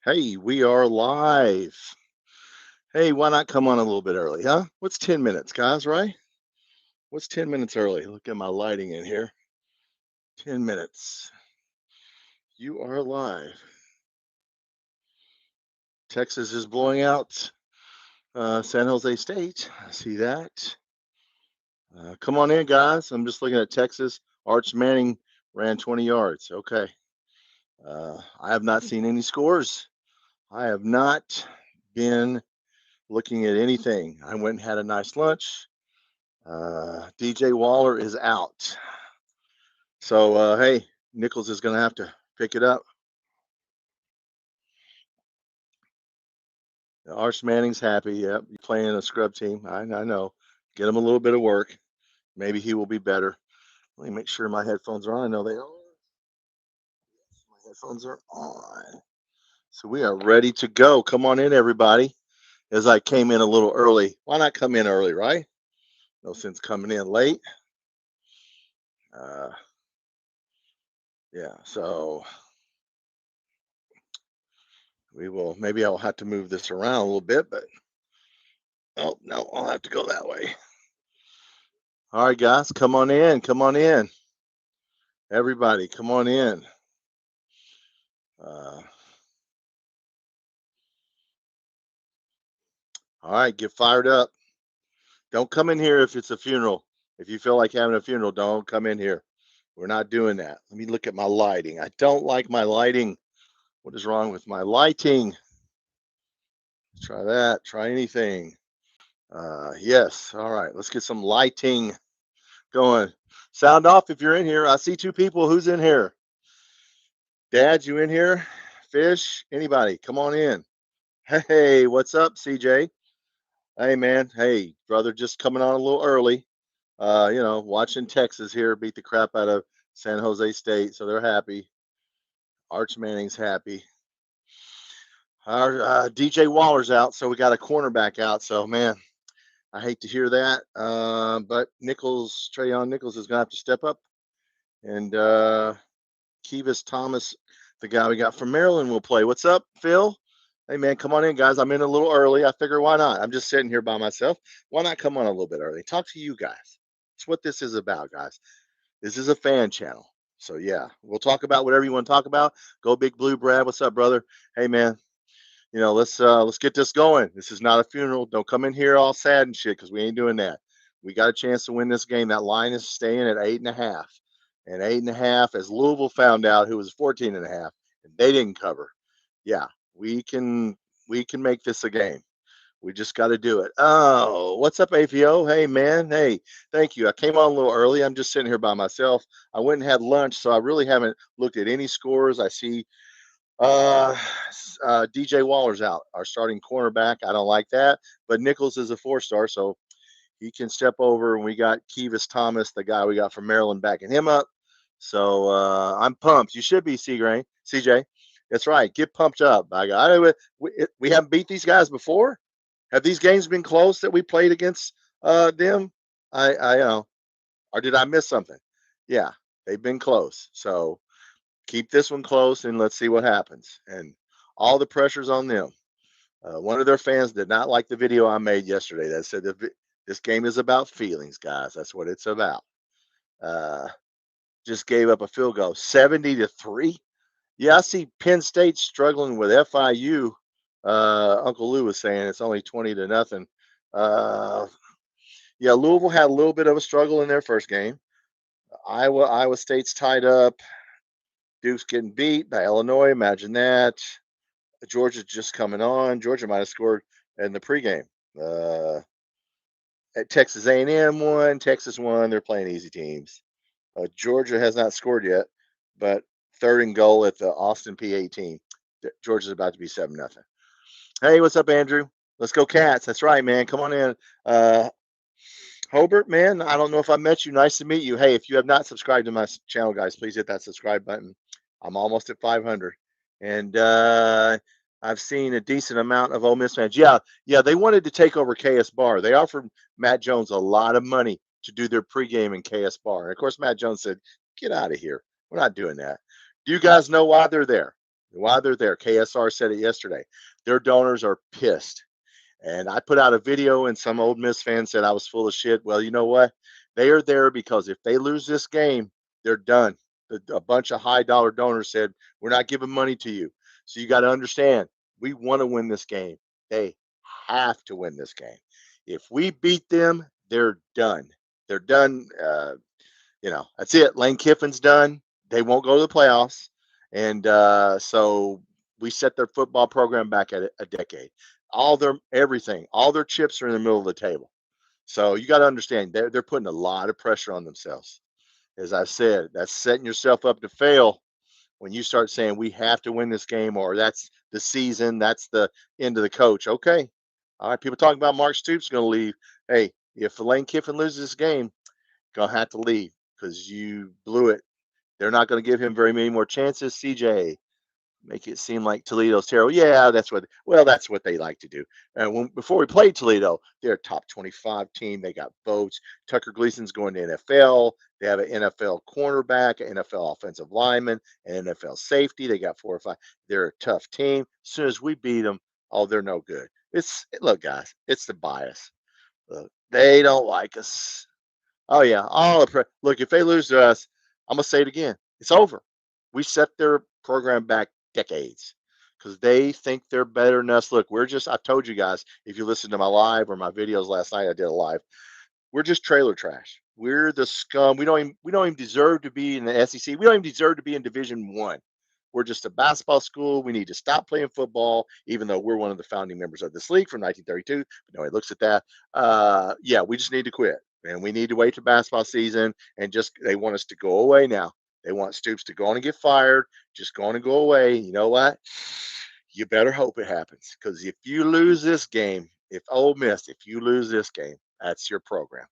Hey, we are live. Hey, why not come on a little bit early, huh? What's 10 minutes, guys, right? What's 10 minutes early? Look at my lighting in here. 10 minutes. You are live. Texas is blowing out San Jose State. I see that. Come on in, guys. I'm just looking at Texas. Arch Manning ran 20 yards. Okay. I have not seen any scores. I have not been looking at anything. I went and had a nice lunch. DJ Waller is out. So, hey, Nichols is going to have to pick it up. Arch Manning's happy. Yep, playing a scrub team. I know. Get him a little bit of work. Maybe he will be better. Let me make sure my headphones are on. I know they are. My headphones are on. So we are ready to go. Come on in, everybody. As I came in a little early. Why not come in early, right? No sense coming in late. Yeah, so we will. Maybe I'll have to move this around a little bit, but oh, no, I'll have to go that way. All right, guys, come on in. Come on in. Everybody, come on in. All right, get fired up. Don't come in here if it's a funeral. If you feel like having a funeral, don't come in here. We're not doing that. Let me look at my lighting. I don't like my lighting. What is wrong with my lighting? Let's try that. Try anything. Yes. All right. Let's get some lighting going. Sound off if you're in here. I see two people. Who's in here? Dad, you in here? Fish? Anybody? Come on in. Hey, what's up, CJ? Hey, man. Hey, brother, just coming on a little early. Watching Texas here beat the crap out of San Jose State, so they're happy. Arch Manning's happy. Our DJ Waller's out, so we got a cornerback out. So, man, I hate to hear that. But Trayon Nichols is going to have to step up. And Kevis Thomas, the guy we got from Maryland, will play. What's up, Phil? Hey, man, come on in, guys. I'm in a little early. I figure why not? I'm just sitting here by myself. Why not come on a little bit early? Talk to you guys. That's what this is about, guys. This is a fan channel. So, yeah, we'll talk about whatever you want to talk about. Go Big Blue, Brad. What's up, brother? Hey, man. Let's get this going. This is not a funeral. Don't come in here all sad and shit because we ain't doing that. We got a chance to win this game. That line is staying at 8.5. And 8.5, as Louisville found out, who was 14.5, and they didn't cover. Yeah, we can make this a game. We just got to do it. Oh, what's up, APO? Hey, man. Hey, thank you. I came on a little early. I'm just sitting here by myself. I went and had lunch, so I really haven't looked at any scores. I see uh, DJ Waller's out, our starting cornerback. I don't like that, but Nichols is a 4-star, so he can step over. And we got Kevis Thomas, the guy we got from Maryland, backing him up. So I'm pumped. You should be, CJ. That's right. Get pumped up. We haven't beat these guys before. Have these games been close that we played against them? I or did I miss something? Yeah, they've been close. So keep this one close and let's see what happens. And all the pressure's on them. One of their fans did not like the video I made yesterday that said this game is about feelings, guys. That's what it's about. Uh, just gave up a field goal, 70-3. Yeah, I see Penn State struggling with FIU. Uncle Lou was saying it's only 20-0. Yeah, Louisville had a little bit of a struggle in their first game. Iowa State's tied up. Duke's getting beat by Illinois. Imagine that. Georgia's just coming on. Georgia might have scored in the pregame. At Texas A&M won. Texas won. They're playing easy teams. Georgia has not scored yet, but third and goal at the Austin P18. Georgia's about to be 7-0. Hey, what's up, Andrew? Let's go Cats. That's right, man. Come on in. Hobart, man, I don't know if I met you. Nice to meet you. Hey, if you have not subscribed to my channel, guys, please hit that subscribe button. I'm almost at 500. And I've seen a decent amount of Ole Miss fans. Yeah, they wanted to take over KS Bar. They offered Matt Jones a lot of money to do their pregame in KS Bar. And, of course, Matt Jones said, get out of here. We're not doing that. Do you guys know why they're there? Why they're there. KSR said it yesterday. Their donors are pissed. And I put out a video, and some Ole Miss fans said I was full of shit. Well, you know what? They are there because if they lose this game, they're done. A bunch of high dollar donors said, we're not giving money to you. So you got to understand, we want to win this game. They have to win this game. If we beat them, they're done. They're done. That's it. Lane Kiffin's done. They won't go to the playoffs. And so we set their football program back at a decade. Everything, all their chips are in the middle of the table. So you got to understand they're putting a lot of pressure on themselves. As I said, that's setting yourself up to fail when you start saying we have to win this game, or that's the season, that's the end of the coach. Okay. All right. People talking about Mark Stoops going to leave. Hey, if Lane Kiffin loses this game, gonna have to leave because you blew it. They're not going to give him very many more chances. CJ, make it seem like Toledo's terrible. Yeah, that's what they like to do. And before we played Toledo, they're a top 25 team. They got votes. Tucker Gleason's going to NFL. They have an NFL cornerback, an NFL offensive lineman, an NFL safety. They got 4 or 5. They're a tough team. As soon as we beat them, oh, they're no good. Look, guys, it's the bias. Look, they don't like us. Oh yeah, look. If they lose to us, I'm gonna say it again. It's over. We set their program back decades because they think they're better than us. Look, I told you guys, if you listen to my live or my videos last night, I did a live. We're just trailer trash. We're the scum. We don't even deserve to be in the SEC. We don't even deserve to be in Division One. We're just a basketball school. We need to stop playing football, even though we're one of the founding members of this league from 1932. But nobody looks at that. Yeah, we just need to quit, and we need to wait to basketball season. And they want us to go away now. They want Stoops to go on and get fired. Just go on and go away. You know what? You better hope it happens, because if you lose this game, if you lose this game, that's your program.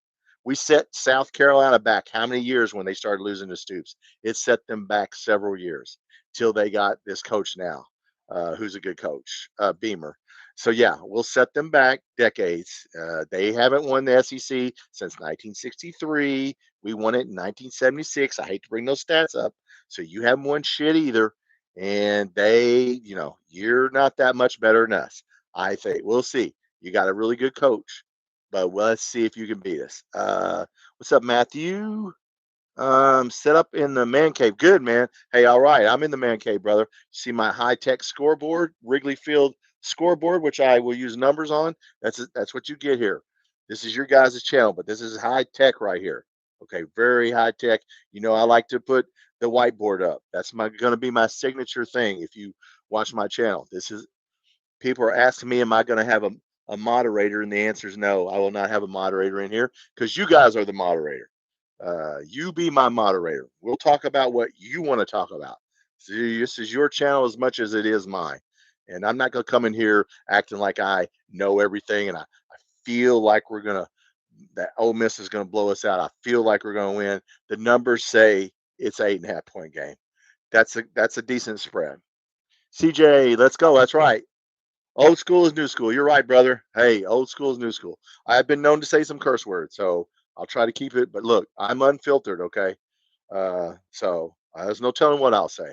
We set South Carolina back how many years when they started losing to Stoops? It set them back several years till they got this coach now, who's a good coach, Beamer. So yeah, we'll set them back decades. They haven't won the SEC since 1963. We won it in 1976. I hate to bring those stats up. So you haven't won shit either. And you're not that much better than us. I think we'll see. You got a really good coach, but let's see if you can beat us. What's up, Matthew? Set up in the man cave. Good, man. Hey, all right. I'm in the man cave, brother. See my high-tech scoreboard, Wrigley Field scoreboard, which I will use numbers on. That's what you get here. This is your guys' channel, but this is high tech right here. Okay, very high tech. I like to put the whiteboard up. That's going to be my signature thing. If you watch my channel, people are asking me, am I going to have a moderator? And the answer is no. I will not have a moderator in here because you guys are the moderator. You be my moderator. We'll talk about what you want to talk about. So this is your channel as much as it is mine. And I'm not going to come in here acting like I know everything and I feel like that Ole Miss is going to blow us out. I feel like we're going to win. The numbers say it's 8.5 point game. That's a decent spread. CJ, let's go. That's right. Old school is new school. You're right, brother. Hey, old school is new school. I've been known to say some curse words, so I'll try to keep it. But look, I'm unfiltered, okay? So there's no telling what I'll say.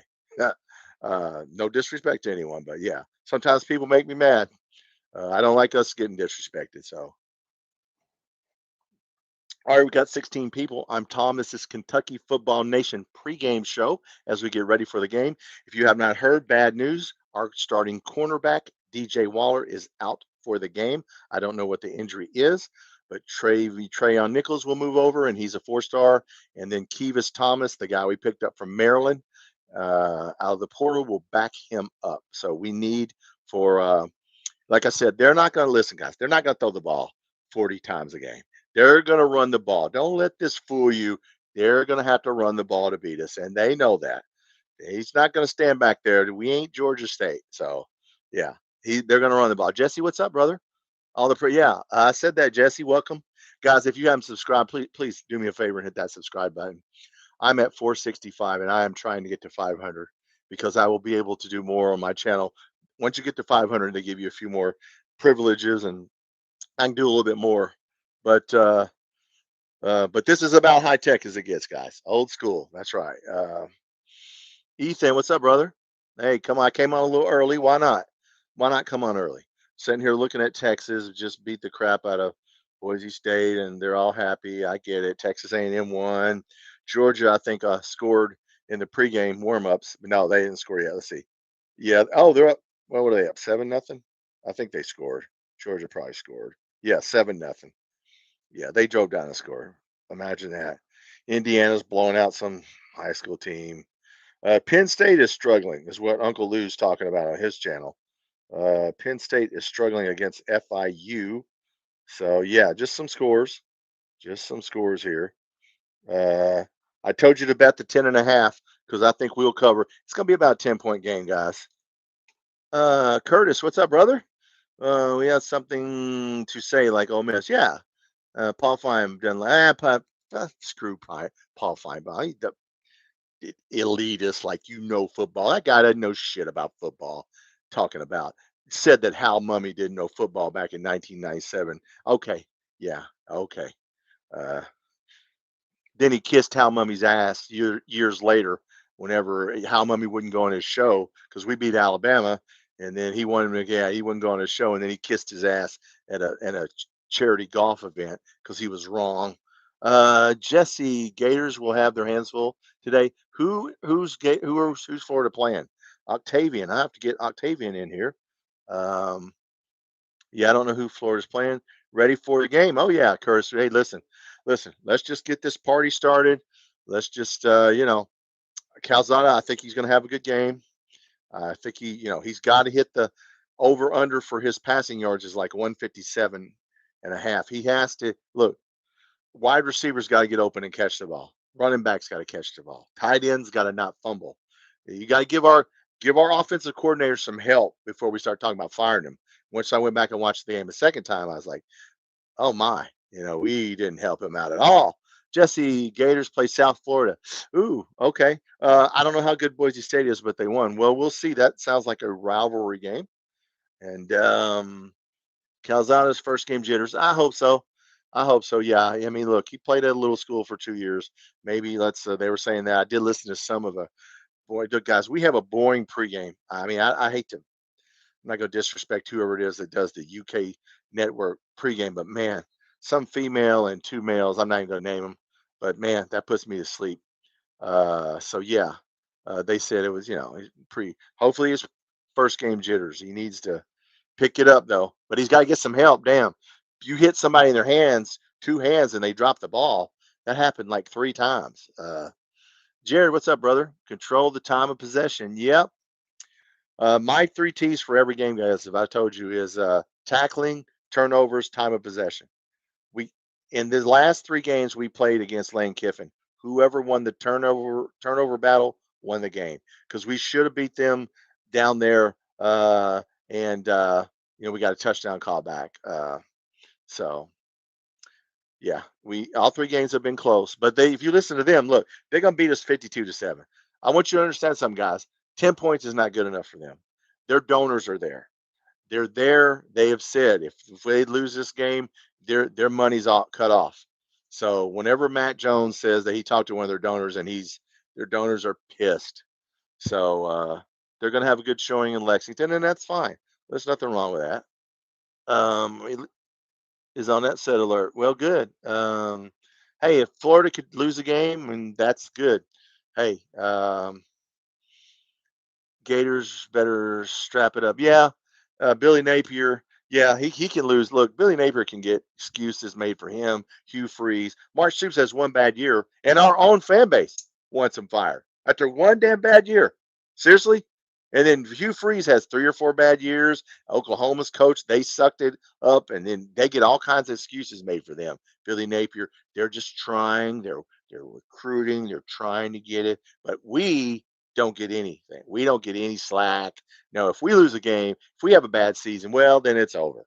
No disrespect to anyone, but yeah, sometimes people make me mad. I don't like us getting disrespected. So, all right, we got 16 people. I'm Tom. This is Kentucky Football Nation pregame show as we get ready for the game. If you have not heard, bad news. Our starting cornerback, DJ Waller, is out for the game. I don't know what the injury is, but Trayon Nichols will move over, and he's a 4-star. And then Kevis Thomas, the guy we picked up from Maryland, out of the portal, will back him up. So we need like I said, they're not going to listen, guys. They're not going to throw the ball 40 times a game. They're going to run the ball. Don't let this fool you. They're going to have to run the ball to beat us, and they know that. He's not going to stand back there. We ain't Georgia State. So, yeah, they're going to run the ball. Jesse, what's up, brother? I said that, Jesse. Welcome. Guys, if you haven't subscribed, please do me a favor and hit that subscribe button. I'm at 465, and I am trying to get to 500 because I will be able to do more on my channel. Once you get to 500, they give you a few more privileges, and I can do a little bit more. But this is about high tech as it gets, guys. Old school. That's right. Ethan, what's up, brother? Hey, come on. I came on a little early. Why not? Why not come on early? Sitting here looking at Texas just beat the crap out of Boise State, and they're all happy. I get it. Texas A&M won. Georgia, I think, scored in the pregame warmups. No, they didn't score yet. Let's see. Yeah. Oh, they're up. What were they up? 7-0. I think they scored. Georgia probably scored. Yeah, 7-0. Yeah, they drove down the score. Imagine that. Indiana's blowing out some high school team. Penn State is struggling, is what Uncle Lou's talking about on his channel. Penn State is struggling against FIU. So, yeah, just some scores. Just some scores here. I told you to bet the 10.5 because I think we'll cover. It's going to be about a 10-point game, guys. Curtis, what's up, brother? We have something to say like Ole Miss. Yeah. Paul Fine done screw Paul Fine. Elitist like football. That guy doesn't know shit about football. Talking about said that Hal Mummy didn't know football back in 1997. Okay, yeah, okay. Uh, then he kissed Hal Mummy's ass years later. Whenever Hal Mummy wouldn't go on his show because we beat Alabama, and then he wanted to, he wouldn't go on his show, and then he kissed his ass at a charity golf event because he was wrong. Jesse, Gators will have their hands full today. Who's Florida playing? Octavian. I have to get Octavian in here. Um, yeah, I don't know who Florida's playing. Ready for the game? Oh yeah, Cursor. Hey, listen. Let's just get this party started. Let's just Calzada. I think he's going to have a good game. I think he's got to hit the over under for his passing yards is like 157 and a half. He has to look. Wide receivers got to get open and catch the ball. Running backs got to catch the ball. Tight ends got to not fumble. You got to give our offensive coordinator some help before we start talking about firing him. Once I went back and watched the game a second time, I was like, oh my, we didn't help him out at all. Jesse, Gators play South Florida. Ooh, okay. I don't know how good Boise State is, but they won. Well, we'll see. That sounds like a rivalry game. And Calzada's first game jitters. I hope so. Yeah. I mean, look, he played at a little school for 2 years. Maybe they were saying that. I did listen to some of the boy, guys. We have a boring pregame. I mean, I hate to. I'm not going to disrespect whoever it is that does the UK network pregame, but man, some female and two males. I'm not even going to name them, but man, that puts me to sleep. So yeah, they said it was Hopefully his first game jitters. He needs to pick it up though, but he's got to get some help. Damn, if you hit somebody in their hands, two hands, and they drop the ball, that happened like 3 times. Jared, what's up, brother? Control the time of possession. Yep. My 3 T's for every game, guys, if I told you, is tackling, turnovers, time of possession. We in the last 3 games we played against Lane Kiffin. Whoever won the turnover battle won the game because we should have beat them down there. And we got a touchdown call back. So yeah, we all 3 games have been close, but if you listen to them, look, they're gonna beat us 52-7. I want you to understand something, guys. 10 points is not good enough for them. Their donors are there. They're there. They have said if they lose this game, their money's all cut off. So whenever Matt Jones says that he talked to one of their donors and their donors are pissed. So they're going to have a good showing in Lexington, and that's fine. There's nothing wrong with that. Is on that set alert. Well, good. Hey, if Florida could lose a game, and that's good. Hey, Gators better strap it up. Yeah, Billy Napier. Yeah, he can lose. Look, Billy Napier can get excuses made for him. Hugh Freeze. Mark Stoops has one bad year, and our own fan base wants him fired after one damn bad year. Seriously? And then Hugh Freeze has 3 or 4 bad years. Oklahoma's coach, they sucked it up, and then they get all kinds of excuses made for them. Billy Napier, they're just trying. They're recruiting. They're trying to get it, but we don't get anything. We don't get any slack. No, if we lose a game, if we have a bad season, well, then it's over.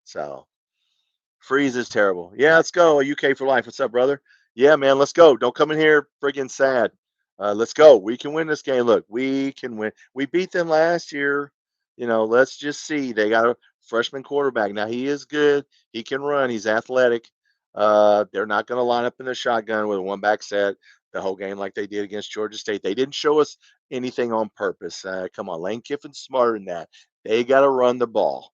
So Freeze is terrible. Yeah, let's go. UK for life. What's up, brother? Yeah, man, let's go. Don't come in here friggin' sad. Let's go. We can win this game. Look, we can win. We beat them last year. Let's just see. They got a freshman quarterback. Now, he is good. He can run. He's athletic. They're not going to line up in the shotgun with a one-back set. the whole game like they did against Georgia State. They didn't show us anything on purpose. Come on, Lane Kiffin's smarter than that. They got to run the ball.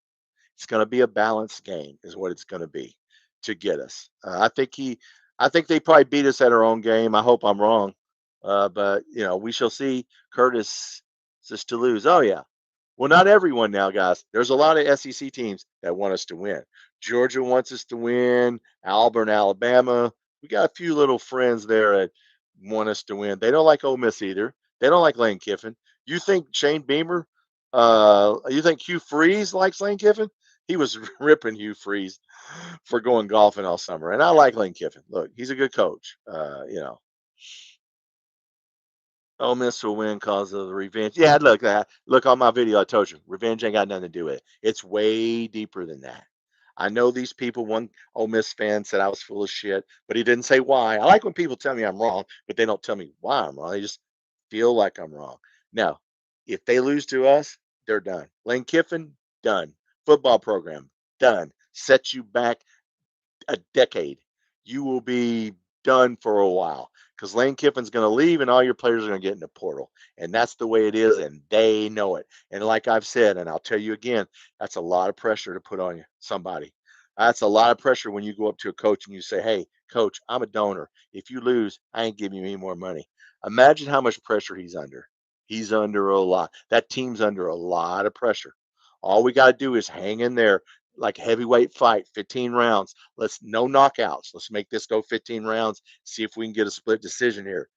It's going to be a balanced game, is what it's going to be to get us. I think they probably beat us at our own game. I hope I'm wrong, but we shall see. Curtis says to lose. Oh yeah. Well, not everyone now, guys. There's a lot of SEC teams that want us to win. Georgia wants us to win. Auburn, Alabama. We got a few little friends there that want us to win. They don't like Ole Miss either. They don't like Lane Kiffin. You think Shane Beamer? You think Hugh Freeze likes Lane Kiffin? He was ripping Hugh Freeze for going golfing all summer, and I like Lane Kiffin. Look, he's a good coach. Ole Miss will win because of the revenge. Yeah, look on my video. I told you, revenge ain't got nothing to do with it. It's way deeper than that. I know these people. One Ole Miss fan said I was full of shit, but he didn't say why. I like when people tell me I'm wrong, but they don't tell me why I'm wrong. They just feel like I'm wrong. Now, if they lose to us, they're done. Lane Kiffin, done. Football program, done. Set you back a decade. You will be done for a while because Lane Kiffin's going to leave and all your players are going to get in the portal. And that's the way it is, and they know it. And like I've said, and I'll tell you again, that's a lot of pressure to put on you, somebody. That's a lot of pressure when you go up to a coach and you say, hey, coach, I'm a donor. If you lose, I ain't giving you any more money. Imagine how much pressure he's under. He's under a lot. That team's under a lot of pressure. All we got to do is hang in there like heavyweight fight, 15 rounds. Let's no knockouts. Let's make this go 15 rounds. See if we can get a split decision here.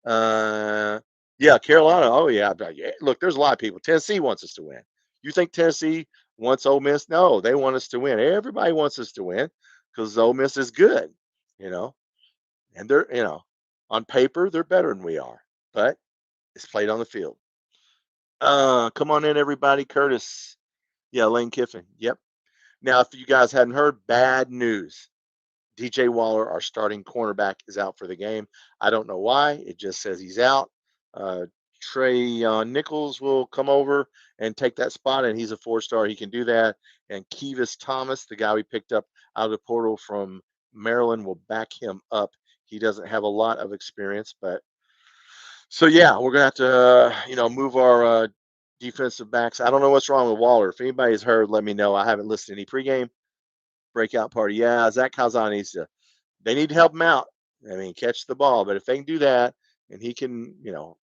Yeah, Carolina. Oh yeah. Look, there's a lot of people. Tennessee wants us to win. You think Tennessee wants Ole Miss? No, they want us to win. Everybody wants us to win because Ole Miss is good, you know, and they're, on paper they're better than we are, but it's played on the field. Come on in, everybody. Curtis. Yeah, Lane Kiffin. Yep. Now, if you guys hadn't heard, bad news. DJ Waller, our starting cornerback, is out for the game. I don't know why. It just says he's out. Trey Nichols will come over and take that spot, and he's a 4-star. He can do that. And Kevis Thomas, the guy we picked up out of the portal from Maryland, will back him up. He doesn't have a lot of experience, but so yeah, we're gonna have to move our defensive backs. I don't know what's wrong with Waller. If anybody's heard, let me know. I haven't listened to any pregame breakout party. Yeah, Zach Calzon needs to. They need to help him out. I mean, catch the ball. But if they can do that, and he can,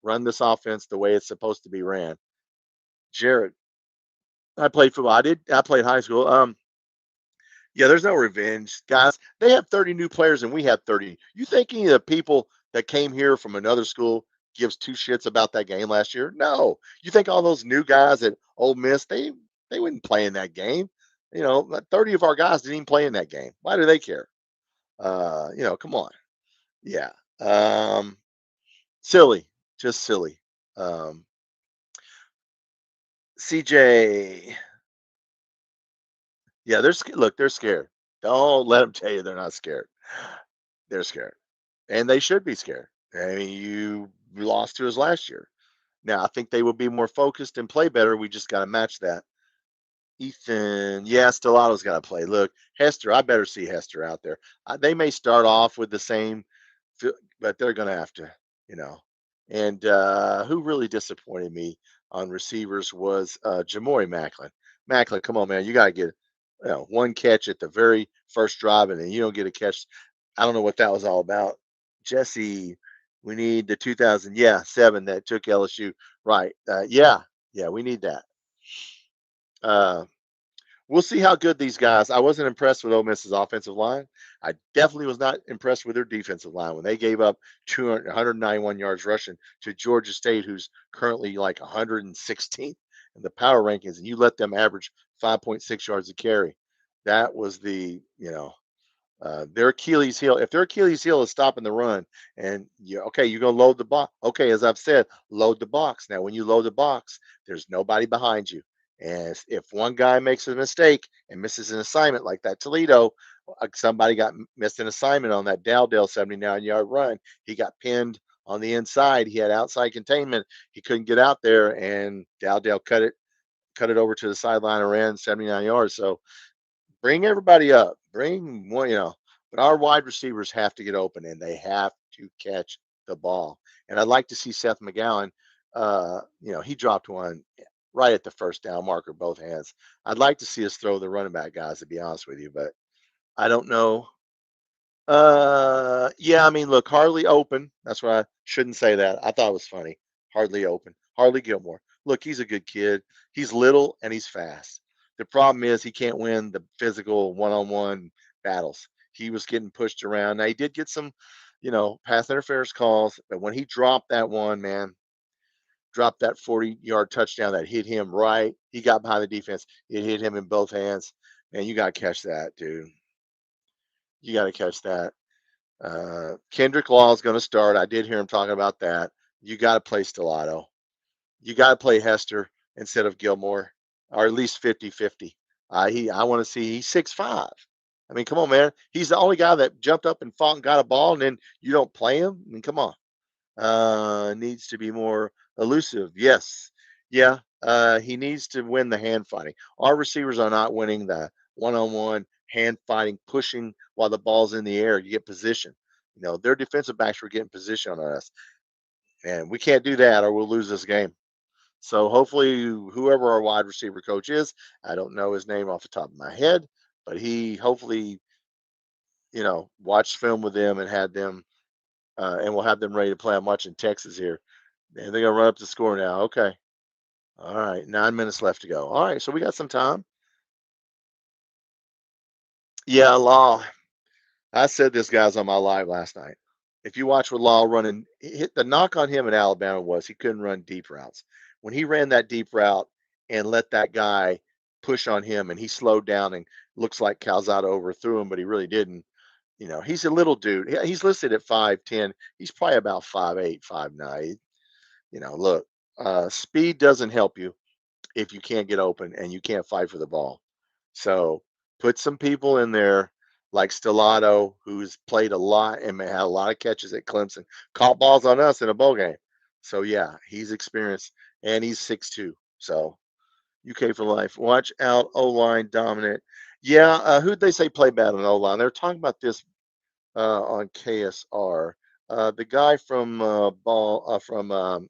run this offense the way it's supposed to be ran. Jared, I played football. I played high school. Yeah, there's no revenge, guys. They have 30 new players, and we have 30. You think any of the people that came here from another school gives two shits about that game last year? No. You think all those new guys at Ole Miss, they wouldn't play in that game. 30 of our guys didn't even play in that game. Why do they care? Come on. Yeah. Silly. Just silly. CJ. Yeah, they're scared. Don't let them tell you they're not scared. They're scared. And they should be scared. I mean, you lost to us last year. Now, I think they will be more focused and play better. We just got to match that. Ethan, yeah, Stellato's got to play. Look, Hester, I better see Hester out there. They may start off with the same, but they're going to have to, you know. And who really disappointed me on receivers was Jamori Macklin. Macklin, come on, man, you got to get one catch at the very first drive, and then you don't get a catch. I don't know what that was all about. Jesse, we need the 2007 that took LSU. Right. Yeah, we need that. We'll see how good these guys. I wasn't impressed with Ole Miss's offensive line. I definitely was not impressed with their defensive line when they gave up 191 yards rushing to Georgia State, who's currently like 116th in the power rankings, and you let them average 5.6 yards a carry. That was their Achilles heel. If their Achilles heel is stopping the run, and you're going to load the box. Okay, as I've said, load the box. Now, when you load the box, there's nobody behind you. And if one guy makes a mistake and misses an assignment like that Toledo, somebody missed an assignment on that Dowdale 79-yard run. He got pinned on the inside. He had outside containment. He couldn't get out there, and Dowdale cut it over to the sideline and ran 79 yards. So bring everybody up. Bring one, but our wide receivers have to get open, and they have to catch the ball. And I'd like to see Seth McGowan. He dropped one right at the first down marker, both hands. I'd like to see us throw the running back guys, to be honest with you, but I don't know. Yeah, I mean, look, hardly open. That's why I shouldn't say that. I thought it was funny. Hardly open. Hardly Gilmore. Look, he's a good kid. He's little and he's fast. The problem is he can't win the physical one-on-one battles. He was getting pushed around. Now he did get some, pass interference calls, but when he dropped that one, man, dropped that 40-yard touchdown that hit him right. He got behind the defense. It hit him in both hands. Man, you got to catch that, dude. You got to catch that. Kendrick Law is going to start. I did hear him talking about that. You got to play Stellato. You got to play Hester instead of Gilmore, or at least 50-50. I want to see he's 6'5". I mean, come on, man. He's the only guy that jumped up and fought and got a ball, and then you don't play him. I mean, come on. Needs to be more elusive. Yes. Yeah. He needs to win the hand fighting. Our receivers are not winning the one-on-one hand fighting, pushing while the ball's in the air. You get position. Their defensive backs were getting position on us. And we can't do that or we'll lose this game. So hopefully whoever our wide receiver coach is, I don't know his name off the top of my head, but he hopefully, watched film with them and had them and we'll have them ready to play. I'm watching Texas here. And they're going to run up the score now. Okay. All right. 9 minutes left to go. All right. So we got some time. Yeah, Law. I said this guy's on my live last night. If you watch what Law running, hit the knock on him in Alabama was he couldn't run deep routes. When he ran that deep route and let that guy push on him and he slowed down and looks like Calzada overthrew him, but he really didn't. He's a little dude. He's listed at 5'10". He's probably about 5'8", 5'9". Look, speed doesn't help you if you can't get open and you can't fight for the ball. So put some people in there like Stellato, who's played a lot and had a lot of catches at Clemson, caught balls on us in a bowl game. So yeah, he's experienced and he's 6'2". So UK for life. Watch out, O-line dominant. Yeah, who'd they say play bad on O-line? They're talking about this on KSR. The guy from the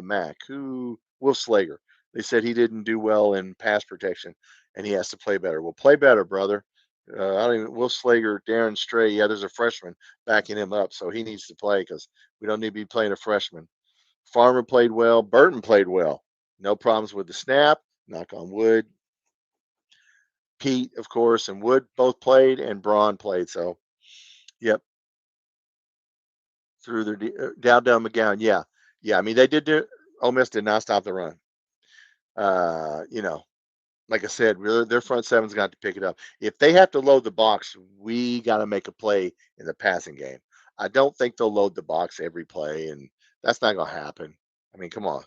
MAC, who Will Slager. They said he didn't do well in pass protection, and he has to play better. Well, play better, brother. Will Slager, Darren Stray. Yeah, there's a freshman backing him up, so he needs to play because we don't need to be playing a freshman. Farmer played well. Burton played well. No problems with the snap. Knock on wood. Pete, of course, and Wood both played, and Braun played. So, yep. Through their down McGowan. Yeah. I mean, they did do. Ole Miss did not stop the run. Like I said, their front seven's got to pick it up. If they have to load the box, we got to make a play in the passing game. I don't think they'll load the box every play, and that's not going to happen. I mean, come on.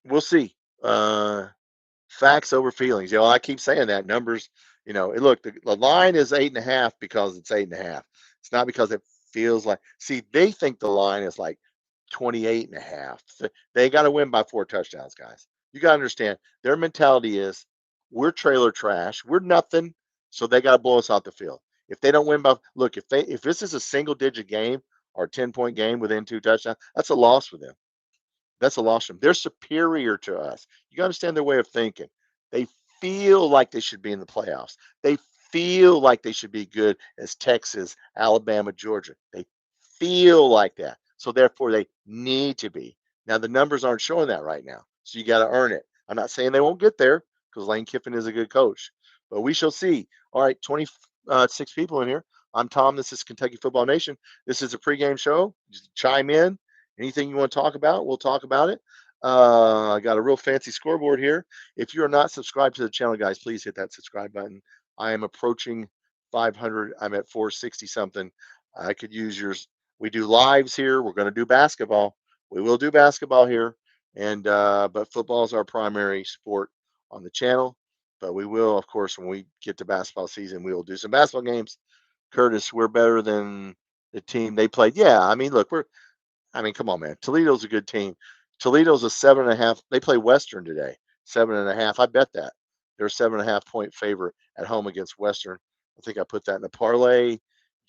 We'll see. Facts over feelings. I keep saying that. Numbers, look, the line is 8.5 because it's 8.5. It's not because it feels like, see, they think the line is like 28.5. They got to win by 4 touchdowns, guys. You got to understand their mentality is we're trailer trash. We're nothing. So they got to blow us out the field. If they don't win by, look, if this is a single digit game or 10-point game within 2 touchdowns, that's a loss for them. That's a loss for them. They're superior to us. You got to understand their way of thinking. They feel like they should be in the playoffs. They feel like they should be good as Texas, Alabama, Georgia. They feel like that. So therefore, they need to be. Now, the numbers aren't showing that right now. So you got to earn it. I'm not saying they won't get there because Lane Kiffin is a good coach. But we shall see. All right, 26 people in here. I'm Tom. This is Kentucky Football Nation. This is a pregame show. Just chime in. Anything you want to talk about, we'll talk about it. I got a real fancy scoreboard here. If you are not subscribed to the channel, guys, please hit that subscribe button. I am approaching 500. I'm at 460 something. I could use yours. We do lives here. We're going to do basketball. We will do basketball here, and but football is our primary sport on the channel. But we will, of course, when we get to basketball season, we will do some basketball games. Curtis, we're better than the team they played. Yeah, I mean, look, come on, man. Toledo's a good team. Toledo's a 7.5. They play Western today. 7.5. I bet that. They're a 7.5 point favorite at home against Western. I think I put that in a parlay.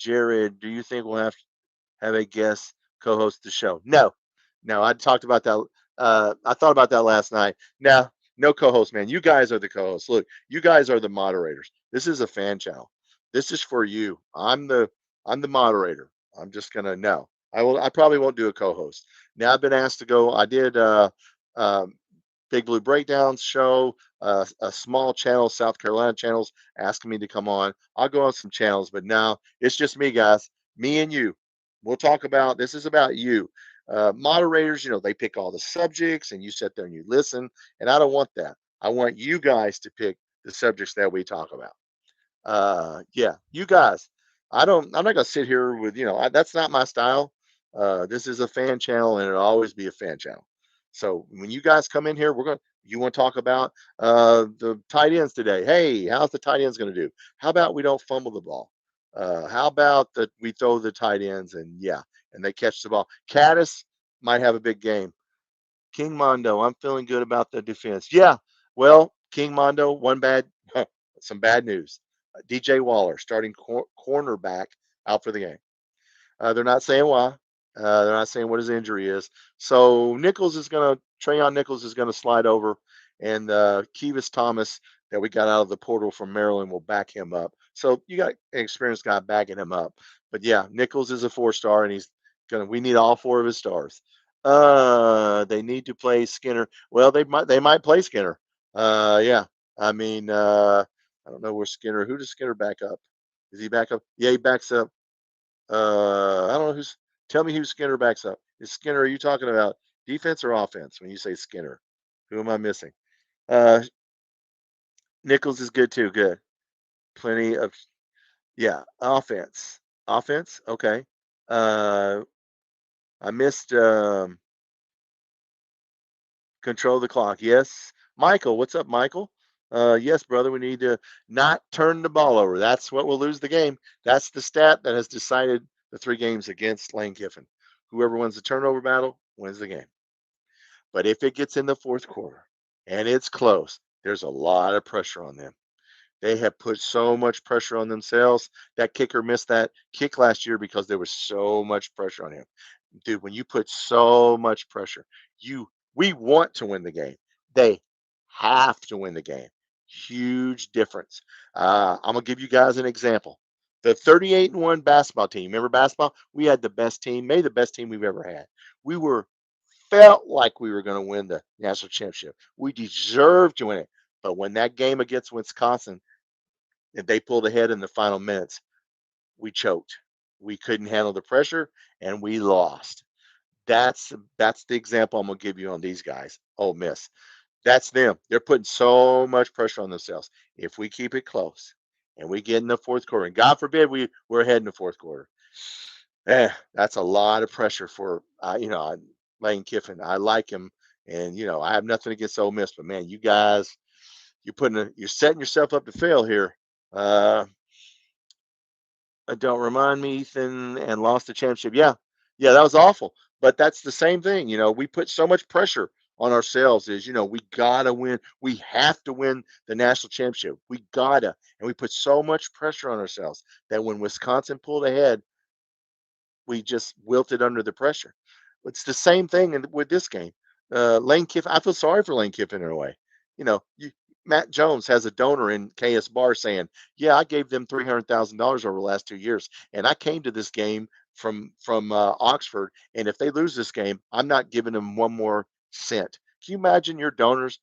Jared, do you think we'll have a guest co-host the show? No, no. I talked about that. I thought about that last night. No, no co-host, man. You guys are the co-hosts. Look, you guys are the moderators. This is a fan channel. This is for you. I'm the moderator. I'm just gonna no. I will. I probably won't do a co-host. Now I've been asked to go. I did um, Big Blue Breakdowns show, a small channel, South Carolina channels, asking me to come on. I'll go on some channels, but now it's just me, guys, me and you. We'll talk about this is about you. Moderators, they pick all the subjects and you sit there and you listen. And I don't want that. I want you guys to pick the subjects that we talk about. Yeah, you guys. I'm not gonna sit here with that's not my style. This is a fan channel and it'll always be a fan channel. So when you guys come in here, you want to talk about the tight ends today. Hey, how's the tight ends gonna do? How about we don't fumble the ball? How about that we throw the tight ends and they catch the ball. Caddis might have a big game. King Mondo, I'm feeling good about the defense. Yeah, well, King Mondo, some bad news. DJ Waller, starting cornerback, out for the game. They're not saying why. They're not saying what his injury is. So Trayon Nichols is gonna slide over, and Kevis Thomas that we got out of the portal from Maryland will back him up. So you got an experienced guy backing him up. But yeah, Nichols is a 4-star, and we need all 4 of his stars. They need to play Skinner. Well, they might play Skinner. Yeah. I mean, I don't know where Skinner. Who does Skinner back up? Is he back up? Yeah, he backs up. I don't know who's. Tell me who Skinner backs up. Is Skinner? Are you talking about defense or offense when you say Skinner? Who am I missing? Uh, Nichols is good too. Good. Plenty of yeah. Offense. Offense. Okay. Uh, I missed control the clock. Yes, Michael. What's up, Michael? Yes, brother. We need to not turn the ball over. That's what will lose the game. That's the stat that has decided the 3 games against Lane Kiffin. Whoever wins the turnover battle wins the game. But if it gets in the fourth quarter and it's close, there's a lot of pressure on them. They have put so much pressure on themselves. That kicker missed that kick last year because there was so much pressure on him. Dude, when you put so much pressure, we want to win the game. They have to win the game. Huge difference. I'm gonna give you guys an example. The 38-1 basketball team. Remember basketball? We had the best team, maybe the best team we've ever had. We felt like we were going to win the national championship. We deserved to win it. But when that game against Wisconsin, and they pulled ahead in the final minutes, we choked. We couldn't handle the pressure, and we lost. That's the example I'm gonna give you on these guys. Ole Miss. That's them. They're putting so much pressure on themselves. If we keep it close and we get in the fourth quarter, and God forbid we're ahead in the fourth quarter, that's a lot of pressure for Lane Kiffin. I like him, and I have nothing against Ole Miss, but man, you guys, you're setting yourself up to fail here. Uh, don't remind me, Ethan, and lost the championship. Yeah, yeah, that was awful. But that's the same thing. We put so much pressure on ourselves. We gotta win. We have to win the national championship. We gotta, and we put so much pressure on ourselves that when Wisconsin pulled ahead, we just wilted under the pressure. It's the same thing with this game. Lane Kiffin, I feel sorry for Lane Kiffin in a way. Matt Jones has a donor in KS Bar saying, "Yeah, I gave them $300,000 over the last 2 years, and I came to this game from Oxford, and if they lose this game, I'm not giving them one more cent." Can you imagine your donors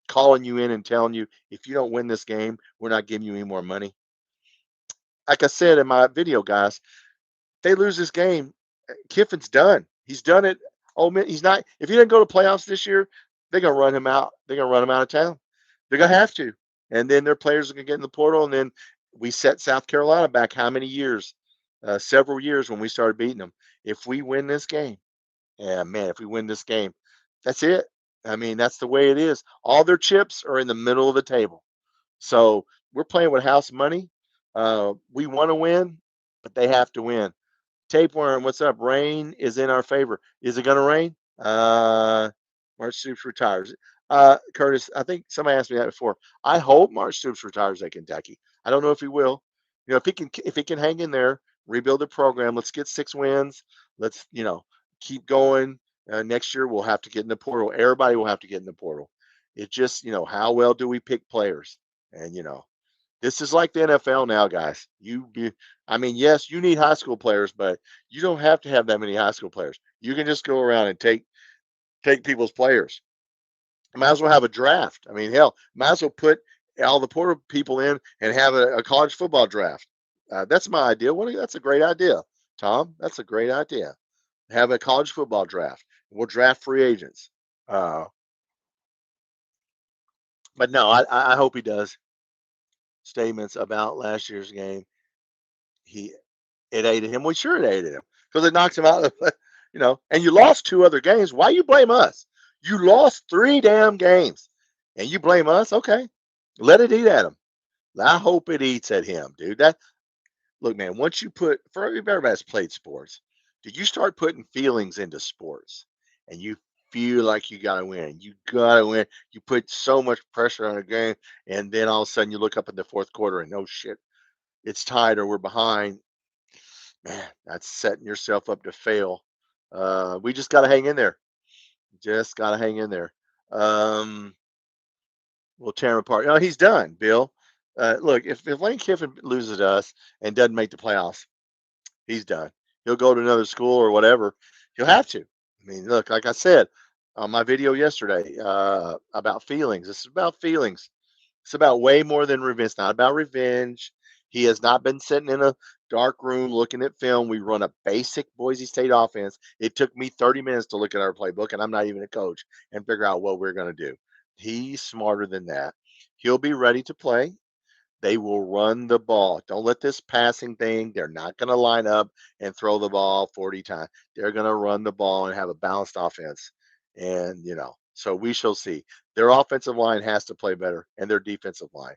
calling you in and telling you, "If you don't win this game, we're not giving you any more money"? Like I said in my video, guys, they lose this game, Kiffin's done. He's done it. Oh man, he's not. If he doesn't go to playoffs this year, they're gonna run him out. They're gonna run him out of town. They're gonna have to. And then their players are gonna get in the portal. And then we set South Carolina back how many years? Several years when we started beating them. If we win this game, yeah, man, if we win this game, that's it. I mean, that's the way it is. All their chips are in the middle of the table. So we're playing with house money. We want to win, but they have to win. Tapeworm, what's up? Rain is in our favor. Is it going to rain? Mark Stoops retires. Curtis, I think somebody asked me that before. I hope Mark Stoops retires at Kentucky. I don't know if he will. If he can hang in there rebuild the program. Let's get 6 wins. Let's, keep going. Next year, we'll have to get in the portal. Everybody will have to get in the portal. It just, how well do we pick players? And, this is like the NFL now, guys. Yes, you need high school players, but you don't have to have that many high school players. You can just go around and take people's players. Might as well have a draft. Hell, might as well put all the portal people in and have a college football draft. That's my idea. That's a great idea, Tom. That's a great idea. Have a college football draft. We'll draft free agents. But no, I hope he does. Statements about last year's game. It aided him. Well, sure, it aided him because it knocks him out of and you lost 2 other games. Why you blame us? You lost 3 damn games and you blame us? Okay. Let it eat at him. I hope it eats at him, dude. Look, man, once you for everybody's played sports, did you start putting feelings into sports and you feel like you got to win? You got to win. You put so much pressure on a game, and then all of a sudden you look up in the 4th quarter and oh shit, it's tied or we're behind. Man, that's setting yourself up to fail. We just got to hang in there. Just got to hang in there. We'll tear him apart. No, he's done, Bill. Look, if Lane Kiffin loses to us and doesn't make the playoffs, he's done. He'll go to another school or whatever. He'll have to. Look, like I said on my video yesterday about feelings. This is about feelings. It's about way more than revenge. It's not about revenge. He has not been sitting in a dark room looking at film. We run a basic Boise State offense. It took me 30 minutes to look at our playbook, and I'm not even a coach, and figure out what we're going to do. He's smarter than that. He'll be ready to play. They will run the ball. Don't let this passing thing. They're not going to line up and throw the ball 40 times. They're going to run the ball and have a balanced offense. And, so we shall see. Their offensive line has to play better, and their defensive line.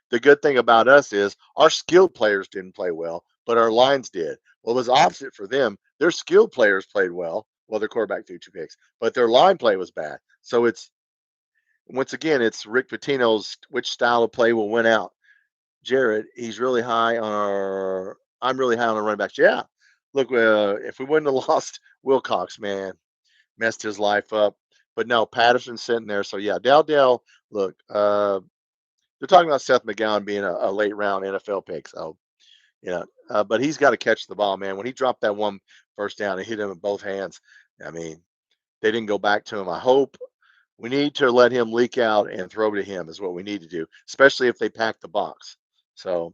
The good thing about us is our skilled players didn't play well, but our lines did. Well, it was opposite for them. Their skilled players played well. Well, their quarterback threw 2 picks, but their line play was bad. So once again, it's Rick Pitino's which style of play will win out. Jared, I'm really high on our running backs. Yeah. Look, if we wouldn't have lost Wilcox, man, messed his life up. But no, Patterson's sitting there. So yeah, Dowdell, look, they're talking about Seth McGowan being a late round NFL pick. So, but he's got to catch the ball, man. When he dropped that 1 first down, it hit him in both hands. They didn't go back to him. I hope we need to let him leak out and throw to him is what we need to do, especially if they pack the box. So,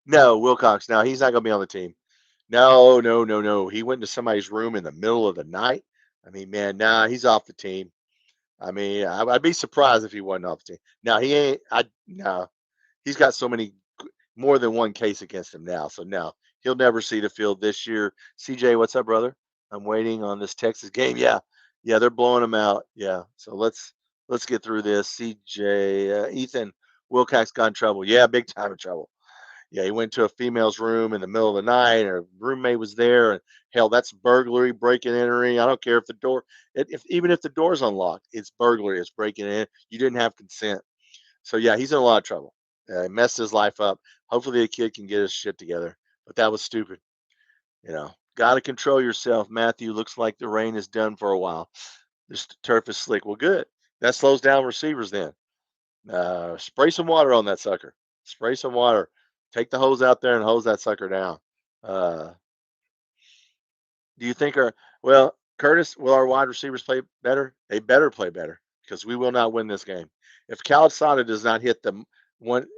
no, Wilcox. No, he's not going to be on the team. No. He went to somebody's room in the middle of the night. Man, nah, he's off the team. I'd be surprised if he wasn't off the team. No, he ain't. No, he's got so many, more than one case against him now. So no, he'll never see the field this year. CJ, what's up, brother? I'm waiting on this Texas game. Yeah, they're blowing him out. Yeah, so let's get through this. CJ, Ethan, Wilcox got in trouble. Yeah, big time in trouble. Yeah, he went to a female's room in the middle of the night. Her roommate was there, and hell, that's burglary, breaking and entering. I don't care if the door, even if the door's unlocked, it's burglary. It's breaking in. You didn't have consent. So yeah, he's in a lot of trouble. He messed his life up. Hopefully, the kid can get his shit together. But that was stupid. Got to control yourself, Matthew. Looks like the rain is done for a while. This turf is slick. Well, good. That slows down receivers then. Spray some water on that sucker. Spray some water. Take the hose out there and hose that sucker down. Do you think Curtis, will our wide receivers play better? They better play better because we will not win this game. If Calzada does not hit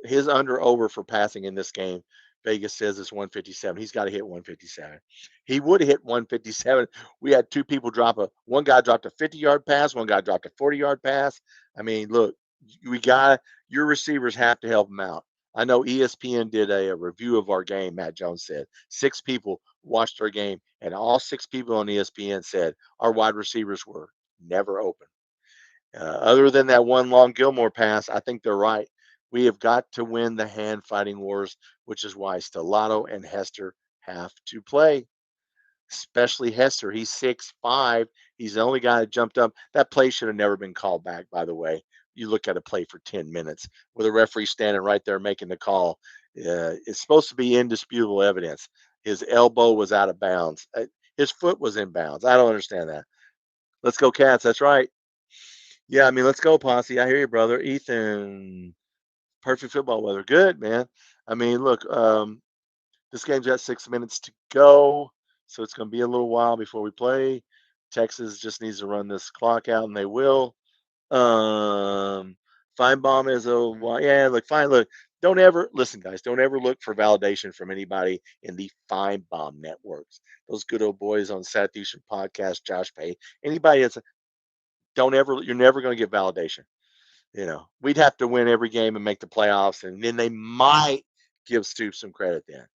his under over for passing in this game, Vegas says it's 157. He's got to hit 157. He would have hit 157. We had 2 people one guy dropped a 50-yard pass, one guy dropped a 40-yard pass. Look, your receivers have to help them out. I know ESPN did a review of our game, Matt Jones said. 6 people watched our game, and all 6 people on ESPN said our wide receivers were never open. Other than that one long Gilmore pass, I think they're right. We have got to win the hand fighting wars, which is why Stellato and Hester have to play, especially Hester. He's 6'5". He's the only guy that jumped up. That play should have never been called back, by the way. You look at a play for 10 minutes with a referee standing right there making the call. Yeah, it's supposed to be indisputable evidence. His elbow was out of bounds. His foot was in bounds. I don't understand that. Let's go, Cats. That's right. Yeah, I mean, let's go, Posse. I hear you, brother. Ethan, perfect football weather. Good, man. I mean, look, this game's got 6 minutes to go, so it's going to be a little while before we play. Texas just needs to run this clock out, and they will. Um, Feinbaum is a yeah. Look, fine. Look, don't ever listen, guys. Don't ever look for validation from anybody in the Feinbaum networks. Those good old boys on Southeastern Podcast, Josh Pay. Anybody that's don't ever. You're never going to get validation. We'd have to win every game and make the playoffs, and then they might give Stoops some credit then.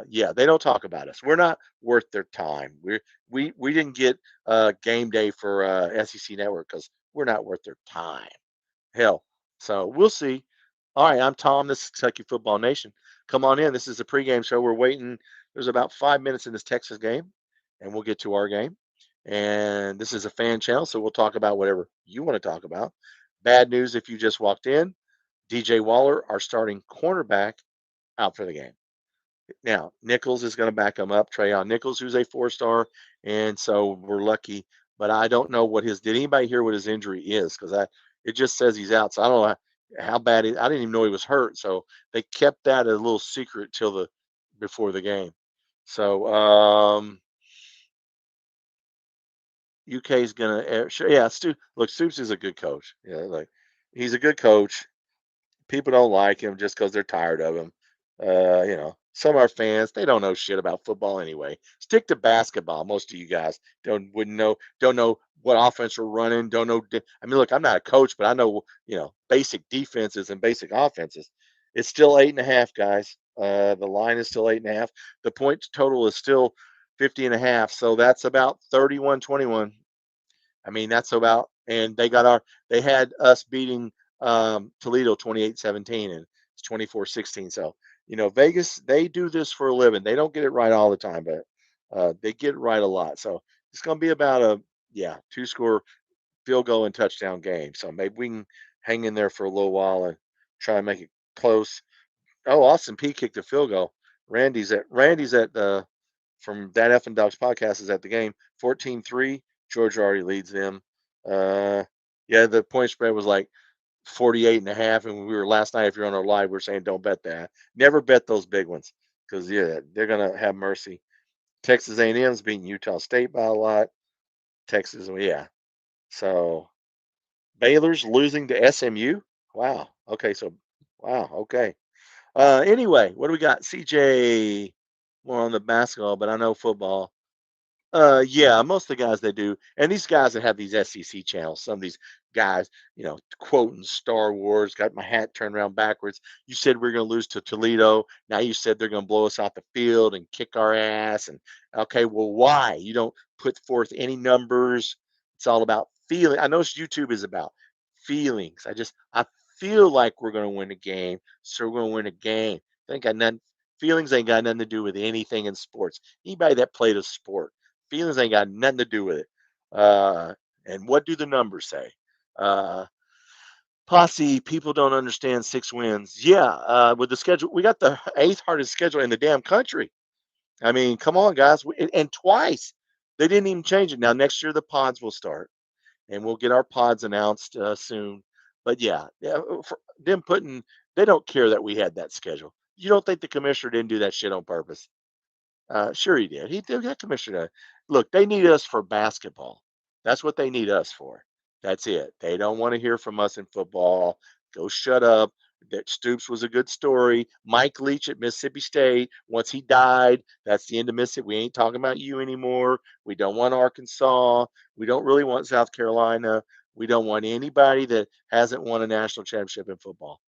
Yeah, they don't talk about us. We're not worth their time. We didn't get game day for SEC Network because we're not worth their time. Hell, so we'll see. All right, I'm Tom. This is Kentucky Football Nation. Come on in. This is the pregame show. We're waiting. There's about 5 minutes in this Texas game, and we'll get to our game. And this is a fan channel, so we'll talk about whatever you want to talk about. Bad news if you just walked in. DJ Waller, our starting cornerback, out for the game. Now, Nichols is going to back him up. Trayon Nichols, who's a 4-star, and so we're lucky. But I don't know what his. Did anybody hear what his injury is? Because it just says he's out. So I don't know how bad. I didn't even know he was hurt. So they kept that a little secret till before the game. So UK is gonna. Yeah, look, Stoops is a good coach. Yeah, like he's a good coach. People don't like him just because they're tired of him. Some of our fans, they don't know shit about football anyway. Stick to basketball. Most of you guys don't know what offense we're running. Don't know. I mean, look, I'm not a coach, but I know basic defenses and basic offenses. It's still 8.5, guys. The line is still 8.5. The point total is still 50.5. So that's about 31-21. I mean, that's about, and they had us beating Toledo 28-17 and it's 24-16. So, Vegas, they do this for a living. They don't get it right all the time, but they get it right a lot. So it's going to be about a, 2-score field goal and touchdown game. So maybe we can hang in there for a little while and try and make it close. Oh, Austin P kicked a field goal. Randy's at the from that F and Dogs podcast is at the game. 14-3. Georgia already leads them. Uh, yeah, the point spread was like 48.5. And we were last night, if you're on our live, we are saying don't bet that. Never bet those big ones because, they're going to have mercy. Texas A&M's beating Utah State by a lot. Texas, yeah. So Baylor's losing to SMU. Wow. Okay. So, wow. Okay. Anyway, what do we got? CJ, more on the basketball, but I know football. Yeah, most of the guys they do, and these guys that have these SEC channels, some of these guys, quoting Star Wars, got my hat turned around backwards. You said we're going to lose to Toledo. Now you said they're going to blow us off the field and kick our ass. And okay, well, why? You don't put forth any numbers. It's all about feeling. I know YouTube is about feelings. I feel like we're going to win a game, so we're going to win a game. Ain't got nothing. Feelings ain't got nothing to do with anything in sports. Anybody that played a sport. Feelings ain't got nothing to do with it. And what do the numbers say? Posse, people don't understand 6 wins. Yeah, with the schedule, we got the 8th hardest schedule in the damn country. I mean, come on, guys. And twice. They didn't even change it. Now, next year, the pods will start, and we'll get our pods announced soon. But yeah, for them they don't care that we had that schedule. You don't think the commissioner didn't do that shit on purpose? Sure, he did. He did. That commissioner. Look, they need us for basketball. That's what they need us for. That's it. They don't want to hear from us in football. Go shut up. That Stoops was a good story. Mike Leach at Mississippi State. Once he died, that's the end of Mississippi. We ain't talking about you anymore. We don't want Arkansas. We don't really want South Carolina. We don't want anybody that hasn't won a national championship in football.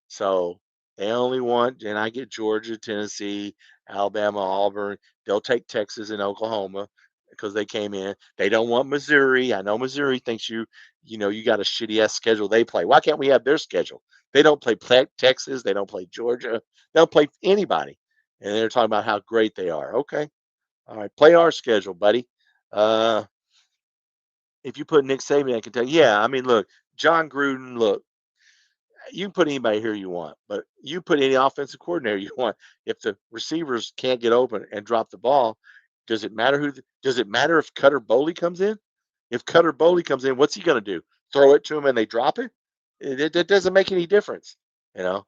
So they only want, and I get Georgia, Tennessee, Alabama, Auburn. They'll take Texas and Oklahoma because they came in. They don't want Missouri. I know Missouri thinks you got a shitty ass schedule they play. Why can't we have their schedule? They don't play Texas. They don't play Georgia. They don't play anybody. And they're talking about how great they are. Okay. All right. Play our schedule, buddy. If you put Nick Saban, I can tell you, yeah, I mean, look, John Gruden, look, You can put anybody here you want, but you put any offensive coordinator you want. If the receivers can't get open and drop the ball, does it matter does it matter if Cutter Boley comes in? If Cutter Boley comes in, what's he going to do? Throw it to him and they drop it? It doesn't make any difference. You know,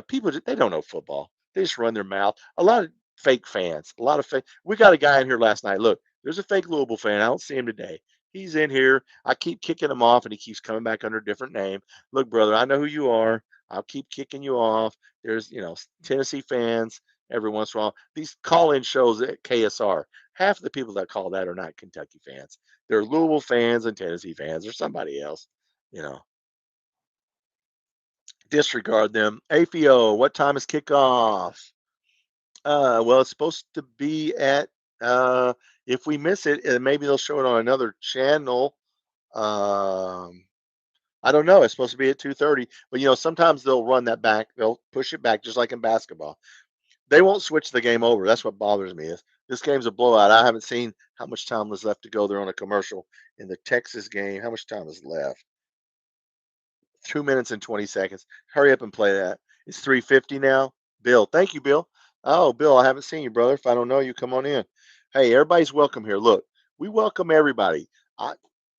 people, they don't know football. They just run their mouth. A lot of fake fans, a lot of fake. We got a guy in here last night. Look, there's a fake Louisville fan. I don't see him today. He's in here. I keep kicking him off and he keeps coming back under a different name. Look, brother, I know who you are. I'll keep kicking you off. There's, Tennessee fans every once in a while. These call-in shows at KSR, half of the people that call that are not Kentucky fans. They're Louisville fans and Tennessee fans or somebody else. You know, disregard them. AFO, what time is kickoff? Well, it's supposed to be at, if we miss it, maybe they'll show it on another channel. Um, I don't know. It's supposed to be at 2:30, but sometimes they'll run that back. They'll push it back, just like in basketball. They won't switch the game over. That's what bothers me. Is this game's a blowout? I haven't seen how much time was left to go. They're on a commercial in the Texas game. How much time is left? 2 minutes and 20 seconds. Hurry up and play that. It's 3:50 now. Bill, thank you, Bill. Oh, Bill, I haven't seen you, brother. If I don't know you, come on in. Hey, everybody's welcome here. Look, we welcome everybody. I,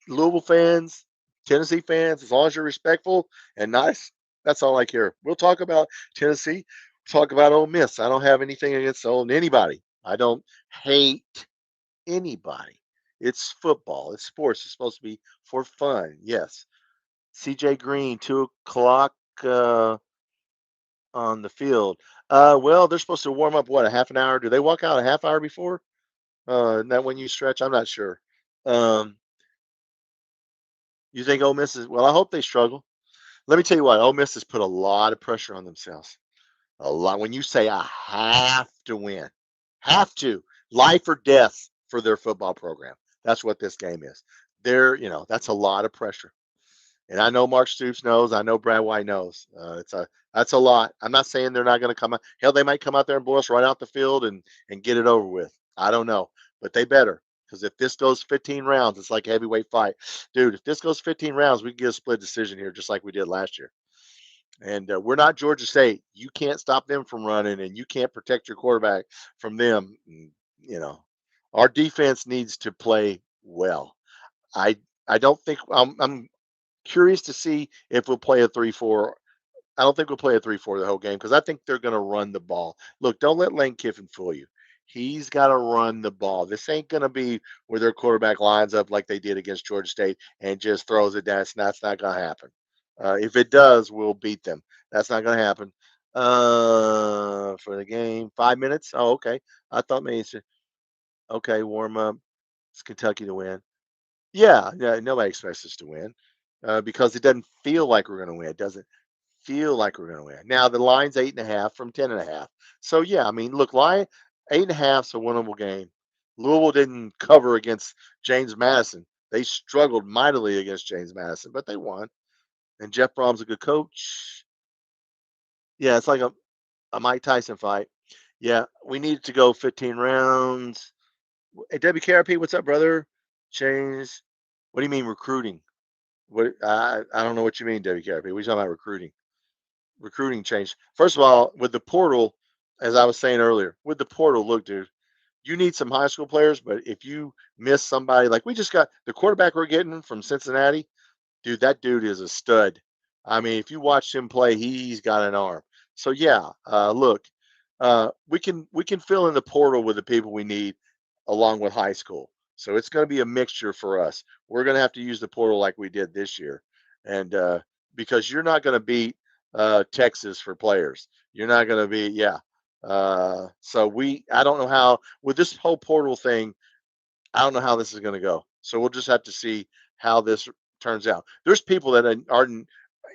Louisville fans, Tennessee fans, as long as you're respectful and nice, that's all I care. We'll talk about Tennessee, talk about Ole Miss. I don't have anything against anybody. I don't hate anybody. It's football. It's sports. It's supposed to be for fun. Yes. CJ Green, 2 o'clock on the field. Well, they're supposed to warm up what, a half an hour? Do they walk out a half hour before? Isn't that when you stretch? I'm not sure. Um, you think Ole Miss is? Well, I hope they struggle. Let me tell you what, Ole Miss has put a lot of pressure on themselves. A lot. When you say I have to win, have to, life or death for their football program. That's what this game is. That's a lot of pressure. And I know Mark Stoops knows. I know Brad White knows. That's a lot. I'm not saying they're not going to come out. Hell, they might come out there and blow us right out the field and get it over with. I don't know, but they better, because if this goes 15 rounds, it's like a heavyweight fight, dude. If this goes 15 rounds, we can get a split decision here, just like we did last year. And we're not Georgia State. You can't stop them from running, and you can't protect your quarterback from them. You know, our defense needs to play well. I I don't think I'm curious to see if we'll play a 3-4. I don't think we'll play a 3-4 the whole game, because I think they're going to run the ball. Look, don't let Lane Kiffin fool you. He's got to run the ball. This ain't going to be where their quarterback lines up like they did against Georgia State and just throws it down. That's not going to happen. If it does, we'll beat them. That's not going to happen. For the game, 5 minutes. Oh, okay. I thought maybe okay. Warm up. It's Kentucky to win. Yeah, yeah. Nobody expects us to win, because it doesn't feel like we're going to win. It doesn't feel like we're going to win. Now the line's 8.5 from 10.5. So yeah, I mean, look, line 8.5 is a winnable game. Louisville didn't cover against James Madison. They struggled mightily against James Madison, but they won. And Jeff Brom's a good coach. Yeah, it's like a Mike Tyson fight. Yeah, we need to go 15 rounds. Hey, WKRP, what's up, brother? Change. What do you mean recruiting? What I don't know what you mean, WKRP. We're talking about recruiting. Recruiting change. First of all, with the portal, as I was saying earlier, with the portal, look, dude, you need some high school players, but if you miss somebody, like we just got the quarterback we're getting from Cincinnati, dude, that dude is a stud. I mean, if you watch him play, he's got an arm. So yeah, look, we can fill in the portal with the people we need, along with high school. So it's going to be a mixture for us. We're going to have to use the portal like we did this year, and because you're not going to beat Texas for players, you're not going to be, yeah. So I don't know how with this whole portal thing. I don't know how this is going to go. So we'll just have to see how this turns out. There's people that are in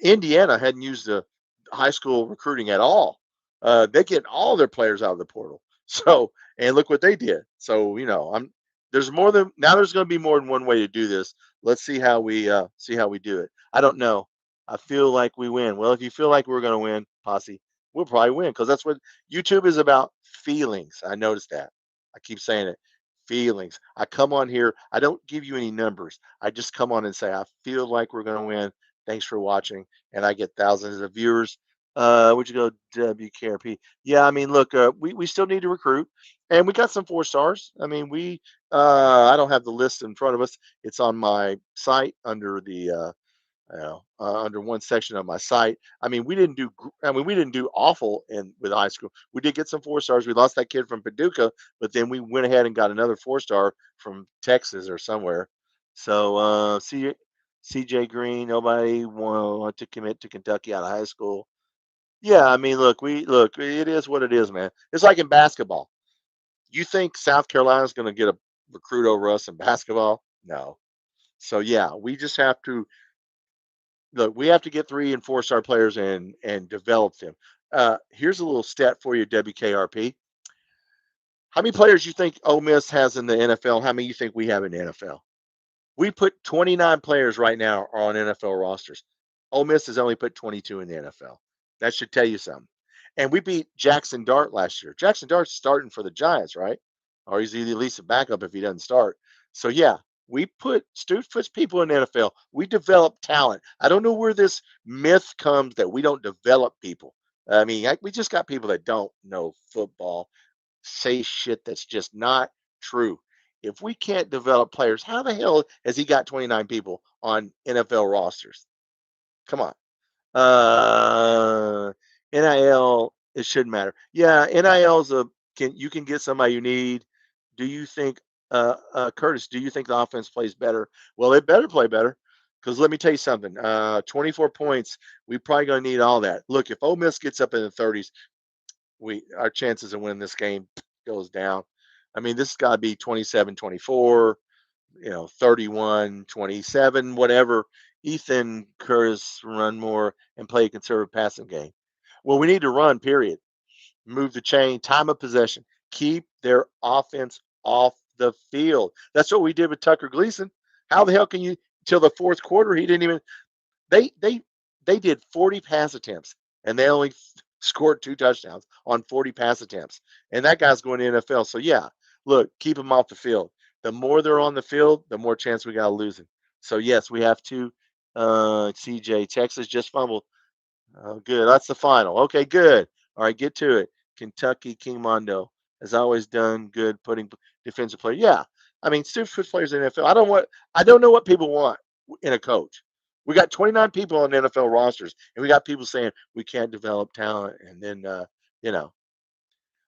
Indiana hadn't used the high school recruiting at all. They get all their players out of the portal. So, and look what they did. So, there's more than now. There's going to be more than one way to do this. Let's see how we do it. I don't know. I feel like we win. Well, if you feel like we're going to win, Posse, we'll probably win, because that's what YouTube is about. Feelings. I noticed that. I keep saying it. Feelings. I come on here. I don't give you any numbers. I just come on and say, I feel like we're going to win. Thanks for watching. And I get thousands of viewers. Would you go WKRP? Yeah, I mean, look, we still need to recruit, and we got some 4 stars. I mean, I don't have the list in front of us. It's on my site under the under one section of my site. I mean, we didn't do awful in with high school. We did get some 4 stars. We lost that kid from Paducah, but then we went ahead and got another 4 star from Texas or somewhere. So CJ Green, nobody want to commit to Kentucky out of high school. Yeah, I mean, look. It is what it is, man. It's like in basketball. You think South Carolina's going to get a recruit over us in basketball? No. So yeah, we just have to look, we have to get 3 and 4 star players and develop them. Here's a little stat for you, WKRP. How many players you think Ole Miss has in the NFL? How many you think we have in the NFL? We put 29 players right now on NFL rosters. Ole Miss has only put 22 in the NFL. That should tell you something. And we beat Jackson Dart last year. Jackson Dart's starting for the Giants, right? Or he's at least a backup if he doesn't start. So yeah, Stoops puts people in the NFL. We develop talent. I don't know where this myth comes that we don't develop people. I mean, we just got people that don't know football say shit that's just not true. If we can't develop players, how the hell has he got 29 people on NFL rosters? Come on. NIL, it shouldn't matter. Yeah, NIL is you can get somebody you need. Do you think, Curtis? Do you think the offense plays better? Well, it better play better, because let me tell you something. 24 points. We probably gonna need all that. Look, if Ole Miss gets up in the 30s, our chances of winning this game goes down. I mean, this has got to be 27-24, 31-27, whatever. Ethan Curtis run more and play a conservative passing game. Well, we need to run, period. Move the chain, time of possession. Keep their offense off the field. That's what we did with Tucker Gleason. How the hell can you, till the fourth quarter, he didn't even, they they they did 40 pass attempts and they only scored 2 touchdowns on 40 pass attempts. And that guy's going to the NFL. So yeah, look, keep them off the field. The more they're on the field, the more chance we got of losing. So yes, we have to. CJ, Texas just fumbled. Oh, good. That's the final. Okay, good. All right, get to it. Kentucky King Mondo has always done good putting defensive player. Yeah, I mean, Stoops puts players in the NFL. I don't know what people want in a coach. We got 29 people on NFL rosters, and we got people saying we can't develop talent. And then, you know,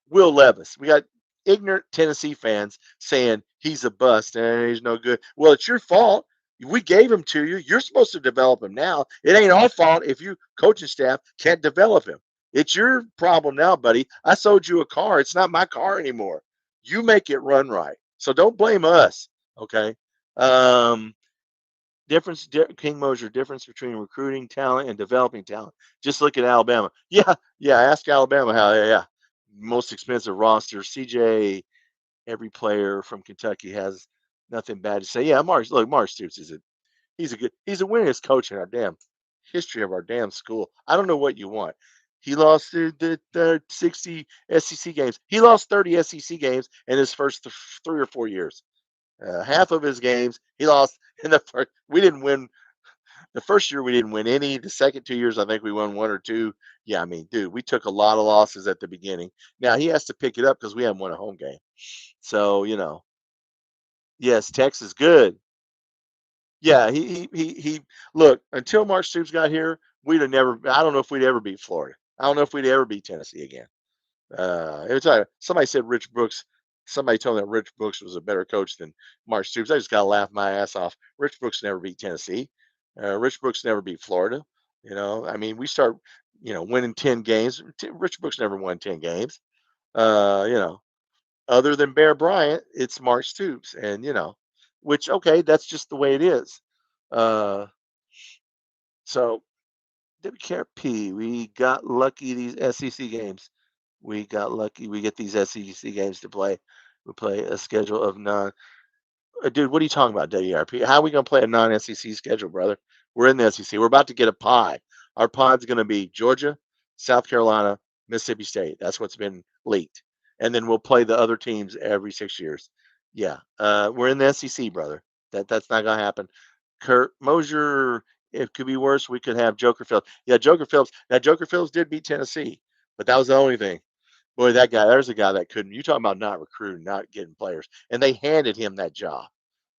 Will Levis. We got ignorant Tennessee fans saying he's a bust and he's no good. Well, it's your fault. We gave him to you. You're supposed to develop him now. It ain't our fault if you coaching staff can't develop him. It's your problem now, buddy. I sold you a car. It's not my car anymore. You make it run right. So don't blame us. Okay. Um, King Mosier, difference between recruiting talent and developing talent. Just look at Alabama. Yeah. Ask Alabama how. Yeah. Most expensive roster. CJ, every player from Kentucky has nothing bad to say. Yeah, Mark Stoops he's a winningest coach in our damn history of our damn school. I don't know what you want. He lost the 60 SEC games. He lost 30 SEC games in his first 3 or 4 years. Half of his games he lost in the first. We didn't win the first year. We didn't win any. The second 2 years, I think we won 1 or 2. Yeah, I mean, dude, we took a lot of losses at the beginning. Now he has to pick it up because we haven't won a home game. So yes, Texas good. Yeah, he. Look, until Mark Stoops got here, we'd have never. I don't know if we'd ever beat Florida. I don't know if we'd ever beat Tennessee again. Every time somebody said Rich Brooks, somebody told me that Rich Brooks was a better coach than Mark Stoops. I just got to laugh my ass off. Rich Brooks never beat Tennessee. Rich Brooks never beat Florida. I mean, we start, winning 10 games. Rich Brooks never won 10 games. Uh, you know, Other than Bear Bryant, it's Mark Stoops, and which okay, that's just the way it is. Uh, so WKRP, we got lucky these SEC games. We got lucky. We get these SEC games to play. We play a schedule of none. Dude, what are you talking about, WRP? How are we going to play a non-SEC schedule, brother? We're in the SEC. We're about to get a pie. Our pod's going to be Georgia, South Carolina, Mississippi State. That's what's been leaked. And then we'll play the other teams every 6 years. Yeah, we're in the SEC, brother. That's not going to happen. Kurt Mosier, it could be worse. We could have Joker Phillips. Yeah, Joker Phillips. Now Joker Phillips did beat Tennessee, but that was the only thing. Boy, that guy. There's a guy that couldn't. You talking about not recruiting, not getting players, and they handed him that job.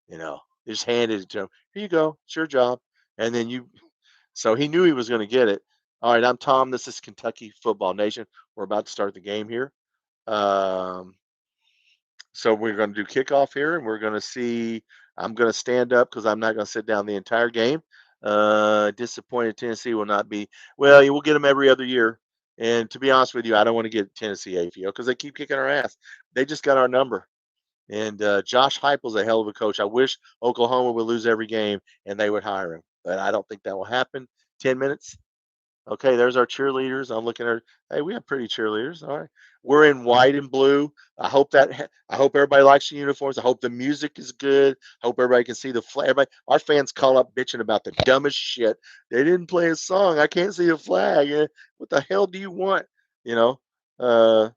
They just handed it to him. Here you go. It's your job. And then so he knew he was going to get it. All right, I'm Tom. This is Kentucky Football Nation. We're about to start the game here. Um, so we're going to do kickoff here, and we're going to see. I'm going to stand up because I'm not going to sit down the entire game. Disappointed Tennessee will not be. Well, you will get them every other year. And to be honest with you, I don't want to get Tennessee AFO because they keep kicking our ass. They just got our number. And Josh Heupel's a hell of a coach. I wish Oklahoma would lose every game and they would hire him, but I don't think that will happen. 10 minutes. Okay, there's our cheerleaders. I'm looking at. Hey, we have pretty cheerleaders. All right, we're in white and blue. I hope everybody likes the uniforms. I hope the music is good. I hope everybody can see the flag. Everybody, our fans call up bitching about the dumbest shit. They didn't play a song. I can't see the flag. What the hell do you want? You know. Uh,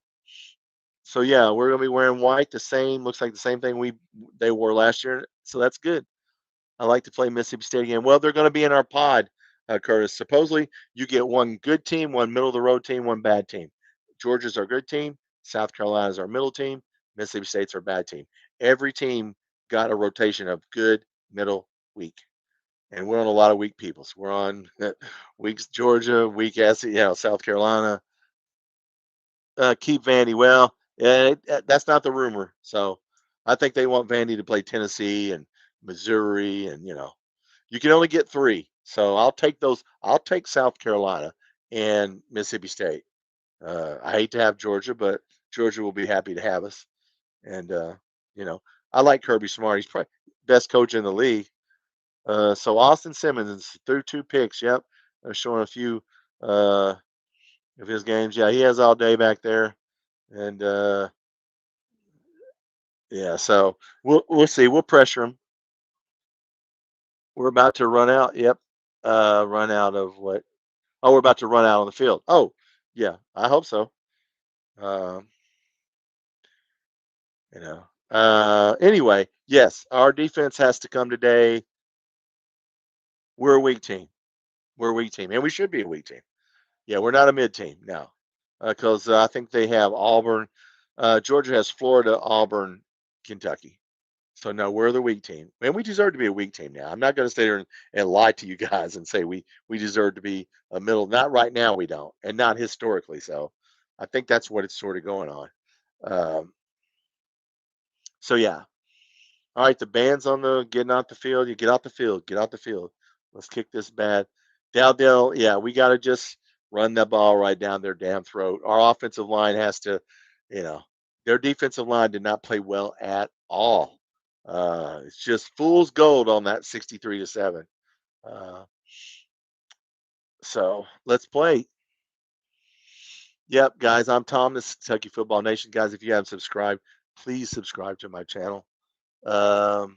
so yeah, we're gonna be wearing white. The same looks like the same thing they wore last year. So that's good. I like to play Mississippi State again. Well, they're going to be in our pod, Curtis. Supposedly, you get one good team, one middle of the road team, one bad team. Georgia's our good team. South Carolina's our middle team. Mississippi State's our bad team. Every team got a rotation of good, middle, weak. And we're on a lot of weak people. So we're on weak Georgia, weak South Carolina. Keep Vandy. Well, that's not the rumor. So I think they want Vandy to play Tennessee and Missouri, and you can only get three. So I'll take those. I'll take South Carolina and Mississippi State. I hate to have Georgia, but Georgia will be happy to have us. And I like Kirby Smart. He's probably best coach in the league. So Austin Simmons threw 2 picks. Yep, they're showing a few of his games. Yeah, he has all day back there. And yeah, so we'll see. We'll pressure him. We're about to run out. Yep. Run out of what? Oh, we're about to run out on the field. Oh, yeah. I hope so. Um, Anyway, yes, our defense has to come today. We're a weak team. We're a weak team, and we should be a weak team. Yeah, we're not a mid team now, because I think they have Auburn. Georgia has Florida, Auburn, Kentucky. So no, we're the weak team, and we deserve to be a weak team now. I'm not going to stay there and lie to you guys and say we deserve to be a middle. Not right now, we don't, and not historically. So I think that's what it's sort of going on. Um, so yeah, all right. The band's on the getting out the field. You get out the field. Get out the field. Let's kick this bad. Dowdell, yeah, we got to just run the ball right down their damn throat. Our offensive line has to, you know, their defensive line did not play well at all. It's just fool's gold on that 63-7. Uh, so let's play. Yep, guys, I'm Tom. This is Kentucky Football Nation. Guys, if you haven't subscribed, please subscribe to my channel. Um,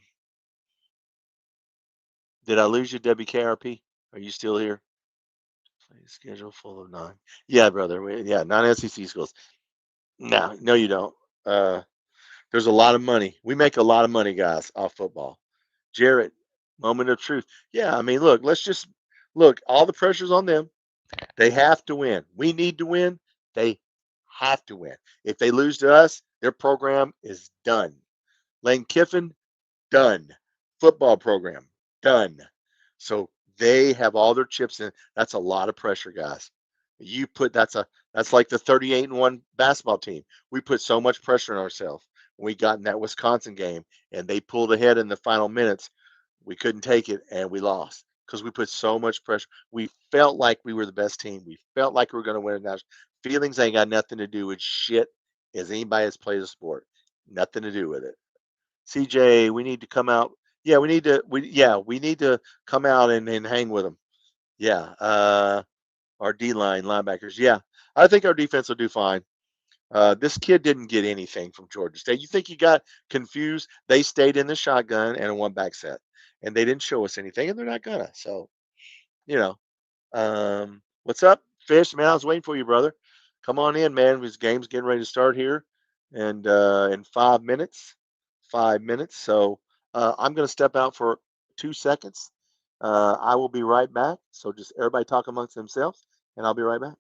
did I lose you, WKRP? Are you still here? Schedule full of 9. Yeah, brother. 9 SEC schools. No, you don't. There's a lot of money. We make a lot of money, guys, off football. Jarrett, moment of truth. Yeah, I mean, let's just look. All the pressure's on them. They have to win. We need to win. They have to win. If they lose to us, their program is done. Lane Kiffin, done. Football program, done. So they have all their chips in. That's a lot of pressure, guys. That's like the 38-1 basketball team. We put so much pressure on ourselves when we got in that Wisconsin game and they pulled ahead in the final minutes. We couldn't take it and we lost because we put so much pressure. We felt like we were the best team. We felt like we were going to win a national. Feelings ain't got nothing to do with shit as anybody that's played a sport. Nothing to do with it. CJ, we need to come out. Yeah, we need to come out and hang with them. Yeah. Our D line linebackers. Yeah. I think our defense will do fine. This kid didn't get anything from Georgia State. You think he got confused? They stayed in the shotgun and a one back set, and they didn't show us anything, and they're not gonna. So, you know, what's up, Fish? Man, I was waiting for you, brother. Come on in, man. This game's getting ready to start here, and in 5 minutes. 5 minutes. So I'm gonna step out for 2 seconds. I will be right back. So just everybody talk amongst themselves, and I'll be right back.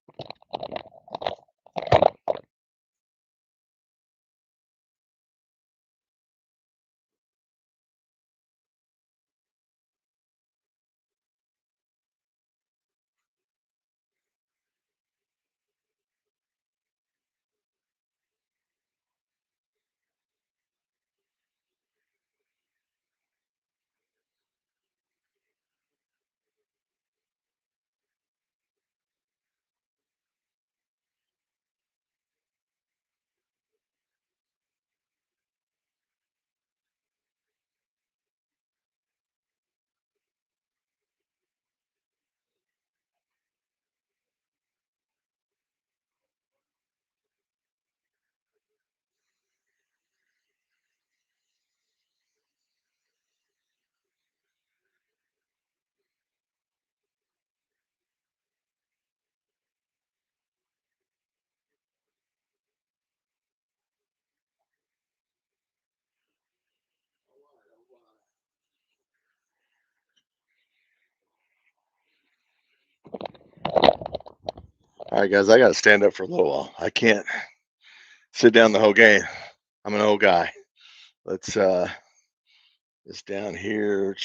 All right, guys, I got to stand up for a little while. I can't sit down the whole game. I'm an old guy. Let's this down here.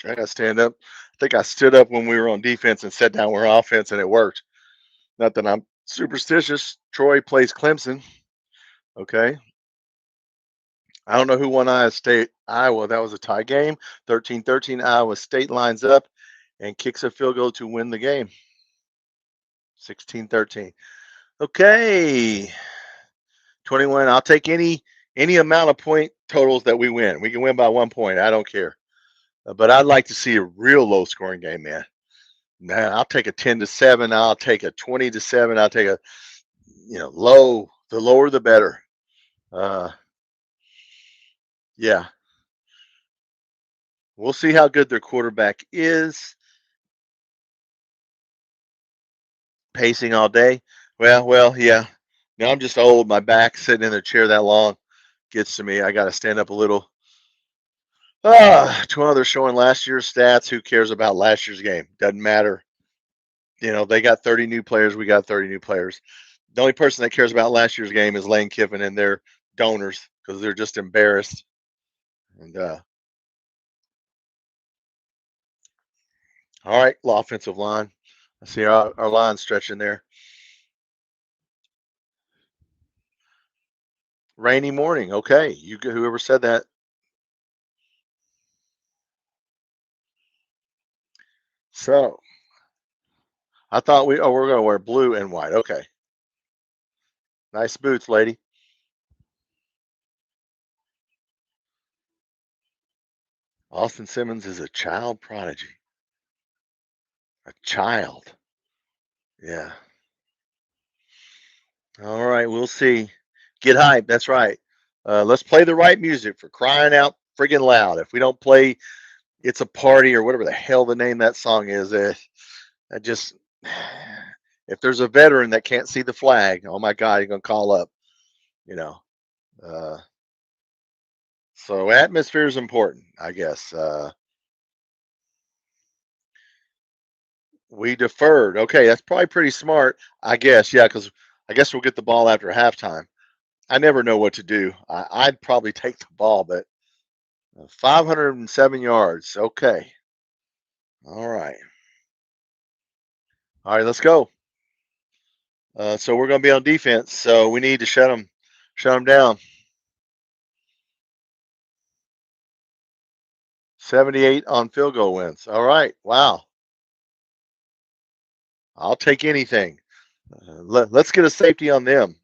I got to stand up. I think I stood up when we were on defense and sat down when we were on offense, and it worked. Not that I'm superstitious. Troy plays Clemson. Okay. I don't know who won Iowa State. Iowa, that was a tie game. 13-13. Iowa State lines up and kicks a field goal to win the game. 16-13. Okay. 21. I'll take any amount of point totals that we win. We can win by 1 point. I don't care. But I'd like to see a real low scoring game, man. Man, I'll take a 10-7. I'll take a 20-7. I'll take a low. The lower the better. Yeah. We'll see how good their quarterback is. Pacing all day. Well, yeah. Now I'm just old. My back sitting in the chair that long gets to me. I got to stand up a little. 12, they're showing last year's stats. Who cares about last year's game? Doesn't matter. They got 30 new players. We got 30 new players. The only person that cares about last year's game is Lane Kiffin and their donors because they're just embarrassed. And all right, offensive line. I see our line stretching there. Rainy morning. Okay, whoever said that. So I thought we're going to wear blue and white. Okay. Nice boots, lady. Austin Simmons is a child prodigy. A child. Yeah. All right, we'll see. Get hype. That's right. Let's play the right music for crying out friggin' loud. If we don't play It's a Party or whatever the hell the name of that song is, I just, if there's a veteran that can't see the flag, oh my God, you're going to call up, So atmosphere is important, I guess. We deferred. Okay, that's probably pretty smart, I guess. Yeah, because I guess we'll get the ball after halftime. I never know what to do. I'd probably take the ball, but 507 yards. Okay. All right. All right, let's go. So we're going to be on defense. So we need to shut them down. 78 on field goal wins. All right. Wow. I'll take anything. Let's get a safety on them,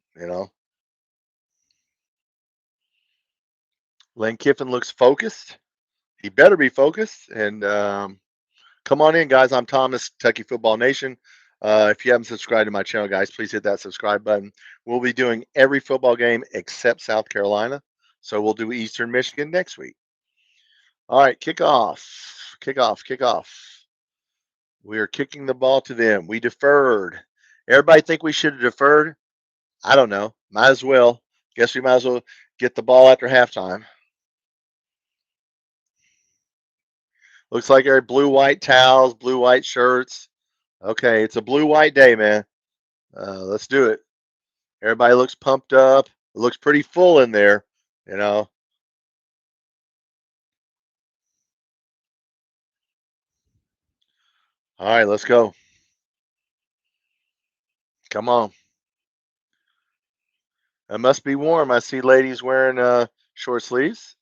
Lane Kiffin looks focused. He better be focused. And come on in, guys. I'm Thomas, Kentucky Football Nation. If you haven't subscribed to my channel, guys, please hit that subscribe button. We'll be doing every football game except South Carolina. So we'll do Eastern Michigan next week. All right, kickoff. We are kicking the ball to them. We deferred. Everybody think we should have deferred? I don't know. Might as well. Guess we might as well get the ball after halftime. Looks like they're blue-white towels, blue-white shirts. Okay, it's a blue-white day, man. Let's do it. Everybody looks pumped up. It looks pretty full in there, you know. All right, let's go. Come on. It must be warm. I see ladies wearing short sleeves.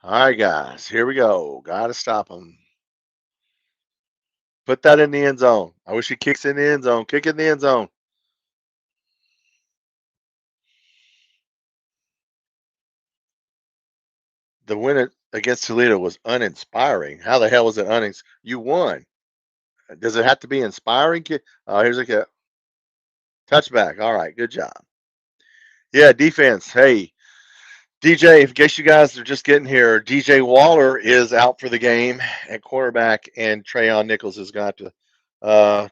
All right, guys, here we go. Got to stop them. Put that in the end zone. I wish he kicks in the end zone. Kick in the end zone. The win against Toledo was uninspiring. How the hell was it uninspiring? You won. Does it have to be inspiring? Here's a touchback. All right, good job. Yeah, defense. Hey, DJ, in case you guys are just getting here, DJ Waller is out for the game at quarterback, and Trayon Nichols has got to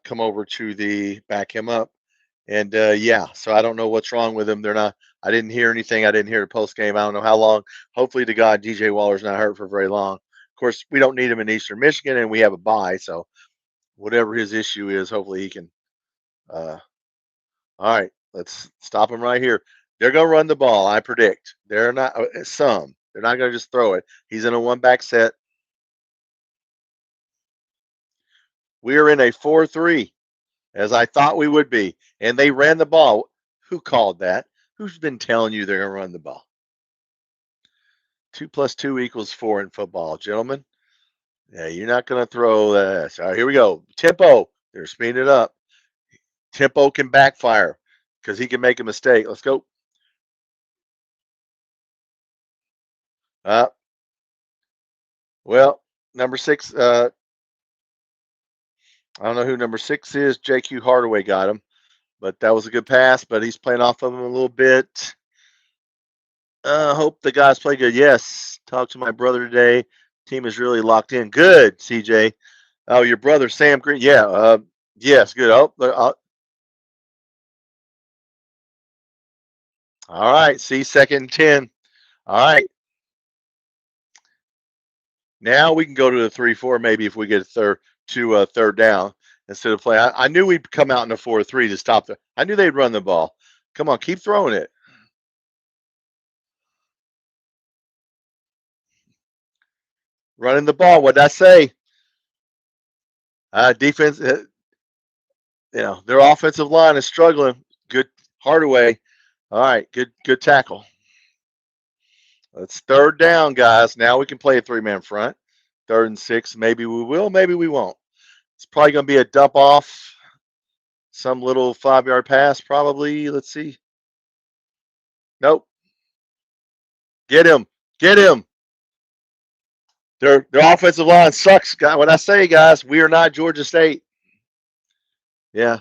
come over to the back him up. And yeah, so I don't know what's wrong with him. They're not. I didn't hear anything. I didn't hear the post game. I don't know how long. Hopefully, to God, DJ Waller's not hurt for very long. Of course, we don't need him in Eastern Michigan, and we have a bye. So whatever his issue is, hopefully he can. All right, let's stop him right here. They're going to run the ball, I predict. They're not some. They're not going to just throw it. He's in a one-back set. We are in a 4-3, as I thought we would be, and they ran the ball. Who called that? Who's been telling you they're going to run the ball? 2 + 2 = 4 in football, gentlemen. Yeah, you're not going to throw that. All right, here we go. Tempo. They're speeding it up. Tempo can backfire because he can make a mistake. Let's go. Well, number 6. I don't know who number 6 is. JQ Hardaway got him, but that was a good pass. But he's playing off of him a little bit. Hope the guys play good. Yes. Talked to my brother today. Team is really locked in. Good, CJ. Oh, your brother Sam Green. Yeah. Yes. Good. Oh. All right. See, 2nd and 10. All right. Now we can go to the 3-4 maybe if we get a third down instead of play. I knew we'd come out in a 4-3 to stop the. I knew they'd run the ball. Come on, keep throwing it. Running the ball. What'd I say? Defense. Their offensive line is struggling. Good Hardaway. All right, good tackle. It's 3rd down, guys. Now we can play a 3-man front. 3rd and 6. Maybe we will. Maybe we won't. It's probably going to be a dump off. Some little 5-yard pass, probably. Let's see. Nope. Get him. Get him. Their offensive line sucks. What I say, guys, we are not Georgia State. Yeah.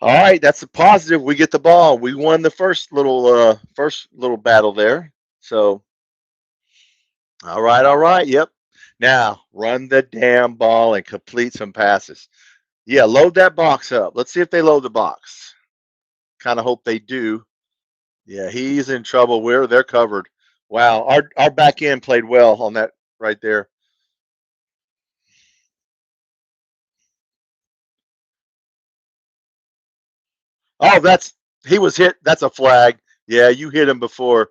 All right, that's a positive. We get the ball. We won the first little battle there. So, all right. Yep. Now run the damn ball and complete some passes. Yeah, load that box up. Let's see if they load the box. Kind of hope they do. Yeah, he's in trouble. They're covered. Wow, our back end played well on that right there. Oh, he was hit. That's a flag. Yeah, you hit him before.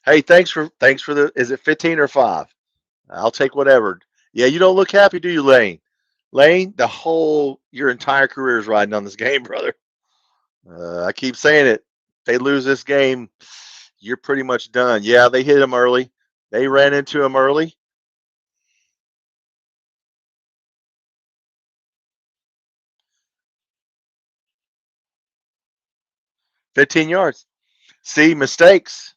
Hey, thanks for the. Is it 15 or 5? I'll take whatever. Yeah, you don't look happy, do you, Lane? Lane, your entire career is riding on this game, brother. I keep saying it. If they lose this game, you're pretty much done. Yeah, they hit him early. They ran into him early. 15 yards. See, mistakes.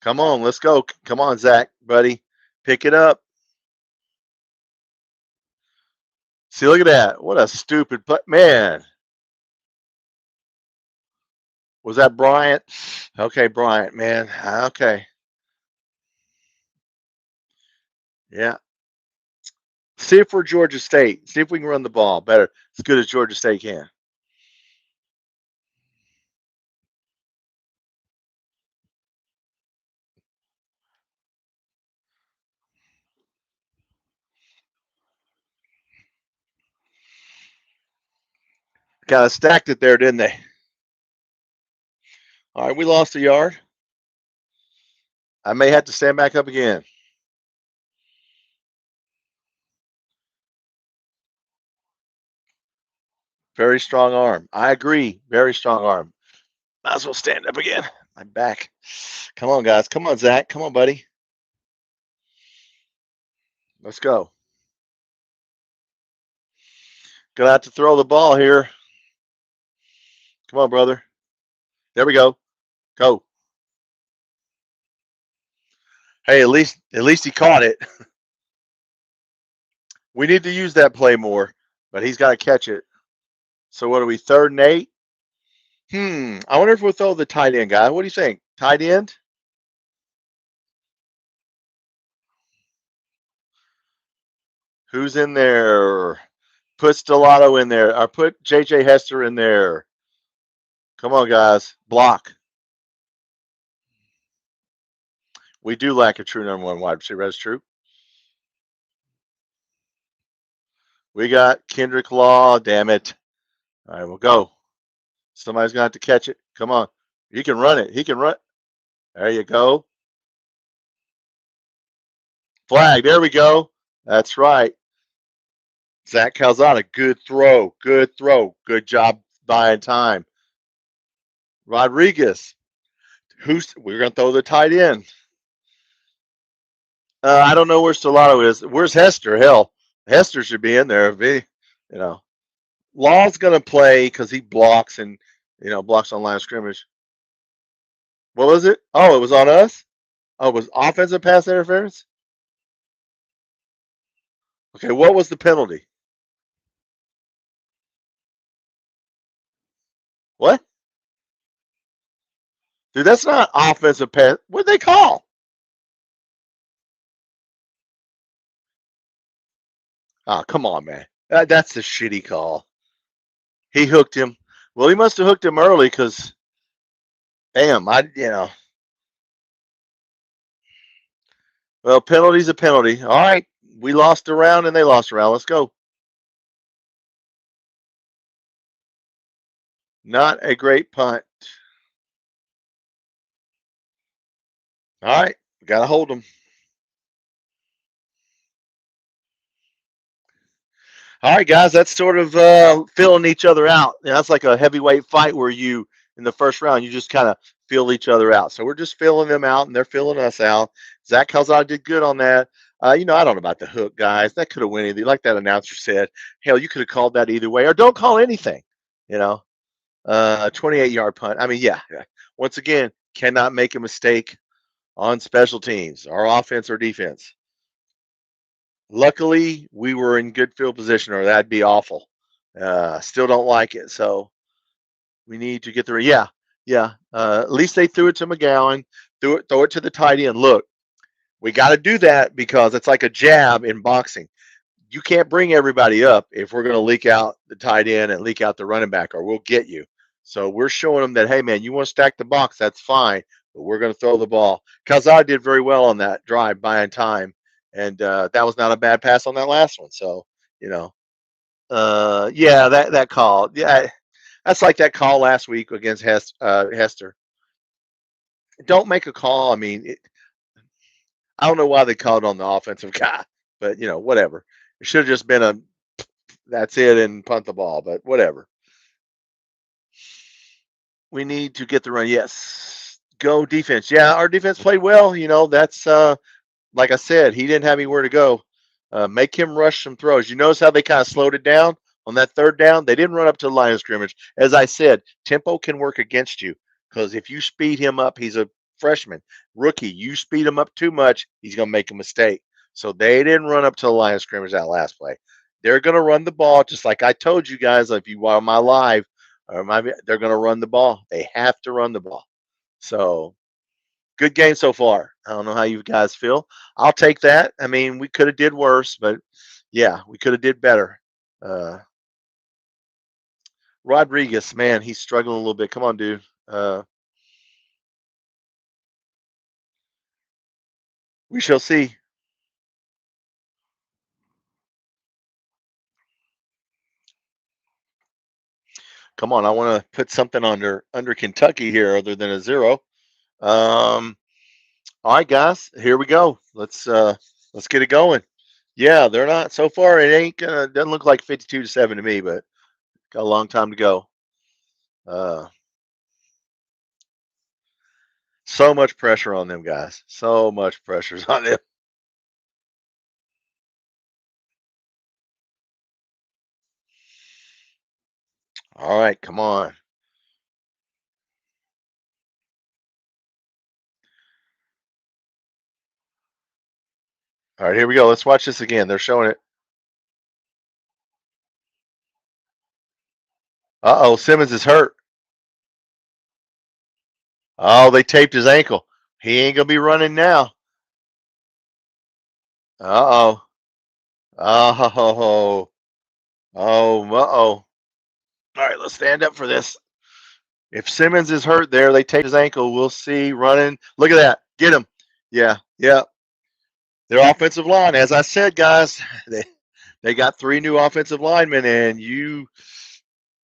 Come on, let's go. Come on, Zach, buddy. Pick it up. See, look at that. What a stupid play. Man. Was that Bryant? Okay, Bryant, man. Okay. Yeah. See if we're Georgia State. See if we can run the ball better, as good as Georgia State can. Kind of stacked it there, didn't they? All right, we lost a yard. I may have to stand back up again. Very strong arm. I agree. Very strong arm. Might as well stand up again. My back. Come on, guys. Come on, Zach. Come on, buddy. Let's go. Gonna have to throw the ball here. Come on, brother. There we go. Go. Hey, at least he caught it. We need to use that play more, but he's got to catch it. So what are we, 3rd and 8? I wonder if we'll throw the tight end guy. What do you think? Tight end? Who's in there? Put Stellato in there. Or put J.J. Hester in there. Come on, guys. Block. We do lack a true number 1 wide receiver. That's true. We got Kendrick Law. Damn it. All right, we'll go. Somebody's going to have to catch it. Come on. He can run it. He can run. There you go. Flag. There we go. That's right. Zach Calzada. Good throw. Good throw. Good job buying time. Rodriguez. We're going to throw the tight end. I don't know where Stellato is. Where's Hester? Hell, Hester should be in there. Law's going to play because he blocks and, blocks on line of scrimmage. What was it? Oh, it was on us? Oh, it was offensive pass interference? Okay, what was the penalty? What? Dude, that's not offensive pass. What'd they call? Oh, come on, man. That's a shitty call. He hooked him. Well, he must have hooked him early because, damn, Well, penalty's a penalty. All right, we lost a round and they lost a round. Let's go. Not a great punt. All right, we got to hold them. All right, guys, that's sort of filling each other out. That's like a heavyweight fight where you, in the first round, you just kind of fill each other out. So we're just filling them out, and they're filling us out. Zach Calzada did good on that. I don't know about the hook, guys. That could have went either. Like that announcer said, hell, you could have called that either way, or don't call anything. 28-yard punt. I mean, yeah. Once again, cannot make a mistake on special teams, or offense or defense. Luckily, we were in good field position, or that'd be awful. Still don't like it. So we need to get the yeah. At least they threw it to McGowan. Throw it to the tight end. Look, we got to do that because it's like a jab in boxing. You can't bring everybody up if we're going to leak out the tight end and leak out the running back, or we'll get you. So we're showing them that, hey, man, you want to stack the box, that's fine, but we're going to throw the ball. Calzada did very well on that drive, buying time. And that was not a bad pass on that last one. So, that call. Yeah, that's like that call last week against Hester. Don't make a call. I mean, I don't know why they called on the offensive guy, but, whatever. It should have just been that's it and punt the ball, but whatever. We need to get the run. Yes. Go defense. Yeah, our defense played well. That's like I said, he didn't have anywhere to go. Make him rush some throws. You notice how they kind of slowed it down on that 3rd down? They didn't run up to the line of scrimmage. As I said, tempo can work against you because if you speed him up, he's a freshman, rookie. You speed him up too much, he's going to make a mistake. So they didn't run up to the line of scrimmage that last play. They're going to run the ball just like I told you guys. If you watch my live, they're going to run the ball. They have to run the ball. So good game so far. I don't know how you guys feel. I'll take that. I mean, we could have did worse, but yeah, we could have did better. Rodriguez, man, he's struggling a little bit. Come on, dude. We shall see. Come on, I want to put something under Kentucky here other than a 0. All right, guys, here we go. Let's get it going. Yeah, they're not so far. It ain't doesn't look like 52-7 to me, but got a long time to go. So much pressure on them guys. So much pressure's on them. All right, come on. All right, here we go. Let's watch this again. They're showing it. Uh-oh, Simmons is hurt. Oh, they taped his ankle. He ain't going to be running now. Uh-oh. Oh. Oh, uh-oh. All right, let's stand up for this. If Simmons is hurt there, they tape his ankle. We'll see running. Look at that. Get him. Yeah. Their offensive line, as I said, guys, they got 3 new offensive linemen, and you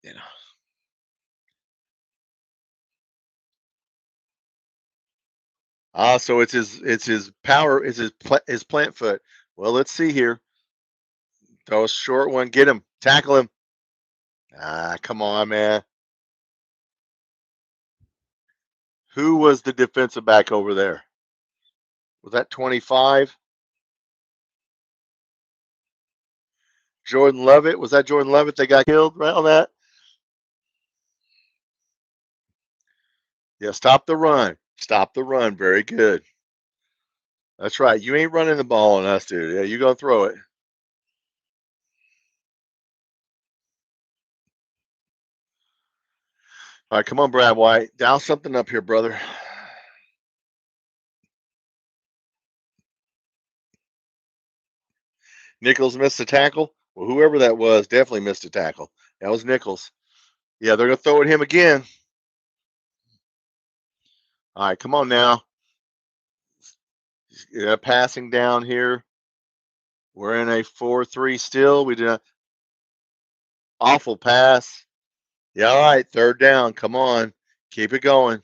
know. So it's his power, it's his plant foot. Well, let's see here. Throw a short one. Get him. Tackle him. Come on, man. Who was the defensive back over there? Was that 25? Jordan Lovett? Was that Jordan Lovett that got killed right on that? Yeah, stop the run. Stop the run. Very good. That's right. You ain't running the ball on us, dude. Yeah, you gonna throw it. All right, come on, Brad White. Dial something up here, brother. Nichols missed a tackle. Well, whoever that was definitely missed a tackle. That was Nichols. Yeah, they're gonna throw at him again. All right, come on now. Passing down here. We're in a 4-3 still. We did an awful pass. Yeah, all right, 3rd down. Come on. Keep it going.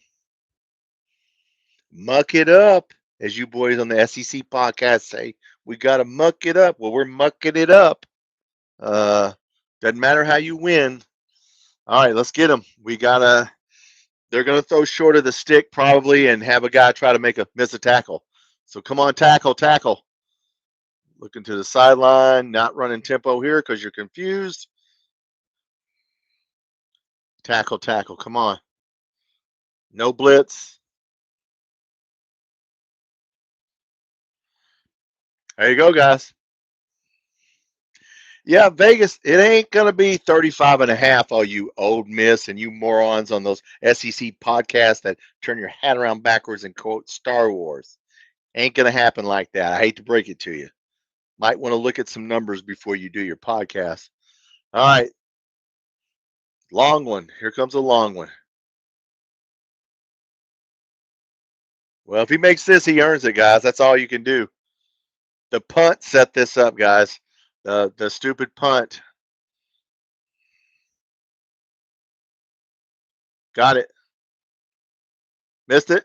Muck it up, as you boys on the SEC podcast say. We got to muck it up. Well, we're mucking it up. Doesn't matter how you win. All right, let's get them. They're going to throw short of the stick probably and have a guy try to miss a tackle. So come on, tackle. Looking to the sideline, not running tempo here because you're confused. Tackle. Come on. No blitz. There you go, guys. Yeah, Vegas, it ain't going to be 35.5, all you Ole Miss and you morons on those SEC podcasts that turn your hat around backwards and quote Star Wars. Ain't going to happen like that. I hate to break it to you. Might want to look at some numbers before you do your podcast. All right. Long one. Here comes a long one. Well, if he makes this, he earns it, guys. That's all you can do. The punt set this up, guys. The stupid punt. Got it. Missed it.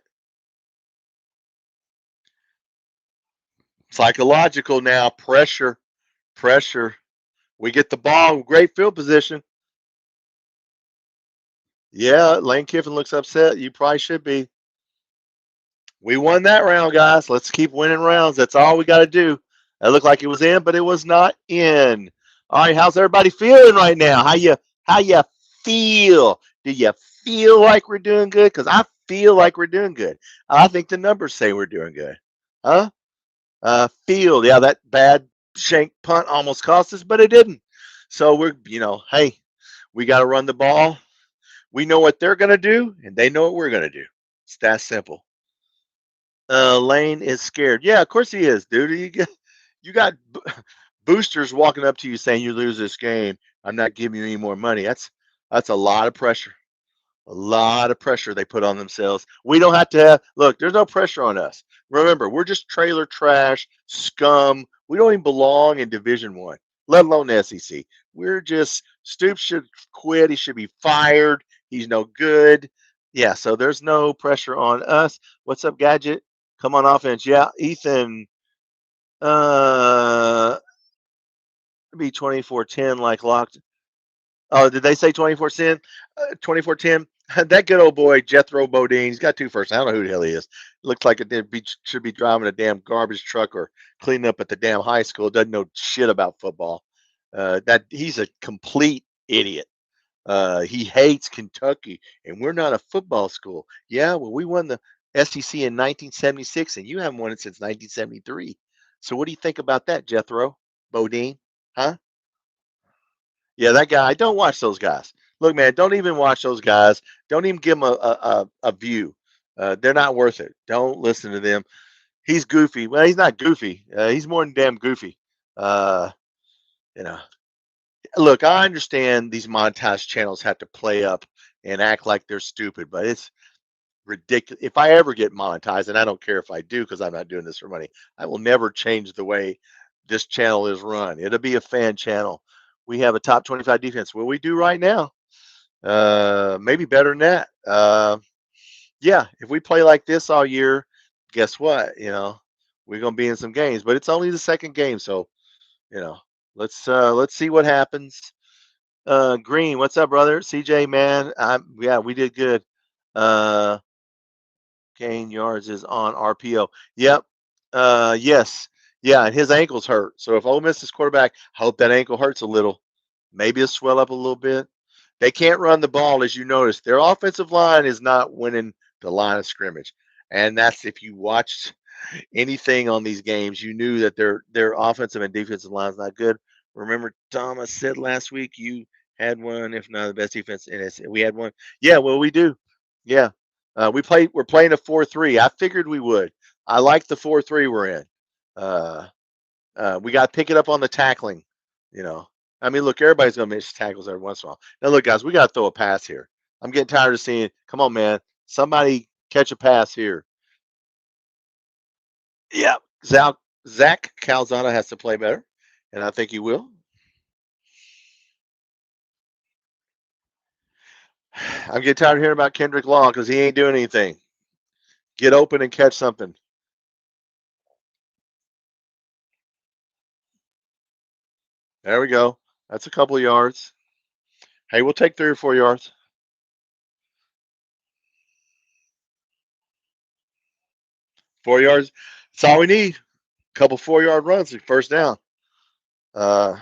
Psychological now. Pressure. We get the ball. Great field position. Yeah, Lane Kiffin looks upset. You probably should be. We won that round, guys. Let's keep winning rounds. That's all we got to do. That looked like it was in, but it was not in. All right, how's everybody feeling right now? How you feel? Do you feel like we're doing good? Because I feel like we're doing good. I think the numbers say we're doing good. Huh? Field. Yeah, that bad shank punt almost cost us, but it didn't. So we're, hey, we got to run the ball. We know what they're going to do, and they know what we're going to do. It's that simple. Lane is scared. Yeah, of course he is, dude. You got boosters walking up to you saying you lose this game. I'm not giving you any more money. That's a lot of pressure. A lot of pressure they put on themselves. We don't have to look, there's no pressure on us. Remember, we're just trailer trash, scum. We don't even belong in Division 1. let alone the SEC. We're just Stoops should quit. He should be fired. He's no good. Yeah, so there's no pressure on us. What's up, Gadget? Come on offense. Yeah, Ethan. Be 24-10 like locked. Oh, did they say 24-10? 24-10. That good old boy Jethro Bodine. He's got two firsts. I don't know who the hell he is. Looks like should be driving a damn garbage truck or cleaning up at the damn high school. Doesn't know shit about football. That he's a complete idiot. He hates Kentucky, and we're not a football school. Yeah, well, we won the SEC in 1976, and you haven't won it since 1973. So, what do you think about that, Jethro Bodine? Huh? Yeah, that guy. Don't watch those guys. Look, man, don't even watch those guys. Don't even give them a view. They're not worth it. Don't listen to them. He's goofy. Well, he's not goofy. He's more than damn goofy. Uh, you know, look, I understand these montage channels have to play up and act like they're stupid, but it's ridiculous. If I ever get monetized, and I don't care if I do because I'm not doing this for money, I will never change the way this channel is run. It'll be a fan channel. We have a top 25 defense. What we do right now, maybe better than that. Yeah, if we play like this all year, guess what? We're gonna be in some games, but it's only the second game, so you know, let's see what happens. Green, what's up, brother? CJ, man, yeah, we did good. Uh, Gain yards is on RPO. Yep. Yes. Yeah, and his ankle's hurt. So if Ole Miss's quarterback, I hope that ankle hurts a little. Maybe it'll swell up a little bit. They can't run the ball, as you noticed. Their offensive line is not winning the line of scrimmage. And that's if you watched anything on these games, you knew that their offensive and defensive line is not good. Remember, Thomas said last week you had one, if not the best defense, and we had one. Yeah, well, we do. Yeah, we're playing a 4-3. I figured we would. I like the 4-3 we're in. Uh, we got to pick it up on the tackling. You know, I mean, look, everybody's gonna miss tackles every once in a while. Now, look, guys, we got to throw a pass here. I'm getting tired of seeing. Come on, man, somebody catch a pass here. Yeah, Zach Calzada has to play better, and I think he will. I'm getting tired of hearing about Kendrick Law because he ain't doing anything. Get open and catch something. There we go. That's a couple of yards. Hey, we'll take 3 or 4 yards. 4 yards. That's all we need. A couple 4 yard runs, first down. Uh,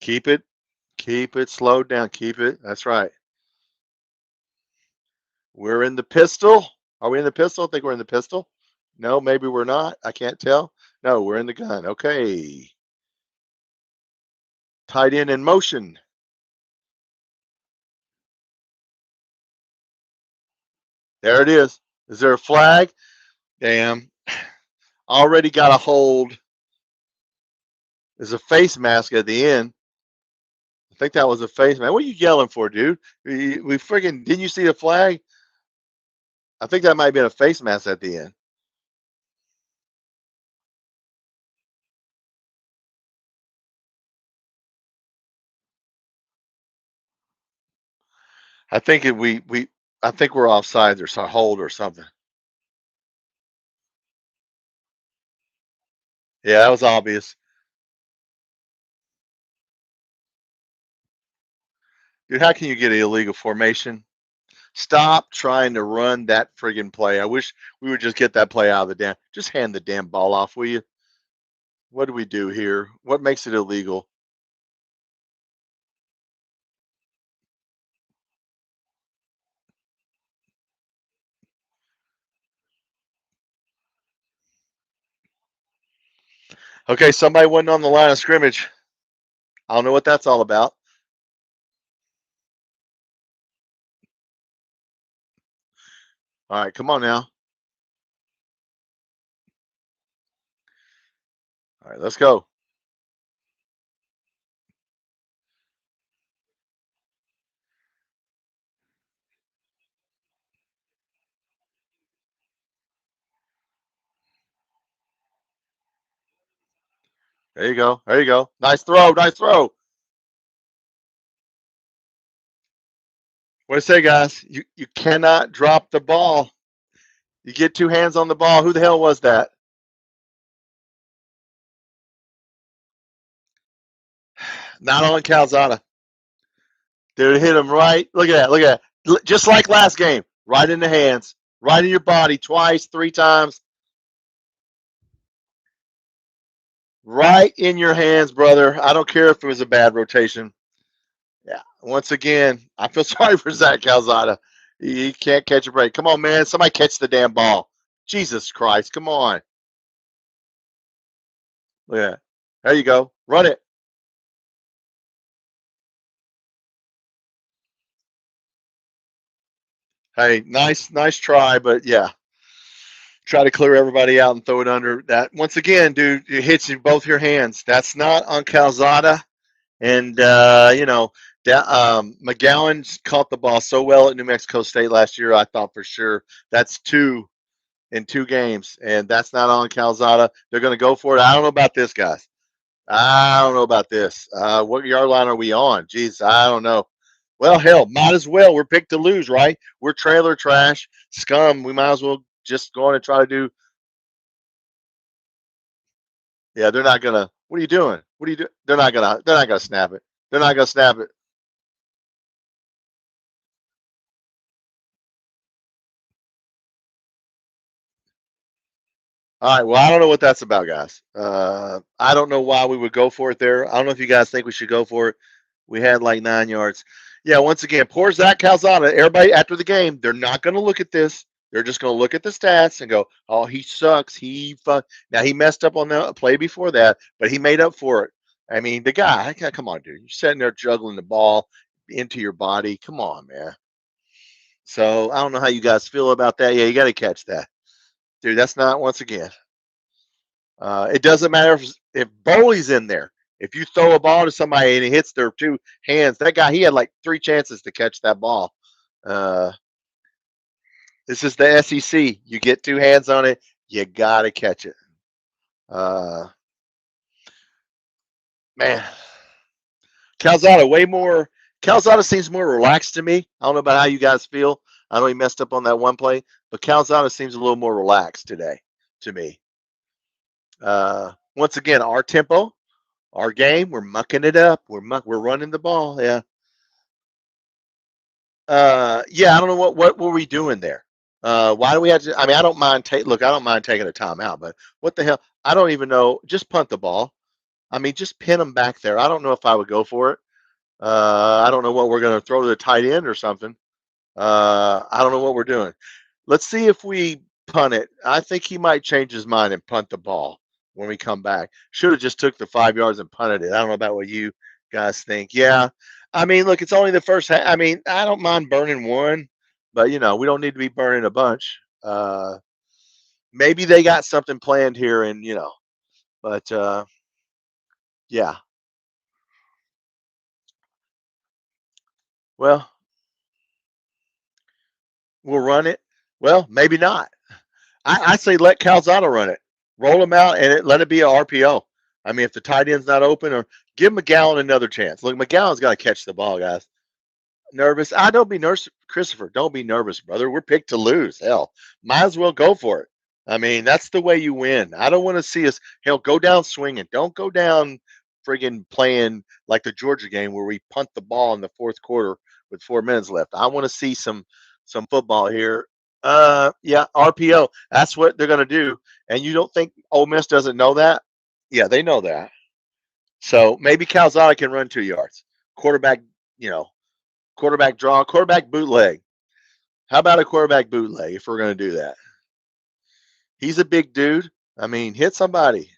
keep it, keep it slowed down. Keep it. That's right. We're in the pistol. Are we in the pistol? I think we're in the pistol. No, maybe we're not. I can't tell. No, we're in the gun. Okay. Tight end in motion. There it is. Is there a flag? Damn. Already got a hold. There's a face mask at the end. I think that was a face mask. What are you yelling for, dude? We freaking didn't you see the flag? I think that might have been a face mask at the end. I think we I think we're offside or some hold or something. Yeah, that was obvious. Dude, how can you get an illegal formation? Stop trying to run that friggin' play. I wish we would just get that play out of the damn. Just hand the damn ball off, will you? What do we do here? What makes it illegal? Okay, somebody wasn't on the line of scrimmage. I don't know what that's all about. All right, come on now. All right, let's go. There you go. There you go. Nice throw. Nice throw. What do I say, guys? You cannot drop the ball. You get two hands on the ball. Who the hell was that? Not on Calzada. Dude, hit him right. Look at that. Look at that. Just like last game. Right in the hands. Right in your body. Twice, 3 times. Right in your hands, brother. I don't care if it was a bad rotation. Yeah. Once again, I feel sorry for Zach Calzada. He can't catch a break. Come on, man. Somebody catch the damn ball. Jesus Christ. Come on. Look at that. There you go. Run it. Hey, nice try, but yeah. Try to clear everybody out and throw it under that. Once again, dude, it hits you both your hands. That's not on Calzada. And, McGowan caught the ball so well at New Mexico State last year, I thought for sure that's 2 in 2 games. And that's not on Calzada. They're going to go for it. I don't know about this, guys. I don't know about this. What yard line are we on? Jeez, I don't know. Well, hell, might as well. We're picked to lose, right? We're trailer trash, scum. We might as well just go on and try to do. Yeah, they're not gonna. What are you doing? What are you doing? They're not gonna. They're not gonna snap it. They're not gonna snap it. All right. Well, I don't know what that's about, guys. I don't know why we would go for it there. I don't know if you guys think we should go for it. We had like 9 yards. Yeah. Once again, poor Zach Calzada. Everybody after the game, they're not going to look at this. They're just going to look at the stats and go, "Oh, he sucks. Now he messed up on the play before that, but he made up for it." I mean, the guy. Come on, dude. You're sitting there juggling the ball into your body. Come on, man. So I don't know how you guys feel about that. Yeah, you got to catch that, dude. That's not once again. It doesn't matter if Bowley's in there. If you throw a ball to somebody and it hits their 2 hands, that guy, he had like 3 chances to catch that ball. Uh, this is the SEC. You get 2 hands on it, you got to catch it. Uh, man, Calzada seems more relaxed to me. I don't know about how you guys feel. I know he messed up on that one play, but Calzada seems a little more relaxed today to me. Once again, our tempo, our game, we're mucking it up. We're running the ball. Yeah. Yeah, I don't know what were we doing there. Why do we have to? I mean, I don't mind look, I don't mind taking a timeout, but what the hell? I don't even know. Just punt the ball. I mean, just pin them back there. I don't know if I would go for it. I don't know what we're going to throw to the tight end or something. I don't know what we're doing. Let's see if we punt it. I think he might change his mind and punt the ball when we come back. Should have just took the 5 yards and punted it. I don't know about what you guys think. Yeah. I mean, look, it's only the first half. I mean, I don't mind burning one, but we don't need to be burning a bunch. Maybe they got something planned here, and but yeah. Well, we'll run it. Well, maybe not. I say let Calzada run it. Roll him out and let it be a RPO. I mean, if the tight end's not open, or give McGowan another chance. Look, McGowan's got to catch the ball, guys. Nervous? I don't be nervous, Christopher. Don't be nervous, brother. We're picked to lose. Hell, might as well go for it. I mean, that's the way you win. I don't want to see us. Hell, go down swinging. Don't go down friggin' playing like the Georgia game where we punt the ball in the 4th quarter with 4 minutes left. I want to see some football here. Yeah, RPO. That's what they're gonna do. And you don't think Ole Miss doesn't know that? Yeah, they know that. So maybe Calzada can run 2 yards. Quarterback, quarterback draw, quarterback bootleg. How about a quarterback bootleg if we're gonna do that? He's a big dude. I mean, hit somebody.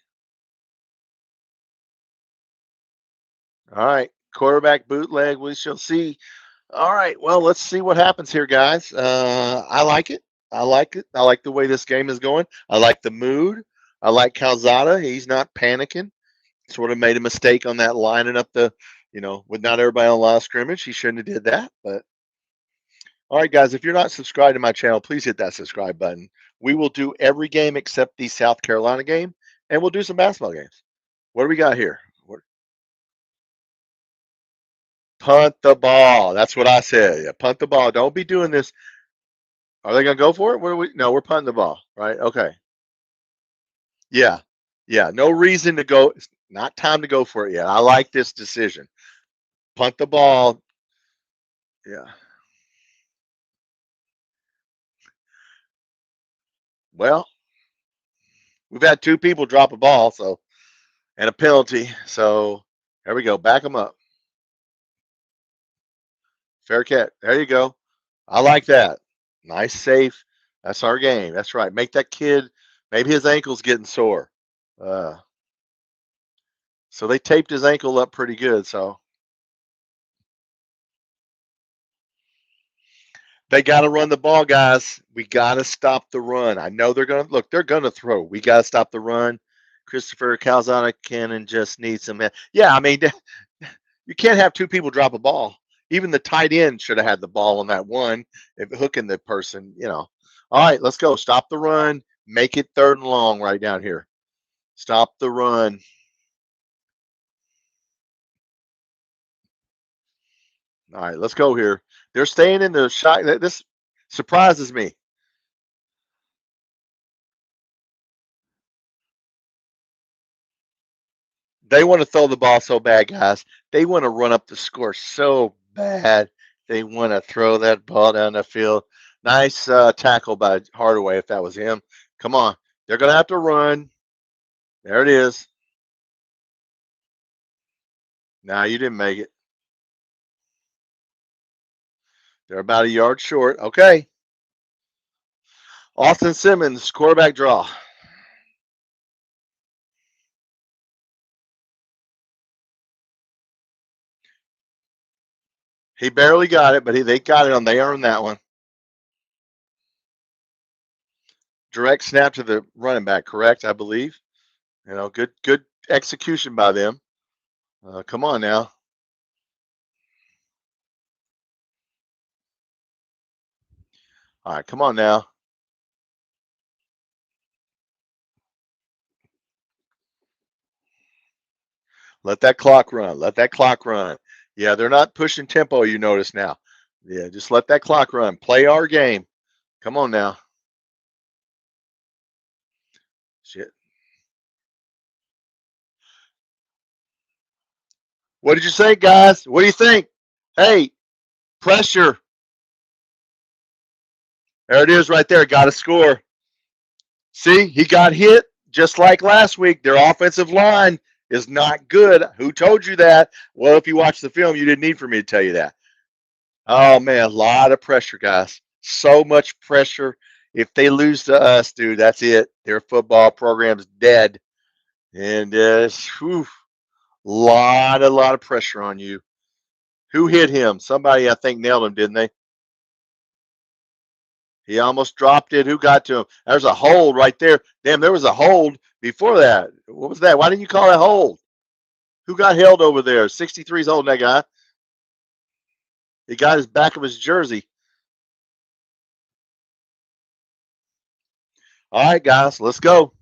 All right, quarterback bootleg. We shall see. All right, well, let's see what happens here, guys. I like it. I like it. I like the way this game is going. I like the mood. I like Calzada. He's not panicking. Sort of made a mistake on that lining up with not everybody on line of scrimmage. He shouldn't have did that. But all right, guys, if you're not subscribed to my channel, please hit that subscribe button. We will do every game except the South Carolina game, and we'll do some basketball games. What do we got here? Punt the ball. That's what I said. Yeah, punt the ball. Don't be doing this. Are they going to go for it? What are we? No, we're punting the ball, right? Okay. Yeah. Yeah. No reason to go. It's not time to go for it yet. I like this decision. Punt the ball. Yeah. Well, we've had two people drop a ball, so and a penalty. So there we go. Back them up. Fair catch. There you go. I like that. Nice, safe. That's our game. That's right. Make that kid. Maybe his ankle's getting sore. Uh, so they taped his ankle up pretty good. So they got to run the ball, guys. We got to stop the run. I know they're going to look. They're going to throw. We got to stop the run. Christopher Calzada Cannon just needs some. Yeah, I mean, you can't have two people drop a ball. Even the tight end should have had the ball on that one, if hooking the person. All right, let's go. Stop the run. Make it 3rd and long right down here. Stop the run. All right, let's go here. They're staying in the shot. This surprises me. They want to throw the ball so bad, guys. They want to run up the score so bad. They want to throw that ball down the field. Nice tackle by Hardaway, if that was him. Come on. They're going to have to run. There it is. Nah, you didn't make it. They're about a yard short. Okay. Austin Simmons, quarterback draw. He barely got it, but they got it on. They earned that one. Direct snap to the running back, correct? I believe. Good execution by them. Come on now. All right, come on now. Let that clock run. Let that clock run. Yeah, they're not pushing tempo, you notice now. Yeah, just let that clock run. Play our game. Come on now. Shit. What did you say, guys? What do you think? Hey, pressure. There it is right there. Got to score. See, he got hit just like last week. Their offensive line is not good. Who told you that? Well, if you watch the film, you didn't need for me to tell you that. Oh, man, a lot of pressure, guys. So much pressure. If they lose to us, dude, that's it. Their football program's dead. And lot of pressure on you. Who hit him? Somebody, I think, nailed him, didn't they? He almost dropped it. Who got to him? There's a hold right there. Damn, there was a hold before that. What was that? Why didn't you call that hold? Who got held over there? 63's holding that guy. He got his back of his jersey. All right, guys, let's go.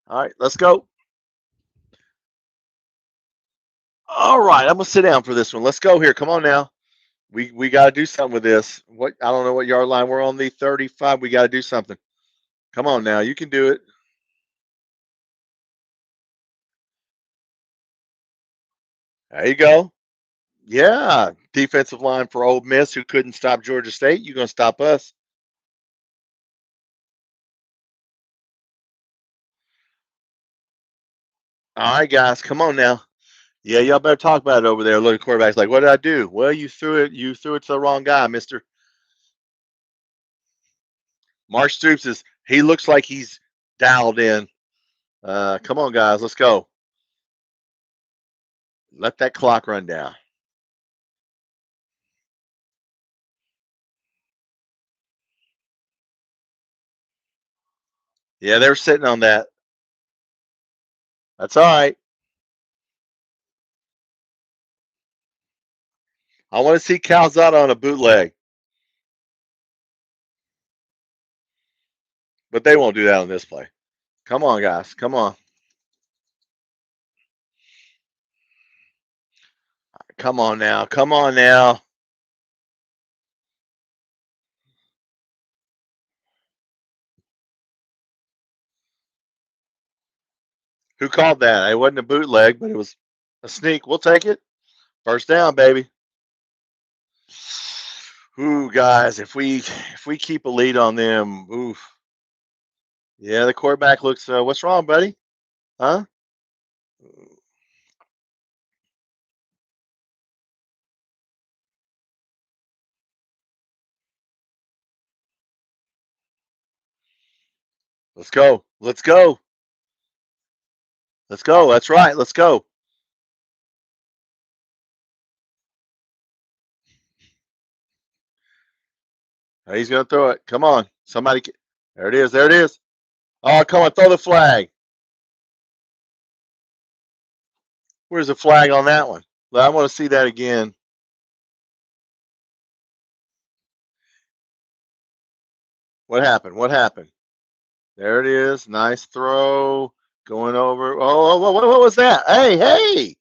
All right, let's go. All right, I'm gonna sit down for this one. Let's go here. Come on now. We got to do something with this. What I don't know what yard line we're on, the 35. We got to do something. Come on now, you can do it. There you go. Yeah, defensive line for Ole Miss, who couldn't stop Georgia State. You gonna stop us? All right, guys, come on now. Yeah, y'all better talk about it over there. Look, quarterback's like, what did I do? Well, you threw it. You threw it to the wrong guy, Mister. Mark Stoops is. He looks like he's dialed in. Come on, guys, let's go. Let that clock run down. Yeah, they were sitting on that. That's all right. I want to see Calzada on a bootleg, but they won't do that on this play. Come on, guys. Come on. Come on now. Come on now. Who called that? It wasn't a bootleg, but it was a sneak. We'll take it. First down, baby. Ooh, guys, if we keep a lead on them, ooh. Yeah, the quarterback looks. What's wrong, buddy? Huh? Let's go. Let's go. Let's go. That's right. Let's go. He's going to throw it. Come on. Somebody. There it is. There it is. Oh, come on. Throw the flag. Where's the flag on that one? I want to see that again. What happened? What happened? There it is. Nice throw. Going over. Oh, what was that? Hey, hey.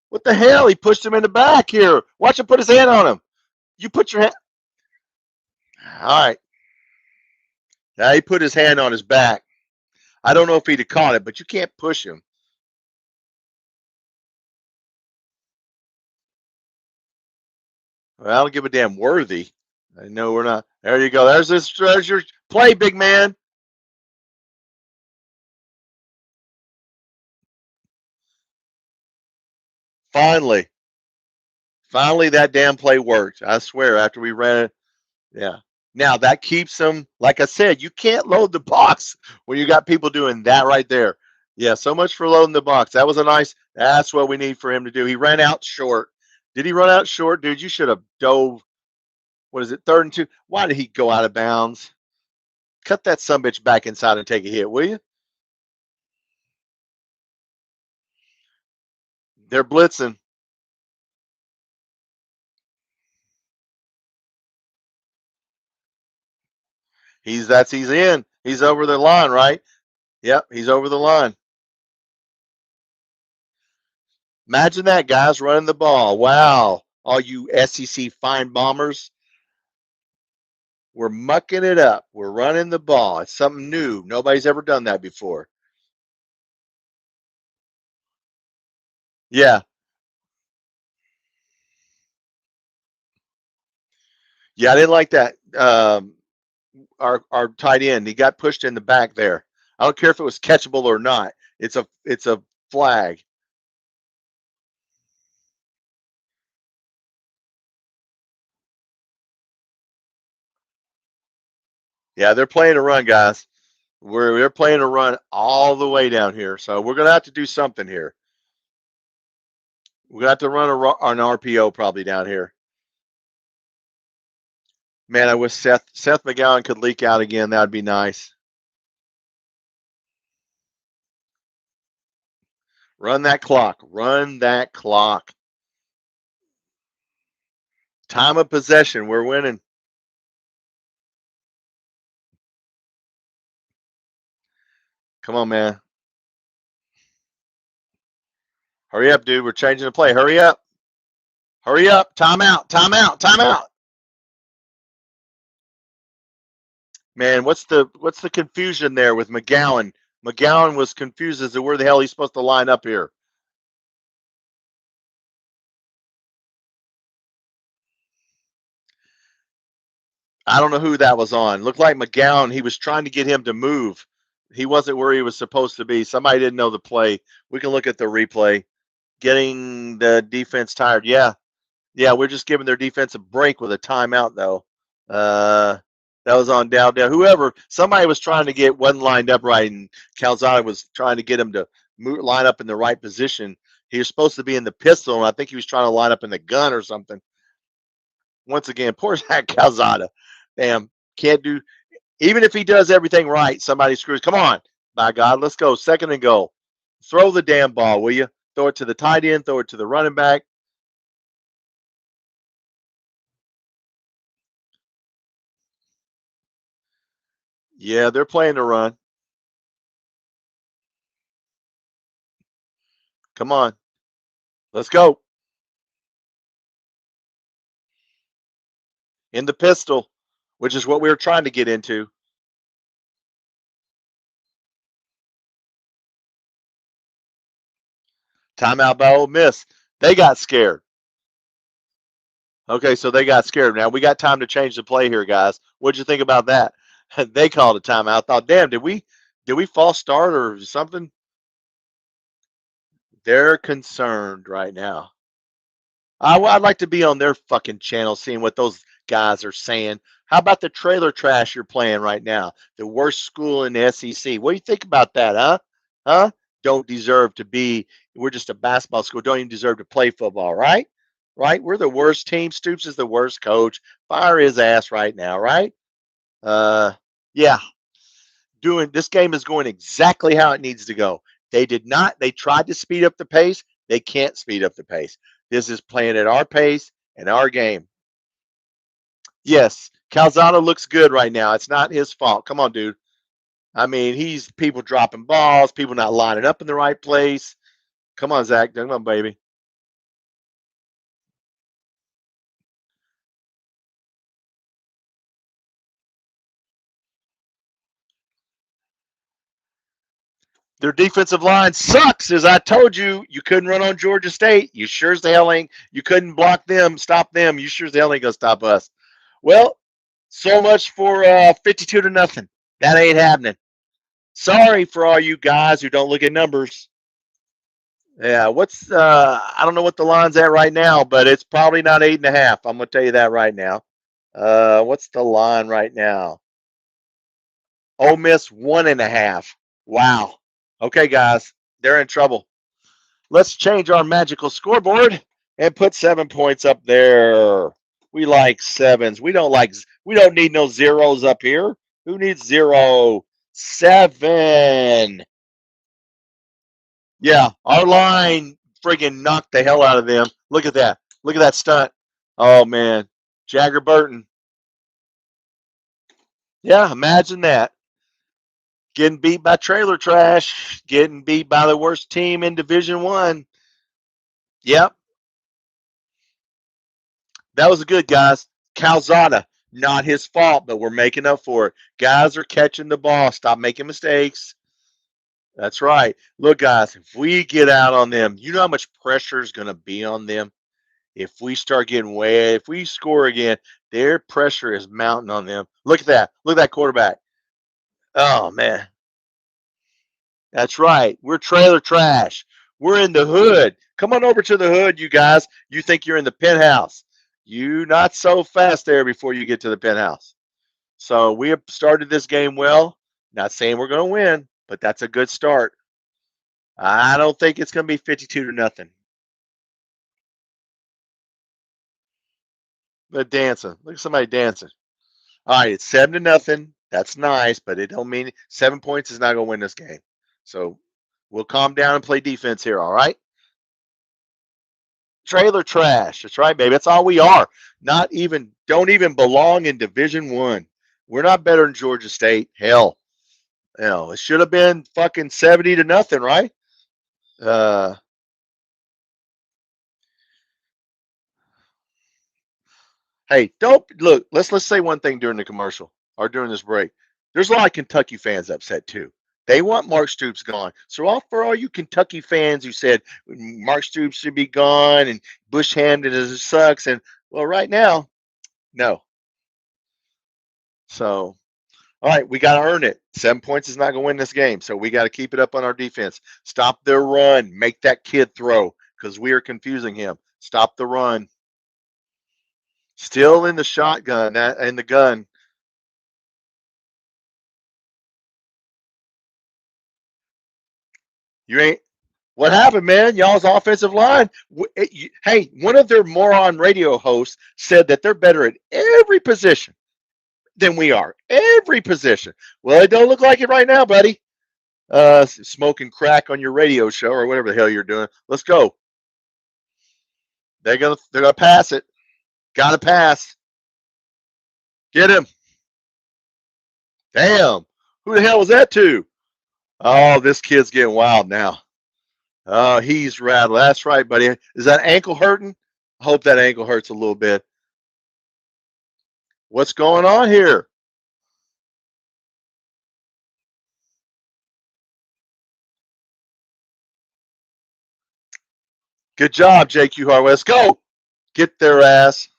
What the hell? He pushed him in the back here. Watch him put his hand on him. You put your hand. All right. Now he put his hand on his back. I don't know if he'd have caught it, but you can't push him. Well, I don't give a damn worthy. I know we're not. There you go. There's your play, big man. Finally. Finally, that damn play worked. I swear, after we ran it. Yeah. Now, that keeps them, like I said, you can't load the box when you got people doing that right there. Yeah, so much for loading the box. That was a nice, that's what we need for him to do. He ran out short. Did he run out short? Dude, you should have dove. What is it, 3rd and 2? Why did he go out of bounds? Cut that sumbitch back inside and take a hit, will you? They're blitzing. He's in. He's over the line, right? Yep, he's over the line. Imagine that, guys, running the ball. Wow. All you SEC fine bombers. We're mucking it up. We're running the ball. It's something new. Nobody's ever done that before. Yeah. Yeah, I didn't like that. Our tight end, he got pushed in the back there. I don't care if it was catchable or not. It's a flag. Yeah, they're playing a run, guys. They're playing a run all the way down here. So we're gonna have to do something here. We're gonna have to run an RPO probably down here. Man, I wish Seth McGowan could leak out again. That would be nice. Run that clock. Run that clock. Time of possession. We're winning. Come on, man. Hurry up, dude. We're changing the play. Hurry up. Hurry up. Timeout. Timeout. Timeout. Man, what's the confusion there with McGowan? McGowan was confused as to where the hell he's supposed to line up here. I don't know who that was on. Looked like McGowan. He was trying to get him to move. He wasn't where he was supposed to be. Somebody didn't know the play. We can look at the replay. Getting the defense tired. Yeah. Yeah, we're just giving their defense a break with a timeout, though. That was on down. Whoever, somebody was trying to get one lined up right, and Calzada was trying to get him to line up in the right position. He was supposed to be in the pistol, and I think he was trying to line up in the gun or something. Once again, poor Zach Calzada. Damn, can't do. Even if he does everything right, somebody screws. Come on, by God, let's go. 2nd and goal. Throw the damn ball, will you? Throw it to the tight end. Throw it to the running back. Yeah, they're playing the run. Come on. Let's go. in the pistol, which is what we were trying to get into. Timeout by Ole Miss. They got scared. Okay, so they got scared. Now we got time to change the play here, guys. What'd you think about that? They called a timeout. Thought, damn, did we false start or something? They're concerned right now. I'd like to be on their fucking channel seeing what those guys are saying. How about the trailer trash you're playing right now? The worst school in the SEC. What do you think about that, huh? Huh? Don't deserve to be. We're just a basketball school. Don't even deserve to play football, right? Right? We're the worst team. Stoops is the worst coach. Fire his ass right now, right? Yeah. This game is going exactly how it needs to go. They did not. They tried to speed up the pace. They can't speed up the pace. This is playing at our pace and our game. Yes, Calzada looks good right now. It's not his fault. Come on, dude. I mean, he's people dropping balls, people not lining up in the right place. Come on, Zach. Come on, baby. Their defensive line sucks. As I told you, you couldn't run on Georgia State. You sure as the hell ain't. You couldn't block them, stop them. You sure as the hell ain't gonna stop us. Well, so much for 52-0. That ain't happening. Sorry for all you guys who don't look at numbers. Yeah, I don't know what the line's at right now, but it's probably not 8.5. I'm gonna tell you that right now. What's the line right now? Ole Miss 1.5. Wow. Okay, guys, they're in trouble. Let's change our magical scoreboard and put 7 points up there. We like sevens. We don't need no zeros up here. Who needs 0? 7. Yeah, our line friggin' knocked the hell out of them. Look at that. Look at that stunt. Oh man. Jagger Burton. Yeah, imagine that. Getting beat by trailer trash, getting beat by the worst team in Division 1. Yep. That was good, guys. Calzada, not his fault, but we're making up for it. Guys are catching the ball. Stop making mistakes. That's right. Look, guys, if we get out on them, you know how much pressure is going to be on them? If we start getting if we score again, their pressure is mounting on them. Look at that. Look at that quarterback. Oh, man. That's right. We're trailer trash. We're in the hood. Come on over to the hood, you guys. You think you're in the penthouse. You not so fast there before you get to the penthouse. So we have started this game well. Not saying we're going to win, but that's a good start. I don't think it's going to be 52-0. But dancing. Look at somebody dancing. All right, it's 7-0. That's nice, but it don't mean 7 points is not going to win this game. So we'll calm down and play defense here, all right? Trailer trash. That's right, baby. That's all we are. Don't even belong in Division 1. We're not better than Georgia State. Hell. It should have been fucking 70-0, right? Hey, don't look. Let's say one thing during the commercial or during this break. There's a lot of Kentucky fans upset too. They want Mark Stoops gone. So for all you Kentucky fans who said Mark Stoops should be gone and Bush Hamden sucks, and well, right now, no. So, all right, we got to earn it. 7 points is not going to win this game, so we got to keep it up on our defense. Stop their run. Make that kid throw because we are confusing him. Stop the run. Still in the shotgun in the gun. You ain't. What happened, man? Y'all's offensive line. Hey, one of their moron radio hosts said that they're better at every position than we are. Every position. Well, it don't look like it right now, buddy. Smoking crack on your radio show or whatever the hell you're doing. Let's go. They're gonna pass it. Gotta pass. Get him. Damn. Who the hell was that to? Oh, this kid's getting wild now. Oh, he's rattled. That's right, buddy. Is that ankle hurting? I hope that ankle hurts a little bit. What's going on here? Good job, JQ Hardware. Let's go. Get their ass.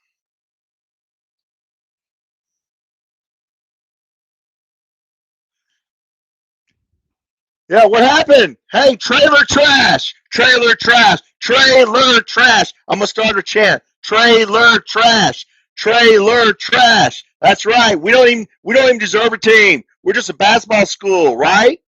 Yeah, what happened? Hey, trailer trash. Trailer trash. Trailer trash. I'm going to start a chant. Trailer trash. Trailer trash. That's right. We don't even deserve a team. We're just a basketball school, right?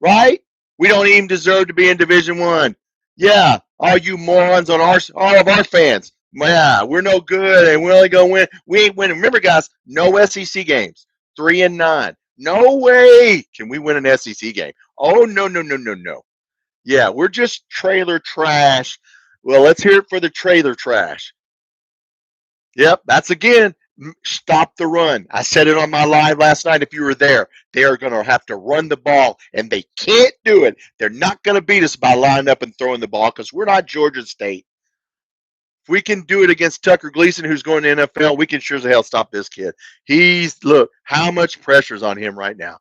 Right? We don't even deserve to be in Division 1. Yeah, all you morons on all of our fans. Yeah, we're no good and we're only going to win. We ain't winning. Remember, guys, no SEC games. 3-9. No way can we win an SEC game. Oh, no, no, no, no, no. Yeah, we're just trailer trash. Well, let's hear it for the trailer trash. Yep, that's again, stop the run. I said it on my live last night. If you were there, they are going to have to run the ball, and they can't do it. They're not going to beat us by lining up and throwing the ball because we're not Georgia State. If we can do it against Tucker Gleason, who's going to NFL, we can sure as hell stop this kid. Look, how much pressure's on him right now?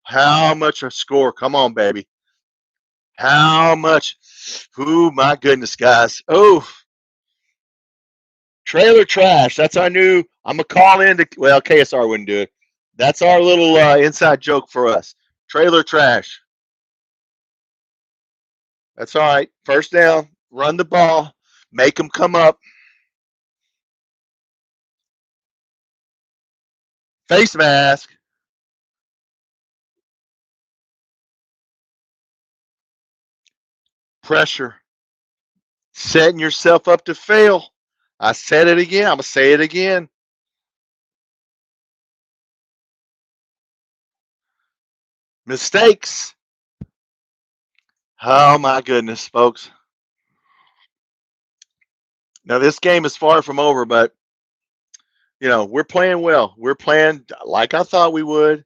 How much a score? Come on, baby. How much? Oh, my goodness, guys. Oh, trailer trash. That's our new. I'm going to call in to, well, KSR wouldn't do it. That's our little inside joke for us. Trailer trash. That's all right. First down, run the ball, make them come up. Face mask. Pressure. Setting yourself up to fail. I said it again. I'm going to say it again. Mistakes. Oh, my goodness, folks. Now, this game is far from over, but, we're playing well. We're playing like I thought we would.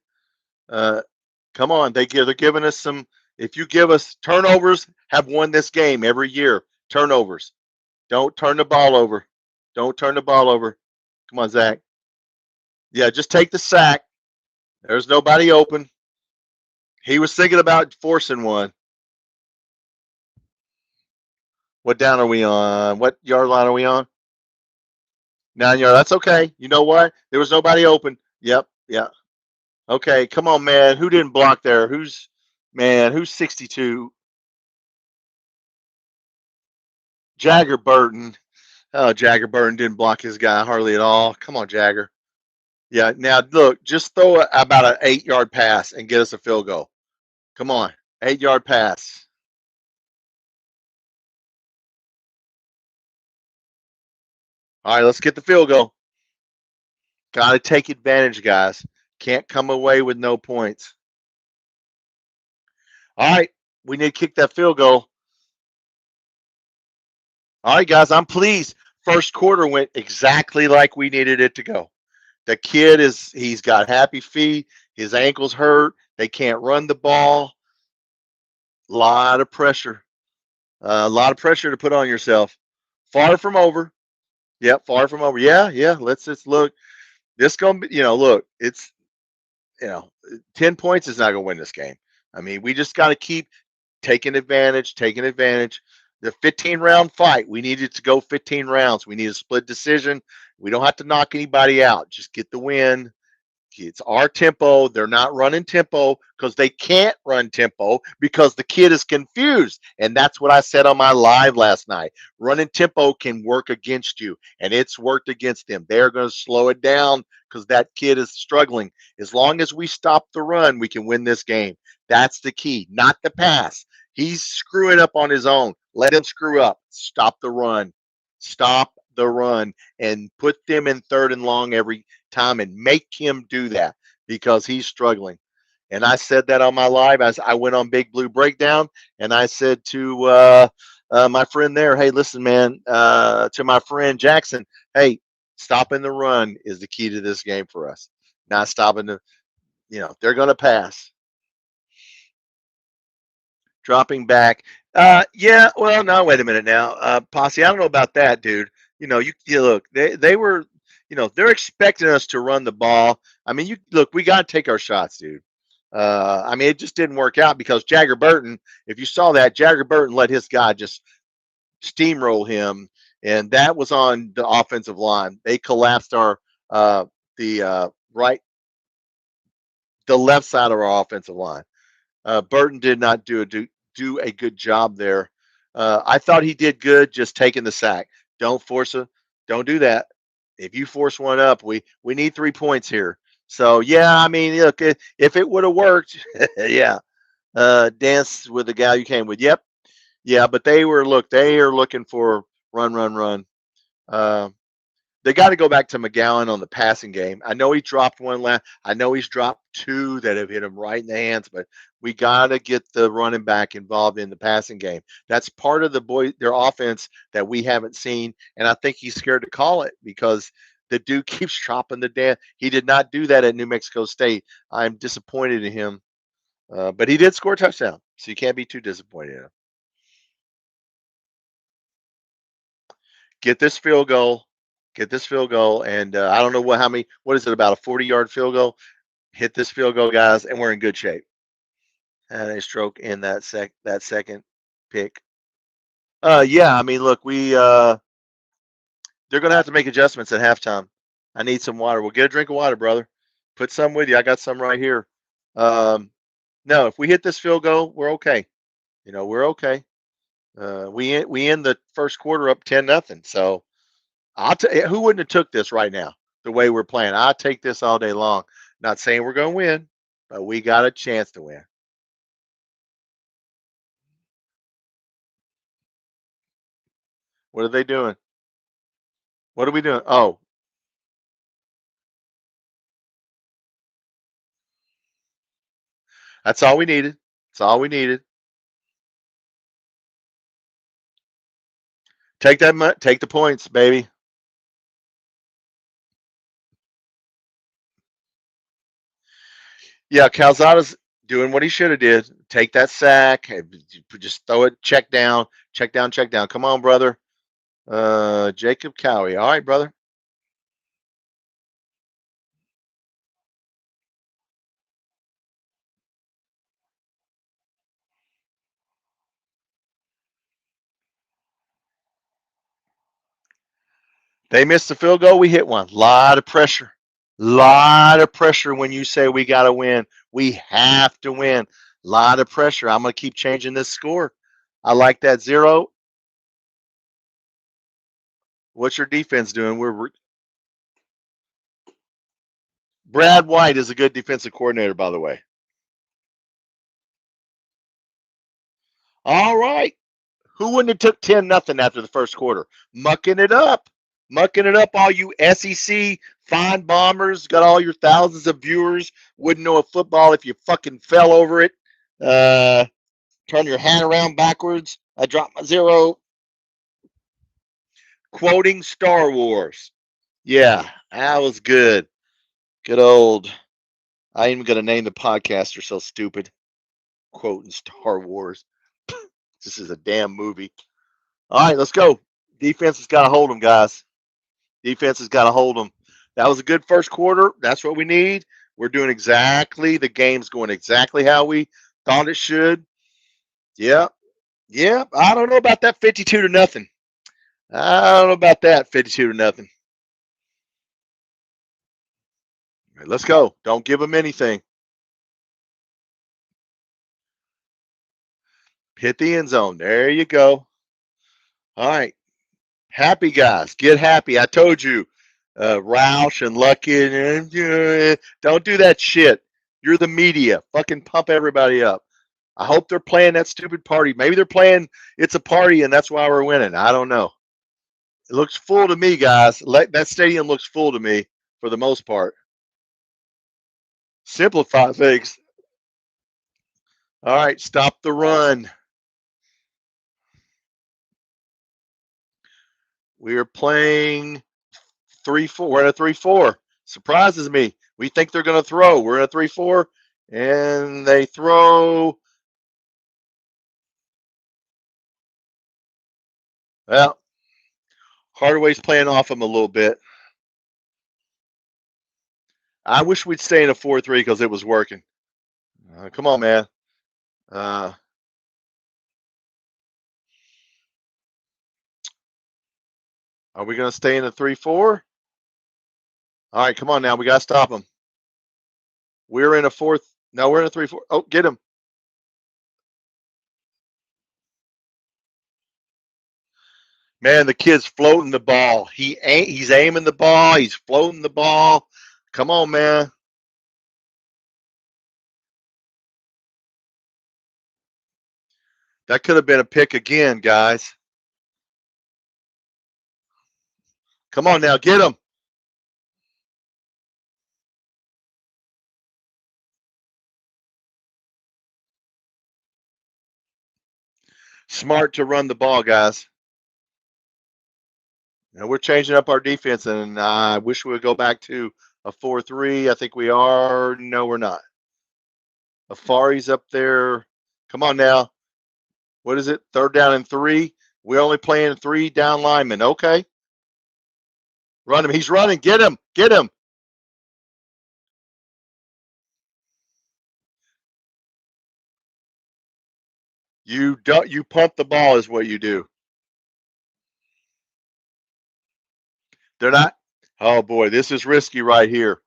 Come on. They're giving us some. If you give us turnovers, have won this game every year. Turnovers. Don't turn the ball over. Don't turn the ball over. Come on, Zach. Yeah, just take the sack. There's nobody open. He was thinking about forcing one. What down are we on? What yard line are we on? 9 yard. That's okay. You know what? There was nobody open. Yep. Yeah. Okay. Come on, man. Who didn't block there? Who's 62? Jagger Burton. Oh, Jagger Burton didn't block his guy hardly at all. Come on, Jagger. Yeah. Now look, just throw about an 8-yard pass and get us a field goal. Come on, 8-yard pass. All right, let's get the field goal. Got to take advantage, guys. Can't come away with no points. All right, we need to kick that field goal. All right, guys, I'm pleased. First quarter went exactly like we needed it to go. The kid he's got happy feet. His ankle's hurt. They can't run the ball. A lot of pressure. A lot of pressure to put on yourself. Far from over. Yep, far from over. Yeah. Let's just look. This gonna be, look, it's 10 points is not gonna win this game. I mean, we just gotta keep taking advantage. The 15-round fight, we needed to go 15 rounds. We need a split decision. We don't have to knock anybody out. Just get the win. It's our tempo. They're not running tempo because they can't run tempo because the kid is confused. And that's what I said on my live last night. Running tempo can work against you, and it's worked against them. They're going to slow it down because that kid is struggling. As long as we stop the run, we can win this game. That's the key, not the pass. He's screwing up on his own. Let him screw up. Stop the run. Stop the run and put them in 3rd and long every time and make him do that because he's struggling. And I said that on my live as I went on Big Blue Breakdown, and I said to my friend there, hey, listen, man, to my friend Jackson, hey, stopping the run is the key to this game for us. Not stopping they're going to pass. Dropping back. Yeah, well, no, wait a minute now. Posse, I don't know about that, dude. You look, they were they're expecting us to run the ball. I mean, we got to take our shots, dude. I mean, it just didn't work out because Jagger Burton, if you saw that, Jagger Burton let his guy just steamroll him, and that was on the offensive line. They collapsed the left side of our offensive line. Burton did not do a good job there. I thought he did good just taking the sack. Don't force it. Don't do that. If you force one up, we need 3 points here. So yeah, I mean, look, if it would have worked, yeah. Dance with the guy you came with. Yep. Yeah, but they are looking for run. Uh, they got to go back to McGowan on the passing game. I know he dropped one last. I know he's dropped two that have hit him right in the hands, but we got to get the running back involved in the passing game. That's part of their offense that we haven't seen, and I think he's scared to call it because the dude keeps dropping the damn. He did not do that at New Mexico State. I'm disappointed in him, but he did score a touchdown, so you can't be too disappointed in him. Get this field goal, and I don't know what is it, about a 40-yard field goal? Hit this field goal, guys, and we're in good shape. And a stroke in that second pick. Yeah, I mean, look, they're gonna have to make adjustments at halftime. I need some water. Well, get a drink of water, brother. Put some with you. I got some right here. No, if we hit this field goal, we're okay. We're okay. We end the first quarter up 10-0. So who wouldn't have took this right now the way we're playing? I'll take this all day long. Not saying we're going to win, but we got a chance to win. What are they doing? What are we doing? Oh, that's all we needed. That's all we needed. Take the points, baby. Yeah, Calzada's doing what he should have did. Take that sack. Just throw it. Check down. Check down. Check down. Come on, brother. Jacob Cowie. All right, brother. They missed the field goal. We hit one. Lot of pressure. Lot of pressure when you say we got to win. We have to win. Lot of pressure. I'm going to keep changing this score. I like that 0. What's your defense doing? Brad White is a good defensive coordinator, by the way. All right. Who wouldn't have took 10-0 after the first quarter? Mucking it up. All you SEC fine bombers. Got all your thousands of viewers. Wouldn't know a football if you fucking fell over it. Turn your hat around backwards. I dropped my 0. Quoting Star Wars. Yeah, that was good. Good old. I ain't even going to name the podcaster so stupid. Quoting Star Wars. This is a damn movie. All right, let's go. Defense has got to hold them, guys. Defense has got to hold them. That was a good first quarter. That's what we need. We're doing exactly. The game's going exactly how we thought it should. Yeah. Yeah. I don't know about that 52-0. I don't know about that 52-0. Right, let's go. Don't give them anything. Hit the end zone. There you go. All right. Happy guys. Get happy. I told you. Roush and Lucky. Don't do that shit. You're the media. Fucking pump everybody up. I hope they're playing that stupid party. Maybe they're playing It's a Party and that's why we're winning. I don't know. It looks full to me, guys. That stadium looks full to me for the most part. Simplify things. All right, stop the run. We are playing 3-4. We're in a 3-4. Surprises me. We think they're going to throw. We're in a 3-4, and they throw. Well, Hardaway's playing off him a little bit. I wish we'd stay in a 4-3 because it was working. Come on, man. Are we going to stay in a 3-4? All right, come on now. We got to stop them. We're in a fourth. No, we're in a 3-4. Oh, get him. Man, the kid's floating the ball. He's aiming the ball. He's floating the ball. Come on, man. That could have been a pick again, guys. Come on now, get him. Smart to run the ball, guys. Now we're changing up our defense, and I wish we would go back to a 4-3. I think we are. No, we're not. Afari's up there. Come on now. What is it? 3rd down and 3. We're only playing 3 down linemen. Okay. Run him. He's running. Get him. Get him. You punt the ball is what you do. They're not. Oh boy, this is risky right here.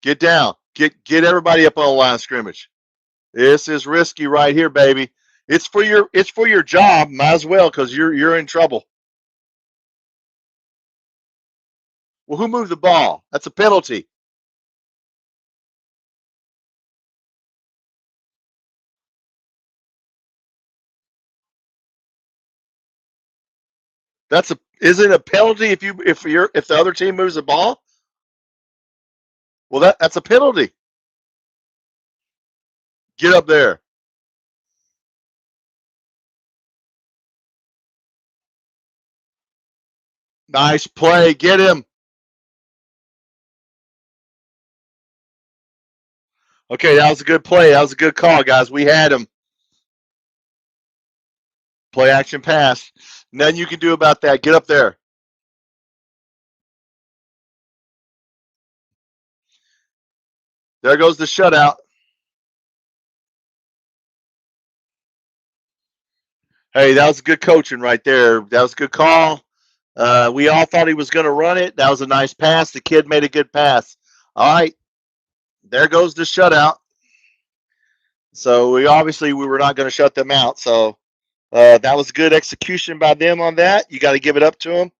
Get down. Get everybody up on the line of scrimmage. This is risky right here, baby. It's for your job. Might as well, because you're in trouble. Well, who moved the ball? That's a penalty. Is it a penalty if the other team moves the ball? Well, that's a penalty. Get up there. Nice play. Get him. Okay, that was a good play. That was a good call, guys. We had him. Play action pass. Nothing you can do about that. Get up there. There goes the shutout. Hey, that was good coaching right there. That was a good call. We all thought he was going to run it. That was a nice pass. The kid made a good pass. All right. There goes the shutout. So we were not going to shut them out. So that was good execution by them on that. You got to give it up to them.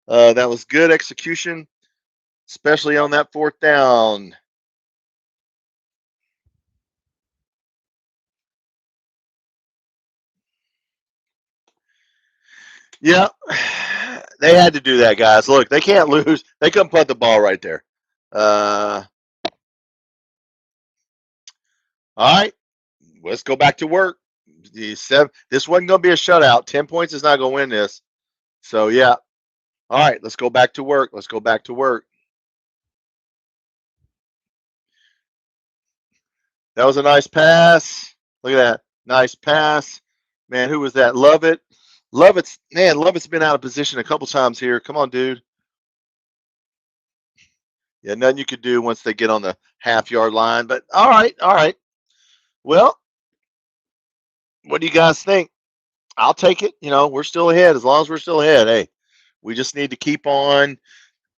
That was good execution, especially on that 4th down. Yeah, they had to do that, guys. Look, they can't lose. They couldn't punt the ball right there. All right, let's go back to work. This wasn't going to be a shutout. 10 points is not going to win this. So, yeah. All right, let's go back to work. Let's go back to work. That was a nice pass. Look at that. Nice pass. Man, who was that? Lovett. Lovett's been out of position a couple times here. Come on, dude. Yeah, nothing you could do once they get on the half-yard line. But all right. Well, what do you guys think? I'll take it. We're still ahead. As long as we're still ahead, hey, we just need to keep on.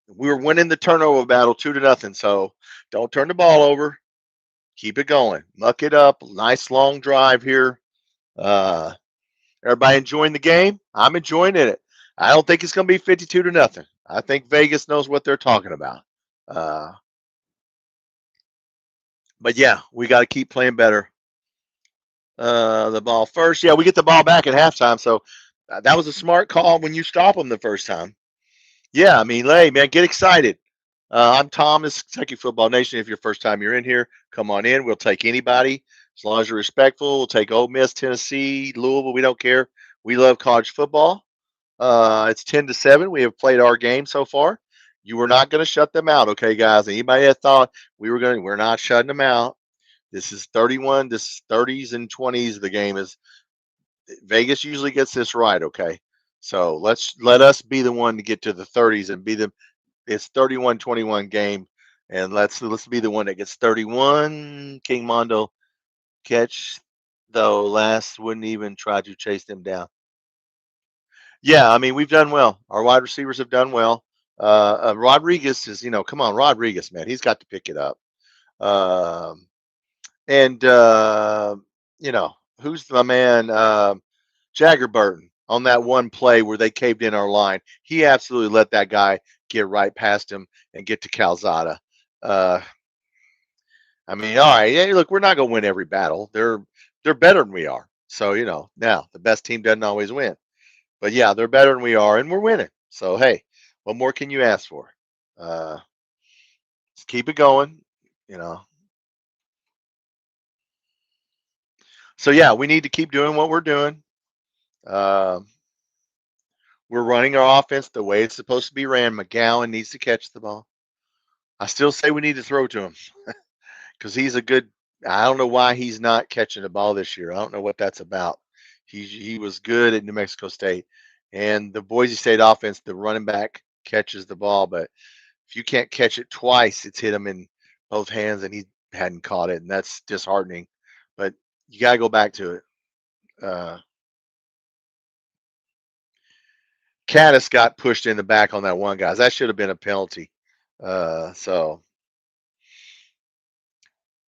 We're winning the turnover battle 2-0. So don't turn the ball over. Keep it going. Muck it up. Nice long drive here. Everybody enjoying the game? I'm enjoying it. I don't think it's going to be 52-0. I think Vegas knows what they're talking about. But yeah, we got to keep playing better. The ball first. Yeah, we get the ball back at halftime. So that was a smart call when you stop them the first time. Yeah, I mean, hey, man, get excited. I'm Tom. This is Kentucky Football Nation. If you're first time you're in here, come on in. We'll take anybody. As long as you're respectful, we'll take Ole Miss, Tennessee, Louisville. We don't care. We love college football. It's 10-7. We have played our game so far. You were not going to shut them out, okay, guys? Anybody that thought we're not shutting them out. This is 31. This is 30s and 20s. The game is Vegas usually gets this right, okay? So let us be the one to get to the 30s and be the. It's 31-21 game, and let's be the one that gets 31. King Mondo catch, though last wouldn't even try to chase them down. Yeah, I mean we've done well. Our wide receivers have done well. Rodriguez is, come on, Rodriguez, man, he's got to pick it up. Um, and who's my man? Jagger Burton on that one play where they caved in our line. He absolutely let that guy get right past him and get to Calzada. I mean, all right, yeah, look, we're not going to win every battle. They're better than we are. So, now the best team doesn't always win. But yeah, they're better than we are, and we're winning. So, hey, what more can you ask for? Just keep it going, you know. So, yeah, we need to keep doing what we're doing. We're running our offense the way it's supposed to be ran. McGowan needs to catch the ball. I still say we need to throw to him because he's a good. I don't know why he's not catching the ball this year. I don't know what that's about. He was good at New Mexico State, and the Boise State offense. The running back catches the ball, but if you can't catch it twice, it's hit him in both hands, and he hadn't caught it, and that's disheartening. But you got to go back to it. Caddis got pushed in the back on that one, guys. That should have been a penalty. So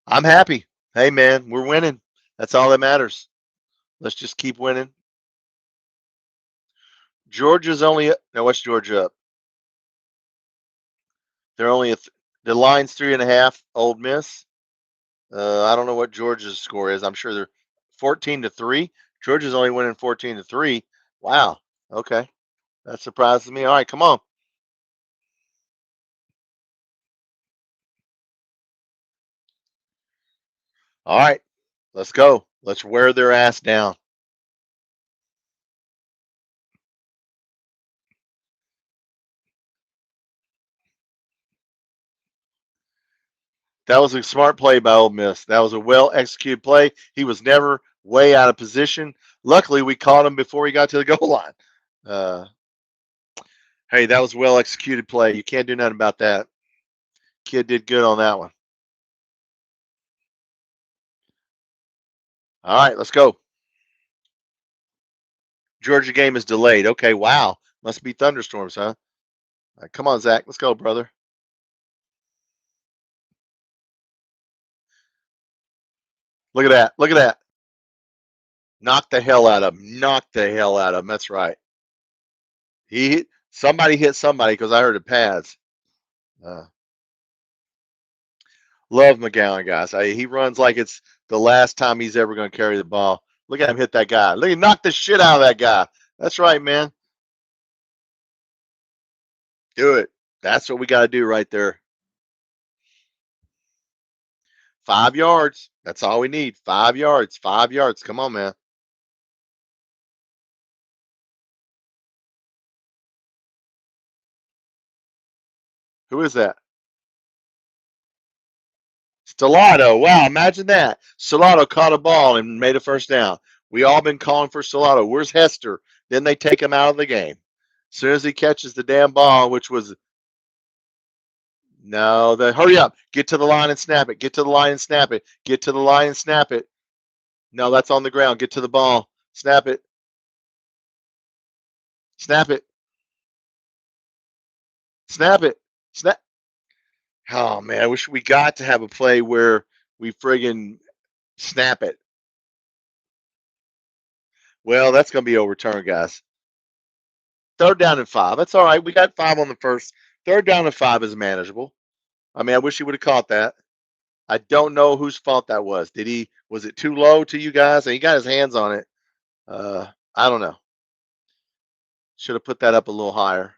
I'm happy. Hey, man, we're winning. That's all that matters. Let's just keep winning. Georgia's only now. What's Georgia up? They're only the line's 3.5. Ole Miss. I don't know what Georgia's score is. I'm sure they're 14-3. Georgia's only winning 14-3. Wow. Okay, that surprises me. All right, come on. All right, let's go. Let's wear their ass down. That was a smart play by Ole Miss. That was a well executed play. He was never way out of position. Luckily, we caught him before he got to the goal line. Hey, that was well executed play. You can't do nothing about that. Kid did good on that one. All right, let's go. Georgia game is delayed. Okay, wow. Must be thunderstorms, huh? Right, come on, Zach. Let's go, brother. Look at that. Look at that. Knock the hell out of him. Knock the hell out of him. That's right. Somebody hit somebody because I heard it pads. Love McGowan, guys. He runs like it's the last time he's ever going to carry the ball. Look at him hit that guy. Look, he knocked the shit out of that guy. That's right, man. Do it. That's what we got to do right there. 5 yards. That's all we need. 5 yards. 5 yards. Come on, man. Who is that? Stellato. Wow, imagine that. Stellato caught a ball and made a first down. We all been calling for Stellato. Where's Hester? Then they take him out of the game. As soon as he catches the damn ball, which was no, hurry up. Get to the line and snap it. Get to the line and snap it. Get to the line and snap it. No, that's on the ground. Get to the ball. Snap it. Snap it. Snap it. Snap. Oh man, I wish we got to have a play where we friggin' snap it. Well, that's going to be overturned, guys. 3rd down and 5. That's all right. We got 5 on the first. 3rd down and 5 is manageable. I mean, I wish he would have caught that. I don't know whose fault that was. Was it too low to you guys? And he got his hands on it. I don't know. Should have put that up a little higher.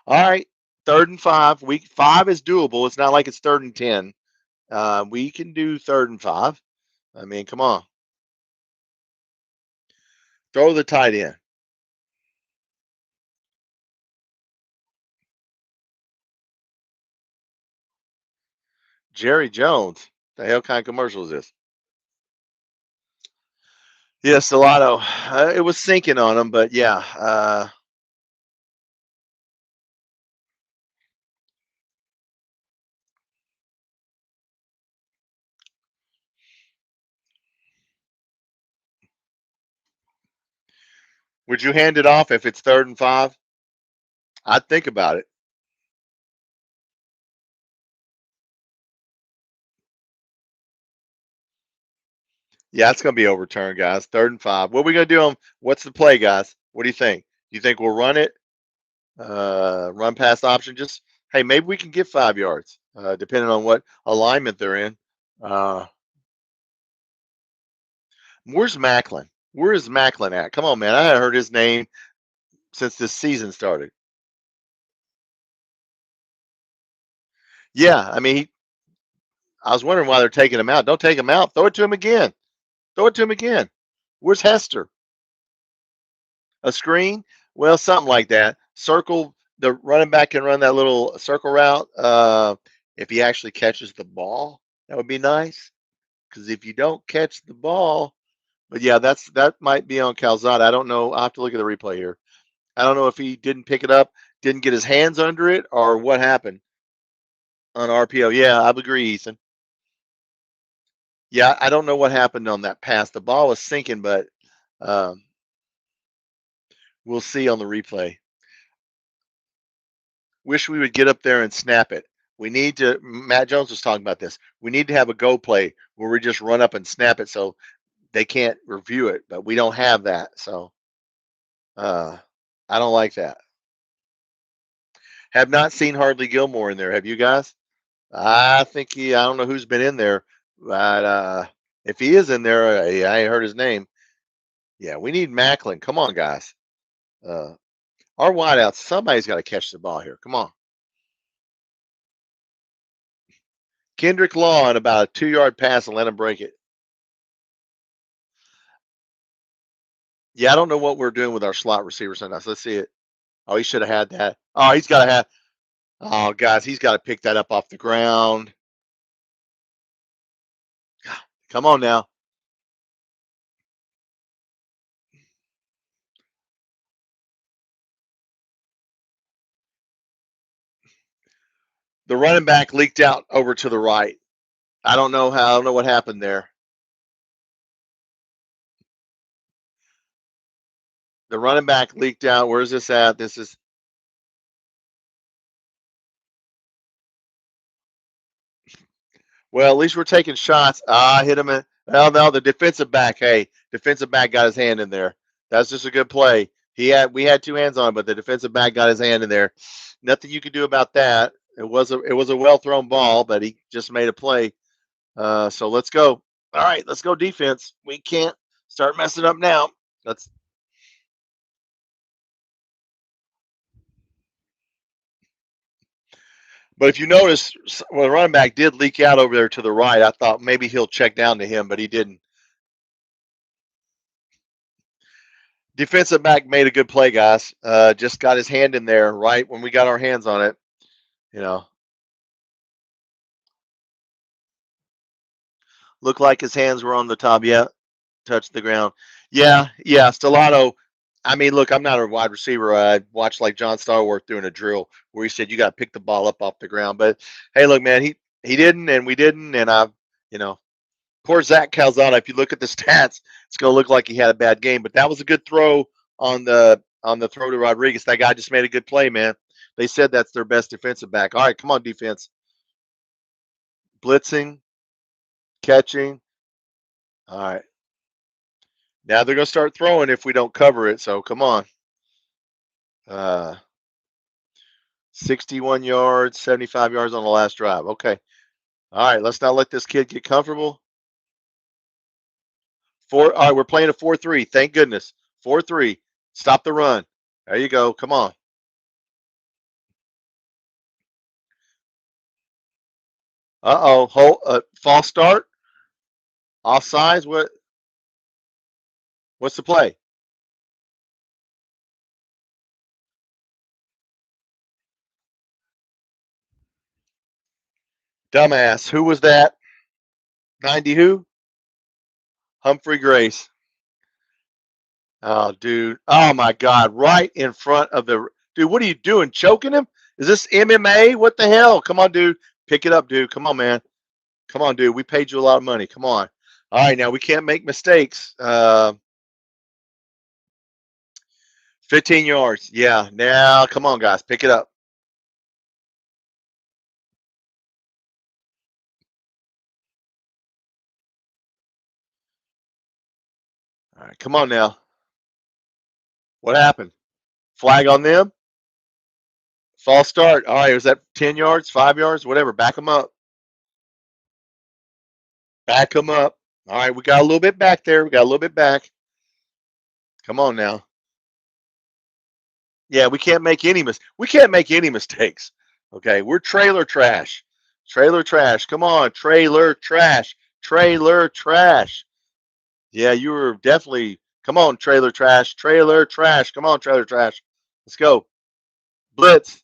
All right. 3rd and 5. Week 5 is doable. It's not like it's 3rd and 10. We can do 3rd and 5. I mean, come on. Throw the tight end. Jerry Jones. The hell kind of commercial is this? Yeah, Stellato. It was sinking on him, but yeah. Would you hand it off if it's 3rd and 5? I'd think about it. Yeah, it's going to be overturned, guys. 3rd and 5. What are we going to do? What's the play, guys? What do you think? Do you think we'll run it? Run past option? Just, hey, maybe we can get 5 yards, depending on what alignment they're in. Where's Macklin? Where is Macklin at? Come on, man. I haven't heard his name since this season started. Yeah, I mean, I was wondering why they're taking him out. Don't take him out. Throw it to him again. Throw it to him again. Where's Hester? A screen? Well, something like that. Circle, the running back can run that little circle route. If he actually catches the ball, that would be nice. Because if you don't catch the ball, but yeah, that might be on Calzada. I don't know. I have to look at the replay here. I don't know if he didn't pick it up, didn't get his hands under it, or what happened on RPO. Yeah, I agree, Ethan. Yeah, I don't know what happened on that pass. The ball was sinking, but um, we'll see on the replay. Wish we would get up there and snap it. We need to. Matt Jones was talking about this. We need to have a go play where we just run up and snap it so they can't review it, but we don't have that. So I don't like that. Have not seen Hardly Gilmore in there. Have you guys? I think I don't know who's been in there, but if he is in there, I ain't heard his name. Yeah, we need Macklin. Come on, guys. Uh, our wideouts, somebody's got to catch the ball here. Come on. Kendrick Law on about a 2-yard pass and let him break it. Yeah, I don't know what we're doing with our slot receiver sometimes. Let's see it. Oh, he should have had that. Oh, he's got to have. Oh, guys, he's got to pick that up off the ground. Come on now. The running back leaked out over to the right. I don't know how. I don't know what happened there. The running back leaked out. Where's this at? This is. Well, at least we're taking shots. Hit him in. Well, no, the defensive back. Hey, defensive back got his hand in there. That's just a good play. We had 2 hands on him, but the defensive back got his hand in there. Nothing you could do about that. It was a well thrown ball, but he just made a play. So let's go. All right, let's go defense. We can't start messing up now. Let's. But if you notice, when the running back did leak out over there to the right, I thought maybe he'll check down to him, but he didn't. Defensive back made a good play, guys. Just got his hand in there right when we got our hands on it. You know, looked like his hands were on the top. Yeah, touched the ground. Yeah. Stellato. I mean, look, I'm not a wide receiver. I watched like John Starworth doing a drill where he said you got to pick the ball up off the ground. But hey, look, man, he didn't, and we didn't, and you know, poor Zach Calzada. If you look at the stats, it's going to look like he had a bad game. But that was a good throw on the throw to Rodriguez. That guy just made a good play, man. They said that's their best defensive back. All right, come on, defense. Blitzing, catching. All right. Now they're going to start throwing if we don't cover it. So come on. 61 yards, 75 yards on the last drive. Okay. All right. Let's not let this kid get comfortable. All right. We're playing a 4-3. Thank goodness. 4-3. Stop the run. There you go. Come on. False start. Offsides. What's the play? Dumbass. Who was that? 90 who? Humphrey Grace. Oh, dude. Oh, my God. Right in front of the – dude, what are you doing? Choking him? Is this MMA? What the hell? Come on, dude. Pick it up, dude. Come on, man. Come on, dude. We paid you a lot of money. Come on. All right, now we can't make mistakes. 15 yards. Yeah. Now, come on, guys. Pick it up. All right, come on now. What happened? Flag on them? False start. All right, was that 10 yards, 5 yards, whatever? Back them up. Back them up. All right, we got a little bit back there. We got a little bit back. Come on now. Yeah, we can't make any mistakes. Okay, we're trailer trash. Trailer trash. Come on, trailer trash. Trailer trash. Yeah, you were definitely. Come on, trailer trash. Trailer trash. Come on, trailer trash. Let's go. Blitz.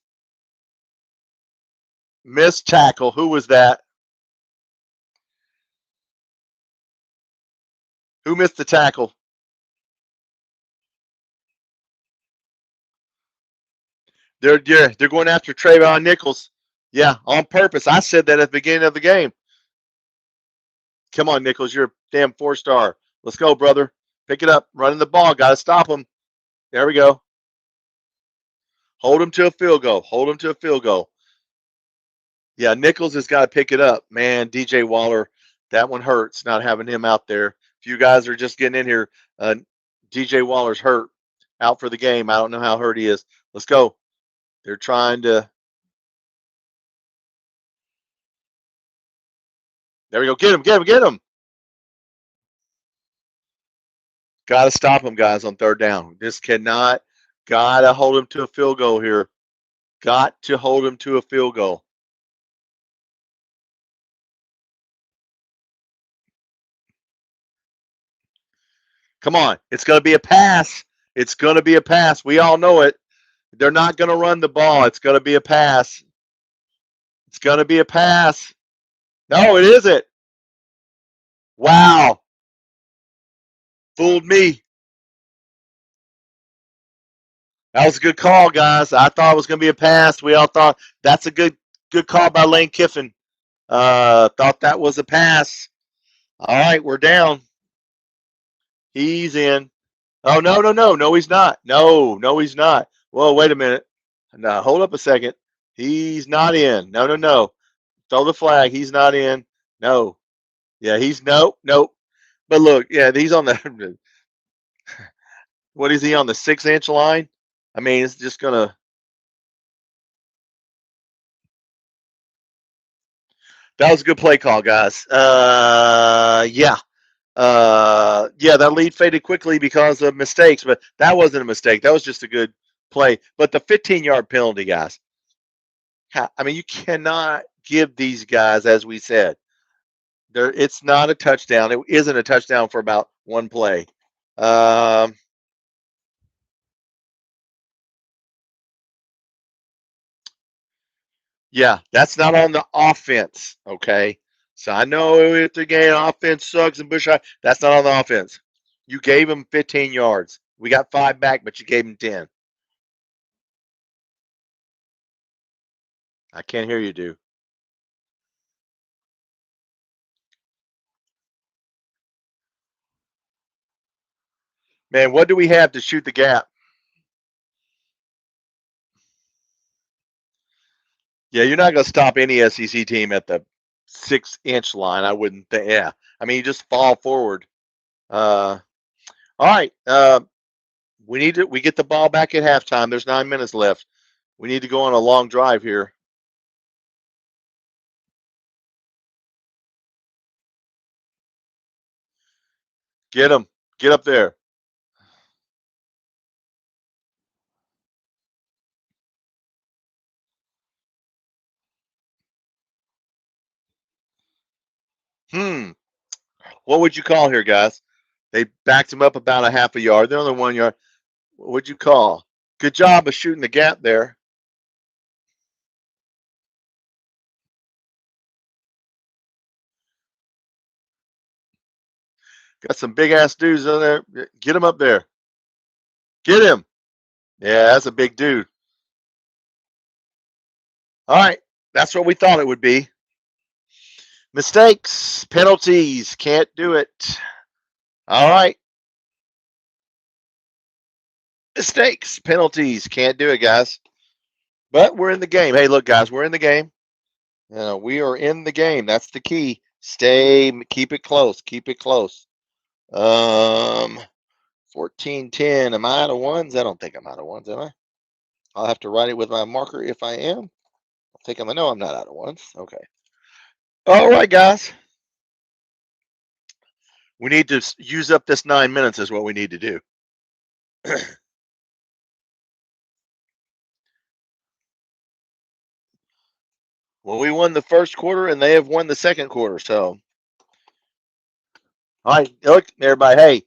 Missed tackle. Who was that? Who missed the tackle? They're going after Trayvon Nichols. Yeah, on purpose. I said that at the beginning of the game. Come on, Nichols. You're a damn 4-star. Let's go, brother. Pick it up. Running the ball. Got to stop him. There we go. Hold him to a field goal. Hold him to a field goal. Yeah, Nichols has got to pick it up. Man, DJ Waller, that one hurts not having him out there. If you guys are just getting in here, DJ Waller's hurt, out for the game. I don't know how hurt he is. Let's go. They're trying to. There we go. Get him, get him, get him. Got to stop him, guys, on third down. This cannot. Got to hold him to a field goal here. Got to hold him to a field goal. Come on. It's going to be a pass. It's going to be a pass. We all know it. They're not going to run the ball. It's going to be a pass. It's going to be a pass. No, it isn't. Wow. Fooled me. That was a good call, guys. I thought it was going to be a pass. We all thought that's a good call by Lane Kiffin. Thought that was a pass. All right, we're down. He's in. Oh, no, he's not. No, he's not. Whoa, wait a minute. No, hold up a second. He's not in. No. Throw the flag. He's not in. No. Yeah, he's nope. But look, yeah, he's on the what is he on the 6-inch line? I mean, it's just gonna. That was a good play call, guys. Yeah. Yeah, that lead faded quickly because of mistakes, but that wasn't a mistake. That was just a good play. But the 15-yard penalty, guys. I mean, you cannot give these guys, as we said, it's not a touchdown. It isn't a touchdown for about one play. Yeah, that's not on the offense. Okay, so I know if the game offense sucks and Bush, that's not on the offense. You gave him 15 yards. We got 5 back, but you gave him 10. I can't hear you, dude. Man, what do we have to shoot the gap? Yeah, you're not going to stop any SEC team at the 6-inch line. I wouldn't think. Yeah, I mean, you just fall forward. All right. We get the ball back at halftime. There's 9 minutes left. We need to go on a long drive here. Get them. Get up there. What would you call here, guys? They backed him up about a half a yard. They're only 1 yard. What would you call? Good job of shooting the gap there. Got some big ass dudes on there. Get them up there. Get him. Yeah, that's a big dude. All right. That's what we thought it would be. Mistakes, penalties, can't do it. All right. Mistakes, penalties, can't do it, guys. But we're in the game. Hey, look, guys, we're in the game. We are in the game. That's the key. Keep it close. Keep it close. 14-10. Am I out of ones? I don't think I'm out of ones, am I? I'll have to write it with my marker if I am. I think I'm. No, I'm not out of ones. Okay. All right, guys. We need to use up this 9 minutes. Is what we need to do. Well, we won the first quarter, and they have won the second quarter. So, all right, look, everybody. Hey,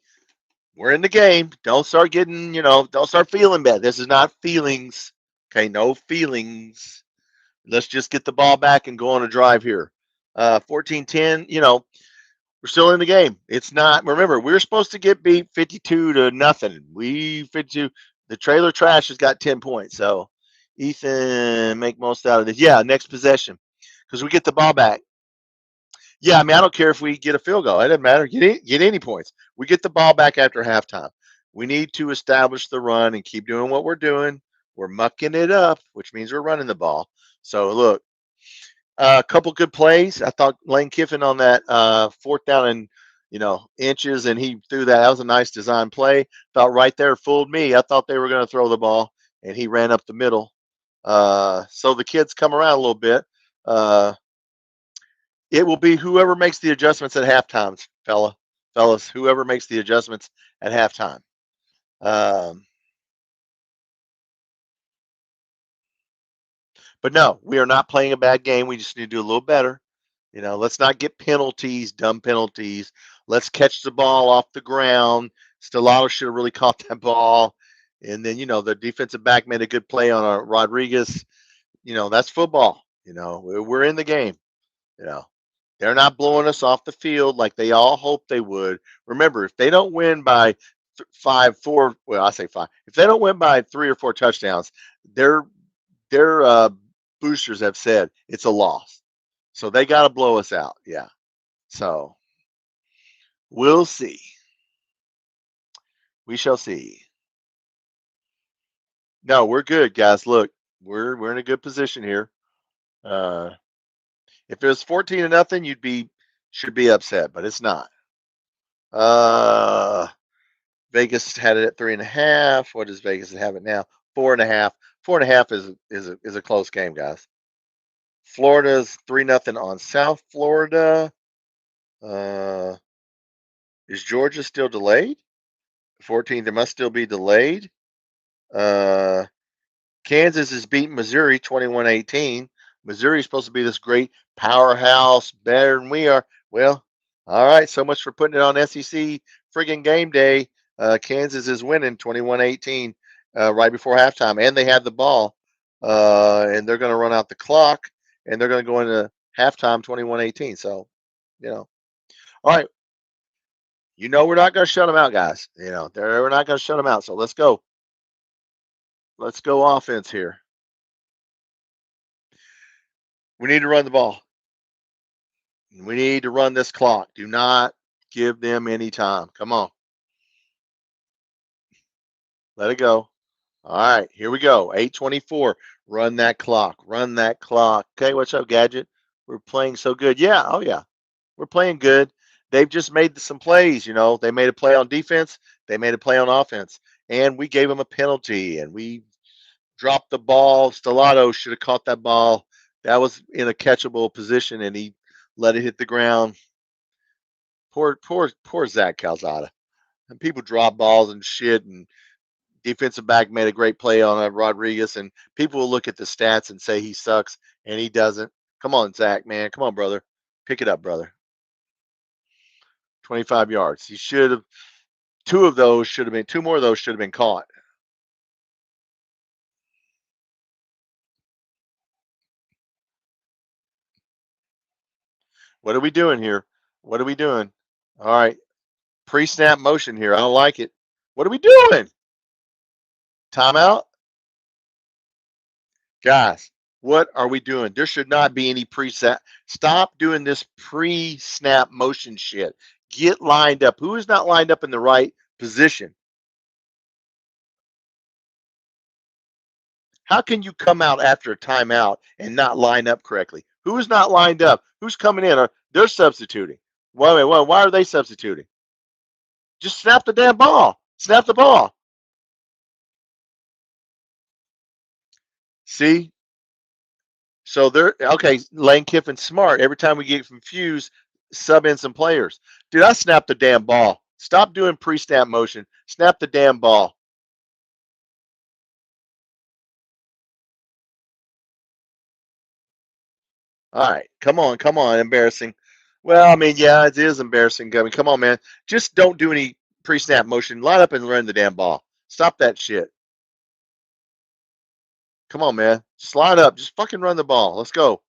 we're in the game. Don't start getting, don't start feeling bad. This is not feelings. Okay, no feelings. Let's just get the ball back and go on a drive here. 14-10, we're still in the game. It's not, remember, we're supposed to get beat 52-0. We 52. The trailer trash has got 10 points. So, Ethan, make most out of this. Yeah, next possession. Because we get the ball back. Yeah, I mean, I don't care if we get a field goal. It doesn't matter. Get any points. We get the ball back after halftime. We need to establish the run and keep doing what we're doing. We're mucking it up, which means we're running the ball. So, look, a couple good plays. I thought Lane Kiffin on that fourth down and inches, and he threw that. That was a nice design play. Thought right there fooled me. I thought they were going to throw the ball, and he ran up the middle. So the kids come around a little bit. It will be whoever makes the adjustments at halftime, fellas. Whoever makes the adjustments at halftime. But no, we are not playing a bad game. We just need to do a little better. Let's not get penalties, dumb penalties. Let's catch the ball off the ground. Stellato should have really caught that ball. And then, the defensive back made a good play on a Rodriguez. That's football. We're in the game. They're not blowing us off the field like they all hope they would. Remember, if they don't win by 5-4, well, I say 5. If they don't win by 3 or 4 touchdowns, their boosters have said it's a loss. So they got to blow us out. Yeah. So we'll see. We shall see. No, we're good, guys. Look, we're in a good position here. If it was 14-0, should be upset, but it's not. Vegas had it at 3.5. What does Vegas have it now? 4.5. 4.5 is a close game, guys. Florida's 3-0 on South Florida. Is Georgia still delayed? 14. They must still be delayed. Kansas is beating Missouri 21-18. Missouri is supposed to be this great powerhouse, better than we are. Well, all right. So much for putting it on SEC friggin' game day. Kansas is winning 21-18 right before halftime, and they have the ball, and they're going to run out the clock, and they're going to go into halftime 21-18. So, all right. We're not going to shut them out, guys. We're not going to shut them out. So let's go. Let's go offense here. We need to run the ball. We need to run this clock. Do not give them any time. Come on. Let it go. All right, here we go. 8:24. Run that clock. Run that clock. Okay, what's up, Gadget? We're playing so good. Yeah, oh yeah. We're playing good. They've just made some plays, They made a play on defense. They made a play on offense. And we gave them a penalty, and we dropped the ball. Stellato should have caught that ball. That was in a catchable position, and he let it hit the ground. Poor Zach Calzada. And people drop balls and shit, and defensive back made a great play on Rodriguez, and people will look at the stats and say he sucks, and he doesn't. Come on, Zach, man. Come on, brother. Pick it up, brother. 25 yards. He should have. Two more of those should have been caught. What are we doing here? What are we doing? All right. Pre-snap motion here. I don't like it. What are we doing? Timeout? Guys, what are we doing? There should not be any preset. Stop doing this pre-snap motion shit. Get lined up. Who is not lined up in the right position? How can you come out after a timeout and not line up correctly? Who is not lined up? Who's coming in? They're substituting. Wait, why are they substituting? Just snap the damn ball. Snap the ball. See? So they're okay. Lane Kiffin's smart. Every time we get confused, sub in some players. Dude, I snapped the damn ball. Stop doing pre-snap motion. Snap the damn ball. All right, come on, embarrassing. Well, I mean, yeah, it is embarrassing. I mean, come on, man. Just don't do any pre-snap motion. Line up and run the damn ball. Stop that shit. Come on, man. Slide up. Just fucking run the ball. Let's go.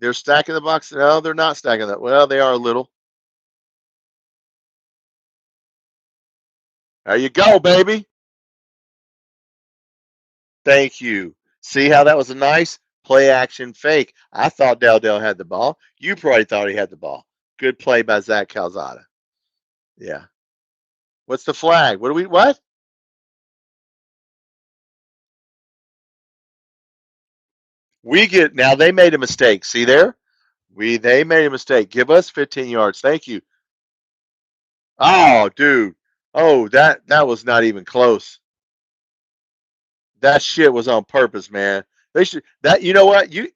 They're stacking the box. No, they're not stacking that. Well, they are a little. There you go, baby. Thank you. See how that was a nice play action fake. I thought Dell had the ball. You probably thought he had the ball. Good play by Zach Calzada. Yeah. What's the flag? What? Now they made a mistake. See there? They made a mistake. Give us 15 yards. Thank you. Oh, dude. Oh, that was not even close. That shit was on purpose, man. They should that you know what? You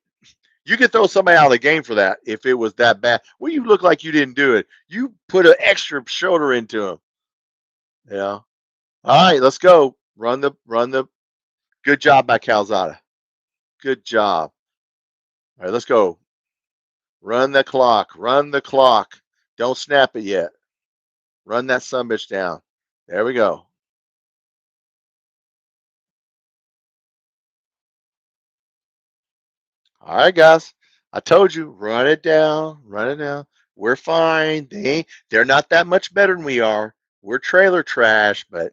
could throw somebody out of the game for that if it was that bad. Well, you look like you didn't do it. You put an extra shoulder into him. Yeah. All right, let's go. Run the. Good job by Calzada. Good job. All right, let's go. Run the clock. Run the clock. Don't snap it yet. Run that sumbitch down. There we go. All right, guys. I told you, run it down. Run it down. We're fine. They're not that much better than we are. We're trailer trash, but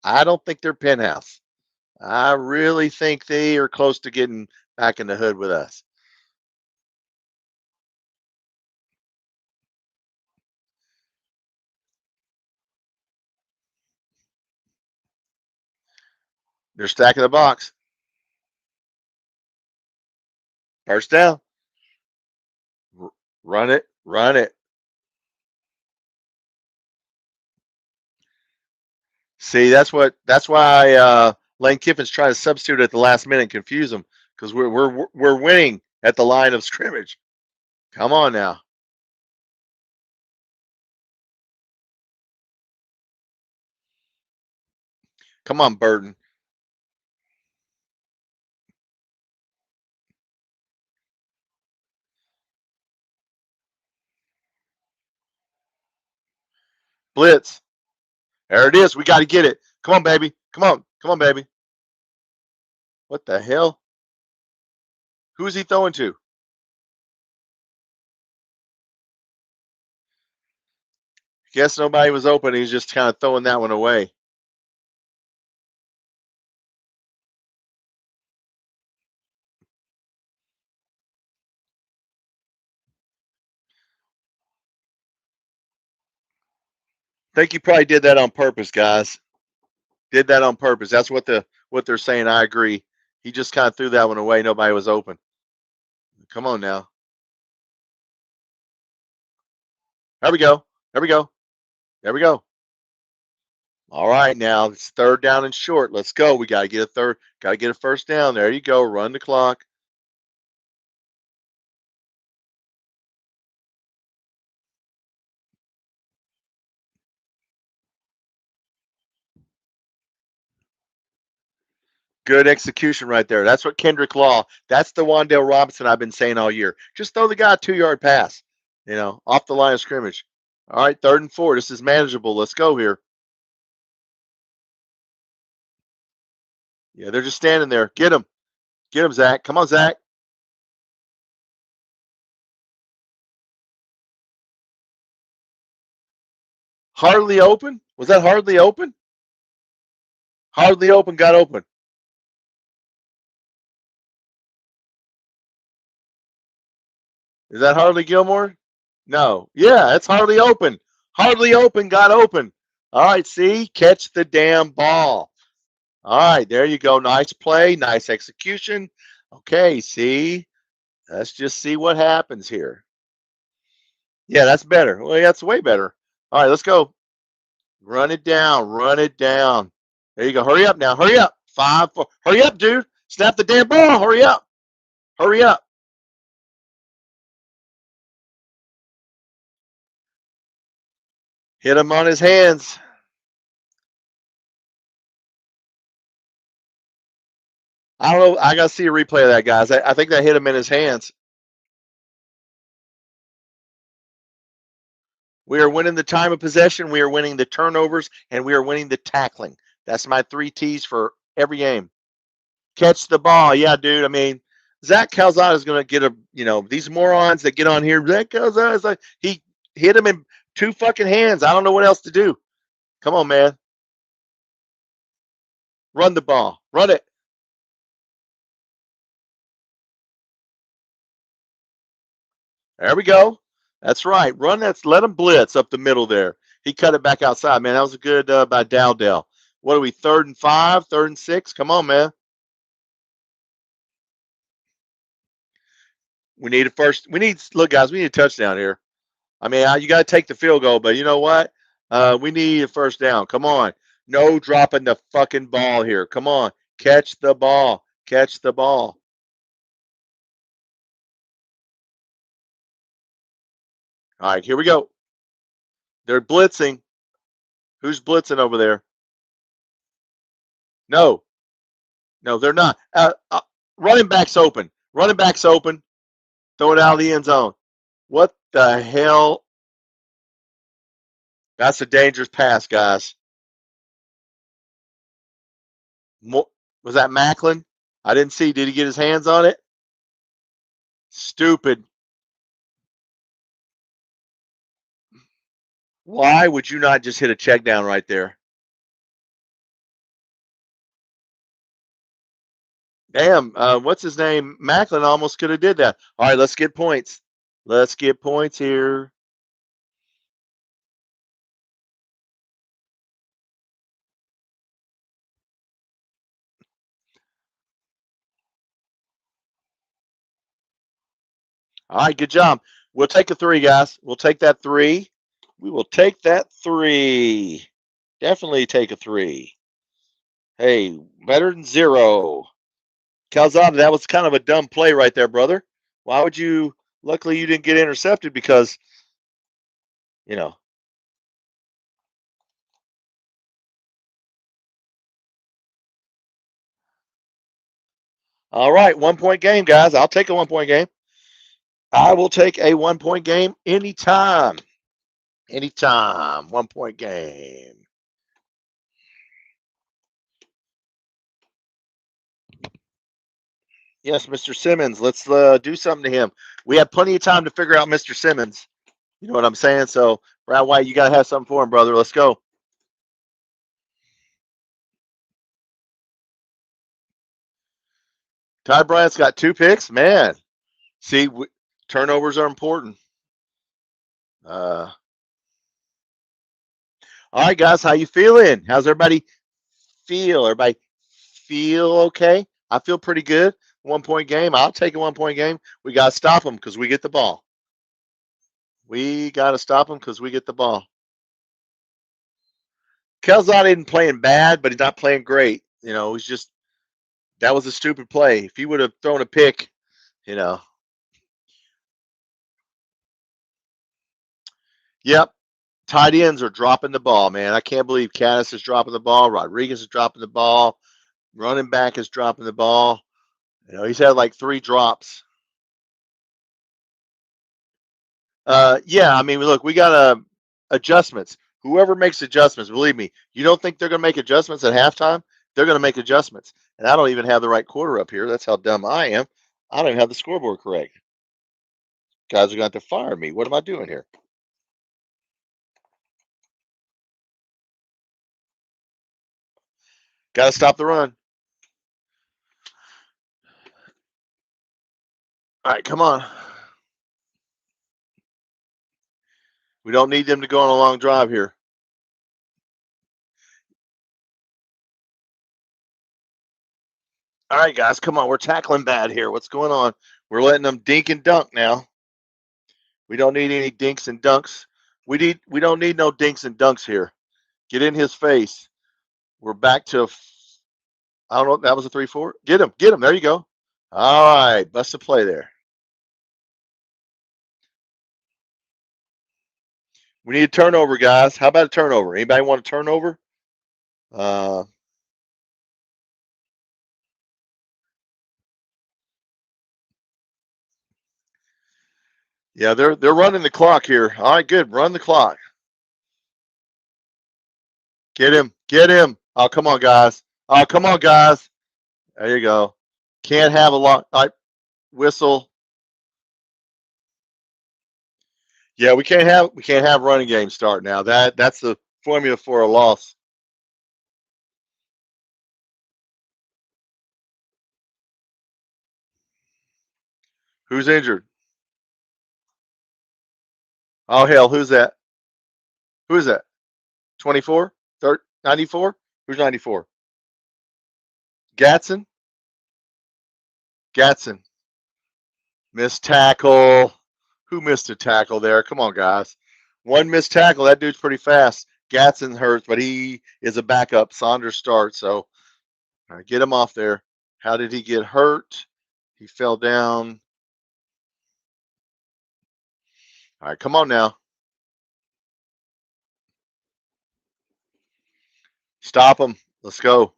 I don't think they're penthouse. I really think they are close to getting back in the hood with us. They're stacking the box. First down. Run it. Run it. See, that's why Lane Kiffin's trying to substitute at the last minute and confuse them because we're winning at the line of scrimmage. Come on now. Come on, Burton. Blitz. There it is. We got to get it. Come on, baby. Come on. Come on, baby. What the hell? Who's he throwing to? Guess nobody was open. He's just kind of throwing that one away. I think he probably did that on purpose, guys. Did that on purpose. That's what they're saying. I agree. He just kind of threw that one away. Nobody was open. Come on now. There we go. There we go. There we go. All right, now it's third down and short. Let's go. We got to get a third. Got to get a first down. There you go. Run the clock. Good execution right there. That's what Kendrick Law. That's the Wandale Robinson I've been saying all year. Just throw the guy a 2-yard pass. Off the line of scrimmage. All right, 3rd and 4. This is manageable. Let's go here. Yeah, they're just standing there. Get him. Get him, Zach. Come on, Zach. Hardly open? Was that hardly open? Hardly open, got open. Is that Harley Gilmore? No. Yeah, it's hardly open. Hardly open, got open. All right, see? Catch the damn ball. All right, there you go. Nice play, nice execution. Okay, see? Let's just see what happens here. Yeah, that's better. Well, that's way better. All right, let's go. Run it down. Run it down. There you go. Hurry up now. Hurry up. 5, 4. Hurry up, dude. Snap the damn ball. Hurry up. Hurry up. Hit him on his hands. I don't know. I got to see a replay of that, guys. I think that hit him in his hands. We are winning the time of possession. We are winning the turnovers, and we are winning the tackling. That's my 3 T's for every game. Catch the ball. Yeah, dude. I mean, Zach Calzada is going to get these morons that get on here. Zach Calzada is like, he hit him in 2 fucking hands. I don't know what else to do. Come on, man. Run the ball. Run it. There we go. That's right. Run that. Let him blitz up the middle there. He cut it back outside, man. That was a good by Dowdell. What are we, 3rd and 5, 3rd and 6? Come on, man. We need a first. Look, guys, we need a touchdown here. I mean, you got to take the field goal, but you know what? We need a first down. Come on. No dropping the fucking ball here. Come on. Catch the ball. Catch the ball. All right, here we go. They're blitzing. Who's blitzing over there? No. No, they're not. Running back's open. Running back's open. Throw it out of the end zone. What the hell? That's a dangerous pass, guys. Was that Macklin? I didn't see. Did he get his hands on it? Stupid. Why would you not just hit a check down right there? Damn, what's his name? Macklin almost could have did that. All right, let's get points. Let's get points here. All right, good job. We'll take a 3, guys. We'll take that 3. We will take that 3. Definitely take a 3. Hey, better than 0. Calzada, that was kind of a dumb play right there, brother. Why would you? Luckily, you didn't get intercepted because, All right, 1-point game, guys. I'll take a 1-point game. I will take a 1-point game anytime. Anytime. 1-point game. Yes, Mr. Simmons. Let's do something to him. We have plenty of time to figure out Mr. Simmons. You know what I'm saying? So, Brad White, you got to have something for him, brother. Let's go. Ty Bryant's got 2 picks. Man, see, turnovers are important. All right, guys, how you feeling? How's everybody feel? Everybody feel okay? I feel pretty good. 1-point game. I'll take a 1-point game. We got to stop them because we get the ball. We got to stop them because we get the ball. Calzada isn't playing bad, but he's not playing great. He's just, that was a stupid play. If he would have thrown a pick, Yep. Tight ends are dropping the ball, man. I can't believe Caddis is dropping the ball. Rodriguez is dropping the ball. Running back is dropping the ball. He's had like 3 drops. Yeah, I mean, look, we got adjustments. Whoever makes adjustments, believe me, you don't think they're going to make adjustments at halftime? They're going to make adjustments. And I don't even have the right quarter up here. That's how dumb I am. I don't even have the scoreboard correct. Guys are going to have to fire me. What am I doing here? Got to stop the run. All right, come on. We don't need them to go on a long drive here. All right, guys, come on. We're tackling bad here. What's going on? We're letting them dink and dunk now. We don't need any dinks and dunks. We don't need no dinks and dunks here. Get in his face. We're back to, I don't know. That was a 3-4. Get him. There you go. All right, bust a play there. We need a turnover, guys. How about a turnover? Anybody want a turnover? Yeah, they're running the clock here. All right, good. Run the clock. Get him. Oh, come on, guys. There you go. Can't have a lot. All right, whistle. Yeah, we can't have running game start now. That's the formula for a loss. Who's injured? Oh hell, who's that? Who is that? 24? 94? Who's 94? Gatson? Gatson. Missed tackle. Who missed a tackle there? Come on, guys. One missed tackle. That dude's pretty fast. Gatson hurts, but he is a backup. Saunders starts, so get him off there. How did he get hurt? He fell down. All right, come on now. Stop him. Let's go.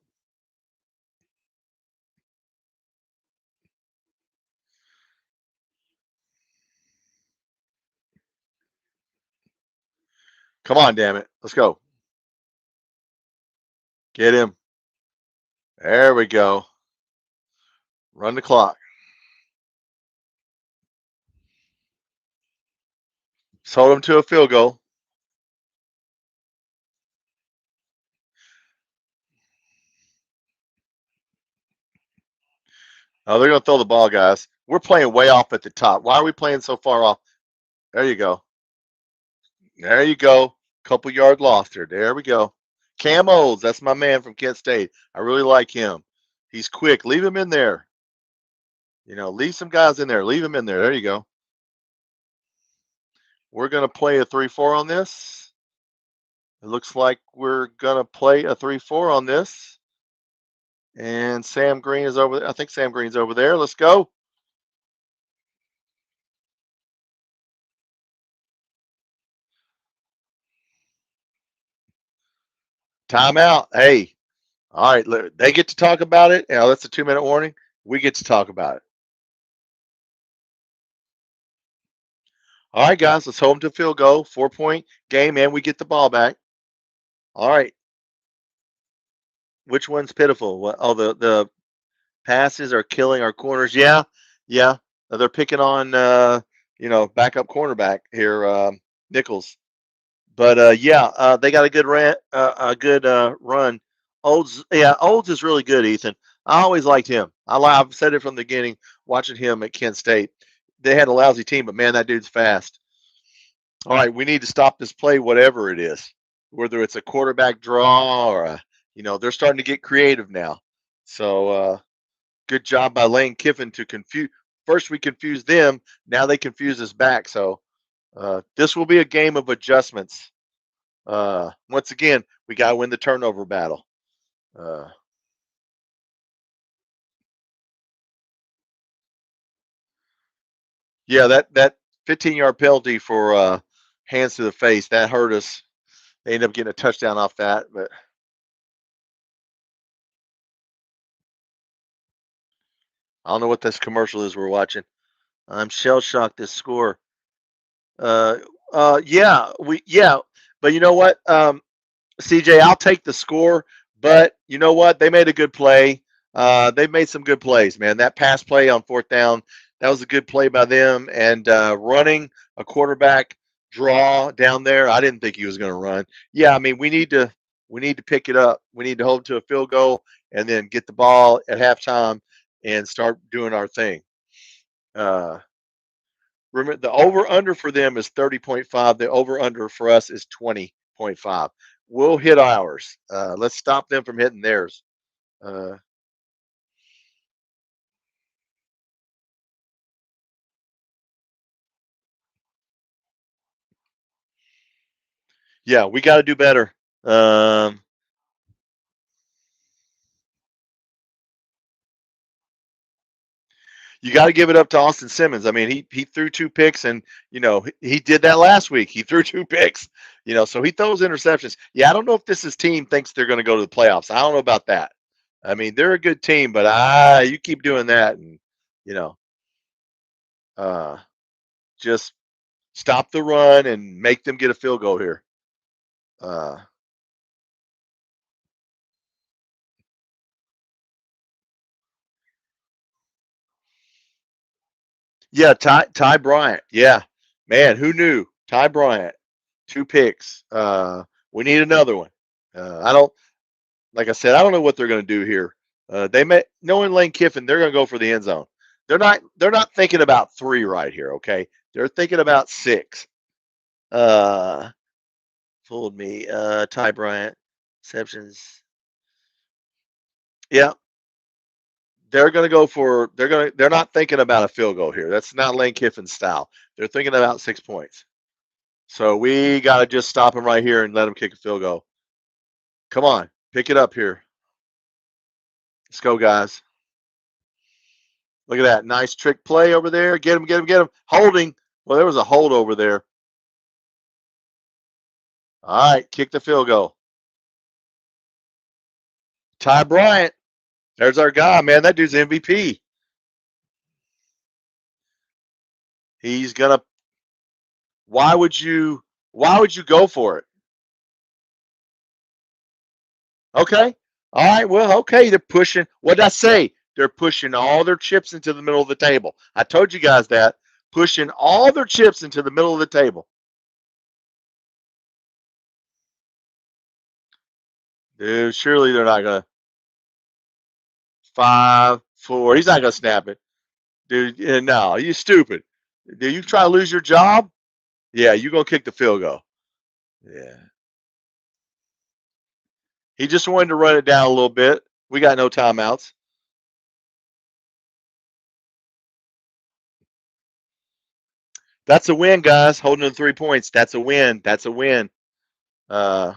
Come on, damn it. Let's go. Get him. There we go. Run the clock. Let's hold him to a field goal. Oh, they're going to throw the ball, guys. We're playing way off at the top. Why are we playing so far off? There you go. There you go. Couple yard lost there. There we go. Cam Olds, that's my man from Kent State. I really like him. He's quick. Leave him in there. Leave some guys in there. Leave him in there. There you go. We're going to play a 3-4 on this. It looks like we're going to play a 3-4 on this. And Sam Green is over there. I think Sam Green's over there. Let's go. Timeout. Hey. All right. They get to talk about it. That's a 2-minute warning. We get to talk about it. All right, guys. Let's hold them to field goal. 4-point game, and we get the ball back. All right. Which one's pitiful? What? Oh, the passes are killing our corners. Yeah. They're picking on backup cornerback here, Nichols. But they got a good run. Olds is really good, Ethan. I always liked him. I've said it from the beginning. Watching him at Kent State, they had a lousy team, but man, that dude's fast. All right, we need to stop this play, whatever it is, whether it's a quarterback draw or they're starting to get creative now. So good job by Lane Kiffin to confuse. First we confused them, now they confuse us back. So this will be a game of adjustments. Once again, we got to win the turnover battle. Yeah, that 15-yard penalty for hands to the face, that hurt us. They ended up getting a touchdown off that, but I don't know what this commercial is we're watching. I'm shell shocked this score. But you know what, CJ, I'll take the score. But you know what? They made a good play. They've made some good plays, man. That pass play on 4th down, that was a good play by them. And running a quarterback draw down there, I didn't think he was going to run. Yeah, I mean, we need to We need to pick it up. We need to hold to a field goal and then get the ball at halftime and start doing our thing. Remember, the over-under for them is 30.5. The over-under for us is 20.5. We'll hit ours. Let's stop them from hitting theirs. Yeah, we got to do better. You got to give it up to Austin Simmons. I mean, he threw 2 picks, and he did that last week. He threw 2 picks. So he throws interceptions. Yeah, I don't know if this team thinks they're going to go to the playoffs. I don't know about that. I mean, they're a good team, but you keep doing that, and just stop the run and make them get a field goal here. Yeah, Ty Bryant. Yeah, man, who knew? Ty Bryant, 2 picks. We need another one. I don't. Like I said, I don't know what they're going to do here. Knowing Lane Kiffin, they're going to go for the end zone. They're not thinking about 3 right here. Okay, they're thinking about 6. Fooled me. Ty Bryant, receptions. Yeah, they're going to go for. They're not thinking about a field goal here. That's not Lane Kiffin's style. They're thinking about 6 points. So we got to just stop them right here and let them kick a field goal. Come on, pick it up here. Let's go, guys. Look at that. Nice trick play over there. Get him, get him, get him. Holding. Well, there was a hold over there. All right, kick the field goal. Ty Bryant. There's our guy, man. That dude's MVP. He's gonna. Why would you go for it? Okay. All right. Well, okay. They're pushing. What did I say? They're pushing all their chips into the middle of the table. I told you guys that. Pushing all their chips into the middle of the table. Dude, surely they're not gonna. 5, 4. He's not gonna snap it. Dude, no, you stupid. Do you try to lose your job? Yeah, you gonna kick the field goal. Yeah. He just wanted to run it down a little bit. We got no timeouts. That's a win, guys. Holding the 3 points. That's a win. That's a win. Uh,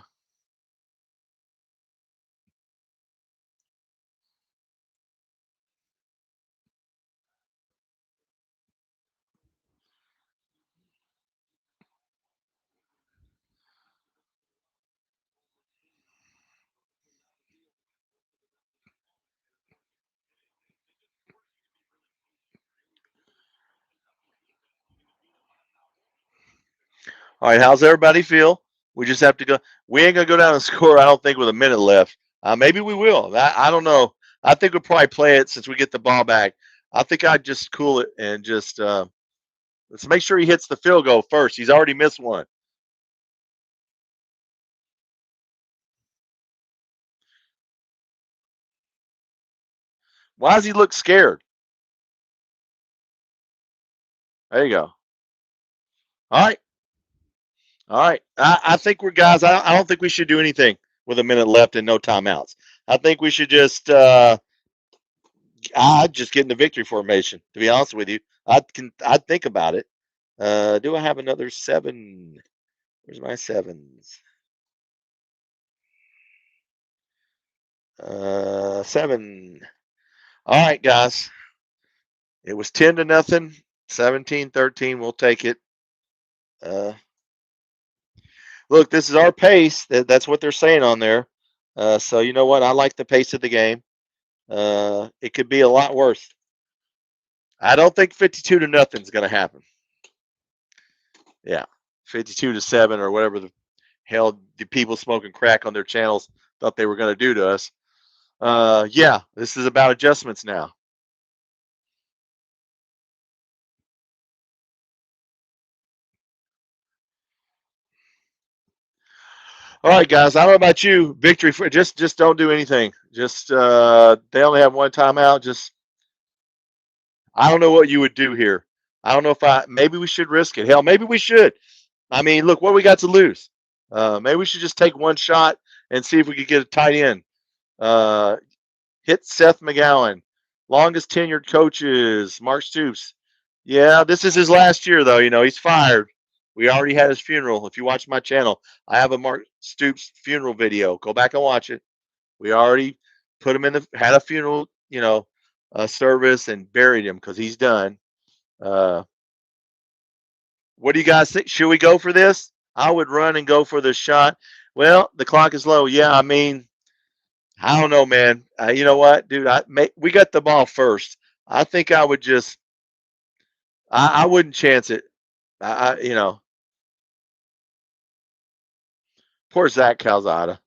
all right, how's everybody feel? We just have to go. We ain't gonna go down and score. I don't think with a minute left. Maybe we will. I don't know. I think we'll probably play it since we get the ball back. I think I'd just cool it and just let's make sure he hits the field goal first. He's already missed one. Why does he look scared? There you go. All right. All right. I think we're guys. I don't think we should do anything with a minute left and no timeouts. I think we should just I'd just get in the victory formation. To be honest with you, I'd think about it. Do I have another 7? Where's my 7s? 7. All right, guys. It was 10-0, 17-13. We'll take it. Look, this is our pace. That's what they're saying on there. So you know what? I like the pace of the game. It could be a lot worse. I don't think 52-0 is going to happen. Yeah, 52-7 or whatever the hell the people smoking crack on their channels thought they were going to do to us. Yeah, this is about adjustments now. All right, guys. I don't know about you. Victory for just don't do anything. Just they only have one timeout. Just I don't know what you would do here. I don't know if maybe we should risk it. Hell, maybe we should. I mean, look, what we got to lose? Maybe we should just take one shot and see if we could get a tight end. Hit Seth McGowan, longest tenured coaches, Mark Stoops. Yeah, this is his last year, though. You know, he's fired. We already had his funeral. If you watch my channel, I have a Mark Stoops funeral video. Go back and watch it. We already put him had a funeral, service and buried him because he's done. Uh, what do you guys think? Should we go for this? I would run and go for the shot. Well, the clock is low. Yeah, I mean, I don't know, man. You know what, dude? We got the ball first. I think I would just. I wouldn't chance it. Poor Zach Calzada.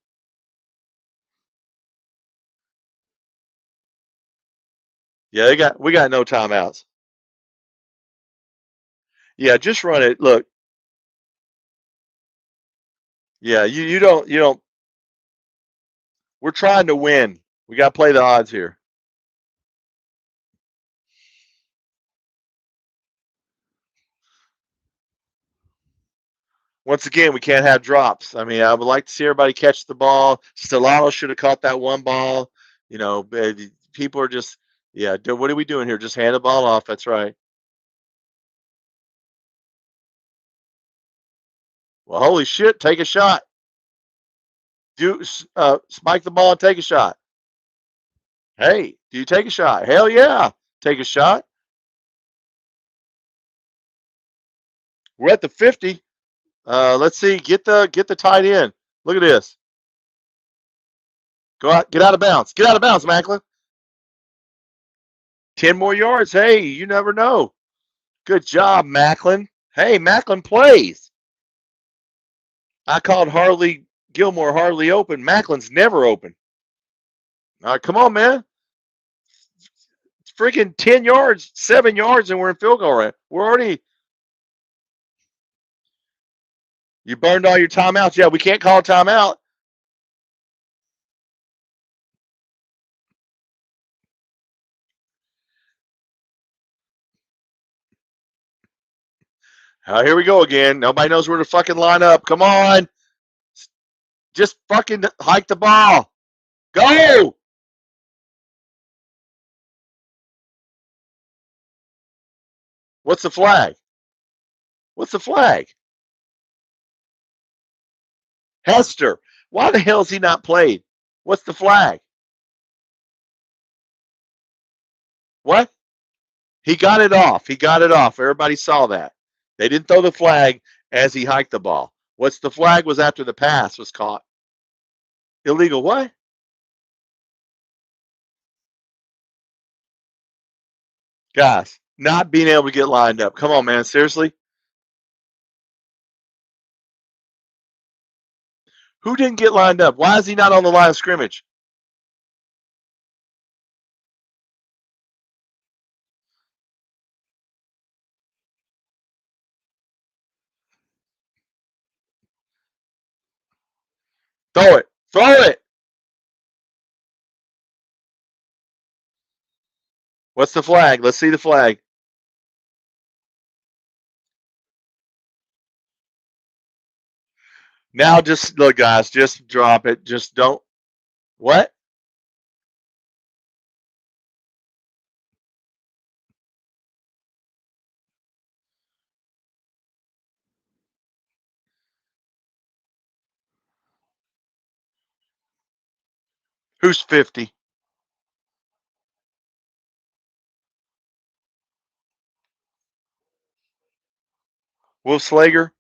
Yeah, we got no timeouts. Yeah, just run it. Look. Yeah, you don't. We're trying to win. We got to play the odds here. Once again, we can't have drops. I mean, I would like to see everybody catch the ball. Stellato should have caught that one ball. People are just, yeah, what are we doing here? Just hand the ball off. That's right. Well, holy shit, take a shot. Spike the ball and take a shot. Hey, do you take a shot? Hell yeah, take a shot. We're at the 50. Let's see. Get the tight end. Look at this. Go out. Get out of bounds. Get out of bounds, Macklin. 10 more yards. Hey, you never know. Good job, Macklin. Hey, Macklin plays. I called Harley Gilmore hardly open. Macklin's never open. All right, come on, man. It's freaking 10 yards, 7 yards, and we're in field goal range. We're already. You burned all your timeouts. Yeah, we can't call a timeout. Here we go again. Nobody knows where to fucking line up. Come on. Just fucking hike the ball. Go. What's the flag? What's the flag? Hester. Why the hell is he not played? What's the flag? What? He got it off. He got it off. Everybody saw that. They didn't throw the flag as he hiked the ball. What's the flag was after the pass was caught. Illegal what? Guys, not being able to get lined up. Come on, man. Seriously? Who didn't get lined up? Why is he not on the line of scrimmage? Throw it. Throw it. What's the flag? Let's see the flag. Now just look, guys, just drop it. Just don't. What? Who's 50? Wolf Slager?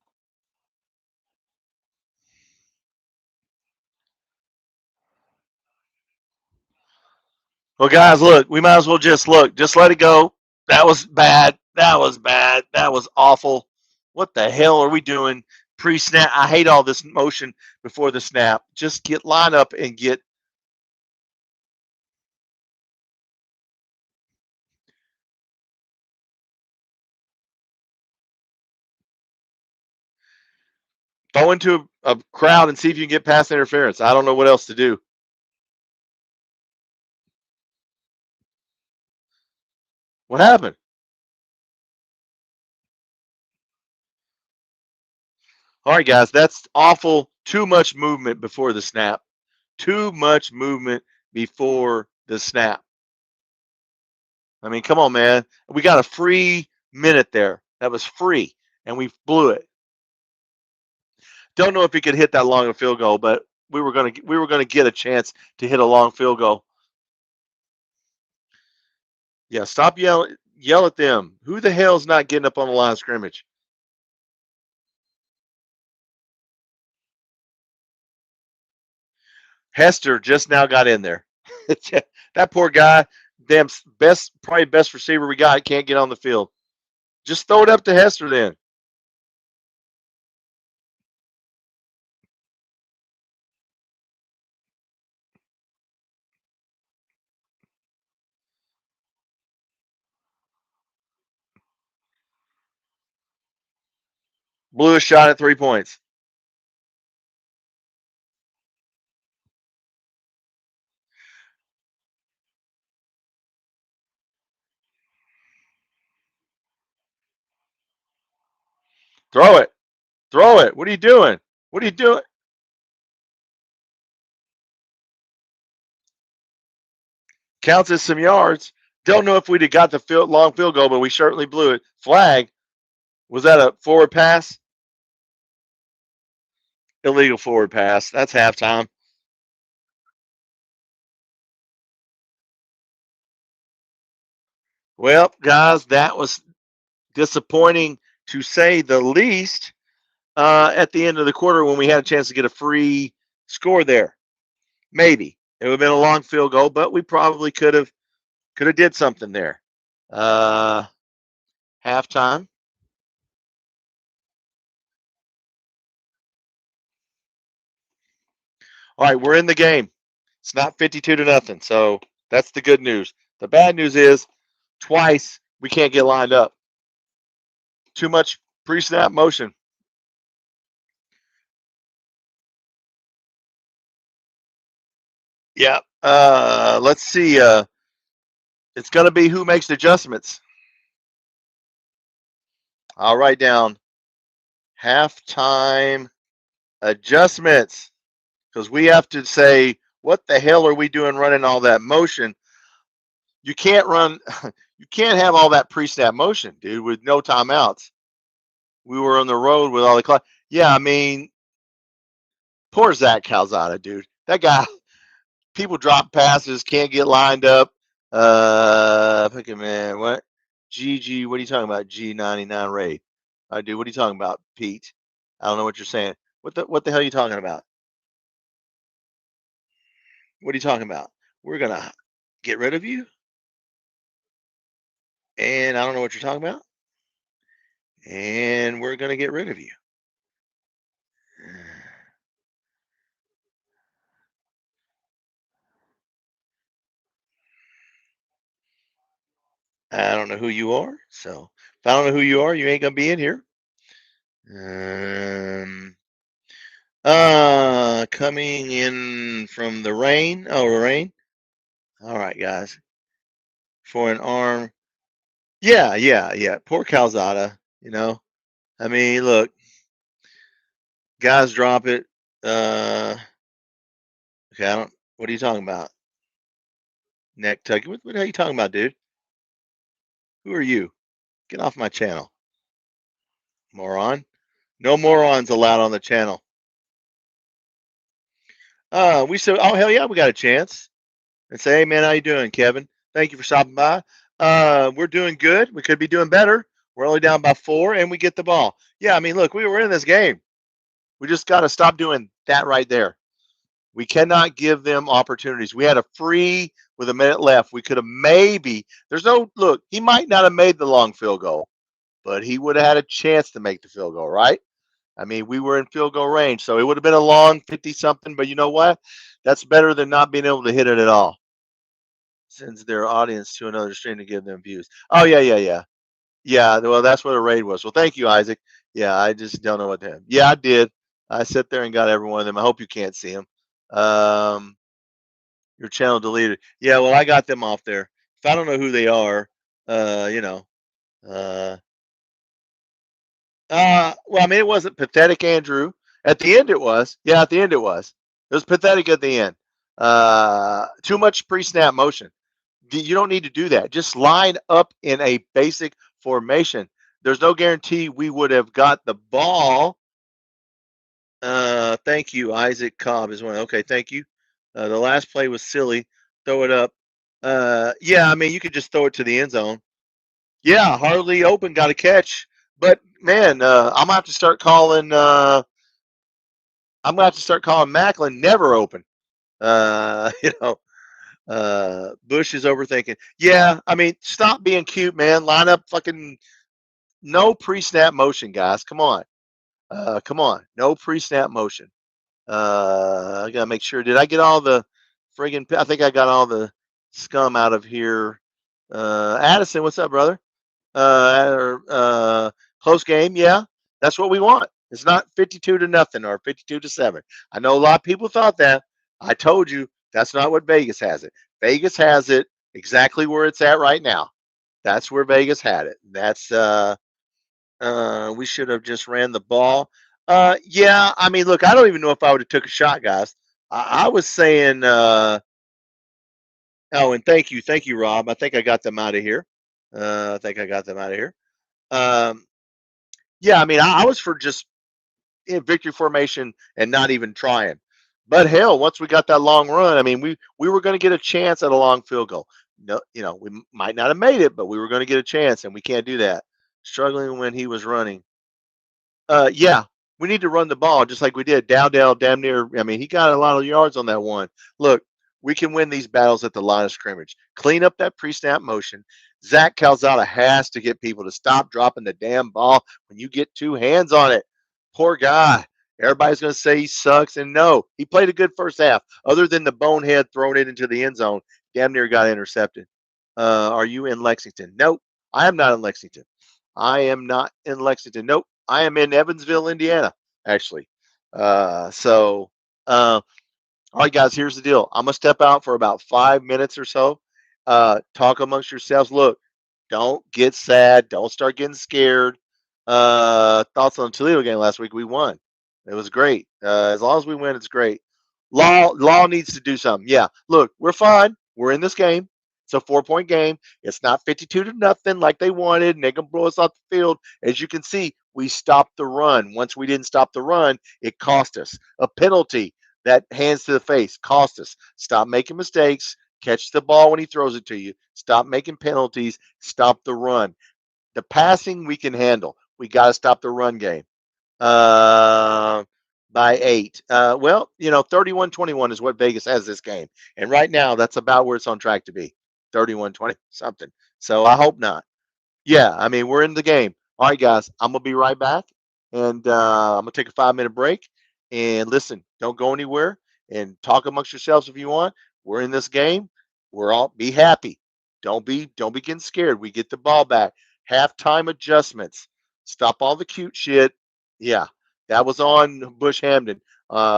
Well, guys, look, we might as well just look. Just let it go. That was bad. That was bad. That was awful. What the hell are we doing pre-snap? I hate all this motion before the snap. Just get lined up and get. Throw into a crowd and see if you can get pass interference. I don't know what else to do. What happened? All right, guys, that's awful. Too much movement before the snap. Too much movement before the snap. I mean, come on, man. We got a free minute there. That was free, and we blew it. Don't know if he could hit that long a field goal, but we were gonna get a chance to hit a long field goal. Yeah, stop yell at them. Who the hell's not getting up on the line of scrimmage? Hester just now got in there. That poor guy, damn probably best receiver we got, can't get on the field. Just throw it up to Hester then. Blew a shot at 3 points. Throw it. Throw it. What are you doing? What are you doing? Counts as some yards. Don't know if we'd have got the long field goal, but we certainly blew it. Flag. Was that a forward pass? Illegal forward pass. That's halftime. Well, guys, that was disappointing to say the least at the end of the quarter when we had a chance to get a free score there. Maybe. It would have been a long field goal, but we probably could have did something there. Halftime. All right, we're in the game. It's not 52-0, so that's the good news. The bad news is twice we can't get lined up. Too much pre-snap motion. Yeah. Let's see. It's going to be who makes the adjustments. I'll write down halftime adjustments because we have to say, what the hell are we doing running all that motion? You can't run, you can't have all that pre-snap motion, dude, with no timeouts. We were on the road with all the clock. Yeah, I mean, poor Zach Calzada, dude. That guy, people drop passes, can't get lined up. Man, what? GG, what are you talking about? G99 Ray. Dude, what are you talking about, Pete? I don't know what you're saying. What the hell are you talking about? What are you talking about? We're gonna get rid of you? And I don't know what you're talking about. And we're gonna get rid of you. I don't know who you are. So if I don't know who you are, you ain't gonna be in here. Coming in from the rain. Oh, rain. All right, guys. For an arm. Yeah. Poor Calzada. You know. I mean, look. Guys drop it. Okay, I don't. What are you talking about? Neck tuck. What are you talking about, dude? Who are you? Get off my channel. Moron. No morons allowed on the channel. We said, oh hell yeah, we got a chance. And say, hey man, how you doing, Kevin? Thank you for stopping by. We're doing good. We could be doing better. We're only down by 4, and we get the ball. Yeah, I mean, look, we were in this game. We just got to stop doing that right there. We cannot give them opportunities. We had a free with a minute left. We could have maybe. There's no look. He might not have made the long field goal, but he would have had a chance to make the field goal, right? I mean, we were in field goal range, so it would have been a long 50-something. But you know what? That's better than not being able to hit it at all. Sends their audience to another stream to give them views. Oh yeah. Yeah, well, that's what a raid was. Well, thank you, Isaac. Yeah, I just don't know what to have. Yeah, I did. I sit there and got every one of them. I hope you can't see them. Um, your channel deleted. Yeah, well, I got them off there. If I don't know who they are, you know, uh, well, I mean, it wasn't pathetic, Andrew. At the end, it was. Yeah, at the end, it was. It was pathetic at the end. Too much pre-snap motion. You don't need to do that. Just line up in a basic formation. There's no guarantee we would have got the ball. Thank you, Isaac Cobb is one. Okay, thank you. The last play was silly. Throw it up. Yeah, I mean, you could just throw it to the end zone. Yeah, hardly open, got a catch. But man, I'm gonna have to start calling. I'm gonna have to start calling Macklin never open. You know, Bush is overthinking. Yeah, I mean, stop being cute, man. Line up fucking no pre-snap motion, guys. Come on, come on, no pre-snap motion. I gotta make sure. Did I get all the friggin'? I think I got all the scum out of here. Addison, what's up, brother? Close game. Yeah, that's what we want. It's not 52 to nothing or 52-7. I know a lot of people thought that. I told you that's not what Vegas has it. Vegas has it exactly where it's at right now. That's where Vegas had it. That's we should have just ran the ball. Yeah, I mean, look, I don't even know if I would have took a shot, guys. I was saying, oh, and thank you, Rob. I think I got them out of here. I think I got them out of here. Um, yeah, I mean, I was for just victory formation and not even trying. But hell, once we got that long run, I mean, we were going to get a chance at a long field goal. No, you know, we might not have made it, but we were going to get a chance, and we can't do that. Struggling when he was running. Yeah, we need to run the ball just like we did. Dowdell, damn near. I mean, he got a lot of yards on that one. Look, we can win these battles at the line of scrimmage. Clean up that pre-snap motion. Zach Calzada has to get people to stop dropping the damn ball when you get two hands on it. Poor guy. Everybody's going to say he sucks, and no, he played a good first half. Other than the bonehead throwing it into the end zone, damn near got intercepted. Are you in Lexington? Nope, I am not in Lexington. I am not in Lexington. Nope. I am in Evansville, Indiana, actually. So, all right, guys, here's the deal. I'm going to step out for about 5 minutes or so. Talk amongst yourselves. Look, don't get sad. Don't start getting scared. Thoughts on the Toledo game last week? We won. It was great. As long as we win, it's great. Law needs to do something. Yeah. Look, we're fine. We're in this game. It's a 4-point game. It's not 52 to nothing like they wanted, and they can blow us off the field. As you can see, we stopped the run. Once we didn't stop the run, it cost us a penalty. That hands to the face cost us. Stop making mistakes. Catch the ball when he throws it to you. Stop making penalties. Stop the run. The passing we can handle. We got to stop the run game. Uh, by 8. Well, you know, 31-21 is what Vegas has this game. And right now, that's about where it's on track to be. 31-20 something. So I hope not. Yeah, I mean, we're in the game. All right, guys, I'm going to be right back. And I'm going to take a 5-minute break. And listen, don't go anywhere and talk amongst yourselves if you want. We're in this game. We're all be happy. Don't be getting scared. We get the ball back. Halftime adjustments. Stop all the cute shit. Yeah, that was on Bush Hamden.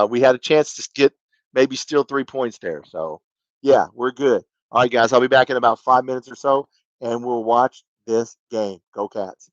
We had a chance to get maybe steal 3 points there. So yeah, we're good. All right, guys, I'll be back in about 5 minutes or so, and we'll watch this game. Go Cats.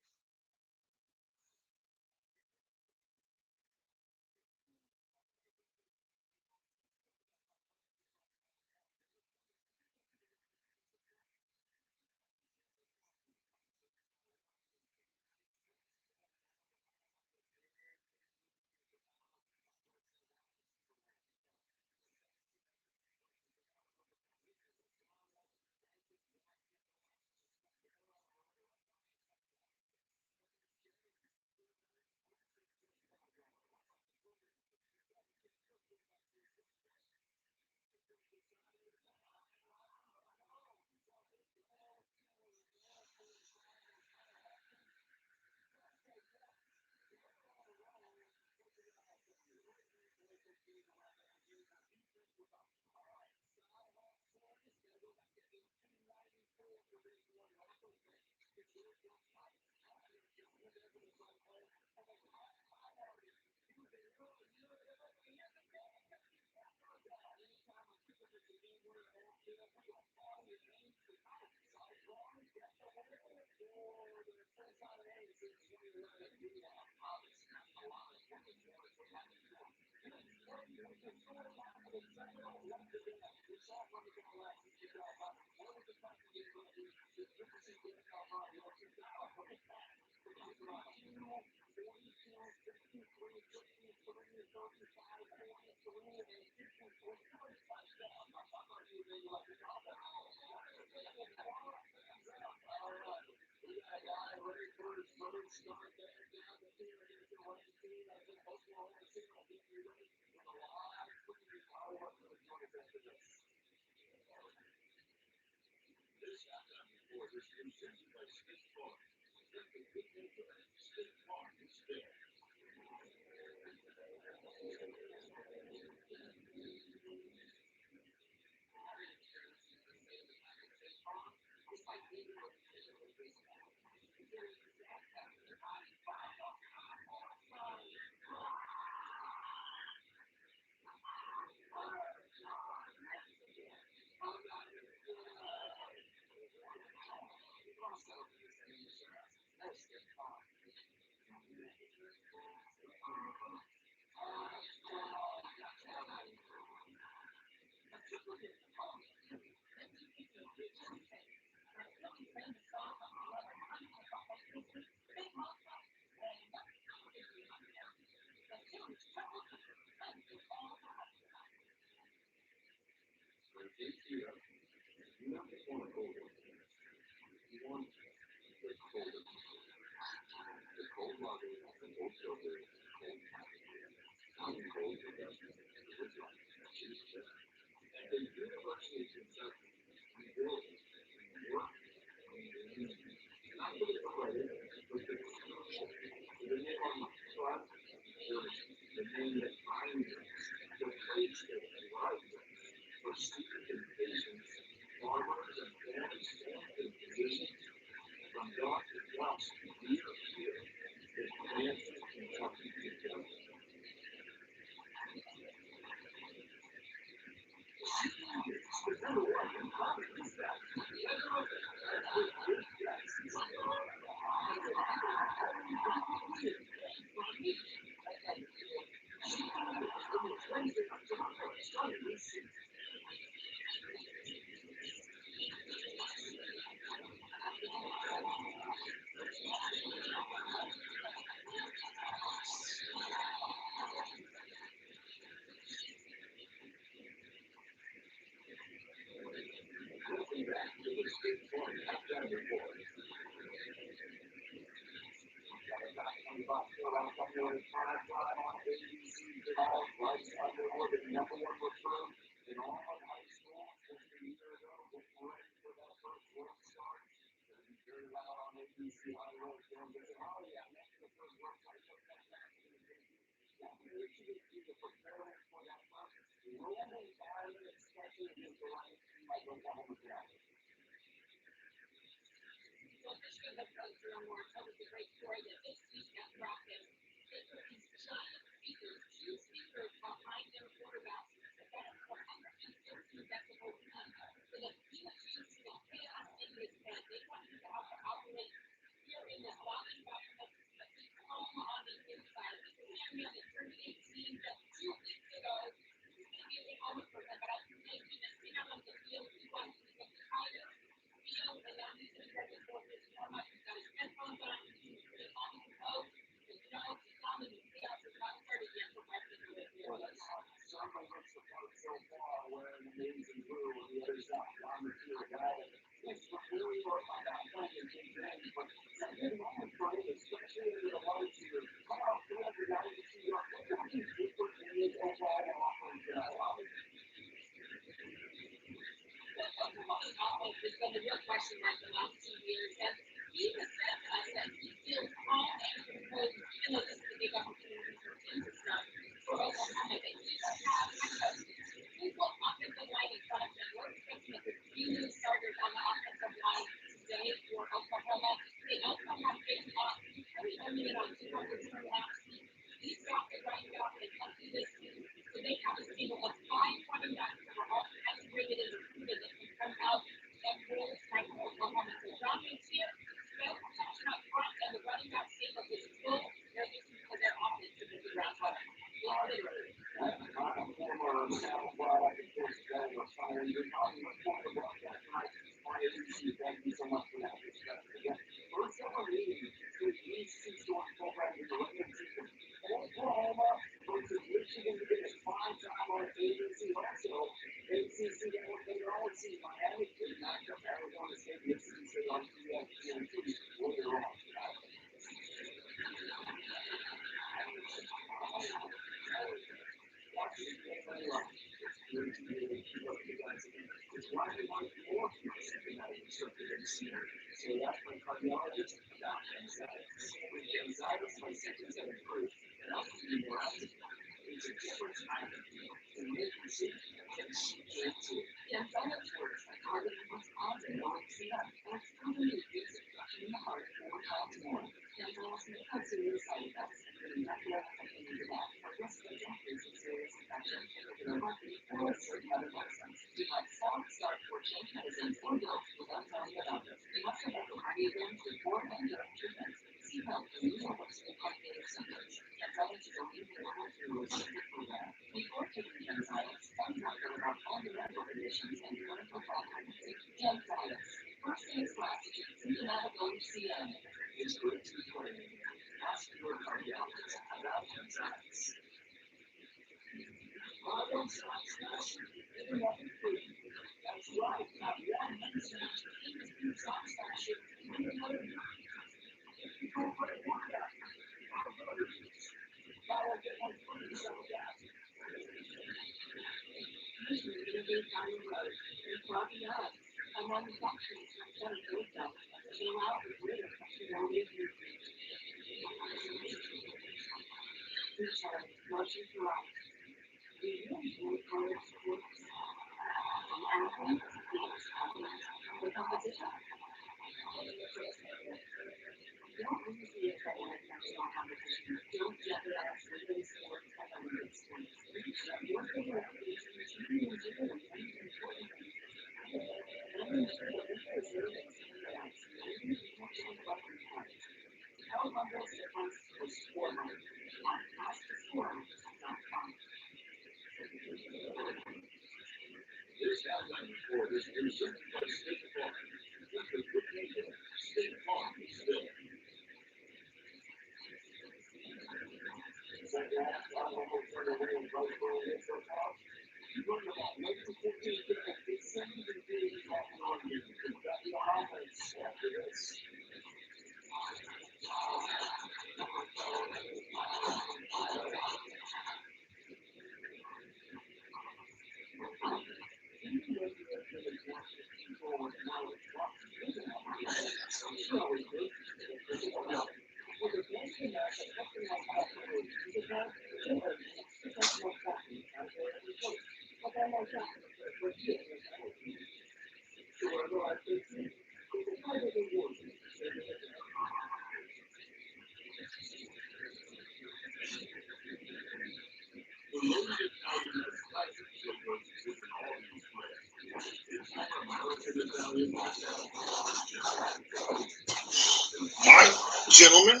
All right, gentlemen,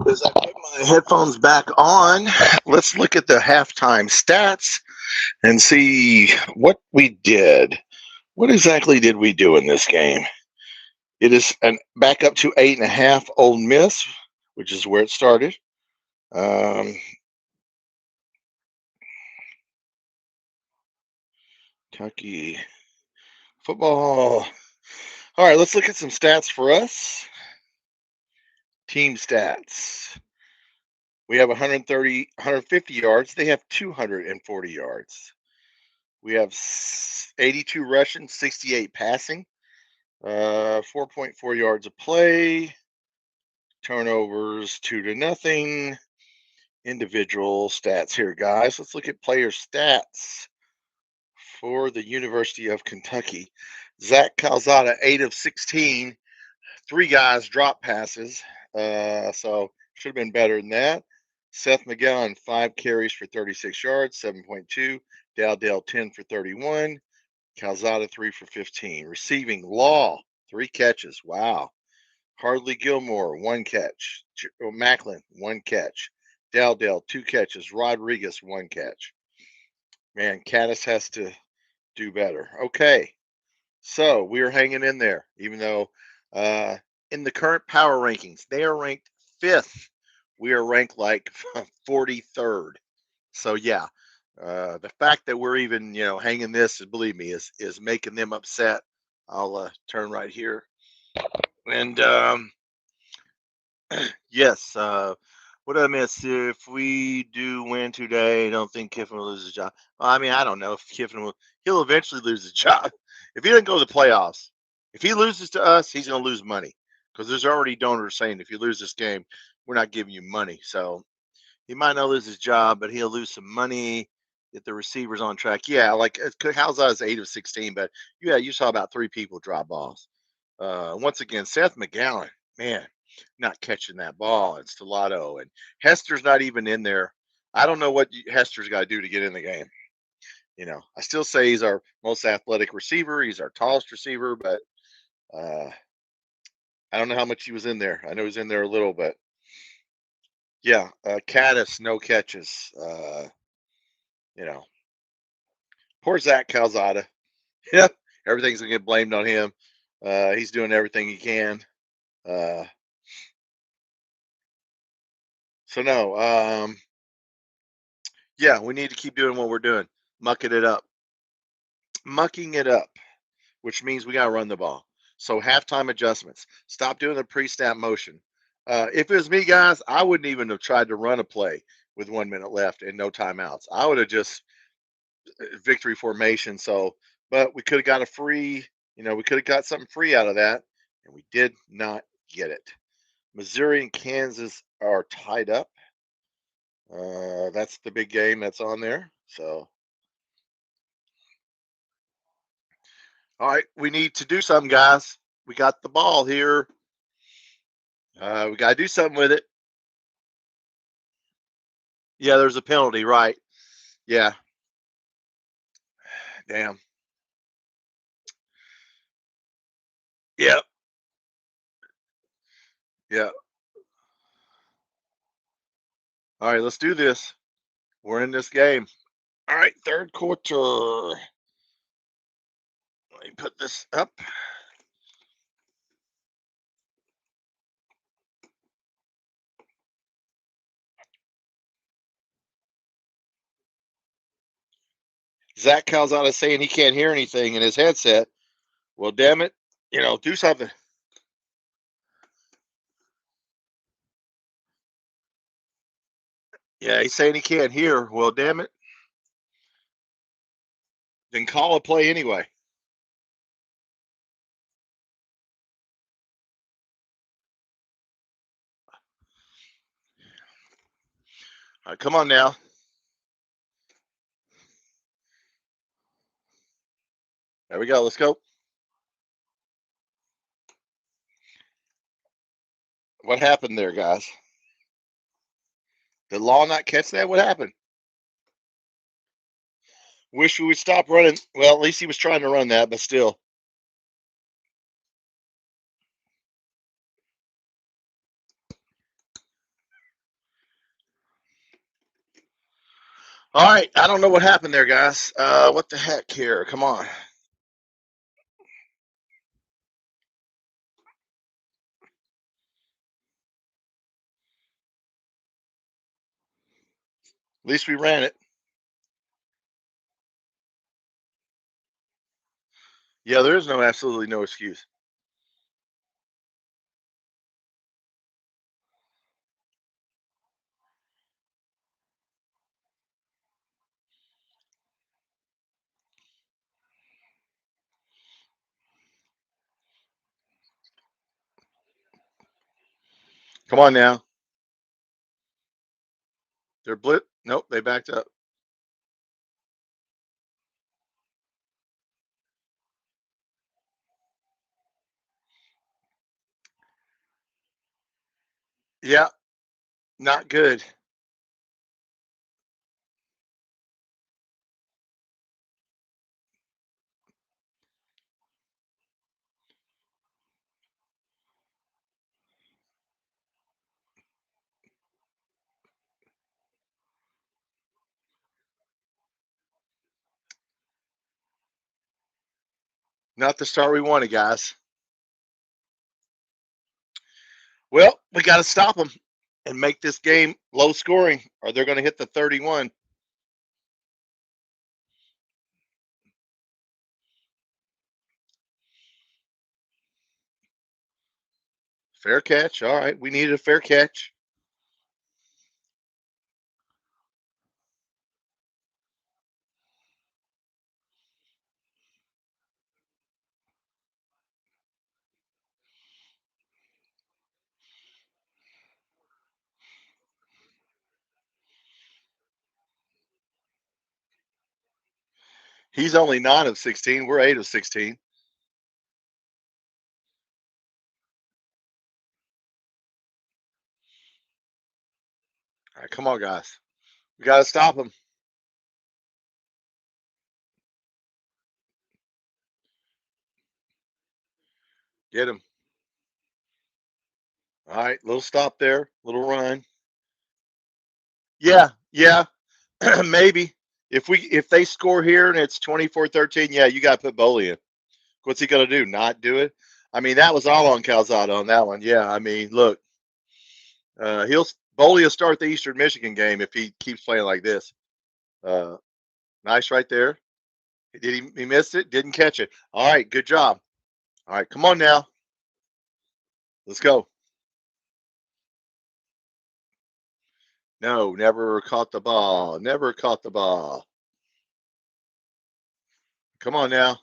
as I put my headphones back on, let's look at the halftime stats and see what we did. What exactly did we do in this game? It is back up to 8.5 Ole Miss, which is where it started. Kentucky football. All right, let's look at some stats for us. Team stats. We have 150 yards. They have 240 yards. We have 82 rushing, 68 passing, 4.4 yards of play, turnovers 2-0. Individual stats here, guys. Let's look at player stats for the University of Kentucky. Zach Calzada, 8 of 16. 3 guys drop passes, so should have been better than that. Seth McGowan, 5 carries for 36 yards, 7.2. Dowdell, 10 for 31. Calzada, 3 for 15. Receiving, Law, 3 catches. Wow. Hardly Gilmore, 1 catch. Macklin, 1 catch. Dowdell, 2 catches. Rodriguez, 1 catch. Man, Caddis has to do better. Okay. So we are hanging in there, even though in the current power rankings, they are ranked fifth. We are ranked like 43rd. So yeah, the fact that we're even hanging this, believe me, is making them upset. I'll turn right here, and yes, what did I miss? If we do win today, I don't think Kiffin will lose his job. Well, I mean, I don't know if Kiffin will. He'll eventually lose his job if he doesn't go to the playoffs. If he loses to us, he's going to lose money because there's already donors saying if you lose this game, we're not giving you money. So he might not lose his job, but he'll lose some money if the receiver's on track. Yeah, like how's that? 8 of 16, but yeah, you saw about 3 people drop balls. Once again, Seth McGowan, man, not catching that ball. And Stellato and Hester's not even in there. I don't know what Hester's got to do to get in the game. I still say he's our most athletic receiver. He's our tallest receiver, but I don't know how much he was in there. I know he's in there a little, but yeah, Caddis, no catches. You know, poor Zach Calzada. Yep, everything's gonna get blamed on him. He's doing everything he can. Uh, so no, yeah, we need to keep doing what we're doing, mucking it up, which means we gotta run the ball. So halftime adjustments. Stop doing the pre-snap motion. If it was me, guys, I wouldn't even have tried to run a play with 1 minute left and no timeouts. I would have just victory formation. So, but we could have got a free, we could have got something free out of that, and we did not get it. Missouri and Kansas are tied up. That's the big game that's on there. So, all right, we need to do something, guys. We got the ball here. We got to do something with it. Yeah, there's a penalty, right? Yeah. Damn. Yeah. Yeah. All right, let's do this. We're in this game. All right, third quarter. Let me put this up. Zach Calzada saying he can't hear anything in his headset. Well, damn it, do something. Yeah, he's saying he can't hear. Well, damn it, then call a play anyway. All right, come on now. There we go. Let's go. What happened there, guys? Did Law not catch that? What happened? Wish we would stop running. Well, at least he was trying to run that, but still. All right, I don't know what happened there, guys. What the heck here? Come on. At least we ran it. Yeah, there is absolutely no excuse. Come on now. They're blitz. Nope, they backed up. Yeah, not good. Not the start we wanted, guys. Well, we got to stop them and make this game low scoring, or they're going to hit the 31. Fair catch. All right. We needed a fair catch. He's only 9 of 16. We're 8 of 16. All right, come on, guys. We got to stop him. Get him. All right, little stop there, little run. Yeah, maybe. If they score here and it's 24-13, yeah, you got to put Boley in. What's he going to do? Not do it? I mean, that was all on Calzada on that one. Yeah, I mean, look, Boley will start the Eastern Michigan game if he keeps playing like this. Nice right there. He missed it? Didn't catch it. All right, good job. All right, come on now. Let's go. No, never caught the ball. Never caught the ball. Come on now.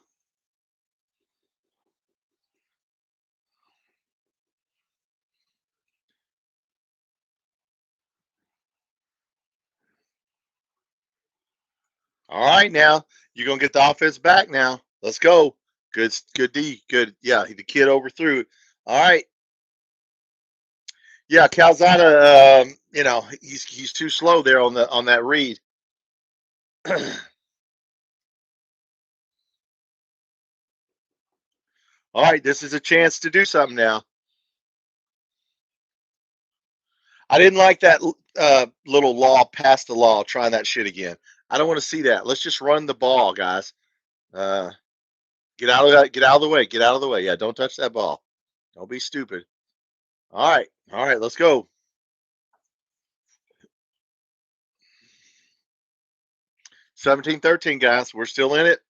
All right, now you're gonna get the offense back. Now let's go. Good D. Good. Yeah, the kid overthrew it. All right. Yeah, Calzada. He's too slow there on that read. All right, this is a chance to do something now. I didn't like that little law past the law trying that shit again. I don't want to see that. Let's just run the ball, guys. Get out of that. Get out of the way. Get out of the way. Yeah, don't touch that ball. Don't be stupid. All right. All right, let's go. 17-13, guys. We're still in it.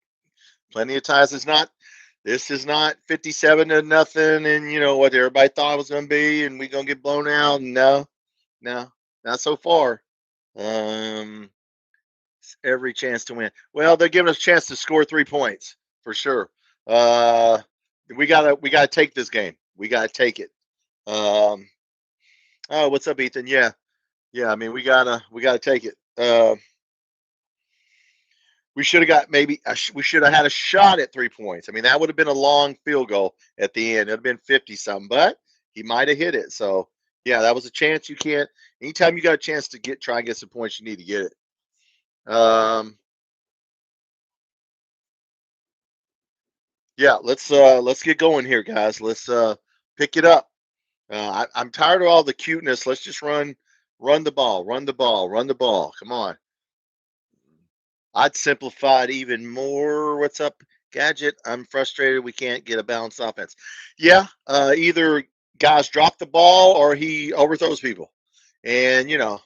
Plenty of ties. This is not 57-0, and you know what everybody thought it was going to be, and we're going to get blown out. No, not so far. Every chance to win. Well, they're giving us a chance to score 3 points for sure. We gotta take this game. We gotta take it. Oh, what's up, Ethan? Yeah. I mean, we gotta take it. We should have got we should have had a shot at 3 points. I mean, that would have been a long field goal at the end. It'd have been 50 something, but he might have hit it. So yeah, that was a chance. You can't. Anytime you got a chance to try and get some points, you need to get it. Yeah, let's get going here, guys. Let's pick it up. I'm tired of all the cuteness. Let's just run the ball, run the ball, run the ball. Come on. I'd simplify it even more. What's up, Gadget? I'm frustrated we can't get a balanced offense. Yeah, either guys drop the ball or he overthrows people. And, in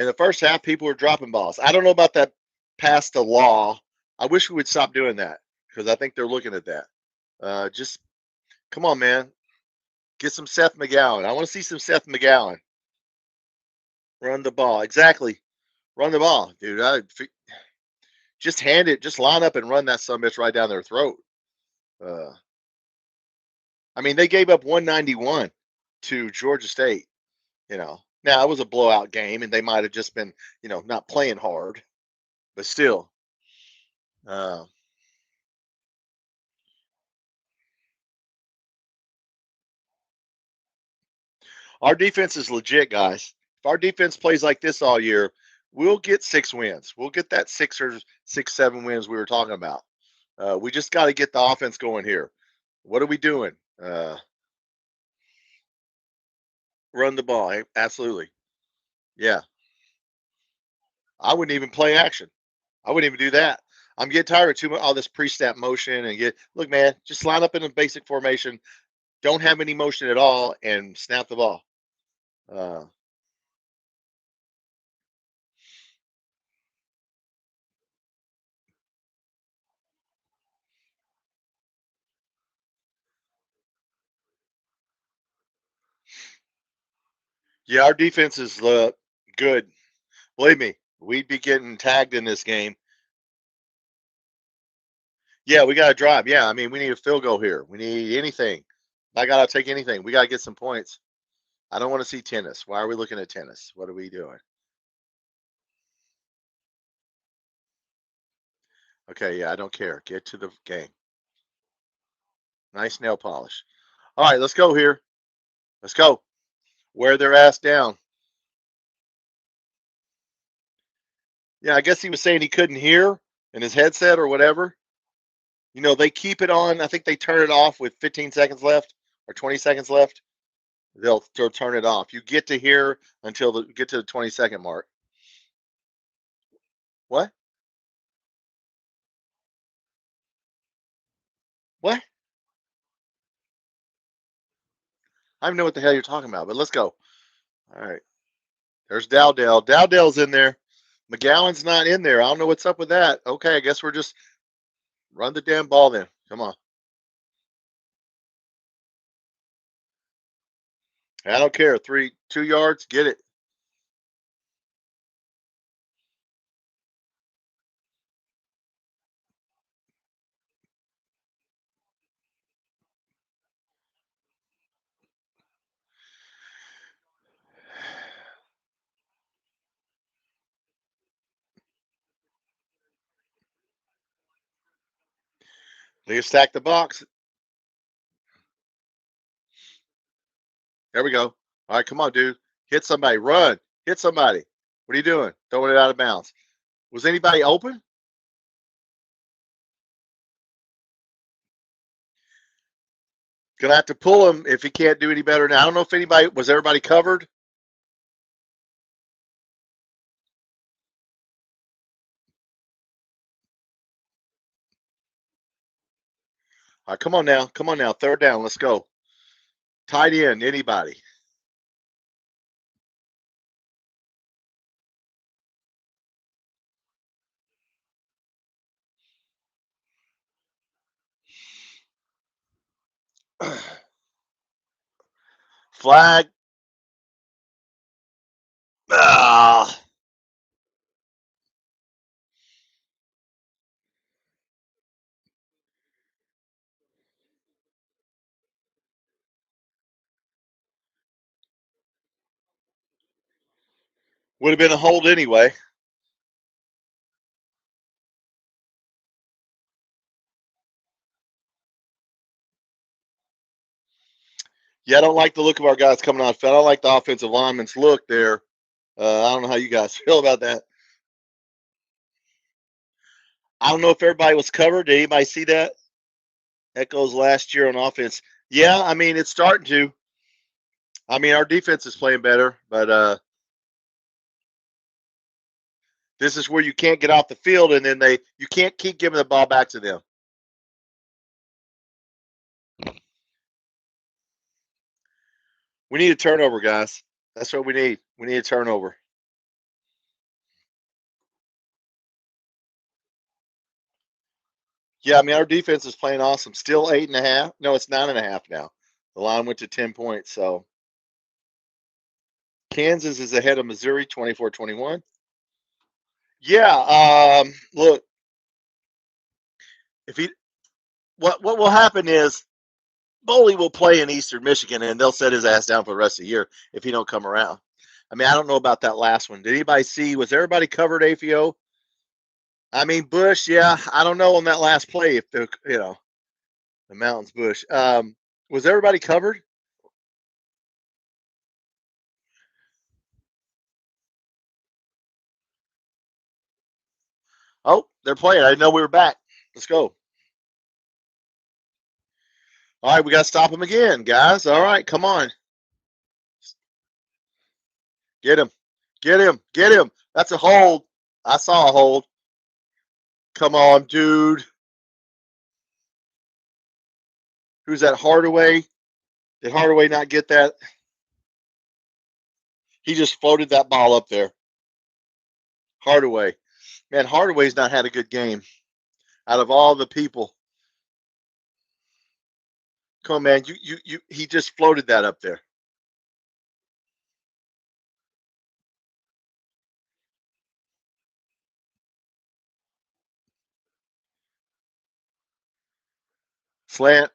the first half, people were dropping balls. I don't know about that past the law. I wish we would stop doing that because I think they're looking at that. Just come on, man. Get some Seth McGowan. I want to see some Seth McGowan. Run the ball. Exactly. Run the ball, dude. Just hand it. Just line up and run that summit right down their throat. I mean, they gave up 191 to Georgia State. Now it was a blowout game, and they might have just been, not playing hard, but still. Our defense is legit, guys. If our defense plays like this all year, we'll get 6 wins. We'll get that 7 wins we were talking about. We just got to get the offense going here. What are we doing? Run the ball. Absolutely. Yeah. I wouldn't even play action. I wouldn't even do that. I'm getting tired of all this pre-snap motion and look, man, just line up in a basic formation. Don't have any motion at all and snap the ball. Yeah, our defense is good. Believe me, we'd be getting tagged in this game. Yeah, we got to drive. Yeah, I mean, we need a field goal here. We need anything. I got to take anything. We got to get some points. I don't want to see tennis. Why are we looking at tennis? What are we doing? Okay, yeah, I don't care. Get to the game. Nice nail polish. All right, let's go here. Let's go. Wear their ass down. Yeah, I guess he was saying he couldn't hear in his headset or whatever. You know, they keep it on. I think they turn it off with 15 seconds left or 20 seconds left. They'll turn it off. You get to hear until get to the 20-second mark. What? What? I don't know what the hell you're talking about, but let's go. All right. There's Dowdell. Dowdell's in there. McGowan's not in there. I don't know what's up with that. Okay, I guess we're just run the damn ball then. Come on. I don't care. 2 yards, get it. They stack the box. There we go. All right, come on, dude. Hit somebody. Run. Hit somebody. What are you doing? Throwing it out of bounds. Was anybody open? Gonna have to pull him if he can't do any better now. I don't know if everybody covered? All right, come on now. Come on now. Third down. Let's go. Tight end. Anybody. Flag. Ah. Would have been a hold anyway. Yeah, I don't like the look of our guys coming on. I don't like the offensive lineman's look there. I don't know how you guys feel about that. I don't know if everybody was covered. Did anybody see that? Echoes last year on offense. Yeah, I mean, it's starting to. I mean, our defense is playing better, but this is where you can't get off the field, and then you can't keep giving the ball back to them. We need a turnover, guys. That's what we need. We need a turnover. Yeah, I mean, our defense is playing awesome. Still 8.5. No, it's 9.5 now. The line went to 10 points. So Kansas is ahead of Missouri, 24-21. Yeah. Look, if he, what will happen is Boley will play in Eastern Michigan, and they'll set his ass down for the rest of the year if he don't come around. I mean, I don't know about that last one. Did anybody see? Was everybody covered AFO? I mean, Bush. Yeah, I don't know on that last play if the mountains Bush. Was everybody covered? Oh, they're playing. I didn't know we were back. Let's go. All right, we got to stop them again, guys. All right, come on. Get him. Get him. Get him. That's a hold. I saw a hold. Come on, dude. Who's that? Hardaway? Did Hardaway not get that? He just floated that ball up there. Hardaway. Man, Hardaway's not had a good game out of all the people. Come on, man. He just floated that up there. Slant.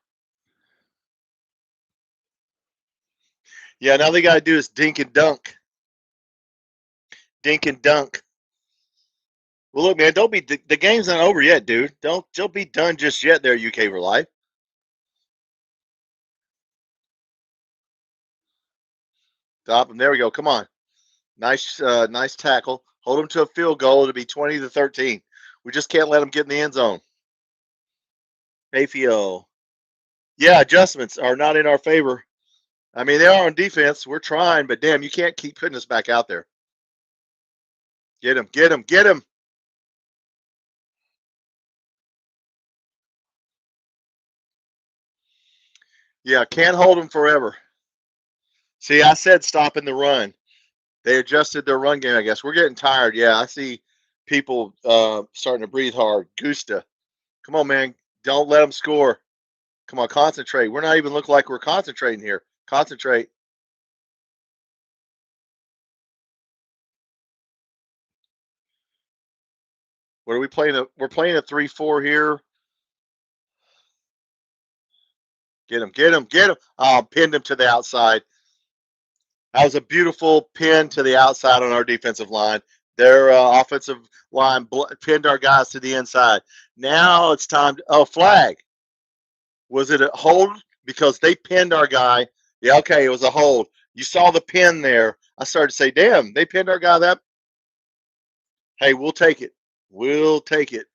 Yeah, now they got to do is dink and dunk. Dink and dunk. Well, look, man, don't be the game's not over yet, dude. Don't be done just yet there, UK for life. Stop him. There we go. Come on. Nice tackle. Hold him to a field goal. It'll be 20-13. We just can't let him get in the end zone. Mayfield. Yeah, adjustments are not in our favor. I mean, they are on defense. We're trying, but damn, you can't keep putting us back out there. Get him, get him, get him. Yeah, can't hold him forever. See, I said stopping the run. They adjusted their run game, I guess. We're getting tired. Yeah, I see people starting to breathe hard. Gusta. Come on, man. Don't let them score. Come on, concentrate. We're not even looking like we're concentrating here. Concentrate. What are we playing? We're playing a 3-4 here. Get him, get him, get him. Oh, pinned him to the outside. That was a beautiful pin to the outside on our defensive line. Their offensive line pinned our guys to the inside. Now it's time to, flag. Was it a hold? Because they pinned our guy. Yeah, okay, it was a hold. You saw the pin there. I started to say, damn, they pinned our guy that. Hey, we'll take it. We'll take it.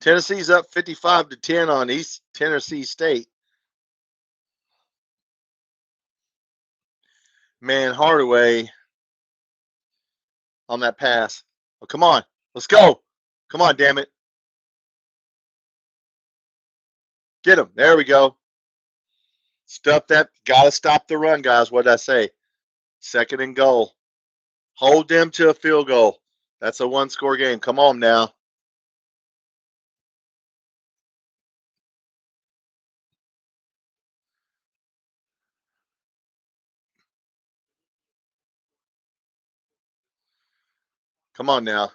Tennessee's up 55-10 on East Tennessee State. Man, Hardaway on that pass. Oh, come on. Let's go. Come on, damn it. Get him. There we go. Stuff that. Got to stop the run, guys. What did I say? 2nd and goal. Hold them to a field goal. That's a 1-score game. Come on now. Come on now.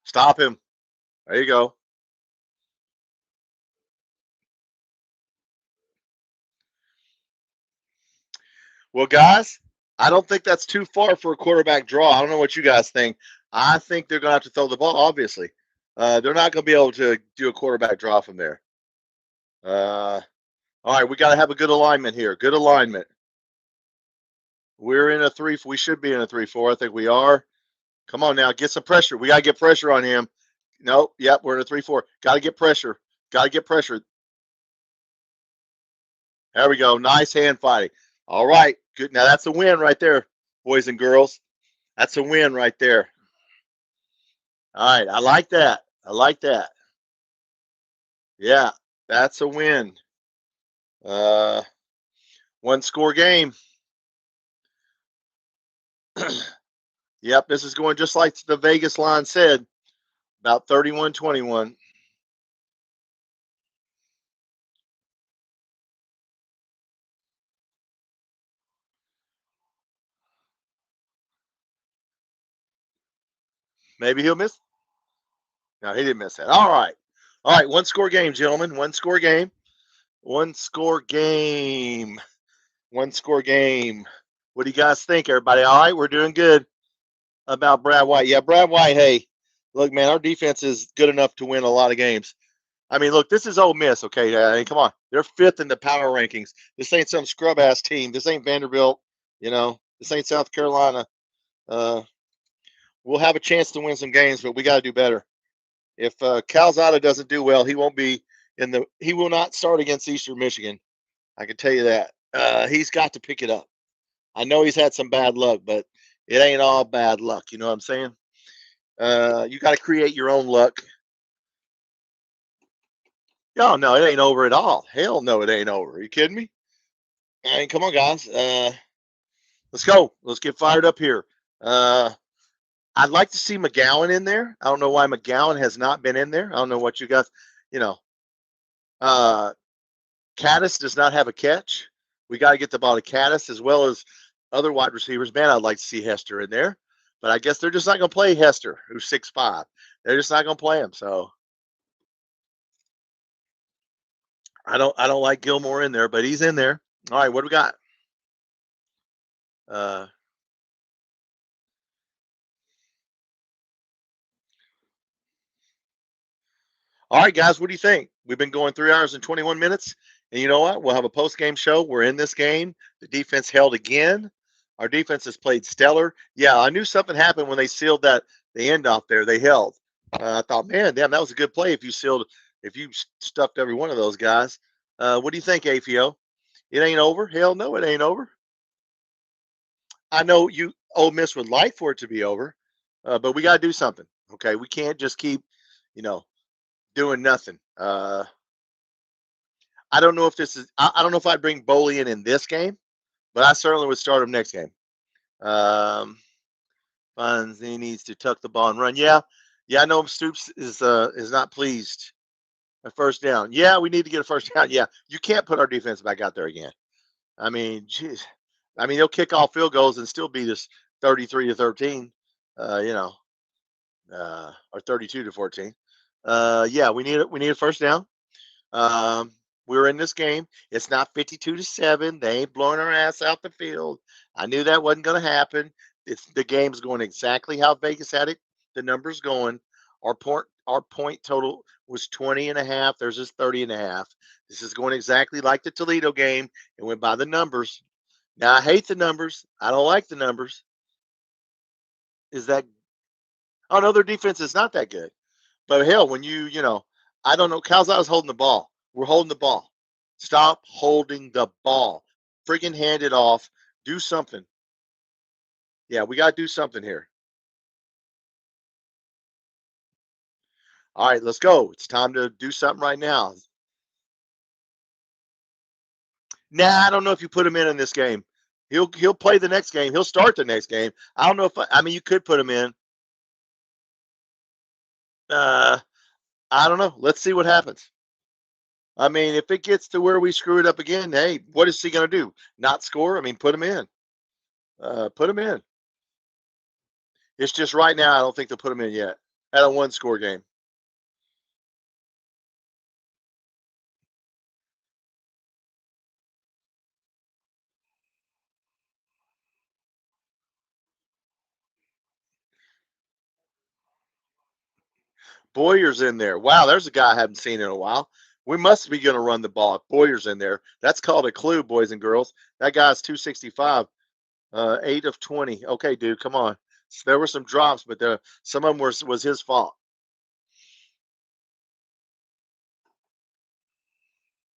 Stop him. There you go. Well, guys, I don't think that's too far for a quarterback draw. I don't know what you guys think. I think they're going to have to throw the ball, obviously. They're not going to be able to do a quarterback draw from there. All right, we got to have a good alignment here. Good alignment. We're in a 3. We should be in a 3-4. I think we are. Come on now, get some pressure. We got to get pressure on him. Nope. Yep, we're in a 3-4. Got to get pressure. Got to get pressure. There we go. Nice hand fighting. All right. Good. Now that's a win right there, boys and girls. That's a win right there. All right. I like that. I like that. Yeah, that's a win. 1-score game. Yep, this is going just like the Vegas line said, about 31-21. Maybe he'll miss. No, he didn't miss that. All right. All right, 1-score game, gentlemen. 1-score game. 1-score game. 1-score game. What do you guys think, everybody? All right, we're doing good about Brad White. Yeah, Brad White, hey, look, man, our defense is good enough to win a lot of games. I mean, look, this is Ole Miss, okay? I mean, come on. They're 5th in the power rankings. This ain't some scrub-ass team. This ain't Vanderbilt, This ain't South Carolina. We'll have a chance to win some games, but we got to do better. If Calzada doesn't do well, he won't be he will not start against Eastern Michigan. I can tell you that. He's got to pick it up. I know he's had some bad luck, but it ain't all bad luck. You know what I'm saying? You got to create your own luck. Oh, no, it ain't over at all. Hell no, it ain't over. Are you kidding me? I mean, come on, guys. Let's go. Let's get fired up here. I'd like to see McGowan in there. I don't know why McGowan has not been in there. I don't know what you guys, you know. Caddis does not have a catch. We got to get the ball to Caddis as well as other wide receivers. Man, I'd like to see Hester in there, but I guess they're just not going to play Hester, who's 6'5". They're just not going to play him. So I don't like Gilmore in there, but he's in there. All right, what do we got? All right, guys, what do you think? We've been going 3 hours and 21 minutes, and you know what? We'll have a post-game show. We're in this game. The defense held again. Our defense has played stellar. Yeah, I knew something happened when they sealed the end off there. They held. I thought, man, damn, that was a good play if you stuffed every one of those guys. What do you think, AFO? It ain't over? Hell no, it ain't over. I know Ole Miss would like for it to be over, but we got to do something. Okay, we can't just keep, doing nothing. I don't know if I don't know if I'd bring Boley in this game, but I certainly would start him next game. Finds he needs to tuck the ball and run. Yeah, I know Stoops is not pleased. A first down. Yeah, we need to get a first down. Yeah, you can't put our defense back out there again. I mean, geez. I mean, they'll kick off field goals and still beat us 33-13. Or 32-14. Yeah, we need a first down. We're in this game. It's not 52-7. They ain't blowing our ass out the field. I knew that wasn't going to happen. The game's going exactly how Vegas had it. The number's going. Our point total was 20.5. There's this 30.5. This is going exactly like the Toledo game. It went by the numbers. Now I hate the numbers. I don't like the numbers. Is that? Oh no, their defense is not that good. But hell, when I don't know. Calzada's holding the ball. We're holding the ball. Stop holding the ball. Friggin' hand it off. Do something. Yeah, we got to do something here. All right, let's go. It's time to do something right now. Nah, I don't know if you put him in this game. He'll play the next game. He'll start the next game. I don't know if I mean you could put him in. I don't know. Let's see what happens. I mean, if it gets to where we screw it up again, hey, what is he going to do? Not score? I mean, put him in. Put him in. It's just right now, I don't think they'll put him in yet at a one-score game. Boyer's in there. Wow, there's a guy I haven't seen in a while. We must be going to run the ball. Boyer's in there. That's called a clue, boys and girls. That guy's 265, 8 of 20. Okay, dude, come on. There were some drops, but some of them was his fault.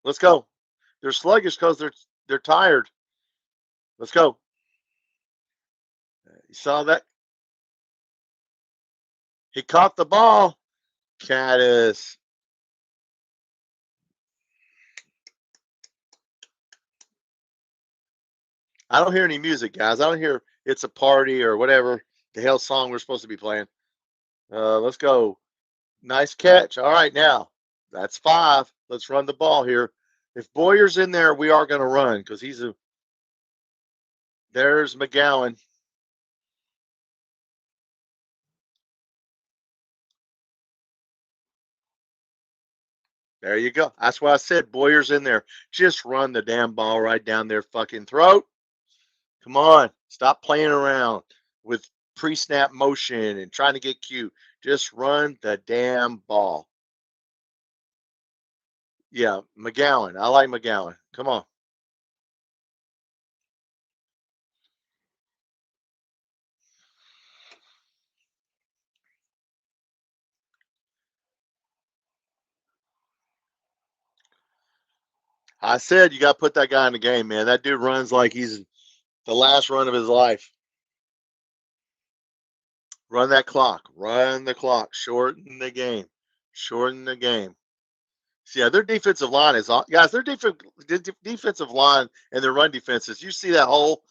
Let's go. They're sluggish because they're tired. Let's go. You saw that? He caught the ball. Caddis. I don't hear any music, guys. I don't hear "It's a Party" or whatever the hell song we're supposed to be playing. Let's go. Nice catch. All right, now that's 5. Let's run the ball here. If Boyer's in there, we are going to run because there's McGowan. There you go. That's why I said Boyer's in there. Just run the damn ball right down their fucking throat. Come on. Stop playing around with pre-snap motion and trying to get cute. Just run the damn ball. Yeah, McGowan. I like McGowan. Come on. I said you got to put that guy in the game, man. That dude runs like he's the last run of his life. Run that clock. Run the clock. Shorten the game. Shorten the game. So yeah, their defensive line is on. Guys, their defensive line and their run defenses, you see that hole,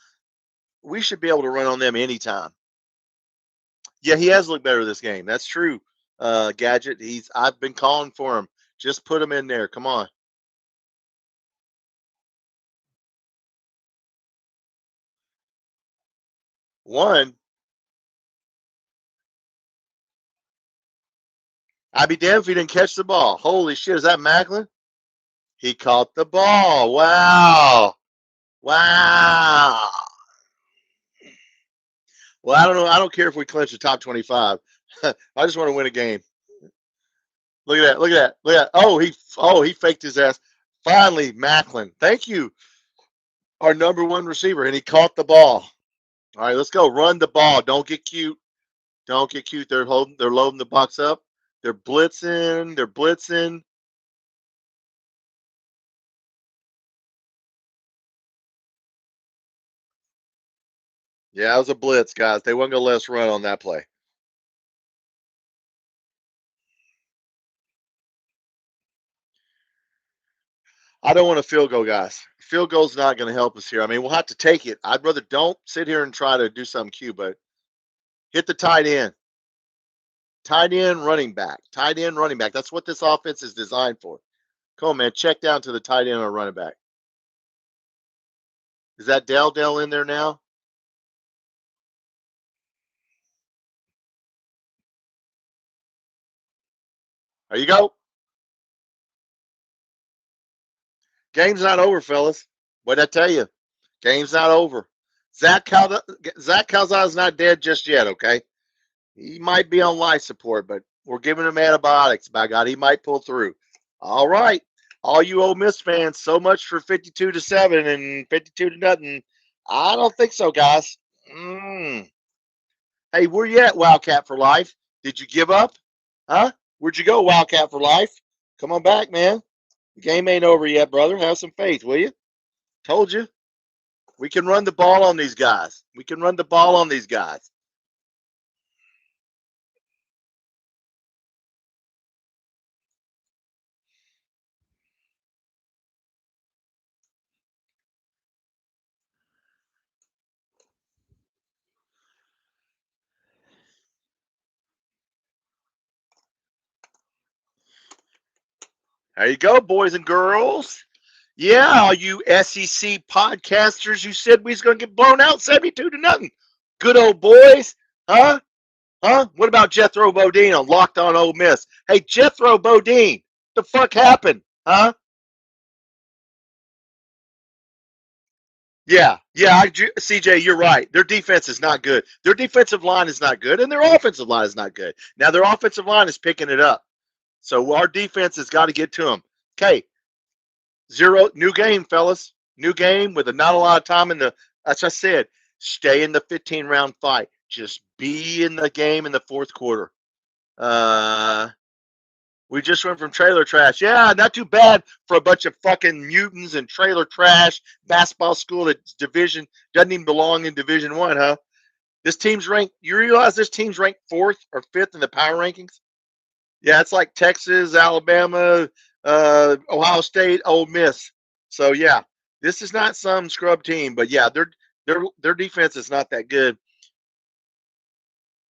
we should be able to run on them anytime. Yeah, he has looked better this game. That's true, Gadget. I've been calling for him. Just put him in there. Come on. One, I'd be damned if he didn't catch the ball. Holy shit, is that Macklin? He caught the ball. Wow. Wow. Well, I don't know. I don't care if we clinch the top 25. I just want to win a game. Look at that. Look at that. Look at that. Oh, he faked his ass. Finally, Macklin. Thank you. Our number one receiver, and he caught the ball. All right, let's go. Run the ball. Don't get cute. Don't get cute. They're loading the box up. They're blitzing. They're blitzing. Yeah, it was a blitz, guys. They weren't going to let us run on that play. I don't want a field goal, guys. Field goal's not going to help us here. I mean, we'll have to take it. I'd rather don't sit here and try to do something cute, but hit the tight end. Tight end, running back. Tight end, running back. That's what this offense is designed for. Come on, man. Check down to the tight end or running back. Is that Dell in there now? There you go. Game's not over, fellas. What'd I tell you? Game's not over. Zach Calzada's not dead just yet, okay? He might be on life support, but we're giving him antibiotics. By God, he might pull through. All right. All you Ole Miss fans, so much for 52-7 and 52-0. I don't think so, guys. Hey, where you at, Wildcat for life? Did you give up? Huh? Where'd you go, Wildcat for life? Come on back, man. The game ain't over yet, brother. Have some faith, will you? Told you. We can run the ball on these guys. We can run the ball on these guys. There you go, boys and girls. Yeah, all you SEC podcasters, you said we was going to get blown out 72-0. Good old boys. Huh? Huh? What about Jethro Bodine on Locked On Ole Miss? Hey, Jethro Bodine, the fuck happened? Huh? Yeah, CJ, you're right. Their defense is not good. Their defensive line is not good, and their offensive line is not good. Now, their offensive line is picking it up. So our defense has got to get to them. Okay, new game, fellas. New game with not a lot of time in the, as I said, stay in the 15-round fight. Just be in the game in the fourth quarter. We just went from trailer trash. Yeah, not too bad for a bunch of fucking mutants and trailer trash basketball school that's division, doesn't even belong in Division I, huh? This team's ranked, you realize this team's ranked 4th or 5th in the power rankings? Yeah, it's like Texas, Alabama, Ohio State, Ole Miss. So yeah, this is not some scrub team, but yeah, their defense is not that good.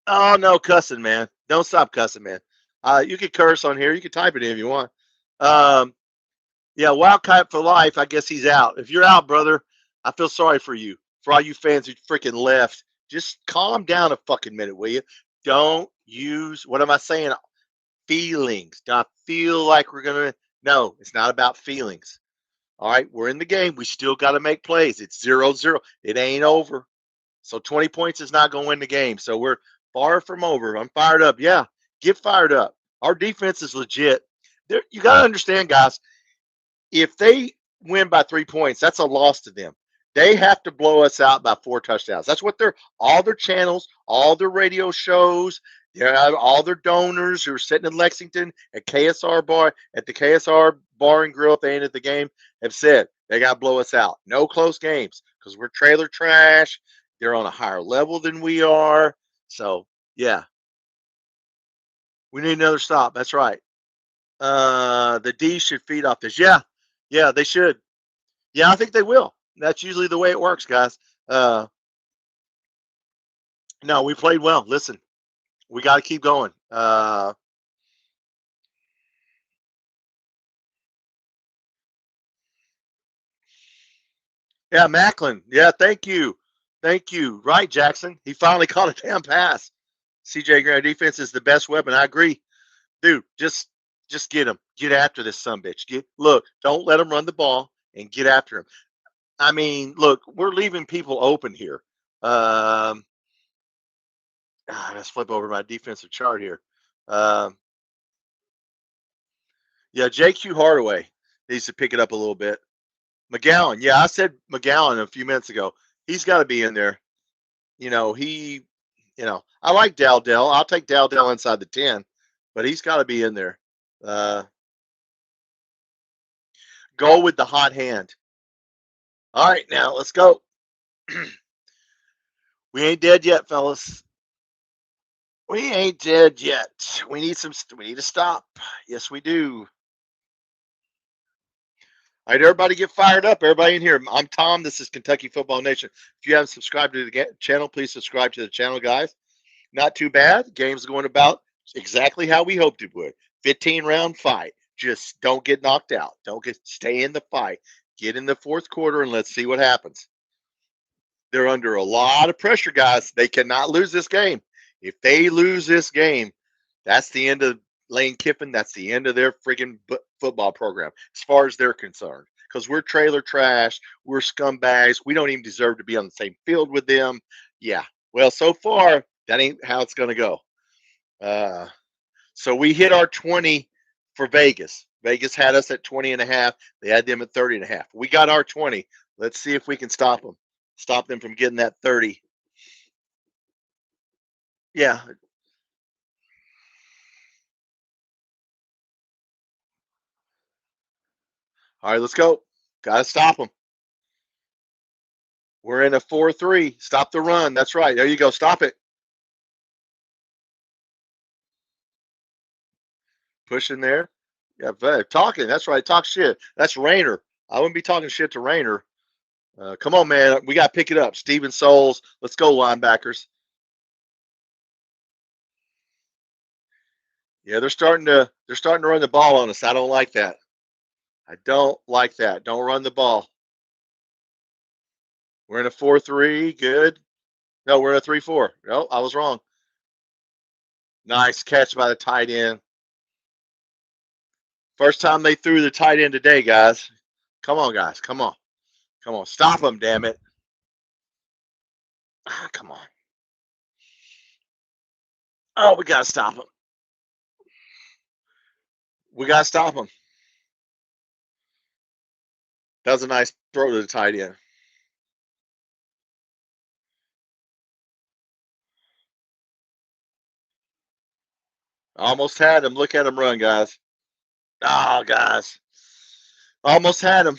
Oh no, cussing, man! Don't stop cussing, man. You can curse on here. You can type it in if you want. Yeah, Wildcat for life. I guess he's out. If you're out, brother, I feel sorry for you. For all you fans who freaking left, just calm down a fucking minute, will you? Don't use, what am I saying? Feelings. Do I feel like we're going to? No, it's not about feelings. All right, we're in the game. We still got to make plays. It's 0-0. It ain't over. So 20 points is not going to win the game. So we're far from over. I'm fired up. Yeah, get fired up. Our defense is legit. You got to understand, guys, if they win by 3 points, that's a loss to them. They have to blow us out by 4 touchdowns. That's what all their channels, all their radio shows, They have all their donors who are sitting in Lexington at KSR bar, at the KSR bar and grill at the end of the game, have said they got to blow us out. No close games because we're trailer trash. They're on a higher level than we are. So, yeah, we need another stop. That's right. The D should feed off this. Yeah, they should. Yeah, I think they will. That's usually the way it works, guys. No, we played well. Listen, we got to keep going. Yeah, Macklin. Yeah, thank you. Thank you. Right, Jackson. He finally caught a damn pass. CJ Graham defense is the best weapon. I agree. Dude, just get him. Get after this sumbitch. Look, don't let him run the ball and get after him. I mean, look, we're leaving people open here. Let's flip over my defensive chart here. Yeah, JQ Hardaway needs to pick it up a little bit. McGowan, yeah, I said McGowan a few minutes ago. He's got to be in there. I like Dowdell. I'll take Dowdell inside the 10, but he's got to be in there. Go with the hot hand. All right, now let's go. We ain't dead yet, fellas. We ain't dead yet. We need to stop. Yes, we do. All right, everybody get fired up. Everybody in here. I'm Tom. This is Kentucky Football Nation. If you haven't subscribed to the channel, please subscribe to the channel, guys. Not too bad. Game's going about exactly how we hoped it would. 15-round fight. Just don't get knocked out. Stay in the fight. Get in the fourth quarter and let's see what happens. They're under a lot of pressure, guys. They cannot lose this game. If they lose this game, that's the end of Lane Kiffin. That's the end of their friggin' football program, as far as they're concerned. Because we're trailer trash. We're scumbags. We don't even deserve to be on the same field with them. Yeah. Well, so far, that ain't how it's going to go. So we hit our 20 for Vegas. Vegas had us at 20.5. They had them at 30.5. We got our 20. Let's see if we can stop them. Stop them from getting that 30. Yeah. All right, let's go. Got to stop them. We're in a 4-3. Stop the run. That's right. There you go. Stop it. Pushing there. Yeah, talking. That's right. Talk shit. That's Rayner. I wouldn't be talking shit to Rayner. Come on, man. We got to pick it up. Steven Souls. Let's go, linebackers. Yeah, they're starting to run the ball on us. I don't like that. I don't like that. Don't run the ball. We're in a 4-3. Good. No, we're in a 3-4. No, I was wrong. Nice catch by the tight end. First time they threw the tight end today, guys. Come on, guys. Come on. Come on. Stop them, damn it. Come on. Oh, we got to stop them. We got to stop them. That was a nice throw to the tight end. Almost had him. Look at him run, guys. Oh, guys. Almost had him.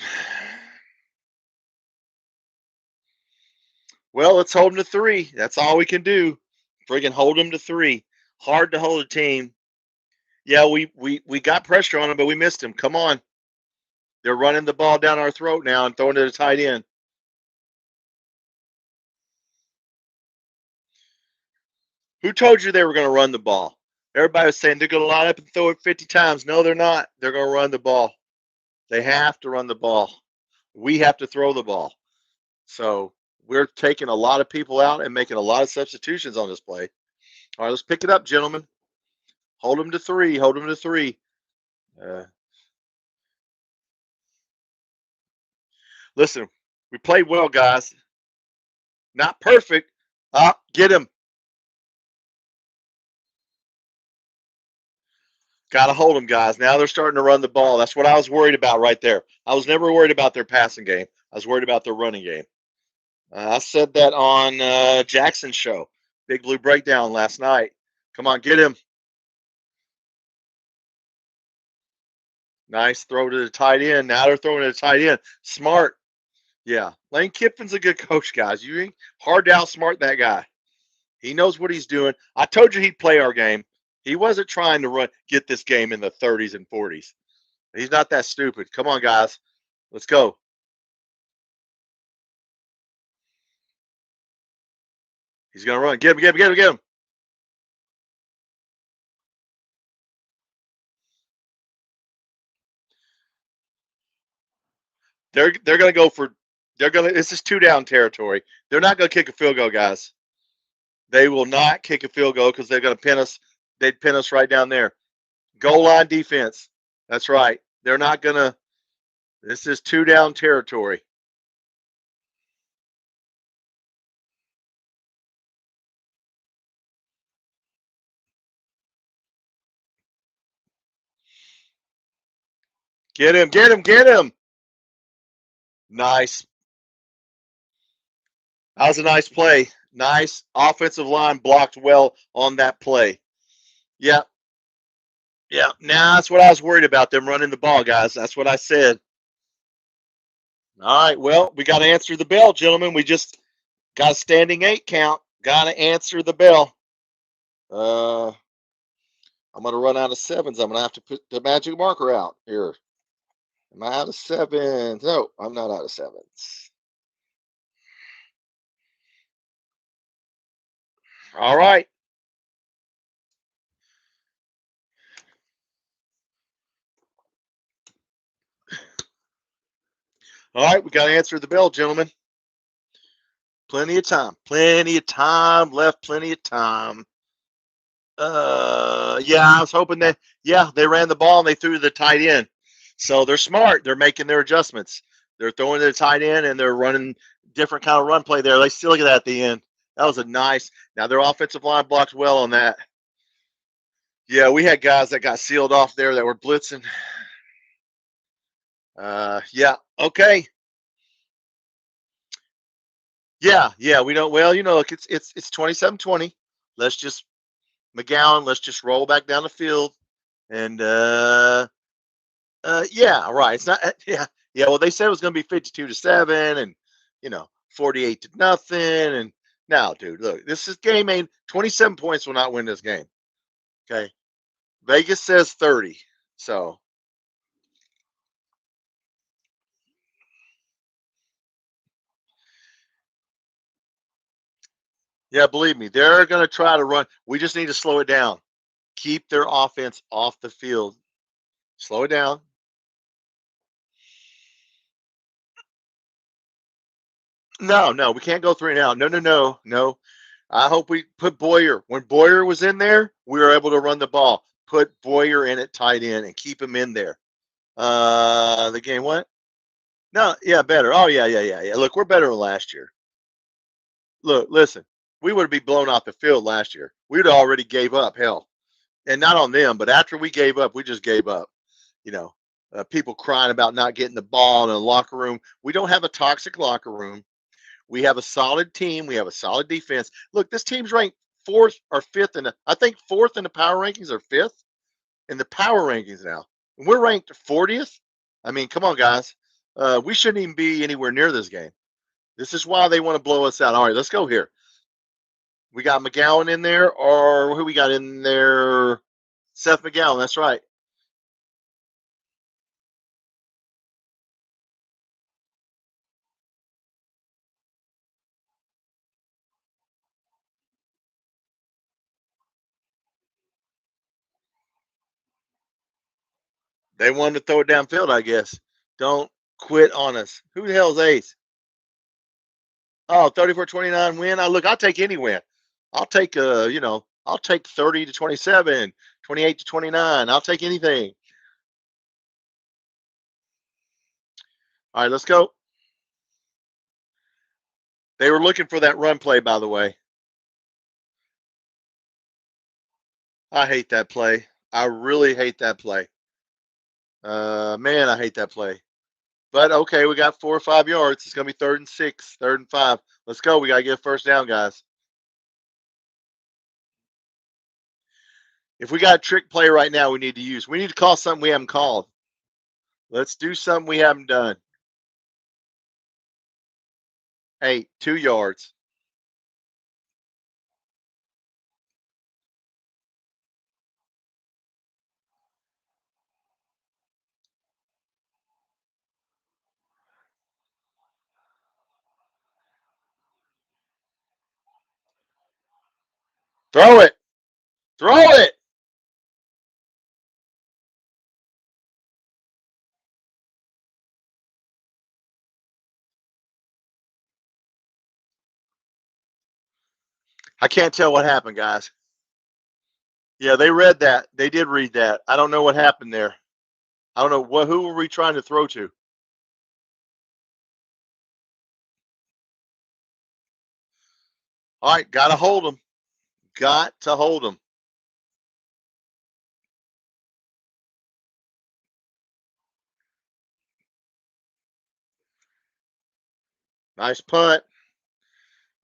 Well, let's hold him to 3. That's all we can do. Friggin' hold him to 3. Hard to hold a team. Yeah, we got pressure on him, but we missed him. Come on. They're running the ball down our throat now and throwing it to the tight end. Who told you they were going to run the ball? Everybody was saying they're going to line up and throw it 50 times. No, they're not. They're going to run the ball. They have to run the ball. We have to throw the ball. So we're taking a lot of people out and making a lot of substitutions on this play. All right, let's pick it up, gentlemen. Hold them to 3. Hold them to 3. Listen, we played well, guys. Not perfect. Get him. Got to hold them, guys. Now they're starting to run the ball. That's what I was worried about right there. I was never worried about their passing game. I was worried about their running game. I said that on Jackson's show, Big Blue Breakdown last night. Come on, get him. Nice throw to the tight end. Now they're throwing to the tight end. Smart. Yeah. Lane Kiffin's a good coach, guys. You ain't hard to outsmart that guy. He knows what he's doing. I told you he'd play our game. He wasn't trying to get this game in the 30s and 40s. He's not that stupid. Come on, guys. Let's go. He's going to run. Get him. They're going to go for – this is 2-down territory. They're not going to kick a field goal, guys. They will not kick a field goal because they're going to pin us. They'd pin us right down there. Goal line defense. That's right. They're not going to – this is 2-down territory. Get him. Nice. That was a nice play. Nice offensive line blocked well on that play. Yeah. Now that's what I was worried about, them running the ball, guys. That's what I said. All right, well, we got to answer the bell, gentlemen. We just got a standing 8 count. Got to answer the bell. I'm going to run out of 7s. I'm going to have to put the magic marker out here. Am I out of 7s? No, I'm not out of 7s. All right. All right, we got to answer the bell, gentlemen. Plenty of time left. Plenty of time. I was hoping that, they ran the ball and they threw the tight end. So they're smart. They're making their adjustments. They're throwing to the tight end and they're running different kind of run play there. They still look at that at the end. That was a nice. Now their offensive line blocked well on that. Yeah, we had guys that got sealed off there that were blitzing. Okay. Yeah, we don't. Well, look, it's 27-20. Let's just McGowan. Let's just roll back down the field, and right. It's not. Yeah. Well, they said it was going to be 52-7, and 48-0, and now, dude, look, this is game ain't 27 points will not win this game. Okay, Vegas says 30, so. Yeah, believe me, they're going to try to run. We just need to slow it down. Keep their offense off the field. Slow it down. No, we can't go 3 now. No. I hope we put Boyer. When Boyer was in there, we were able to run the ball. Put Boyer in at tight end and keep him in there. The game what? No, better. Oh, yeah. Look, we're better than last year. Look, listen, we would be blown off the field last year. We'd already gave up, hell. And not on them, but after we gave up, we just gave up. People crying about not getting the ball in the locker room. We don't have a toxic locker room. We have a solid team. We have a solid defense. Look, this team's ranked 4th or 5th I think 4th in the power rankings or 5th in the power rankings now. And we're ranked 40th. I mean, come on, guys. We shouldn't even be anywhere near this game. This is why they want to blow us out. All right, let's go here. We got McGowan in there, or who we got in there? Seth McGowan. That's right. They wanted to throw it downfield, I guess. Don't quit on us. Who the hell's ace? Oh, 34-29 win. I'll take any win. I'll take I'll take 30-27, 28-29. I'll take anything. All right, let's go. They were looking for that run play, by the way. I hate that play. I really hate that play. Man, I hate that play. But okay, we got 4 or 5 yards. It's gonna be 3rd and 6, 3rd and 5. Let's go. We gotta get first down, guys. If we got a trick play right now, we need to use. We need to call something we haven't called. Let's do something we haven't done. Hey, 2 yards. Throw it. Throw it. I can't tell what happened, guys. Yeah, they read that. They did read that. I don't know what happened there. I don't know who were we trying to throw to? All right, got to hold them. Got to hold them. Nice punt.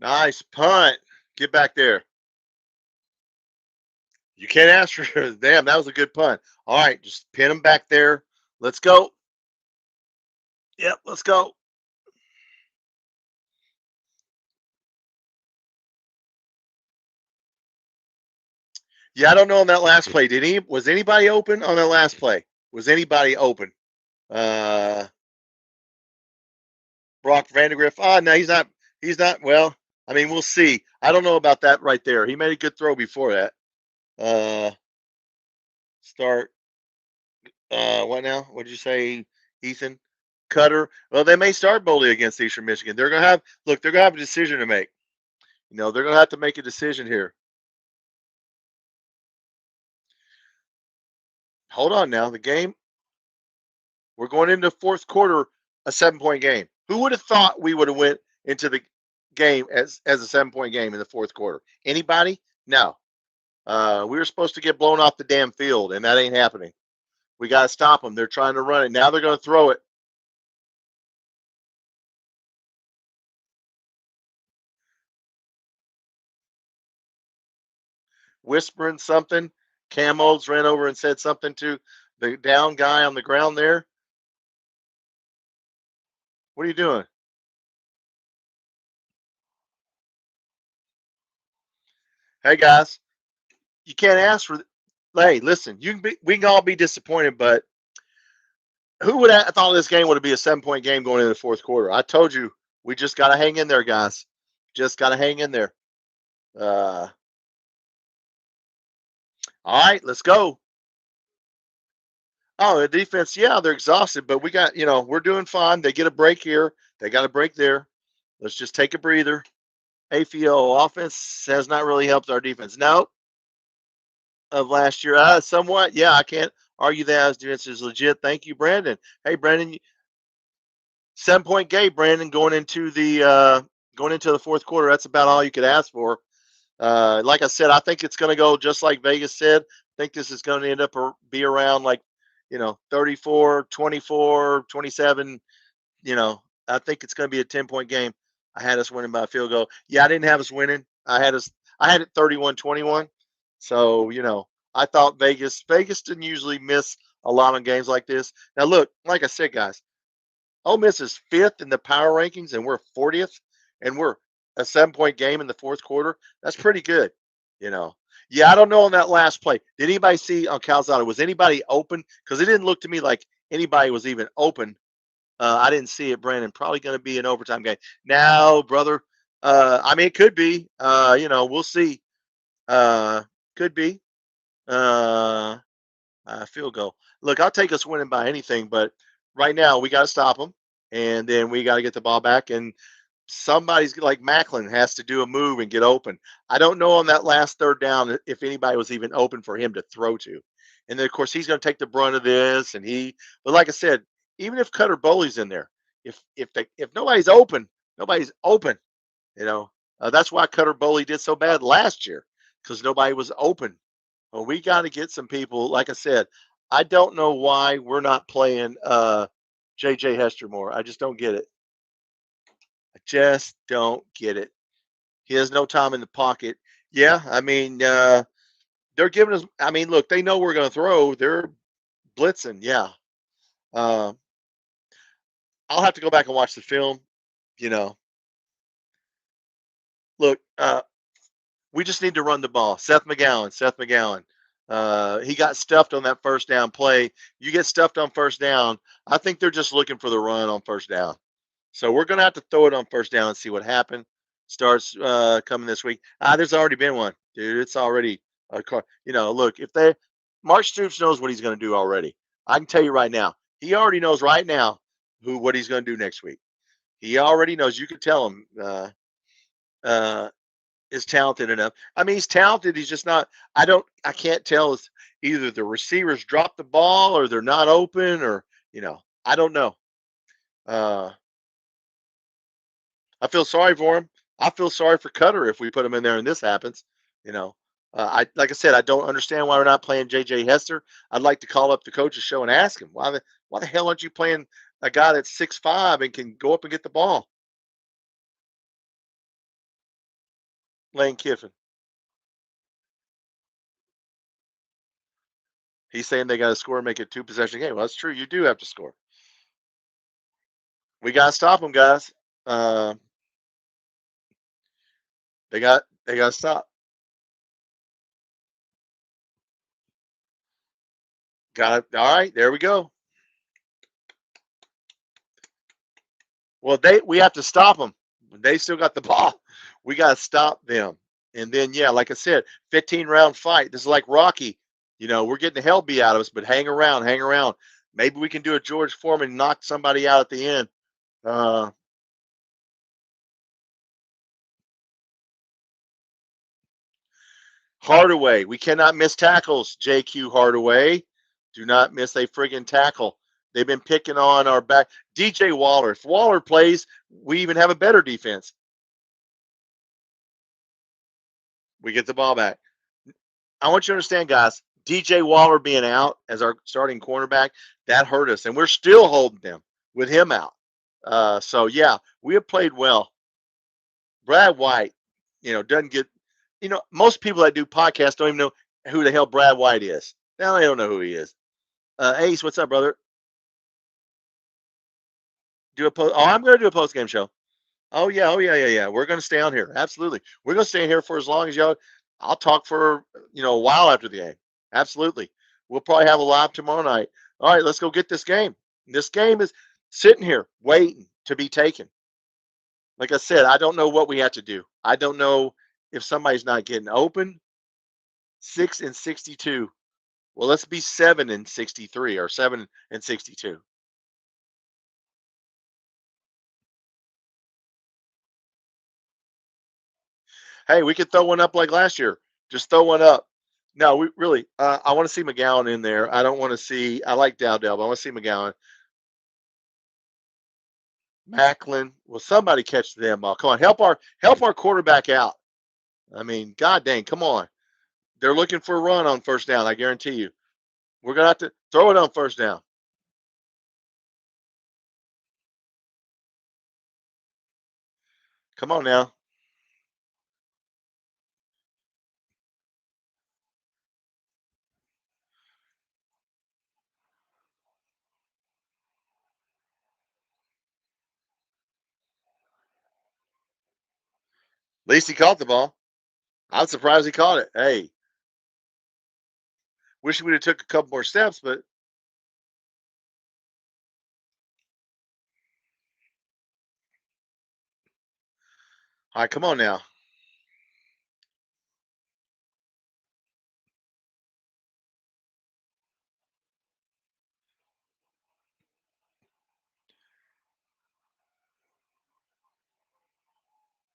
Nice punt. Get back there. You can't ask for damn. That was a good punt. All right, just pin them back there. Let's go. Yep, let's go. Yeah, I don't know on that last play. Was anybody open on that last play? Was anybody open? Brock Vandegrift. Oh, no, he's not. He's not. Well, I mean, we'll see. I don't know about that right there. He made a good throw before that. Start. What now? What did you say, Ethan? Cutter. Well, they may start Boley against Eastern Michigan. They're gonna have. Look, they're gonna have a decision to make. You know, they're gonna have to make a decision here. Hold on now. The game. We're going into fourth quarter, a 7-point game. Who would have thought we would have went into the game as a 7-point game in the fourth quarter? Anybody? No. We were supposed to get blown off the damn field, and that ain't happening. We got to stop them. They're trying to run it. Now they're going to throw it. Whispering something. Camos ran over and said something to the down guy on the ground there. What are you doing? Hey, guys, you can't ask for. Hey, listen, we can all be disappointed, but who would have thought this game would be a 7-point game going into the fourth quarter? I told you, we just got to hang in there, guys. Just got to hang in there. All right, let's go. Oh, the defense, yeah, they're exhausted, but we got, we're doing fine. They get a break here. They got a break there. Let's just take a breather. AFO offense has not really helped our defense. No, of last year, somewhat. Yeah, I can't argue that. As defense is legit. Thank you, Brandon. Hey, Brandon, 7-point game, Brandon, going into the fourth quarter. That's about all you could ask for. Like I said, I think it's going to go just like Vegas said. I think this is going to end up be around 34, 24, 27. I think it's going to be a 10-point game. I had us winning by a field goal. Yeah, I didn't have us winning. I had it 31-21. So, I thought Vegas didn't usually miss a lot on games like this. Now, look, like I said, guys, Ole Miss is 5th in the power rankings, and we're 40th, and we're a 7-point game in the fourth quarter. That's pretty good, Yeah, I don't know on that last play. Did anybody see on Calzada? Was anybody open? Because it didn't look to me like anybody was even open. I didn't see it, Brandon. Probably going to be an overtime game. Now, brother, I mean, it could be. We'll see. Could be. Field goal. Look, I'll take us winning by anything, but right now we got to stop them, and then we got to get the ball back. And somebody's like Macklin has to do a move and get open. I don't know on that last third down if anybody was even open for him to throw to. And then, of course, he's going to take the brunt of this. But like I said, even if Cutter Bowley's in there, if nobody's open, nobody's open. That's why Cutter Bowley did so bad last year because nobody was open. Well, we got to get some people. Like I said, I don't know why we're not playing J.J. Hester more. I just don't get it. I just don't get it. He has no time in the pocket. Yeah, I mean, they're giving us. I mean, look, they know we're going to throw. They're blitzing. Yeah. Uh, I'll have to go back and watch the film. You know, look, we just need to run the ball. Seth McGowan. He got stuffed on that first down play. You get stuffed on first down. I think they're just looking for the run on first down. So we're going to have to throw it on first down and see what happens. Starts coming this week. There's already been one, dude. It's already a car. Look, if Mark Stoops knows what he's going to do already. I can tell you right now. He already knows right now what he's going to do next week. He already knows. You can tell him is talented enough. I mean, he's talented. He's just not. I can't tell if either the receivers drop the ball or they're not open or I don't know. I feel sorry for him. I feel sorry for Cutter if we put him in there and this happens. Like I said, I don't understand why we're not playing J.J. Hester. I'd like to call up the coach's show and ask him why the hell aren't you playing a guy that's 6'5" and can go up and get the ball? Lane Kiffin. He's saying they got to score and make it a 2-possession game. Well, that's true. You do have to score. We got to stop them, guys. They got to stop. Got it. All right, there we go. Well, we have to stop them. They still got the ball. We got to stop them. And then, yeah, like I said, 15-round fight. This is like Rocky. We're getting the hell beat out of us, but hang around. Maybe we can do a George Foreman and knock somebody out at the end. Hardaway. We cannot miss tackles, JQ Hardaway. Do not miss a friggin' tackle. They've been picking on our back. DJ Waller. If Waller plays, we even have a better defense. We get the ball back. I want you to understand, guys, DJ Waller being out as our starting cornerback, that hurt us. And we're still holding them with him out. So, yeah, we have played well. Brad White, doesn't get – most people that do podcasts don't even know who the hell Brad White is. Now they don't know who he is. Ace, what's up, brother? I'm going to do a post-game show. Oh, yeah. We're going to stay on here. Absolutely. We're going to stay here for as long as y'all – I'll talk for, a while after the game. Absolutely. We'll probably have a live tomorrow night. All right, let's go get this game. This game is sitting here waiting to be taken. Like I said, I don't know what we have to do. I don't know if somebody's not getting open. 6-62. Well, let's be 7-63 or 7-62. Hey, we could throw one up like last year. Just throw one up. No, we really. I want to see McGowan in there. I don't want to see. I like Dowdell, but I want to see McGowan. Macklin. Will somebody catch the damn ball? Come on, help our quarterback out. I mean, god dang, come on. They're looking for a run on first down. I guarantee you. We're gonna have to throw it on first down. Come on now. At least he caught the ball. I'm surprised he caught it. Hey, wish we'd have took a couple more steps, but all right, come on now.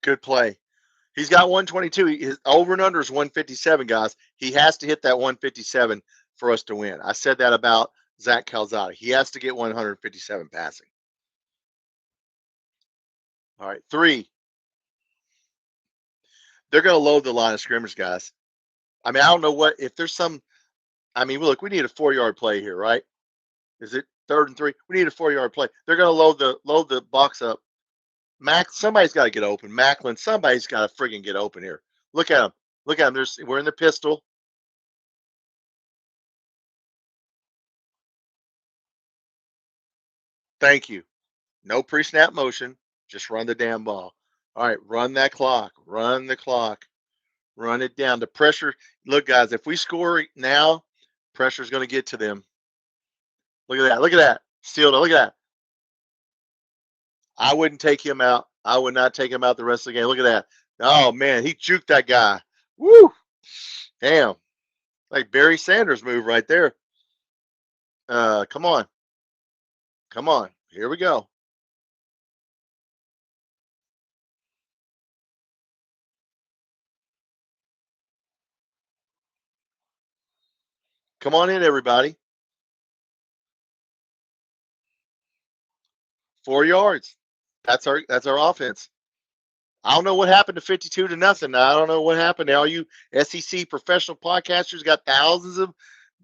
Good play. He's got 122. His over and under is 157, guys. He has to hit that 157 for us to win. I said that about Zach Calzada. He has to get 157 passing. All right, 3. They're going to load the line of scrimmage, guys. I mean, I don't know what if there's some. I mean, look, we need a 4-yard play here, right? Is it 3rd and 3? We need a 4-yard play. They're going to load the box up. Somebody's got to get open. Macklin, somebody's got to friggin' get open here. Look at him. We're in the pistol. Thank you. No pre-snap motion. Just run the damn ball. All right, run that clock. Run the clock. Run it down. The pressure. Look, guys, if we score now, pressure's going to get to them. Look at that. Look at that. Still, look at that. I wouldn't take him out. I would not take him out the rest of the game. Look at that. Oh, man, he juked that guy. Woo! Damn. Like Barry Sanders move right there. Come on. Come on. Here we go. Come on in, everybody. 4 yards. That's our offense. I don't know what happened to 52 to nothing. I don't know what happened. All you SEC professional podcasters got thousands of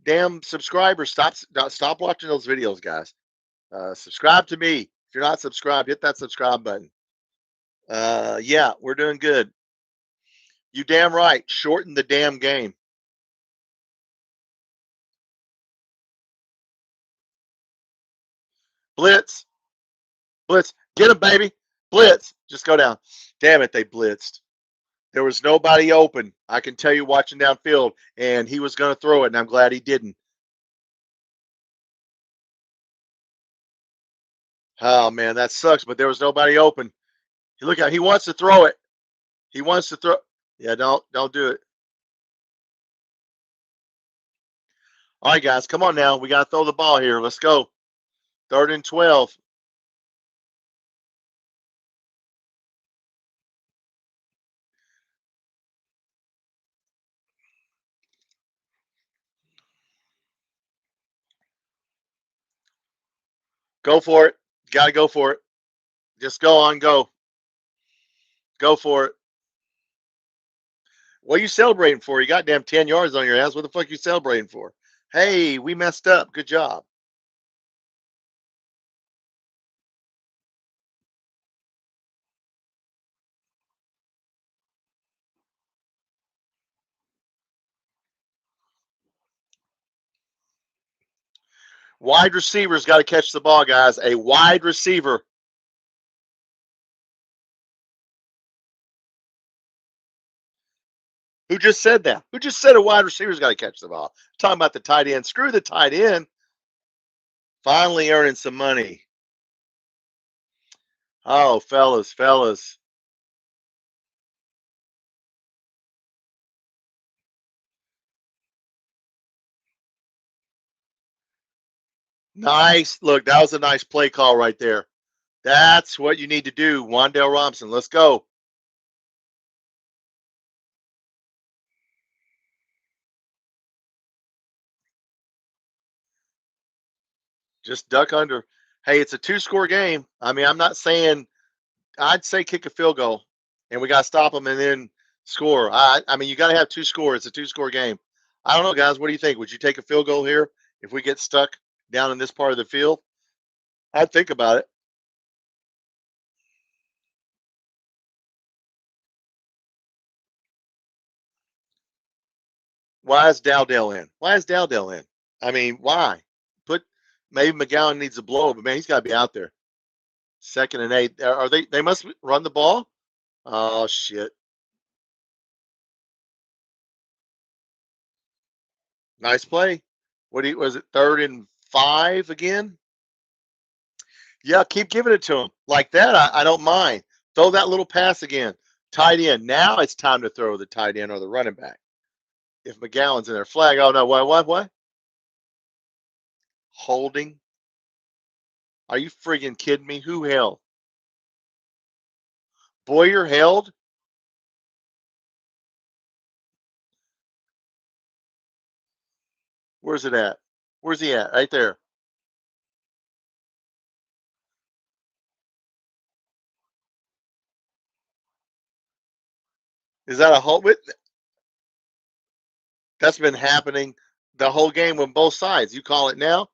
damn subscribers. Stop watching those videos, guys. Subscribe to me. If you're not subscribed, hit that subscribe button. Yeah, we're doing good. You damn right. Shorten the damn game. Blitz. Blitz. Get him, baby. Blitz. Just go down. Damn it, they blitzed. There was nobody open. I can tell you watching downfield, and he was going to throw it, and I'm glad he didn't. Oh, man, that sucks, but there was nobody open. Look at, he wants to throw it. He wants to throw. Yeah, don't do it. All right, guys, come on now. We got to throw the ball here. Let's go. 3rd and 12. Go for it. Got to go for it. Just go on, go. Go for it. What are you celebrating for? You got damn 10 yards on your ass. What the fuck are you celebrating for? Hey, we messed up. Good job. Wide receiver's got to catch the ball, guys. A wide receiver. Who just said that? Who just said a wide receiver's got to catch the ball? Talking about the tight end. Screw the tight end. Finally earning some money. Oh, fellas. Nice. Look, that was a nice play call right there. That's what you need to do, Wandale Robinson. Let's go. Just duck under. Hey, it's a 2-score game. I mean, I'm not saying I'd say kick a field goal, and we got to stop them and then score. I mean, you got to have 2 scores. It's a 2-score game. I don't know, guys. What do you think? Would you take a field goal here if we get stuck down in this part of the field? I'd think about it. Why is Dowdell in? Why is Dowdell in? I mean, why? Put maybe McGowan needs a blow, but man, he's got to be out there. 2nd and 8. Are they? They must run the ball. Oh shit! Nice play. Was it 3rd and 5 again? Yeah, keep giving it to him like that. I don't mind. Throw that little pass again. Tight end. Now it's time to throw the tight end or the running back. If McGowan's in there, flag. Oh no! What? Holding. Are you friggin' kidding me? Who held? Boyer held. Where's it at? Where's he at? Right there. Is that a hold? That's been happening the whole game on both sides. You call it now?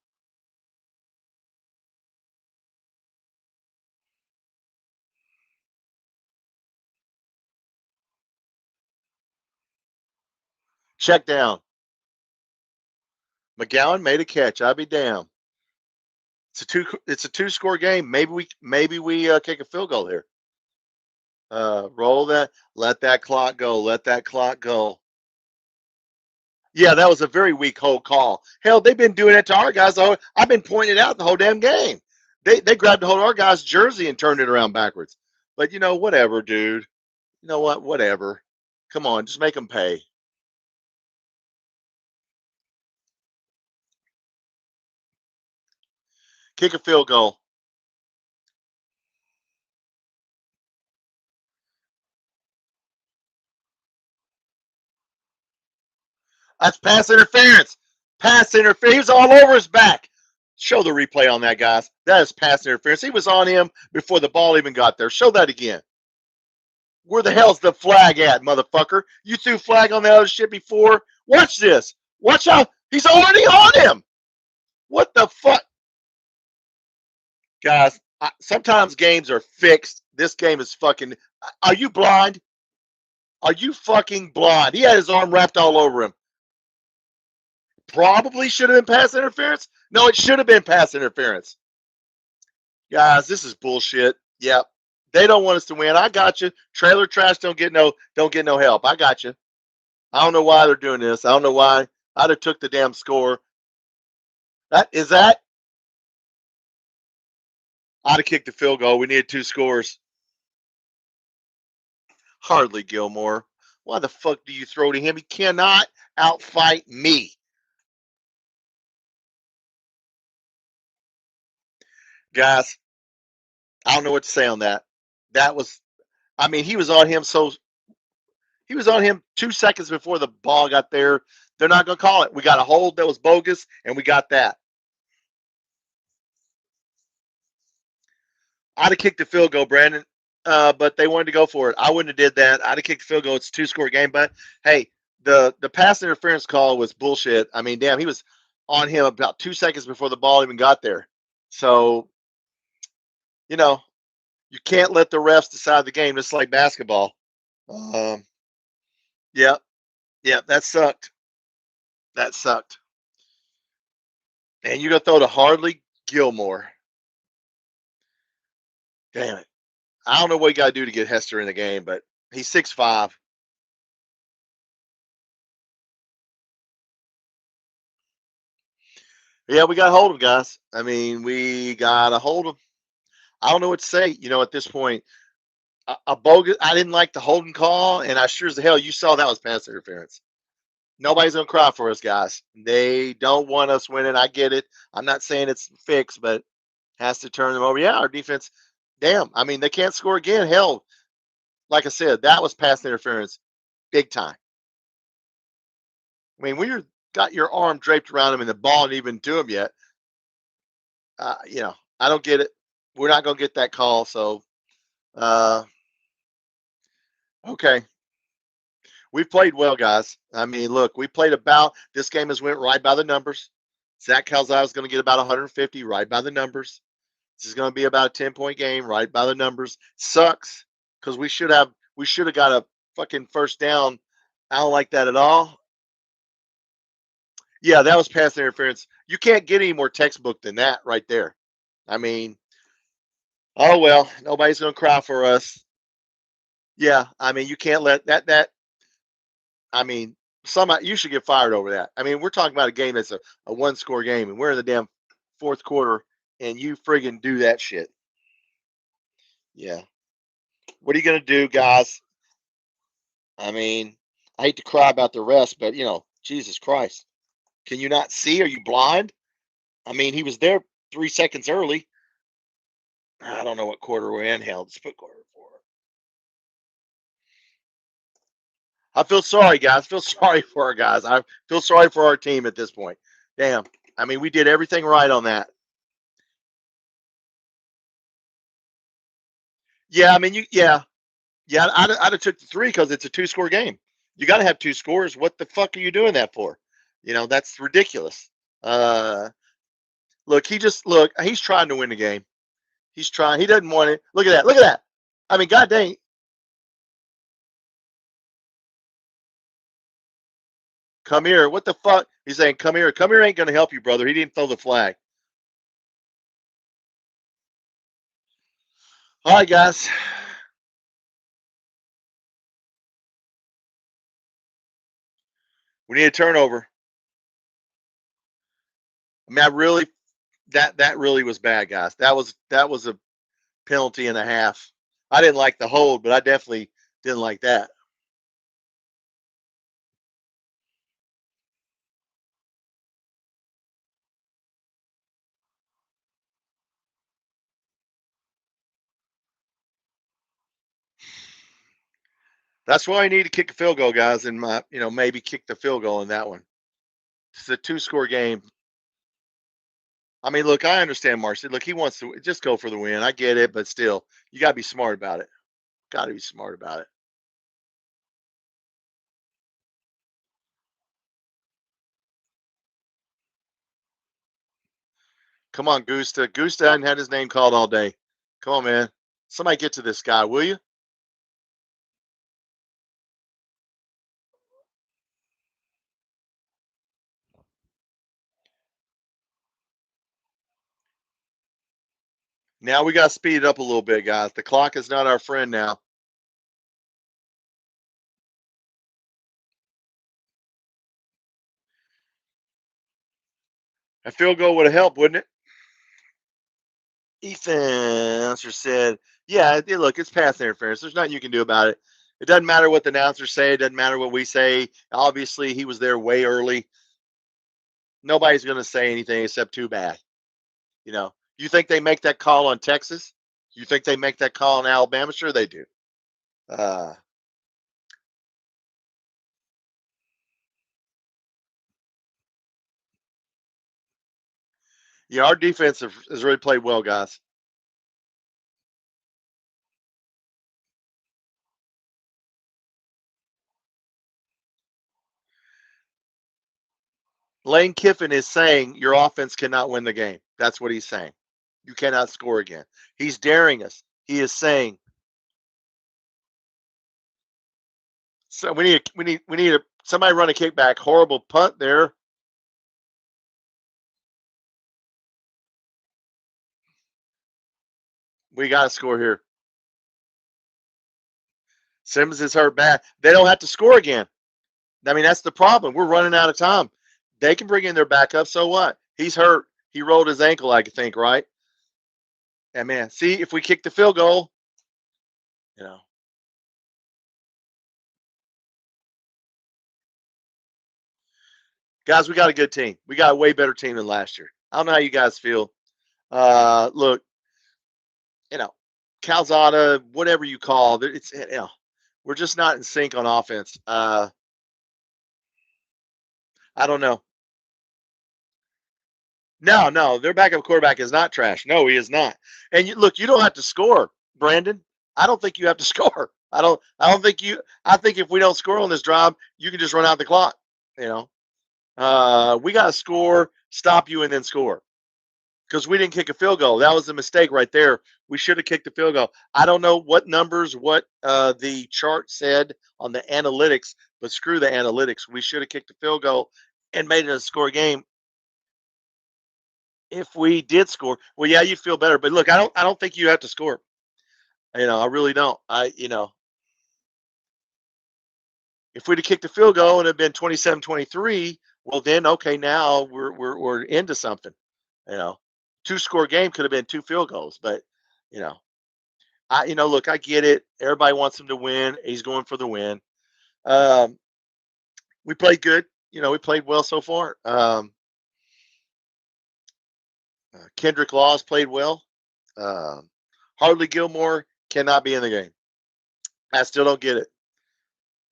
Check down. McGowan made a catch. I'll be damned. It's a two-score game. Maybe we kick a field goal here. Roll that. Let that clock go. Let that clock go. Yeah, that was a very weak hold call. Hell, they've been doing it to our guys. I've been pointing it out the whole damn game. They grabbed the whole our guy's jersey and turned it around backwards. But whatever, dude. You know what? Whatever. Come on, just make them pay. Kick a field goal. That's pass interference. Pass interference. He was all over his back. Show the replay on that, guys. That is pass interference. He was on him before the ball even got there. Show that again. Where the hell's the flag at, motherfucker? You threw flag on that other shit before? Watch this. Watch out. He's already on him. What the fuck? Guys, sometimes games are fixed. This game is fucking... Are you blind? Are you fucking blind? He had his arm wrapped all over him. Probably should have been pass interference. No, it should have been pass interference. Guys, this is bullshit. Yep. They don't want us to win. I got you. Trailer trash don't get no help. I got you. I don't know why they're doing this. I don't know why. I'd have took the damn score. I'd have kicked the field goal. We needed 2 scores. Hardly Gilmore. Why the fuck do you throw to him? He cannot outfight me. Guys, I don't know what to say on that. That was, he was on him he was on him 2 seconds before the ball got there. They're not going to call it. We got a hold that was bogus, and we got that. I'd have kicked the field goal, Brandon, but they wanted to go for it. I wouldn't have did that. I'd have kicked the field goal. It's a 2-score game, but hey, the pass interference call was bullshit. Damn, he was on him about 2 seconds before the ball even got there. So, you can't let the refs decide the game. Just like basketball. Yeah, that sucked. That sucked. And you're going to throw to Hardly Gilmore. Damn it. I don't know what you got to do to get Hester in the game, but he's 6'5". Yeah, we got to hold him, guys. We got to hold him. I don't know what to say. At this point, a bogus. I didn't like the holding call, and I sure as the hell you saw that was pass interference. Nobody's gonna cry for us, guys. They don't want us winning. I get it. I'm not saying it's fixed, but has to turn them over. Yeah, our defense. Damn. They can't score again. Hell, like I said, that was pass interference, big time. When you got your arm draped around him and the ball ain't even to him yet, I don't get it. We're not gonna get that call. So, okay. We've played well, guys. Look, we played this game has went right by the numbers. Zach Calzada is going to get about 150 right by the numbers. This is going to be about a 10-point game right by the numbers. Sucks because we should have got a fucking first down. I don't like that at all. Yeah, that was pass interference. You can't get any more textbook than that right there. Oh well, nobody's going to cry for us. Yeah, you can't let that. You should get fired over that. We're talking about a game that's a 1-score game, and we're in the damn 4th quarter, and you friggin' do that shit. Yeah. What are you going to do, guys? I hate to cry about the rest, but, Jesus Christ. Can you not see? Are you blind? He was there 3 seconds early. I don't know what quarter we're in. Hell, let's put quarter 4. I feel sorry, guys. I feel sorry for our guys. I feel sorry for our team at this point. Damn. We did everything right on that. Yeah, I'd have took the 3 because it's a 2-score game. You got to have 2 scores. What the fuck are you doing that for? That's ridiculous. Look, he's trying to win the game. He's trying. He doesn't want it. Look at that. Look at that. God dang. Come here. What the fuck? He's saying, come here. Come here ain't going to help you, brother. He didn't throw the flag. All right, guys. We need a turnover. I mean, that really was bad, guys. That was a penalty and a half. I didn't like the hold, but I definitely didn't like that. That's why I need to kick a field goal, guys, and maybe kick the field goal in that one. It's a 2-score game. I mean, look, I understand Marcy. Look, he wants to just go for the win. I get it, but still, you got to be smart about it. Got to be smart about it. Come on, Gusta. Gusta hadn't had his name called all day. Come on, man. Somebody get to this guy, will you? Now we got to speed it up a little bit, guys. The clock is not our friend now. A field goal would have helped, wouldn't it? Ethan announcer said, yeah, look, it's pass interference. There's nothing you can do about it. It doesn't matter what the announcers say. It doesn't matter what we say. Obviously, he was there way early. Nobody's going to say anything except too bad. You think they make that call on Texas? You think they make that call on Alabama? Sure they do. Yeah, our defense has really played well, guys. Lane Kiffin is saying your offense cannot win the game. That's what he's saying. You cannot score again. He's daring us. He is saying. So we need somebody run a kickback. Horrible punt there. We got to score here. Simmons is hurt bad. They don't have to score again. I mean, that's the problem. We're running out of time. They can bring in their backup. So what? He's hurt. He rolled his ankle, I think, right? And man, see, if we kick the field goal, you know. Guys, we got a good team. We got a way better team than last year. I don't know how you guys feel. Look, Calzada, whatever you call it, we're just not in sync on offense. I don't know. No, their backup quarterback is not trash. No, he is not. And look, you don't have to score, Brandon. I don't think you have to score. I don't think you. I think if we don't score on this drive, you can just run out the clock. We got to score, stop you, and then score. Because we didn't kick a field goal. That was a mistake right there. We should have kicked the field goal. I don't know what numbers, what the chart said on the analytics, but screw the analytics. We should have kicked the field goal and made it a score game. If we did score, well, yeah, you'd feel better. But look, I don't think you have to score. I really don't. If we'd have kicked the field goal and it had been 27-23, well, then okay, now we're into something. 2-score game could have been 2 field goals, but you know, look, I get it. Everybody wants him to win. He's going for the win. We played good. We played well so far. Kendrick Laws played well. Hardly Gilmore cannot be in the game. I still don't get it.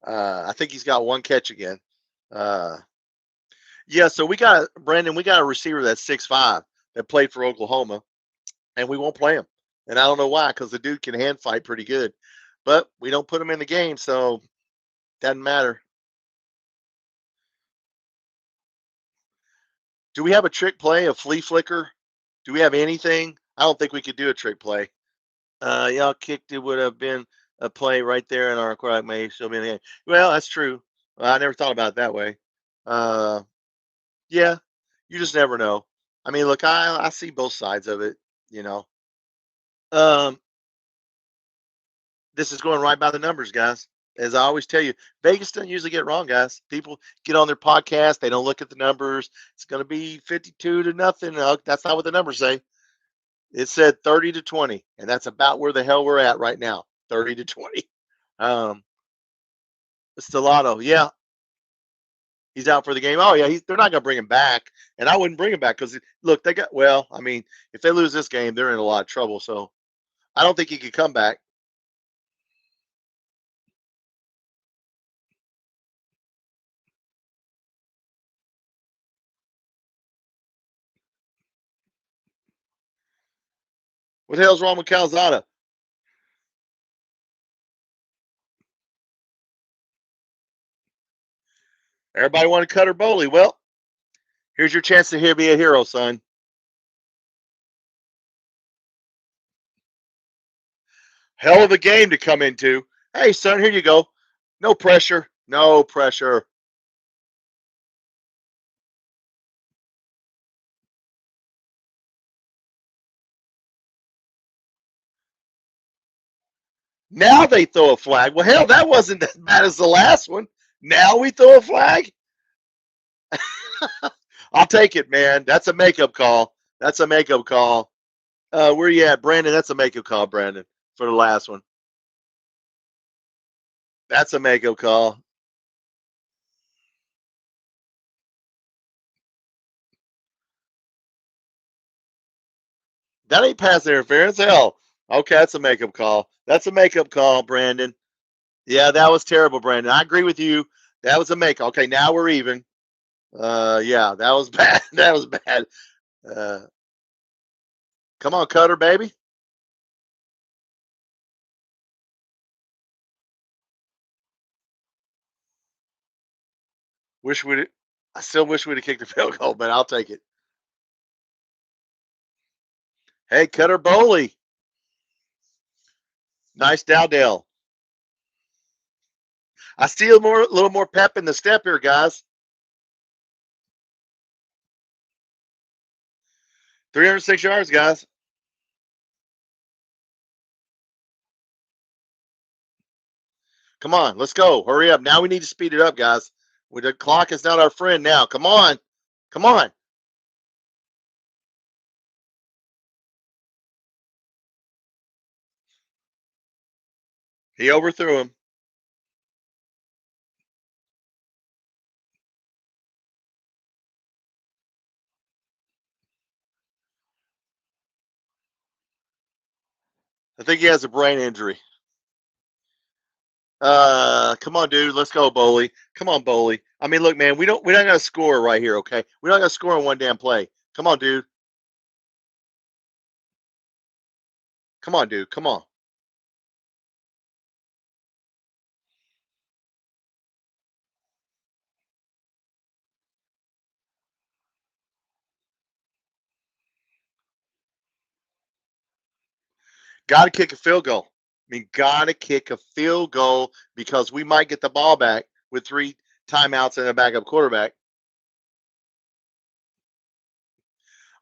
I think he's got 1 catch again. Yeah, so we got a receiver that's 6'5" that played for Oklahoma, and we won't play him. And I don't know why, because the dude can hand fight pretty good. But we don't put him in the game, so doesn't matter. Do we have a trick play, a flea flicker? Do we have anything? I don't think we could do a trick play. Y'all kicked it would have been a play right there in our quarterback may still be in the game. Well, that's true. I never thought about it that way. Yeah, you just never know. I mean, look, I see both sides of it. Um, This is going right by the numbers, guys. As I always tell you, Vegas doesn't usually get it wrong, guys. People get on their podcast, they don't look at the numbers. It's going to be 52-0. No, that's not what the numbers say. It said 30-20, and that's about where the hell we're at right now. 30-20. Stellato, yeah, he's out for the game. Oh yeah, they're not going to bring him back, and I wouldn't bring him back because look, they got. Well, I mean, if they lose this game, they're in a lot of trouble. So I don't think he could come back. What the hell's wrong with Calzada? Everybody want to cut her Bowley. Well, here's your chance to be a hero, son. Hell of a game to come into. Hey, son, here you go. No pressure. No pressure. Now they throw a flag. Well, hell, that wasn't as bad as the last one. Now we throw a flag? I'll take it, man. That's a makeup call. That's a makeup call. Where you at, Brandon? That's a makeup call, Brandon, for the last one. That's a makeup call. That ain't pass interference. Hell. Okay, that's a makeup call. That's a makeup call, Brandon. Yeah, that was terrible, Brandon. I agree with you. That was a make. Okay, now we're even. Yeah, that was bad. That was bad. Come on, Cutter, baby. I still wish we'd have kicked the field goal, but I'll take it. Hey, Cutter Bowley. Nice Dowdell. I see a little more pep in the step here, guys. 306 yards, guys. Come on, let's go. Hurry up. Now we need to speed it up, guys. The clock is not our friend now. Come on. Come on. He overthrew him. I think he has a brain injury. Come on, dude. Let's go, Bowley. Come on, Bowley. I mean, look, man, we're not gonna score right here, okay? We're not gonna score in one damn play. Come on, dude. Come on, dude. Come on. Got to kick a field goal. I mean, got to kick a field goal because we might get the ball back with 3 timeouts and a backup quarterback.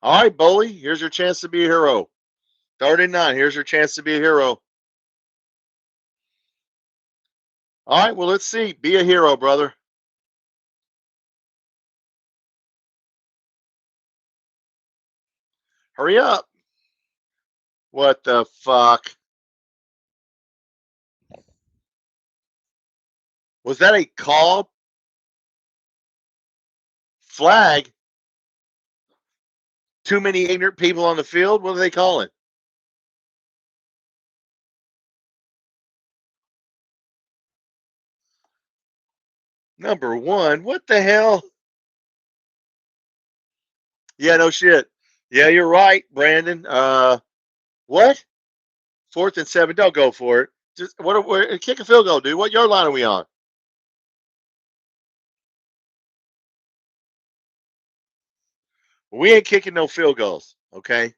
All right, Bowley, here's your chance to be a hero. 39, here's your chance to be a hero. All right, well, let's see. Be a hero, brother. Hurry up. What the fuck? Was that a call? Flag? Too many ignorant people on the field? What are they calling? Number 1. What the hell? Yeah, no shit. Yeah, you're right, Brandon. What? 4th and 7. Don't go for it. Just kick a field goal, dude. What yard line are we on? We ain't kicking no field goals, okay?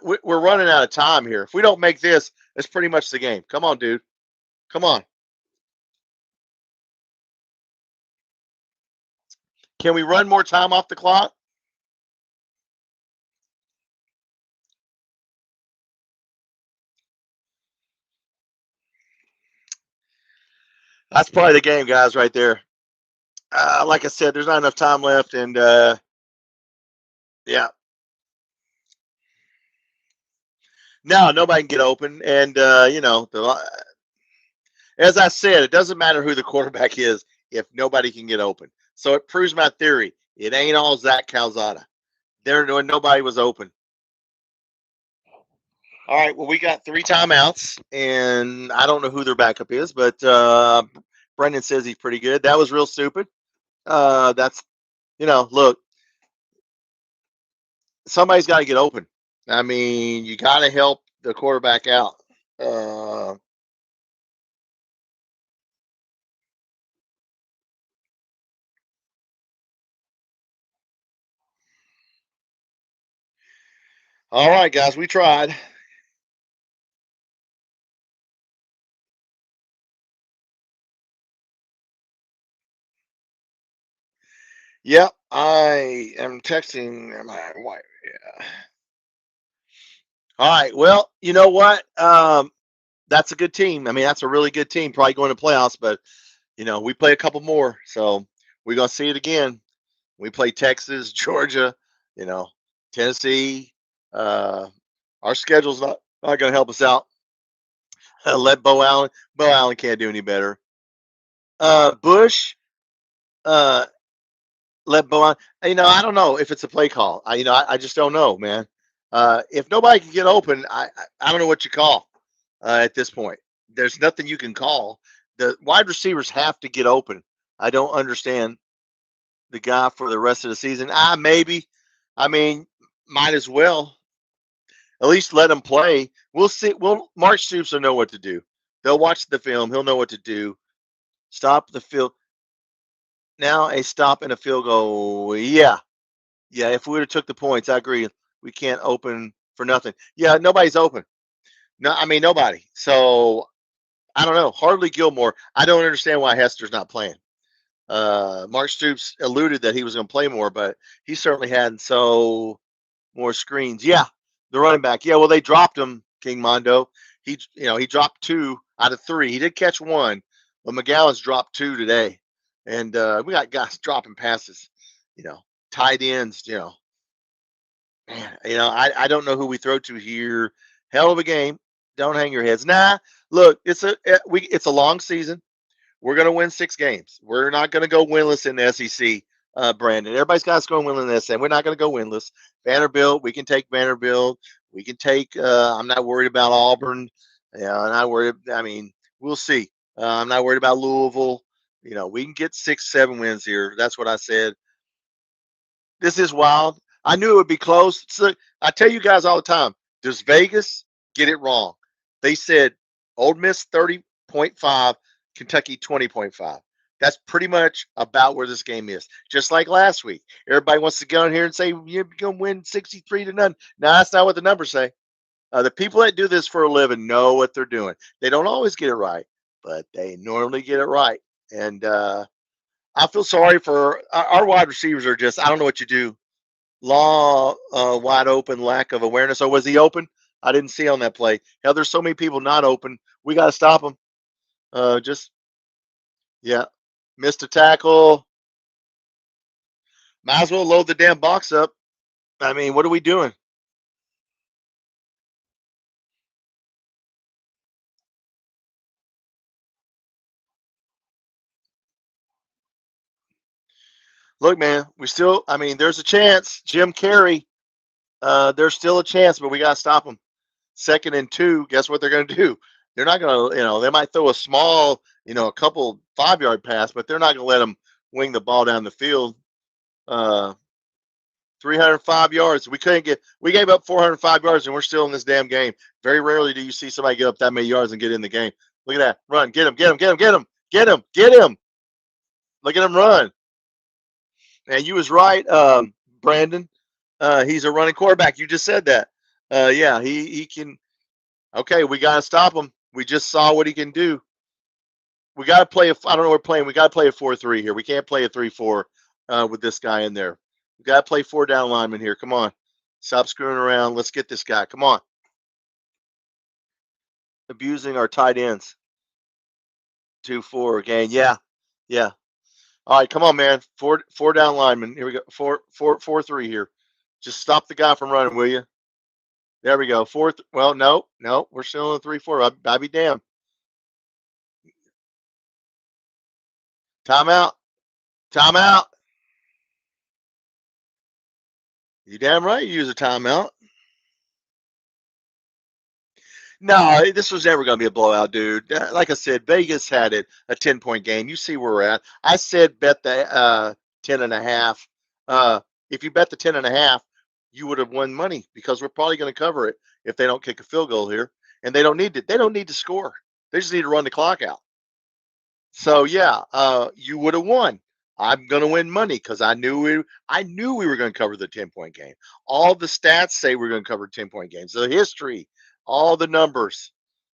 We're running out of time here. If we don't make this, it's pretty much the game. Come on, dude. Come on. Can we run more time off the clock? That's probably the game, guys, right there. Like I said, there's not enough time left, and yeah, no, nobody can get open. And as I said, it doesn't matter who the quarterback is if nobody can get open. So it proves my theory. It ain't all Zach Calzada. There, nobody was open. All right. Well, we got 3 timeouts, and I don't know who their backup is, but Brendan says he's pretty good. That was real stupid. That's look, somebody's got to get open. I mean, you got to help the quarterback out. All right, guys, we tried. Yep, I am texting my wife. Yeah. All right. Well, you know what? That's a good team. I mean, that's a really good team. Probably going to playoffs, but we play a couple more, so we're gonna see it again. We play Texas, Georgia, you know, Tennessee. Uh, our schedule's not gonna help us out. Let Bo Allen. Bo Allen can't do any better. Bush. Uh, let Bo Allen. I don't know if it's a play call. I just don't know, man. If nobody can get open, I don't know what you call at this point. There's nothing you can call. The wide receivers have to get open. I don't understand the guy for the rest of the season. Maybe. I mean, might as well. At least let him play. We'll see. Mark Stoops will know what to do. They'll watch the film. He'll know what to do. Stop the field. Now a stop and a field goal. Yeah. Yeah. If we would have took the points, I agree. We can't open for nothing. Yeah. Nobody's open. No, I mean, nobody. So I don't know. Hardly Gilmore. I don't understand why Hester's not playing. Mark Stoops alluded that he was going to play more, but he certainly hadn't. So more screens. Yeah, the running back. Yeah, well, they dropped him, King Mondo. He dropped 2 out of 3. He did catch 1, but McGowan's dropped 2 today, and we got guys dropping passes. Tight ends. Man. I don't know who we throw to here. Hell of a game. Don't hang your heads. Nah, look, it's a long season. We're going to win 6 games. We're not going to go winless in the SEC, Brandon. Everybody's got us going winless in the SEC. We're not going to go winless. Vanderbilt, we can take Vanderbilt. We can take. I'm not worried about Auburn. I'm not worried. I mean, we'll see. I'm not worried about Louisville. We can get 6, 7 wins here. That's what I said. This is wild. I knew it would be close. So I tell you guys all the time, does Vegas get it wrong? They said Ole Miss 30.5, Kentucky 20.5. That's pretty much about where this game is. Just like last week. Everybody wants to get on here and say you're going to win 63 to none. No, that's not what the numbers say. The people that do this for a living know what they're doing. They don't always get it right, but they normally get it right. And I feel sorry for our wide receivers are just, I don't know what you do. Law wide open, lack of awareness. Or was he open? I didn't see on that play. Hell, there's so many people not open. We got to stop them. Yeah, missed a tackle. Might as well load the damn box up. I mean, what are we doing? Look, man, I mean, there's a chance. Jim Carrey, there's still a chance, but we got to stop them. 2nd and 2, guess what they're going to do? They're not going to, they might throw a small, a couple 5-yard pass, but they're not going to let them wing the ball down the field. 305 yards. We gave up 405 yards, and we're still in this damn game. Very rarely do you see somebody get up that many yards and get in the game. Look at that. Run. Get him, get him, get him, get him, get him, get him. Look at him run. And you was right, Brandon. He's a running quarterback. You just said that. Yeah, he can. Okay, we got to stop him. We just saw what he can do. We got to play. I don't know. We're playing. We got to play a 4-3 here. We can't play a 3-4 with this guy in there. We got to play 4 down linemen here. Come on, stop screwing around. Let's get this guy. Come on. Abusing our tight ends. 2-4 gain. Yeah. Yeah. All right, come on, man. Four down linemen. Here we go. 4-3 here. Just stop the guy from running, will you? There we go. Fourth. Well, no. We're still in 3-4. I'd be damned. Timeout. Timeout. You damn right you use a timeout. No, this was never going to be a blowout, dude. Like I said, Vegas had it a 10-point game. You see where we're at. I said bet the 10.5. If you bet the 10.5, you would have won money because we're probably going to cover it if they don't kick a field goal here. And they don't need to. They don't need to score. They just need to run the clock out. So yeah, you would have won. I'm going to win money because I knew we were going to cover the 10-point game. All the stats say we're going to cover 10-point games. The history, all the numbers.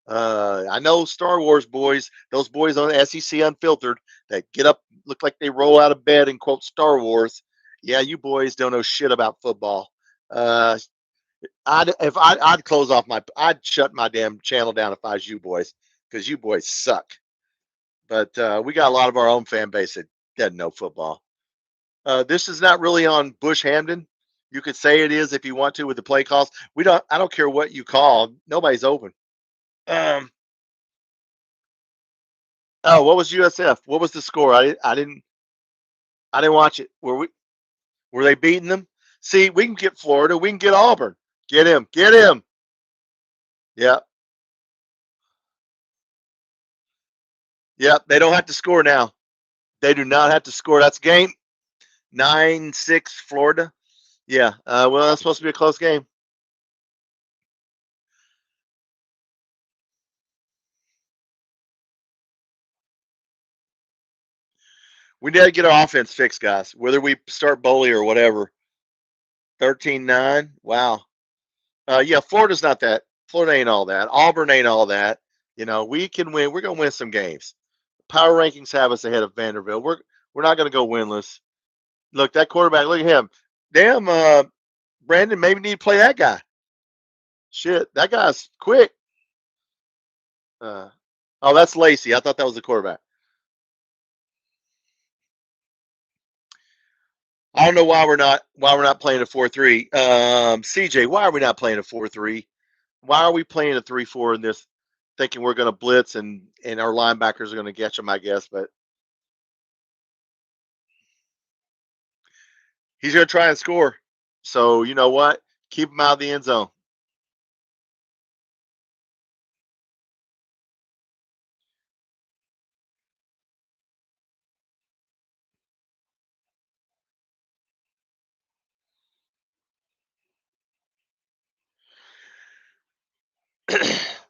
I know Star Wars boys, those boys on SEC Unfiltered that get up, look like they roll out of bed and quote Star Wars. Yeah, you boys don't know shit about football. I'd close off I'd shut my damn channel down if I was you boys because you boys suck. But we got a lot of our own fan base that doesn't know football. This is not really on Bush Hamden. You could say it is if you want to with the play calls. I don't care what you call. Nobody's open. Oh, what was USF? What was the score? I didn't watch it. Were they beating them? See, we can get Florida. We can get Auburn. Get him. Get him. Yeah. Yeah. They don't have to score now. They do not have to score. That's game 9-6 Florida. Yeah. Well, that's supposed to be a close game. We need to get our offense fixed, guys. Whether we start Boley or whatever. 13-9. Wow. Yeah, Florida's not that. Florida ain't all that. Auburn ain't all that. We can win. We're gonna win some games. Power rankings have us ahead of Vanderbilt. We're not gonna go winless. Look, that quarterback. Look at him. Damn, Brandon. Maybe need to play that guy. Shit, that guy's quick. Oh, that's Lacey. I thought that was the quarterback. I don't know why we're not playing a 4-3. CJ, why are we not playing a 4-3? Why are we playing a 3-4 in this, thinking we're going to blitz and our linebackers are going to catch them, I guess, but he's going to try and score. So you know what? Keep him out of the end zone.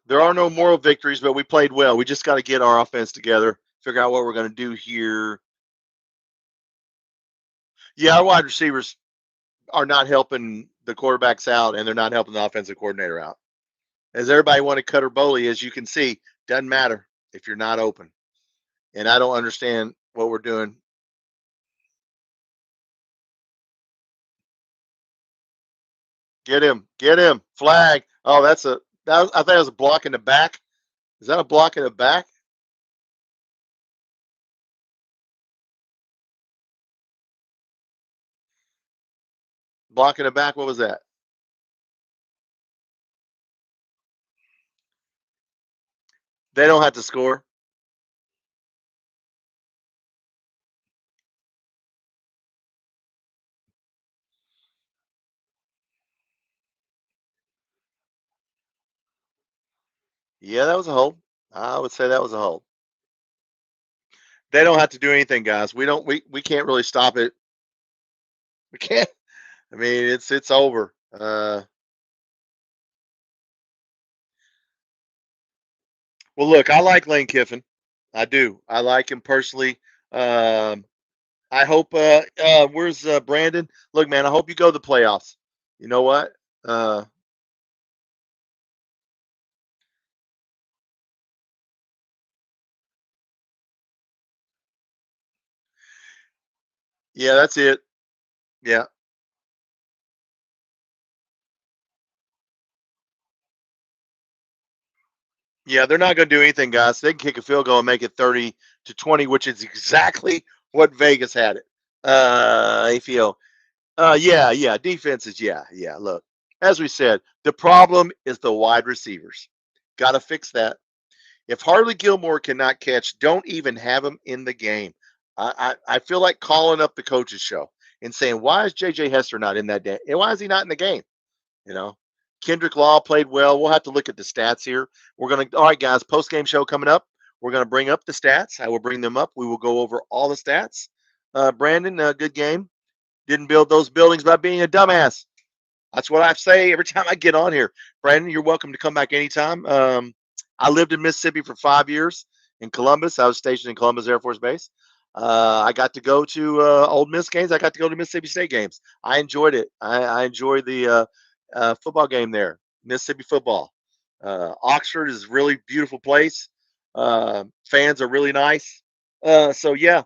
There are no moral victories, but we played well. We just got to get our offense together, figure out what we're going to do here. Yeah, our wide receivers are not helping the quarterbacks out, and they're not helping the offensive coordinator out. As everybody want to cut or Boley, as you can see, doesn't matter if you're not open. And I don't understand what we're doing. Get him, flag. Oh, I think that was a block in the back. Is that a block in the back? Block in the back. What was that? They don't have to score. Yeah, that was a hold. I would say that was a hold. They don't have to do anything, guys. We can't really stop it. We can't. I mean, it's over. Well, look, I like Lane Kiffin. I do. I like him personally. Um, I hope. Where's Brandon? Look, man. I hope you go to the playoffs. You know what? Yeah, that's it. Yeah. Yeah, they're not going to do anything, guys. They can kick a field goal and make it 30-20, which is exactly what Vegas had it. I feel. Yeah. Defenses, yeah. Look, as we said, the problem is the wide receivers. Got to fix that. If Harley Gilmore cannot catch, don't even have him in the game. I feel like calling up the coaches show and saying, why is J.J. Hester not in that day? And why is he not in the game? You know, Kendrick Law played well. We'll have to look at the stats here. All right, guys, post game show coming up. We're going to bring up the stats. I will bring them up. We will go over all the stats. Brandon, good game. Didn't build those buildings by being a dumbass. That's what I say every time I get on here. Brandon, you're welcome to come back anytime. I lived in Mississippi for 5 years in Columbus. I was stationed in Columbus Air Force Base. I got to go to Ole Miss games. I got to go to Mississippi State games. I enjoyed it. I enjoyed the football game there, Mississippi football. Oxford is a really beautiful place. Fans are really nice. So, yeah.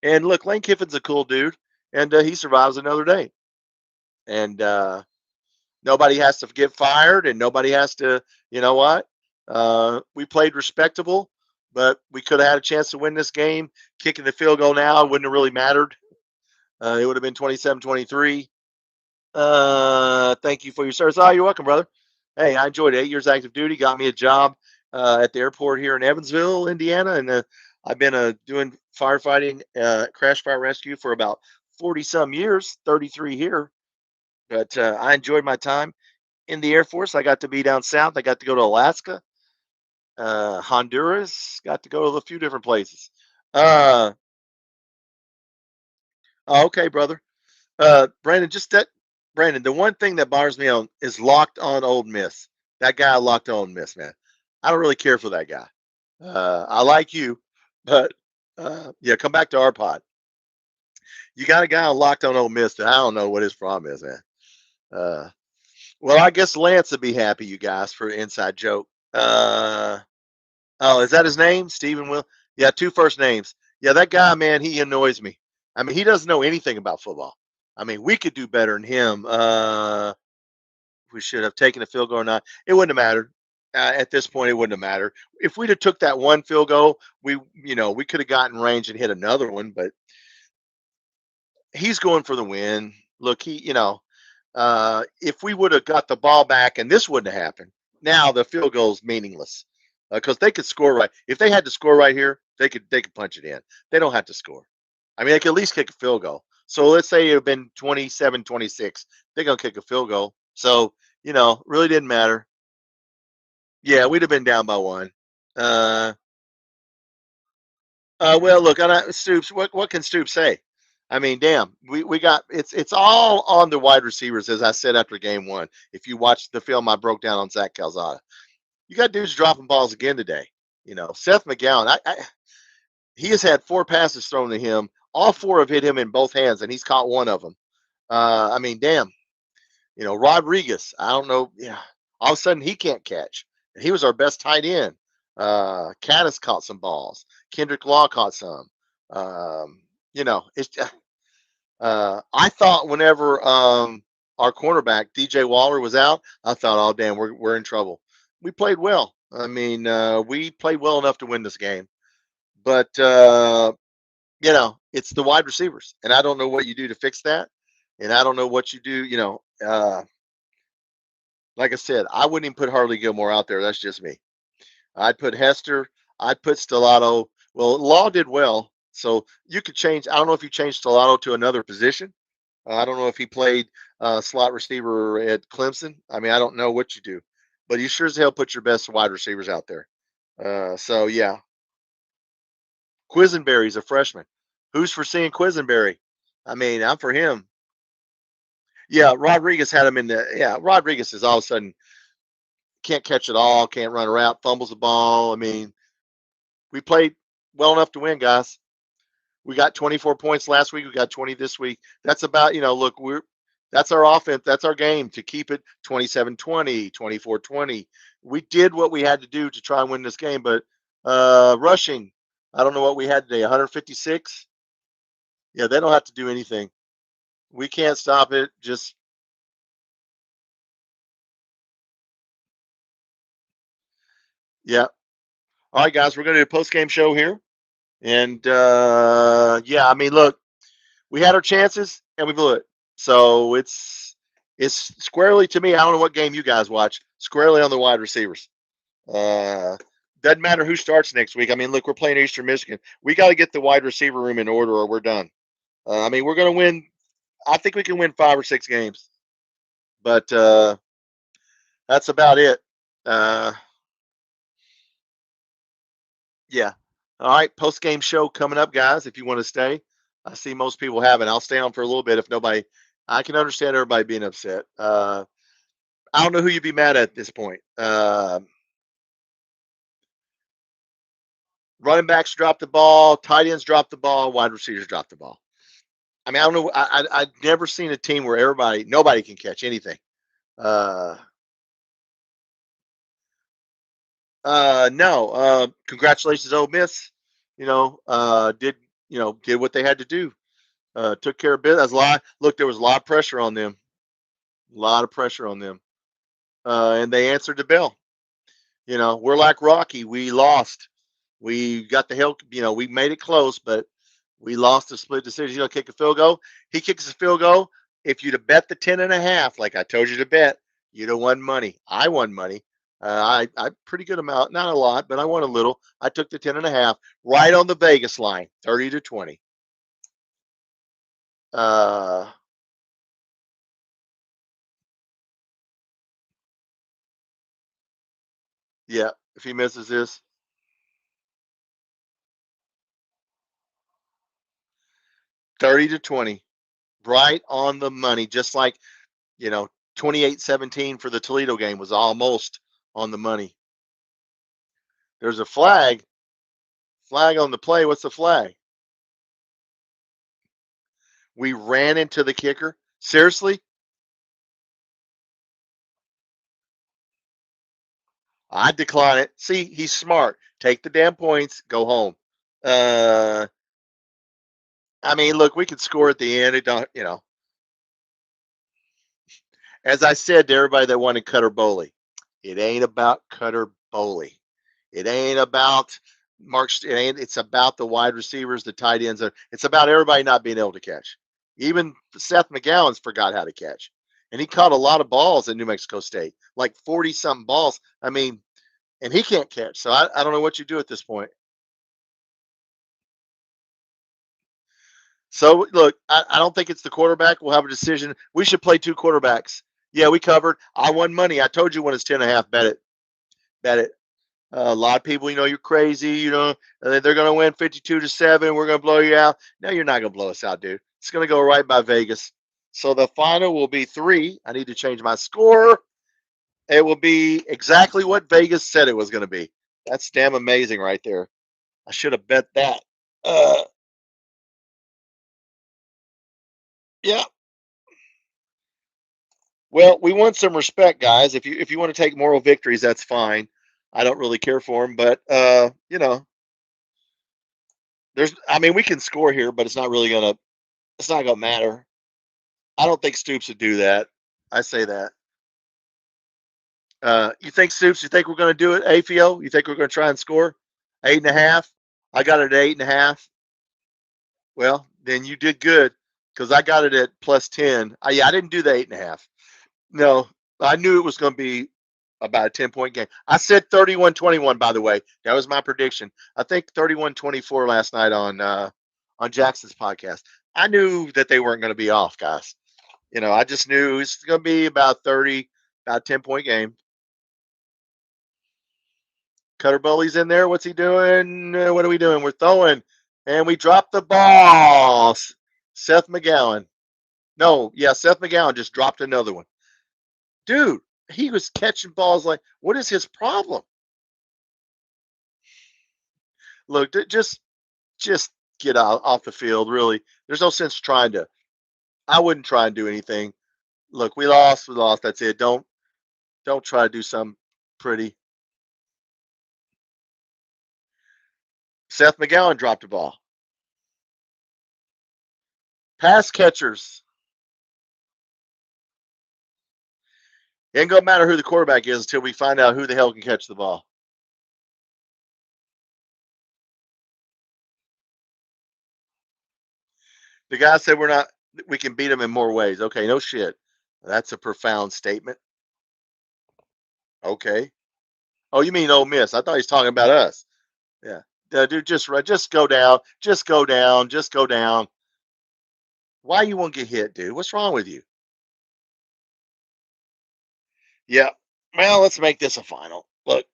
And look, Lane Kiffin's a cool dude, and he survives another day. And nobody has to get fired, and nobody has to, you know what? We played respectable, but we could have had a chance to win this game. Kicking the field goal now wouldn't have really mattered. It would have been 27-23. Thank you for your service. Oh, you're welcome, brother. Hey, I enjoyed 8 years active duty. Got me a job at the airport here in Evansville, Indiana, and I've been doing firefighting, crash fire rescue for about 40 some years, 33 here. But I enjoyed my time in the Air Force. I got to be down south. I got to go to Alaska, Honduras. Got to go to a few different places. Uh, okay, brother. Brandon, Brandon, the one thing that bothers me on is Locked On Old Miss. That guy Locked On Miss, man. I don't really care for that guy. I like you, but yeah, come back to our pod. You got a guy on Locked On Old Miss that I don't know what his problem is, man. Uh, well, I guess Lance would be happy, you guys, for an inside joke. Oh, is that his name? Stephen Will? Yeah, 2 first names. Yeah, that guy, man, he annoys me. I mean, he doesn't know anything about football. I mean, we could do better than him. We should have taken a field goal or not. It wouldn't have mattered. At this point, it wouldn't have mattered. If we'd have took that one field goal, we could have gotten range and hit another one. But he's going for the win. Look, if we would have got the ball back and this wouldn't have happened, now the field goal is meaningless because they could score right. If they had to score right here, they could punch it in. They don't have to score. I mean, they could at least kick a field goal. So let's say it had been 27-26. They're going to kick a field goal. So, really didn't matter. Yeah, we'd have been down by 1. Well, look, Stoops, what can Stoops say? I mean, damn, we got it's all on the wide receivers, as I said after game 1. If you watch the film I broke down on Zach Calzada, you got dudes dropping balls again today. Seth McGowan, he has had 4 passes thrown to him. All 4 have hit him in both hands, and he's caught one of them. I mean, damn, Rodriguez, I don't know. Yeah, all of a sudden he can't catch. He was our best tight end. Caddis caught some balls. Kendrick Law caught some. It's. I thought whenever our cornerback DJ Waller was out, I thought, oh damn, we're in trouble. We played well. I mean, we played well enough to win this game, but it's the wide receivers, and I don't know what you do to fix that, and I don't know what you do. Like I said, I wouldn't even put Harley Gilmore out there. That's just me. I'd put Hester. I'd put Stellato. Well, Law did well, so you could change. I don't know if you changed Stellato to another position. I don't know if he played slot receiver at Clemson. I mean, I don't know what you do, but you sure as hell put your best wide receivers out there. So yeah, Quisenberry's a freshman. Who's for seeing Quisenberry? I mean, I'm for him. Yeah, Rodriguez had him in the. Yeah, Rodriguez is all of a sudden can't catch it all, can't run a route, fumbles the ball. I mean, we played well enough to win, guys. We got 24 points last week. We got 20 this week. That's about, look, that's our offense. That's our game to keep it 27-20, 24-20. We did what we had to do to try and win this game, but rushing, I don't know what we had today, 156. Yeah, they don't have to do anything. We can't stop it. Just yeah. All right, guys, we're going to do a post-game show here. And, yeah, I mean, look, we had our chances and we blew it. So it's squarely, to me, I don't know what game you guys watch, squarely on the wide receivers. Doesn't matter who starts next week. I mean, look, we're playing Eastern Michigan. We got to get the wide receiver room in order or we're done. I mean, we're going to win. I think we can win 5 or 6 games. But that's about it. Yeah. All right. Post game show coming up, guys. If you want to stay, I see most people haven't. I'll stay on for a little bit. If nobody, I can understand everybody being upset. I don't know who you'd be mad at this point. Running backs drop the ball, tight ends drop the ball, wide receivers drop the ball. I mean, I don't know. I've never seen a team where nobody can catch anything. No. Congratulations, Ole Miss. Did what they had to do. Took care of business. Look, there was a lot of pressure on them. A lot of pressure on them. And they answered the bell. We're like Rocky. We lost. We got the hell. We made it close, but we lost a split decision. Kick a field goal. He kicks a field goal. If you'd have bet the 10.5, like I told you to bet, you'd have won money. I won money. I pretty good amount, not a lot, but I won a little. I took the 10.5 right on the Vegas line, 30-20. Yeah, if he misses this, 30-20, right on the money, just like, 28-17 for the Toledo game was almost on the money. There's a flag on the play. What's the flag? We ran into the kicker. Seriously? I decline it. See, he's smart. Take the damn points, go home. I mean, look, we could score at the end. It don't, as I said to everybody that wanted Cutter Boley, it ain't about Cutter Boley. It ain't about Mark. It's about the wide receivers, the tight ends. It's about everybody not being able to catch. Even Seth McGowan's forgot how to catch, and he caught a lot of balls at New Mexico State, like 40-something balls. I mean, and he can't catch. So I don't know what you do at this point. So look, I don't think it's the quarterback. We'll have a decision. We should play 2 quarterbacks. Yeah, we covered. I won money. I told you when it's 10.5. Bet it. Bet it. A lot of people, you're crazy. They're going to win 52-7. We're going to blow you out. No, you're not going to blow us out, dude. It's going to go right by Vegas. So the final will be 3. I need to change my score. It will be exactly what Vegas said it was going to be. That's damn amazing right there. I should have bet that. Yeah. Well, we want some respect, guys. If you want to take moral victories, that's fine. I don't really care for them, but we can score here, but it's not gonna matter. I don't think Stoops would do that. I say that. You think Stoops? You think we're gonna do it, AFIO? You think we're gonna try and score 8.5? I got it at 8.5. Well, then you did good because I got it at +10. I didn't do the 8.5. No, I knew it was going to be about a 10-point game. I said 31-21, by the way. That was my prediction. I think 31-24 last night on Jackson's podcast. I knew that they weren't going to be off, guys. I just knew it's going to be about a 10-point game. Cutter Bully's in there. What's he doing? What are we doing? We're throwing, and we dropped the ball. Seth McGowan. No, yeah, Seth McGowan just dropped another one. Dude, he was catching balls like, what is his problem? Look, just get out off the field. Really, there's no sense trying to. I wouldn't try and do anything. Look, we lost. We lost. That's it. Don't try to do something pretty. Seth McGowan dropped the ball. Pass catchers. It ain't gonna matter who the quarterback is until we find out who the hell can catch the ball. The guy said we can beat them in more ways. Okay, no shit. That's a profound statement. Okay. Oh, you mean Ole Miss? I thought he was talking about us. Yeah. Dude, just go down. Just go down. Just go down. Why you won't get hit, dude? What's wrong with you? Yeah. Well, let's make this a final. Look,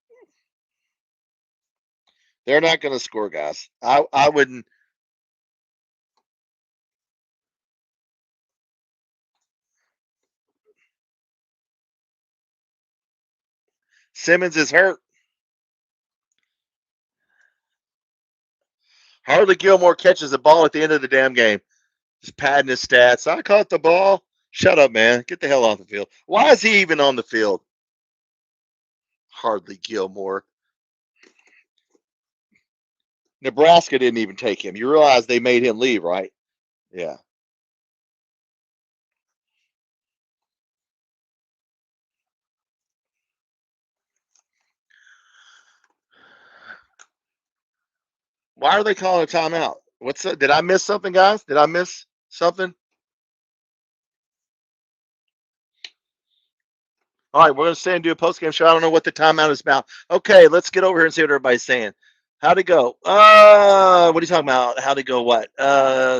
they're not going to score, guys. I wouldn't. Simmons is hurt. Hardly Gilmore catches the ball at the end of the damn game. Just padding his stats. I caught the ball. Shut up, man. Get the hell off the field. Why is he even on the field? Hardly Gilmore. Nebraska didn't even take him. You realize they made him leave, right? Yeah. Why are they calling a timeout? Did I miss something, guys? Did I miss something? All right, we're going to stay and do a post-game show. I don't know what the timeout is about. Okay, let's get over here and see what everybody's saying. How'd it go? What are you talking about? How'd it go? What?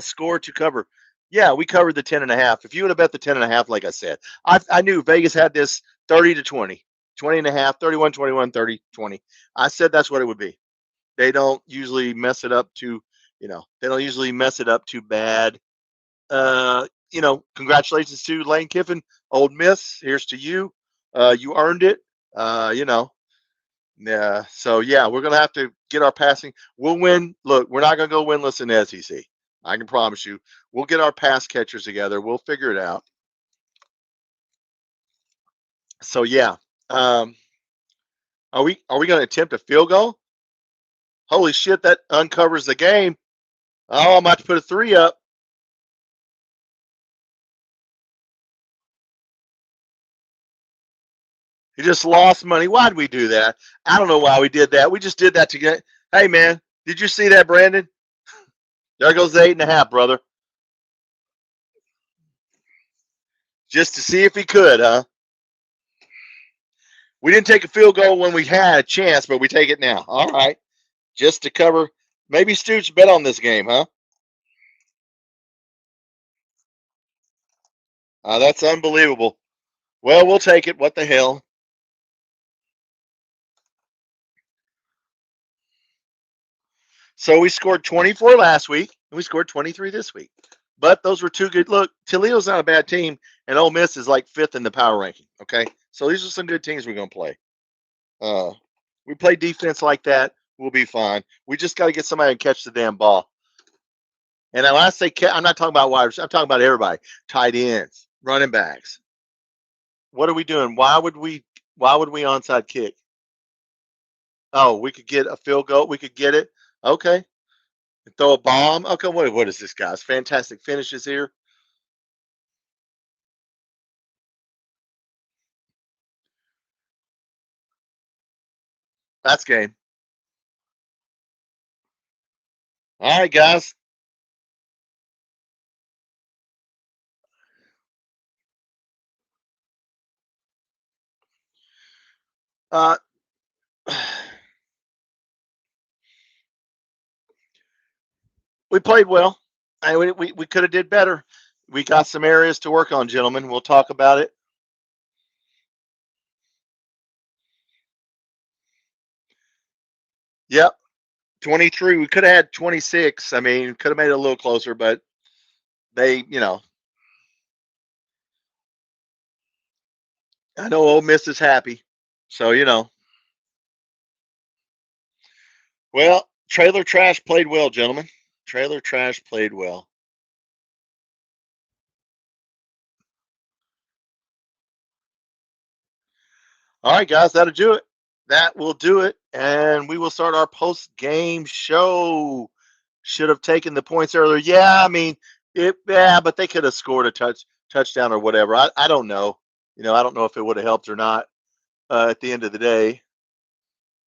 Score to cover. Yeah, we covered the 10.5. If you would have bet the 10.5, like I said, I knew Vegas had this 30-20, 20.5, 31-21, 30-20. I said that's what it would be. They don't usually mess it up too, they don't usually mess it up too bad. Congratulations to Lane Kiffin, Old Miss. Here's to you. You earned it. Yeah. So yeah, we're gonna have to get our passing. We'll win. Look, we're not gonna go winless in the SEC. I can promise you. We'll get our pass catchers together. We'll figure it out. So yeah. Are we gonna attempt a field goal? Holy shit, that uncovers the game. Oh, I'm about to put a 3 up. He just lost money. Why'd we do that? I don't know why we did that. We just did that to get. Hey man, did you see that, Brandon? There goes the 8.5, brother. Just to see if he could, huh? We didn't take a field goal when we had a chance, but we take it now. All right. Just to cover. Maybe Stooch bet on this game, huh? That's unbelievable. Well, we'll take it. What the hell? So we scored 24 last week, and we scored 23 this week. But those were two good. Look, Toledo's not a bad team, and Ole Miss is like 5th in the power ranking. Okay, so these are some good teams we're gonna play. We play defense like that, we'll be fine. We just got to get somebody to catch the damn ball. And when I say I'm not talking about wide receivers, I'm talking about everybody. Tight ends, running backs. What are we doing? Why would we onside kick? Oh, we could get a field goal. We could get it. Okay. Throw a bomb. Okay, what is this, guys? Fantastic finishes here. That's game. All right, guys. Uh, we played well. We could have did better. We got some areas to work on, gentlemen. We'll talk about it. Yep. 23. We could have had 26. I mean, could have made it a little closer, but they, I know Ole Miss is happy. So, well, Trailer Trash played well, gentlemen. Trailer Trash played well. All right, guys, that'll do it. That will do it. And we will start our post game show. Should have taken the points earlier. Yeah, I mean, but they could have scored a touchdown or whatever. I don't know. I don't know if it would have helped or not at the end of the day.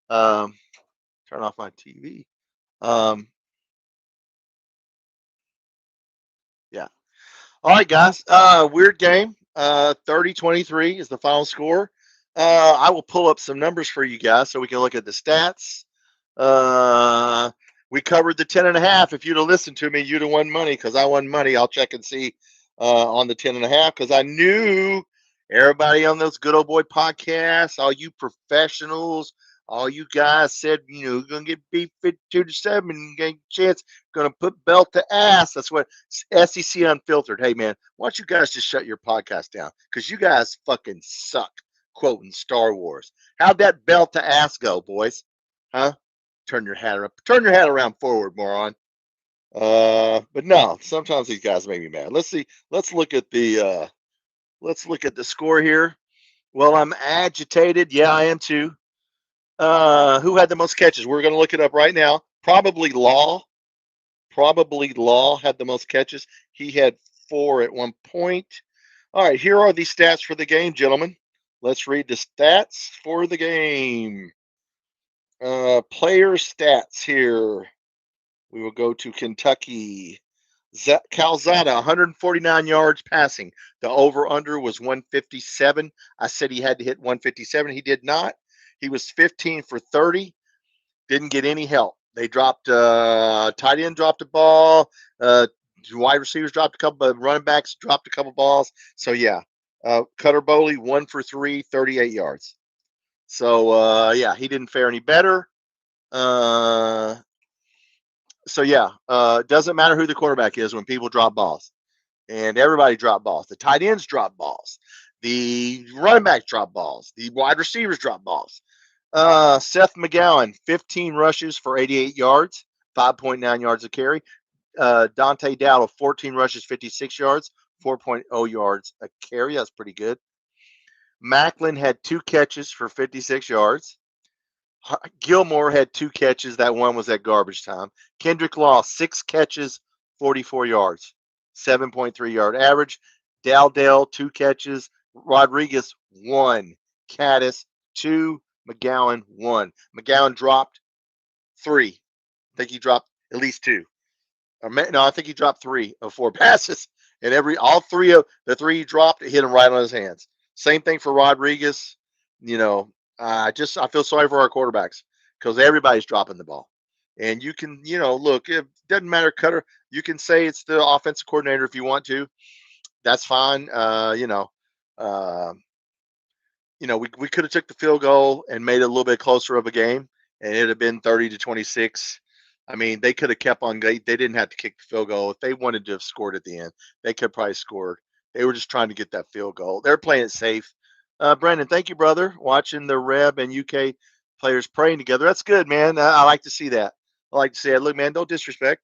Um, turn off my TV. Um, All right, guys. Weird game. 30-23 is the final score. I will pull up some numbers for you guys so we can look at the stats. We covered the 10.5. If you'd have listened to me, you'd have won money because I won money. I'll check and see on the 10.5 because I knew everybody on those good old boy podcasts, all you professionals, all you guys said, you're going to get beat 52-7 and get a chance, going to put belt to ass. That's what SEC Unfiltered. Hey, man, why don't you guys just shut your podcast down? Because you guys fucking suck, quoting Star Wars. How'd that belt to ass go, boys? Huh? Turn your hat around forward, moron. But no, sometimes these guys make me mad. Let's see. Let's look at the score here. Well, I'm agitated. Yeah, I am too. Who had the most catches? We're going to look it up right now. Probably Law had the most catches. He had 4 at one point. All right, here are the stats for the game, gentlemen. Let's read the stats for the game. Player stats here. We will go to Kentucky. Calzada, 149 yards passing. The over-under was 157. I said he had to hit 157. He did not. He was 15 for 30. Didn't get any help. They dropped, tight end dropped a ball. Wide receivers dropped a couple, running backs dropped a couple balls. So, yeah. Cutter Boley, 1 for 3, 38 yards. So, yeah, he didn't fare any better. So, yeah, it doesn't matter who the quarterback is when people drop balls. And everybody dropped balls. The tight ends drop balls. The running backs drop balls. The wide receivers drop balls. Seth McGowan, 15 rushes for 88 yards, 5.9 yards a carry. Dante Dowdle, 14 rushes, 56 yards, 4.0 yards a carry. That's pretty good. Macklin had 2 catches for 56 yards. Gilmore had 2 catches. That one was at garbage time. Kendrick Law, 6 catches, 44 yards, 7.3 yard average. Dowdell, 2 catches. Rodriguez, 1. Caddis, 2. McGowan, 1. McGowan dropped 3. I think he dropped at least 2. No, I think he dropped 3 of 4 passes. And all 3 of the 3 he dropped, hit him right on his hands. Same thing for Rodriguez. I feel sorry for our quarterbacks because everybody's dropping the ball. And you can, look, it doesn't matter, Cutter. You can say it's the offensive coordinator if you want to. That's fine. We could have took the field goal and made it a little bit closer of a game, and it'd have been 30-26. I mean, they could have kept on. They didn't have to kick the field goal. If they wanted to have scored at the end, they could probably scored. They were just trying to get that field goal. They're playing it safe. Brandon, thank you, brother. Watching the Reb and UK players praying together. That's good, man. I like to see that. I like to see it. Look, man, don't disrespect.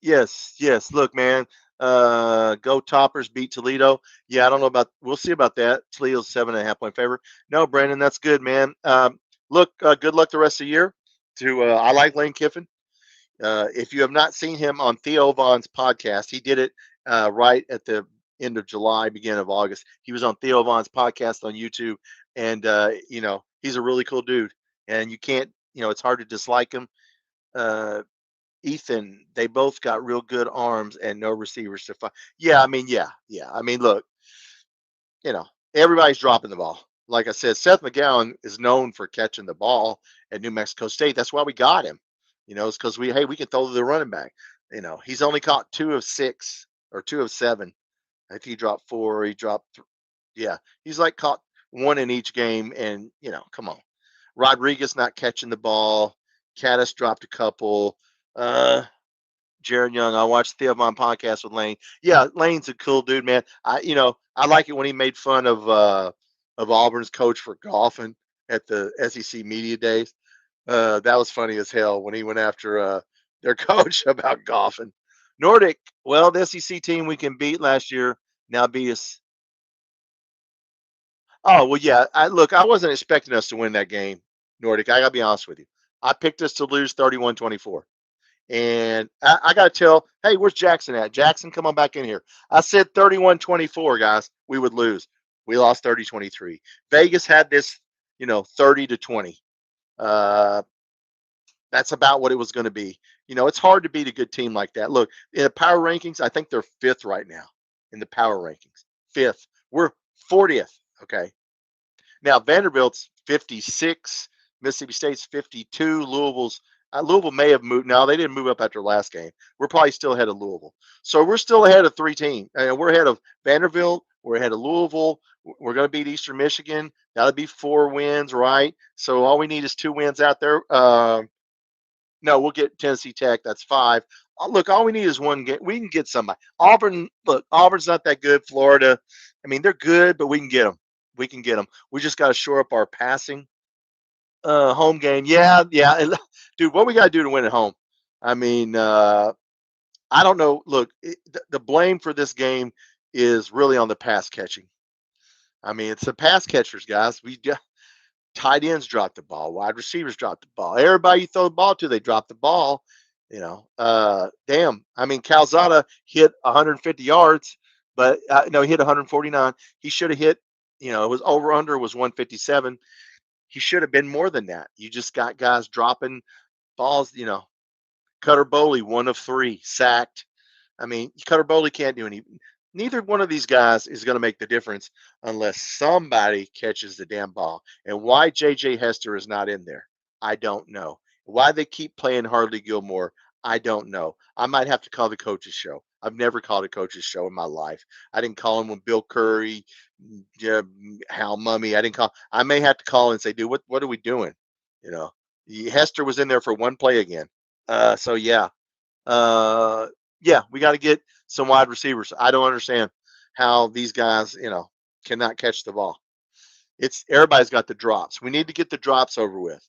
Yes. Look, man. Go Toppers, beat Toledo. Yeah, I don't know about. We'll see about that. Toledo's 7.5 point favorite. No, Brandon, that's good, man. Look, good luck the rest of the year. I like Lane Kiffin. If you have not seen him on Theo Vaughn's podcast, he did it right at the end of July, beginning of August. He was on Theo Vaughn's podcast on YouTube, and he's a really cool dude. And you can't, it's hard to dislike him. Ethan, they both got real good arms and no receivers to fight. Yeah. I mean, look, everybody's dropping the ball. Like I said, Seth McGowan is known for catching the ball at New Mexico State. That's why we got him. It's because we can throw the running back. He's only caught 2 of 6 or 2 of 7. I think he dropped 4. He dropped 3. Yeah, he's like caught 1 in each game. And come on, Rodriguez not catching the ball. Caddis dropped a couple. Jared Young, I watched the Theo podcast with Lane. Yeah, Lane's a cool dude, man. I like it when he made fun of Auburn's coach for golfing at the SEC media days. That was funny as hell when he went after their coach about golfing. Nordic, well, the SEC team we can beat last year now beat us. Oh, well, yeah. I wasn't expecting us to win that game, Nordic. I got to be honest with you. I picked us to lose 31-24. And I got to tell, hey, where's Jackson at? Jackson, come on back in here. I said 31-24, guys, we would lose. We lost 30-23. Vegas had this, 30-20. That's about what it was going to be. It's hard to beat a good team like that. Look, in the power rankings, I think they're fifth right now in the power rankings. Fifth. We're 40th. Okay. Now Vanderbilt's 56, Mississippi State's 52, Louisville may have moved. No, they didn't move up after last game. We're probably still ahead of Louisville. So we're still ahead of three teams. We're ahead of Vanderbilt. We're ahead of Louisville. We're going to beat Eastern Michigan. That'll be 4 wins, right? So all we need is 2 wins out there. No, we'll get Tennessee Tech. That's 5. Look, all we need is 1 game. We can get somebody. Auburn, look, Auburn's not that good. Florida, I mean, they're good, but we can get them. We can get them. We just got to shore up our passing. Home game. Yeah. Dude, what we got to do to win at home? I mean, I don't know. Look, the blame for this game is really on the pass catching. I mean, it's the pass catchers, guys. Tight ends drop the ball, wide receivers drop the ball. Everybody you throw the ball to, they drop the ball. Damn. I mean, Calzada hit 150 yards, but no, he hit 149. He should have hit. It was over under was 157. He should have been more than that. You just got guys dropping balls. Cutter Boley, 1 of 3, sacked. I mean, Cutter Boley can't do anything. Neither one of these guys is going to make the difference unless somebody catches the damn ball. And why J.J. Hester is not in there, I don't know. Why they keep playing Hardly Gilmore, I don't know. I might have to call the coaches show. I've never called a coaches show in my life. I didn't call him when Bill Curry, Hal Mummy. I may have to call and say, dude, what are we doing? Hester was in there for 1 play again. So yeah. We got to get some wide receivers. I don't understand how these guys, cannot catch the ball. Everybody's got the drops. We need to get the drops over with.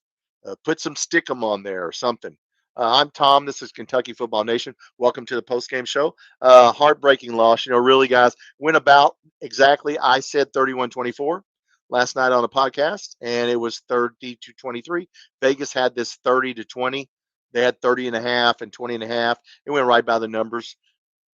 Put some stickum on there or something. I'm Tom. This is Kentucky Football Nation. Welcome to the postgame show. Heartbreaking loss. Really, guys, went about exactly. I said 31-24 last night on the podcast, and it was 30-23. Vegas had this 30-20. They had 30.5 and 20.5. It went right by the numbers.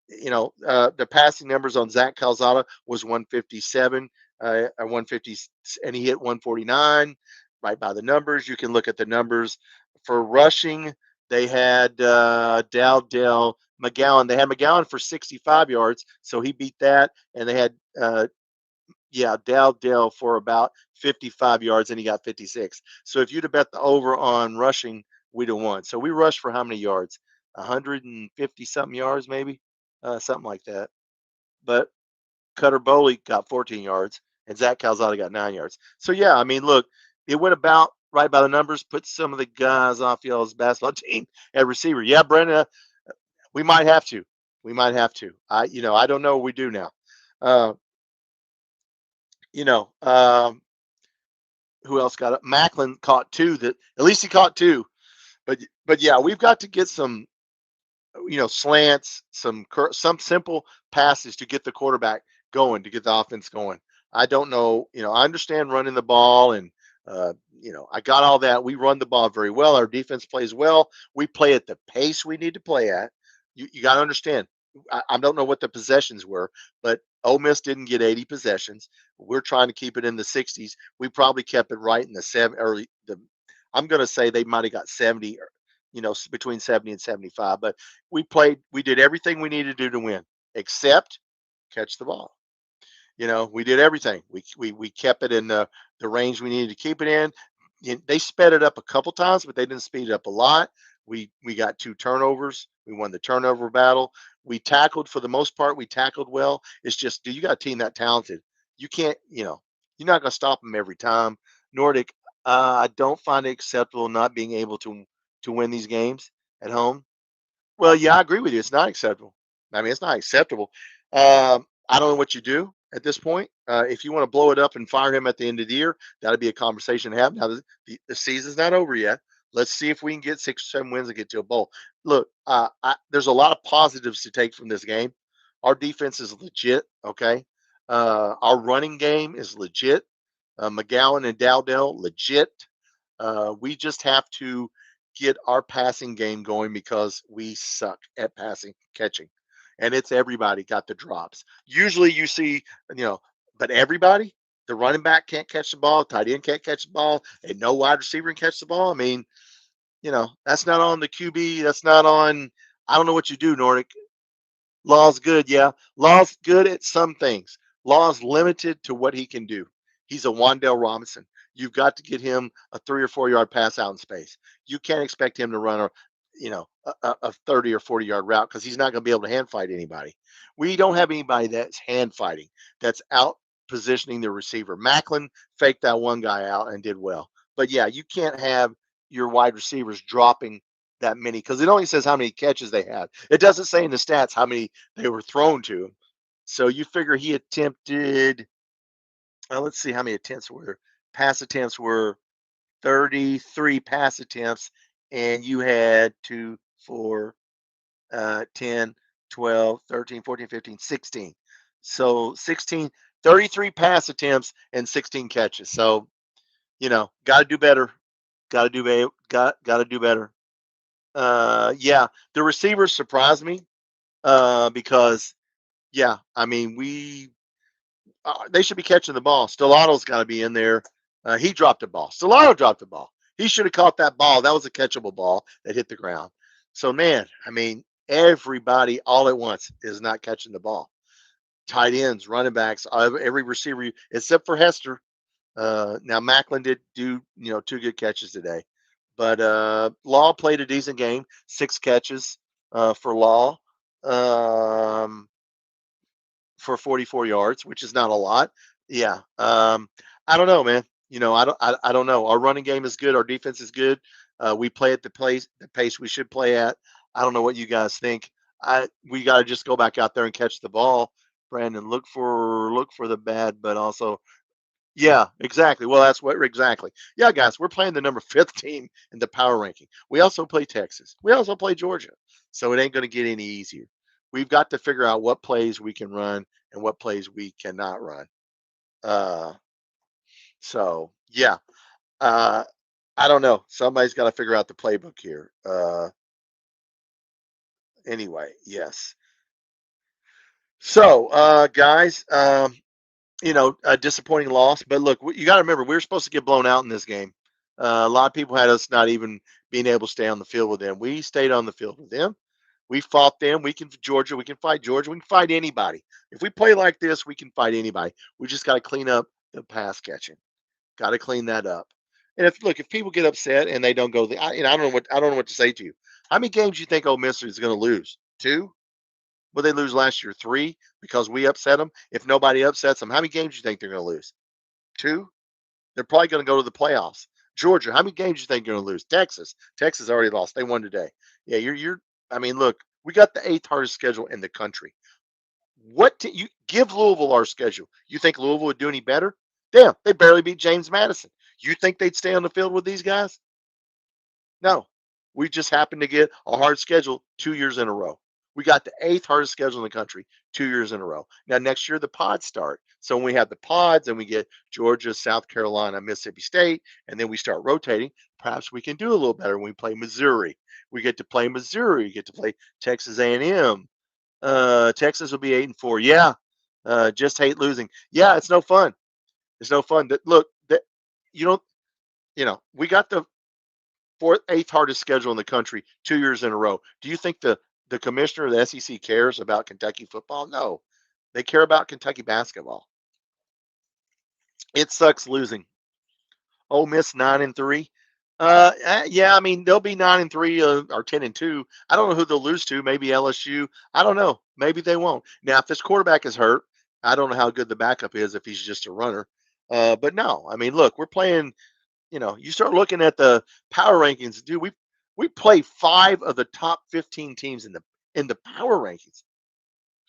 The passing numbers on Zach Calzada was 157, 150, and he hit 149, right by the numbers. You can look at the numbers for rushing. They had Dowdell McGowan. They had McGowan for 65 yards, so he beat that. And they had Dowdell for about 55 yards, and he got 56. So if you'd have bet the over on rushing, we'd have won. So we rushed for how many yards? 150 something yards, maybe, something like that. But Cutter Boley got 14 yards, and Zach Calzada got 9 yards. So yeah, I mean, look, it went about right by the numbers. Put some of the guys off y'all's basketball team at receiver. Yeah, Brenda, we might have to. I don't know what we do now. Who else got it? Macklin caught 2. That at least he caught 2. But yeah, we've got to get some, slants, some simple passes to get the quarterback going, to get the offense going. I don't know. I understand running the ball, and I got all that. We run the ball very well. Our defense plays well. We play at the pace we need to play at. You got to understand. I don't know what the possessions were, but Ole Miss didn't get 80 possessions. We're trying to keep it in the 60s. We probably kept it right in the I'm going to say they might have got 70, between 70 and 75. But we did everything we needed to do to win, except catch the ball. We did everything. We kept it in the range we needed to keep it in. They sped it up a couple times, but they didn't speed it up a lot. We got 2 turnovers. We won the turnover battle. We tackled for the most part. We tackled well. It's just, you got a team that talented. You can't, you're not going to stop them every time. Nordic, I don't find it acceptable not being able to win these games at home. Well, yeah, I agree with you. It's not acceptable. I mean, it's not acceptable. I don't know what you do at this point. If you want to blow it up and fire him at the end of the year, that'll be a conversation to have. Now, the season's not over yet. Let's see if we can get 6 or 7 wins and get to a bowl. Look, there's a lot of positives to take from this game. Our defense is legit, okay? Our running game is legit. McGowan and Dowdell, legit. We just have to get our passing game going because we suck at catching. And it's everybody got the drops. Usually you see, but everybody, the running back can't catch the ball, tight end can't catch the ball, and no wide receiver can catch the ball. I mean, That's not on the QB. That's not on. I don't know what you do, Nordic. Law's good, yeah. Law's good at some things. Law's limited to what he can do. He's a Wandale Robinson. You've got to get him a 3 or 4 yard pass out in space. You can't expect him to run a 30 or 40 yard route because he's not going to be able to hand fight anybody. We don't have anybody that's hand fighting, that's out positioning the receiver. Macklin faked that one guy out and did well. But yeah, you can't have your wide receivers dropping that many because it only says how many catches they had. It doesn't say in the stats how many they were thrown to him. So you figure he attempted, let's see how many attempts were. Pass attempts were 33 pass attempts, and you had 2, 4, 10, 12, 13, 14, 15, 16. So 16, 33 pass attempts and 16 catches. So, got to do better. Got to do better. Yeah, the receivers surprised me because, yeah, I mean, they should be catching the ball. Stelato's got to be in there. He dropped the ball. Stellato dropped the ball. He should have caught that ball. That was a catchable ball that hit the ground. So, man, I mean, everybody all at once is not catching the ball. Tight ends, running backs, every receiver except for Hester. Now Macklin did do 2 good catches today, but Law played a decent game. 6 catches for Law for 44 yards, which is not a lot. Yeah, I don't know, man. I don't know. Our running game is good. Our defense is good. We play at the pace we should play at. I don't know what you guys think. We got to just go back out there and catch the ball, Brandon. Look for the bad, but also yeah, exactly. Well, that's what exactly. Yeah, guys, we're playing the number 5th team in the power ranking. We also play Texas. We also play Georgia. So it ain't going to get any easier. We've got to figure out what plays we can run and what plays we cannot run. Uh, so yeah, uh, I don't know. Somebody's got to figure out the playbook here. Anyway, yes. So, guys, a disappointing loss. But look, you got to remember, we were supposed to get blown out in this game. A lot of people had us not even being able to stay on the field with them. We stayed on the field with them. We fought them. We can Georgia. We can fight Georgia. We can fight anybody. If we play like this, we can fight anybody. We just got to clean up the pass catching. Got to clean that up. And if people get upset and they don't go, I don't know what to say to you. How many games do you think Ole Miss is going to lose? 2? Well, they lose last year 3 because we upset them. If nobody upsets them, how many games do you think they're going to lose? 2? They're probably going to go to the playoffs. Georgia, how many games do you think you're going to lose? Texas already lost. They won today. Yeah, you're. I mean, look, we got the 8th hardest schedule in the country. You give Louisville our schedule? You think Louisville would do any better? Damn, they barely beat James Madison. You think they'd stay on the field with these guys? No. We just happened to get a hard schedule 2 years in a row. We got the 8th hardest schedule in the country 2 years in a row. Now, next year, the pods start. So when we have the pods and we get Georgia, South Carolina, Mississippi State, and then we start rotating, perhaps we can do a little better when we play Missouri. We get to play Missouri. We get to play Texas A&M. Texas will be 8-4. Yeah. Just hate losing. Yeah, it's no fun. It's no fun. Look, you we got the 8th hardest schedule in the country 2 years in a row. Do you think the commissioner of the SEC cares about Kentucky football? No, they care about Kentucky basketball. It sucks losing. Ole Miss 9-3. Yeah, I mean they'll be 9-3 or 10-2. I don't know who they'll lose to. Maybe LSU. I don't know. Maybe they won't. Now, if this quarterback is hurt, I don't know how good the backup is if he's just a runner. But no, I mean, look, we're playing. You start looking at the power rankings, dude. We play 5 of the top 15 teams in the power rankings.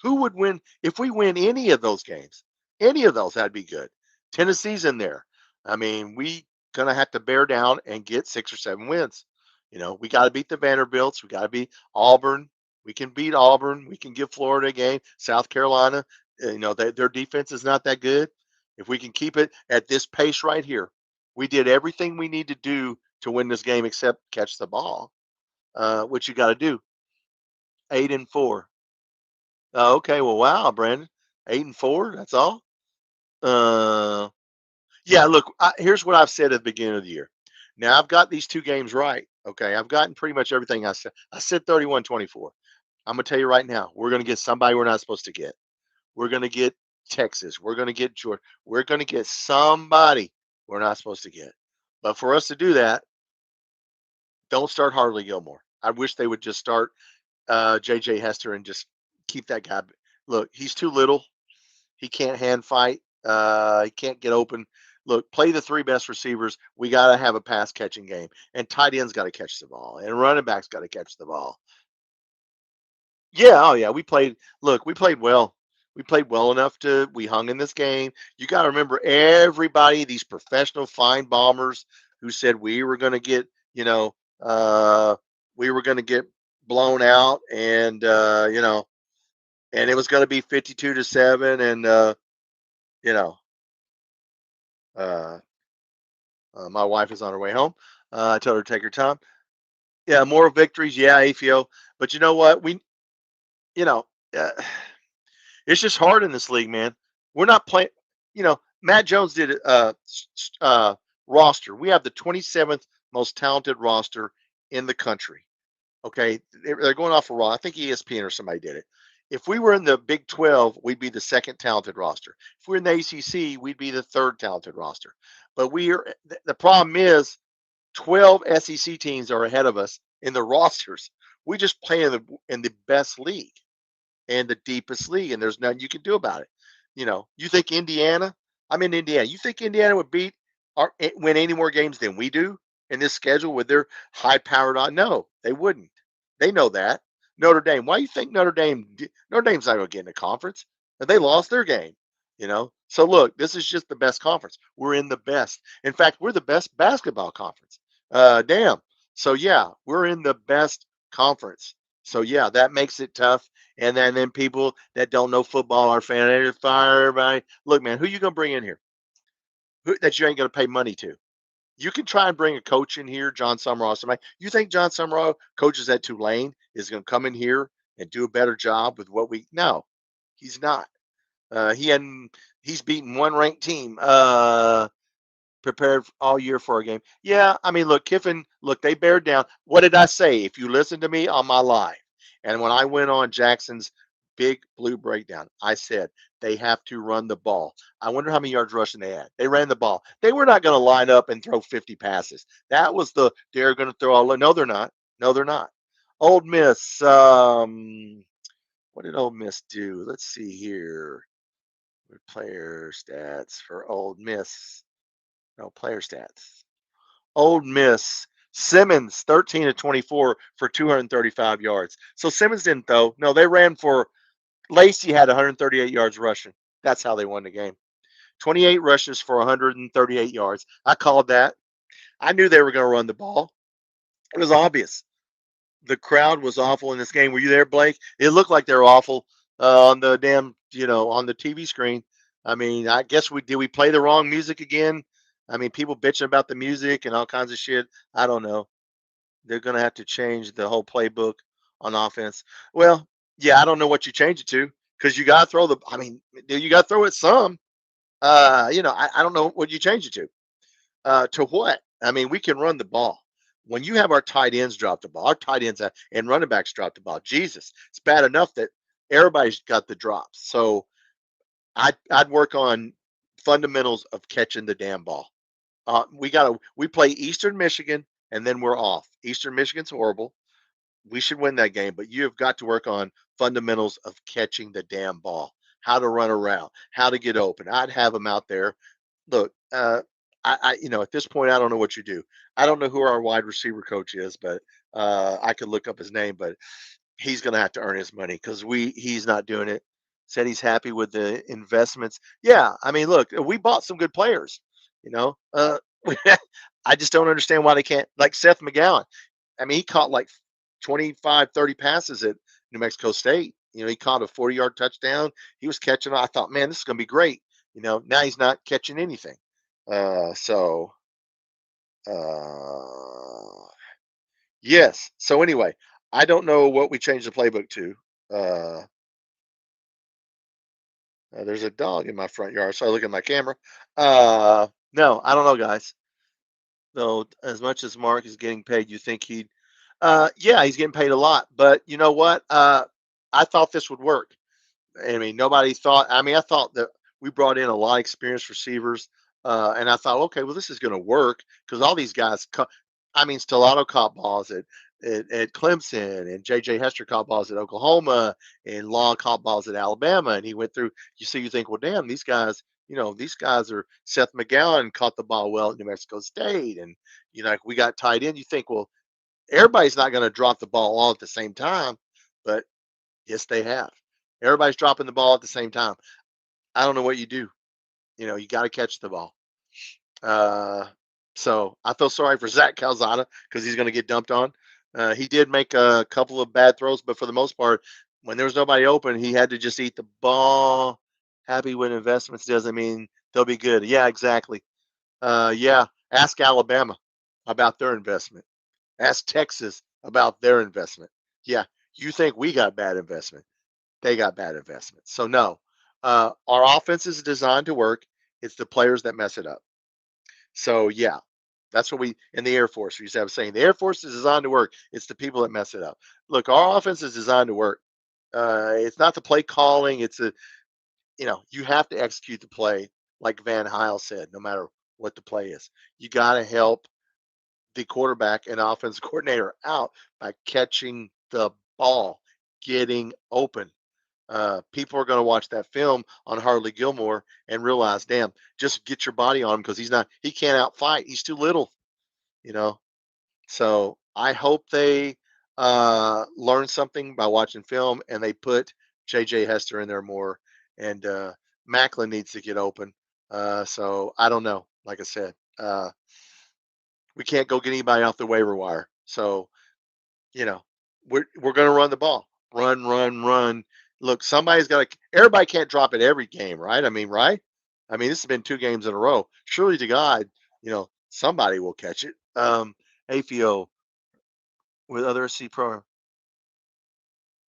Who would win if we win any of those games? Any of those, that'd be good. Tennessee's in there. I mean, we gonna have to bear down and get 6 or 7 wins. We got to beat the Vanderbilts. We got to beat Auburn. We can beat Auburn. We can give Florida a game. South Carolina. Their defense is not that good. If we can keep it at this pace right here, we did everything we need to do to win this game except catch the ball, which you got to do. 8-4. Okay, well, wow, Brandon, 8-4. That's all. Yeah. Look, here's what I've said at the beginning of the year. Now I've got these 2 games right. Okay, I've gotten pretty much everything I said. I said 31-24. I'm gonna tell you right now, we're gonna get somebody we're not supposed to get. We're gonna get Texas. We're gonna get Georgia. We're gonna get somebody we're not supposed to get. But for us to do that, don't start Harley Gilmore. I wish they would just start JJ Hester and just keep that guy. Look, he's too little. He can't hand fight. He can't get open. Look, play the three best receivers. We got to have a pass catching game, and tight ends got to catch the ball, and running backs got to catch the ball. Yeah, oh yeah, we played. Look, we played well. We played well enough to. We hung in this game. You got to remember everybody. These professional fine bombers who said we were going to get, we were going to get blown out, and and it was going to be 52-7, and you know, uh, my wife is on her way home. I told her to take her time. Yeah, more victories. Yeah, AFO. But you know what? You know, uh, it's just hard in this league, man. We're not playing. Matt Jones did roster. We have the 27th most talented roster in the country. Okay, they're going off of raw. I think ESPN or somebody did it. If we were in the Big 12, we'd be the second talented roster. If we're in the ACC, we'd be the third talented roster. But the problem is 12 SEC teams are ahead of us in the rosters. We just play in the best league and the deepest league, and there's nothing you can do about it. You think Indiana? I'm in Indiana. You think Indiana would win any more games than we do in this schedule with their high-powered on? No, they wouldn't. They know that. Notre Dame. Why do you think Notre Dame's not going to get in the conference? They lost their game. So look, this is just the best conference. We're in the best. In fact, we're the best basketball conference. Damn. So yeah, we're in the best conference. So yeah, that makes it tough. And then people that don't know football are fan. They fire everybody. Look, man, who you gonna bring in here? That you ain't gonna pay money to? You can try and bring a coach in here, John Summerall. Somebody. You think John Summerall, coaches at Tulane, is gonna come in here and do a better job with what we? No, he's not. He's beaten one ranked team. Prepared all year for a game. Yeah, I mean, look, Kiffin, look, they bared down. What did I say? If you listen to me on my live, and when I went on Jackson's big blue breakdown, I said they have to run the ball. I wonder how many yards rushing they had. They ran the ball. They were not going to line up and throw 50 passes. That was they're going to throw all. No, they're not. No, they're not. Old Miss. What did Old Miss do? Let's see here. Player stats for Old Miss. No, player stats. Old Miss. Simmons, 13 of 24 for 235 yards. So Simmons didn't throw. No, they ran for. Lacey had 138 yards rushing. That's how they won the game. 28 rushes for 138 yards. I called that. I knew they were going to run the ball. It was obvious. The crowd was awful in this game. Were you there, Blake? It looked like they were awful on the damn, on the TV screen. I mean, I guess we play the wrong music again? I mean, people bitching about the music and all kinds of shit. I don't know. They're going to have to change the whole playbook on offense. Well, yeah, I don't know what you change it to because you got to throw you got to throw it some. I don't know what you change it to. To what? I mean, we can run the ball. When you have our tight ends drop the ball, our tight ends and running backs drop the ball, Jesus, it's bad enough that everybody's got the drops. So I'd work on fundamentals of catching the damn ball. We play Eastern Michigan and then we're off. Eastern Michigan's horrible. We should win that game, but you have got to work on fundamentals of catching the damn ball, how to run around, how to get open. I'd have them out there. Look, at this point, I don't know what you do. I don't know who our wide receiver coach is, but I could look up his name, but he's going to have to earn his money because he's not doing it. Said he's happy with the investments. Yeah, I mean, look, we bought some good players. I just don't understand why they can't. Like Seth McGowan. I mean, he caught like 25, 30 passes at New Mexico State. He caught a 40-yard touchdown. He was catching. I thought, man, this is going to be great. Now he's not catching anything. So yes. So anyway, I don't know what we changed the playbook to. There's a dog in my front yard, so I look at my camera. No, I don't know, guys. though, as much as Mark is getting paid, you think he'd, yeah, he's getting paid a lot. But you know what? I thought this would work. I mean, nobody thought. I mean, I thought that we brought in a lot of experienced receivers, and I thought, okay, well, this is going to work because all these guys. I mean, Stellato caught balls at Clemson, and J.J. Hester caught balls at Oklahoma, and Long caught balls at Alabama, and he went through. You think, well, damn, these guys. These guys are Seth McGowan caught the ball well at New Mexico State, and like we got tied in. You think, well, everybody's not going to drop the ball all at the same time, but yes, they have. Everybody's dropping the ball at the same time. I don't know what you do. You got to catch the ball. Uh, so I feel sorry for Zach Calzada because he's going to get dumped on. He did make a couple of bad throws, but for the most part, when there was nobody open, he had to just eat the ball. Happy with investments doesn't mean they'll be good. Yeah, exactly. Yeah, ask Alabama about their investment. Ask Texas about their investment. Yeah, you think we got bad investment? They got bad investment. So no, our offense is designed to work. It's the players that mess it up. So yeah, that's what we in the Air Force we used to have a saying. The Air Force is designed to work. It's the people that mess it up. Look, our offense is designed to work. It's not the play calling. It's you have to execute the play like Van Heil said. No matter what the play is, you got to help the quarterback and offensive coordinator out by catching the ball, getting open. People are going to watch that film on Harley Gilmore and realize, damn, just get your body on him because he can't outfight. He's too little, you know. So I hope they learn something by watching film and they put J.J. Hester in there more. And Macklin needs to get open. So I don't know. Like I said, we can't go get anybody off the waiver wire. So you know, we're going to run the ball, run, run, run. Look, somebody's got to. Everybody can't drop it every game, right? I mean, right? I mean, this has been 2 games in a row. Surely to God, somebody will catch it. AFIO with other C program.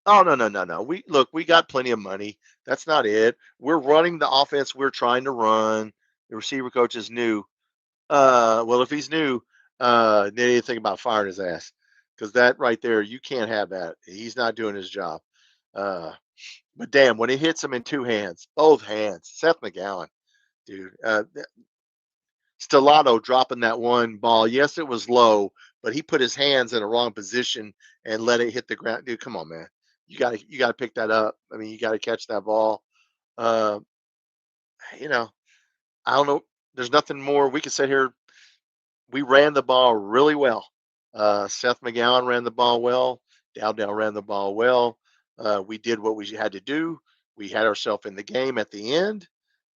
Oh no, no, no, no. We got plenty of money. That's not it. We're running the offense we're trying to run. The receiver coach is new. Well, if he's new, then anything about firing his ass, because that right there, you can't have that. He's not doing his job. Uh, but damn, when he hits him in 2 hands, both hands, Seth McGowan, dude, Stellato dropping that one ball. Yes, it was low, but he put his hands in a wrong position and let it hit the ground. Dude, come on, man, you got to pick that up. I mean, you got to catch that ball. Uh, you know, I don't know. There's nothing more we could sit here. We ran the ball really well. Seth McGowan ran the ball well. Dowdell ran the ball well. We did what we had to do. We had ourselves in the game at the end.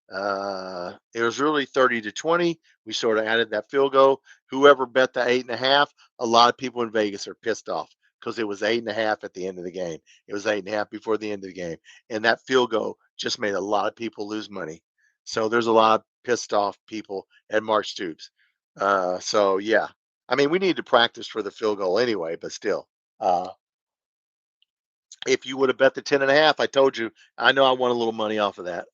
It was really 30-20. We sort of added that field goal. Whoever bet the 8.5, a lot of people in Vegas are pissed off because it was 8.5 at the end of the game. It was 8.5 before the end of the game. And that field goal just made a lot of people lose money. So there's a lot of pissed off people at Mark Stoops. So yeah, I mean, we need to practice for the field goal anyway, but still, uh, if you would have bet the 10.5, I told you, I know I won a little money off of that.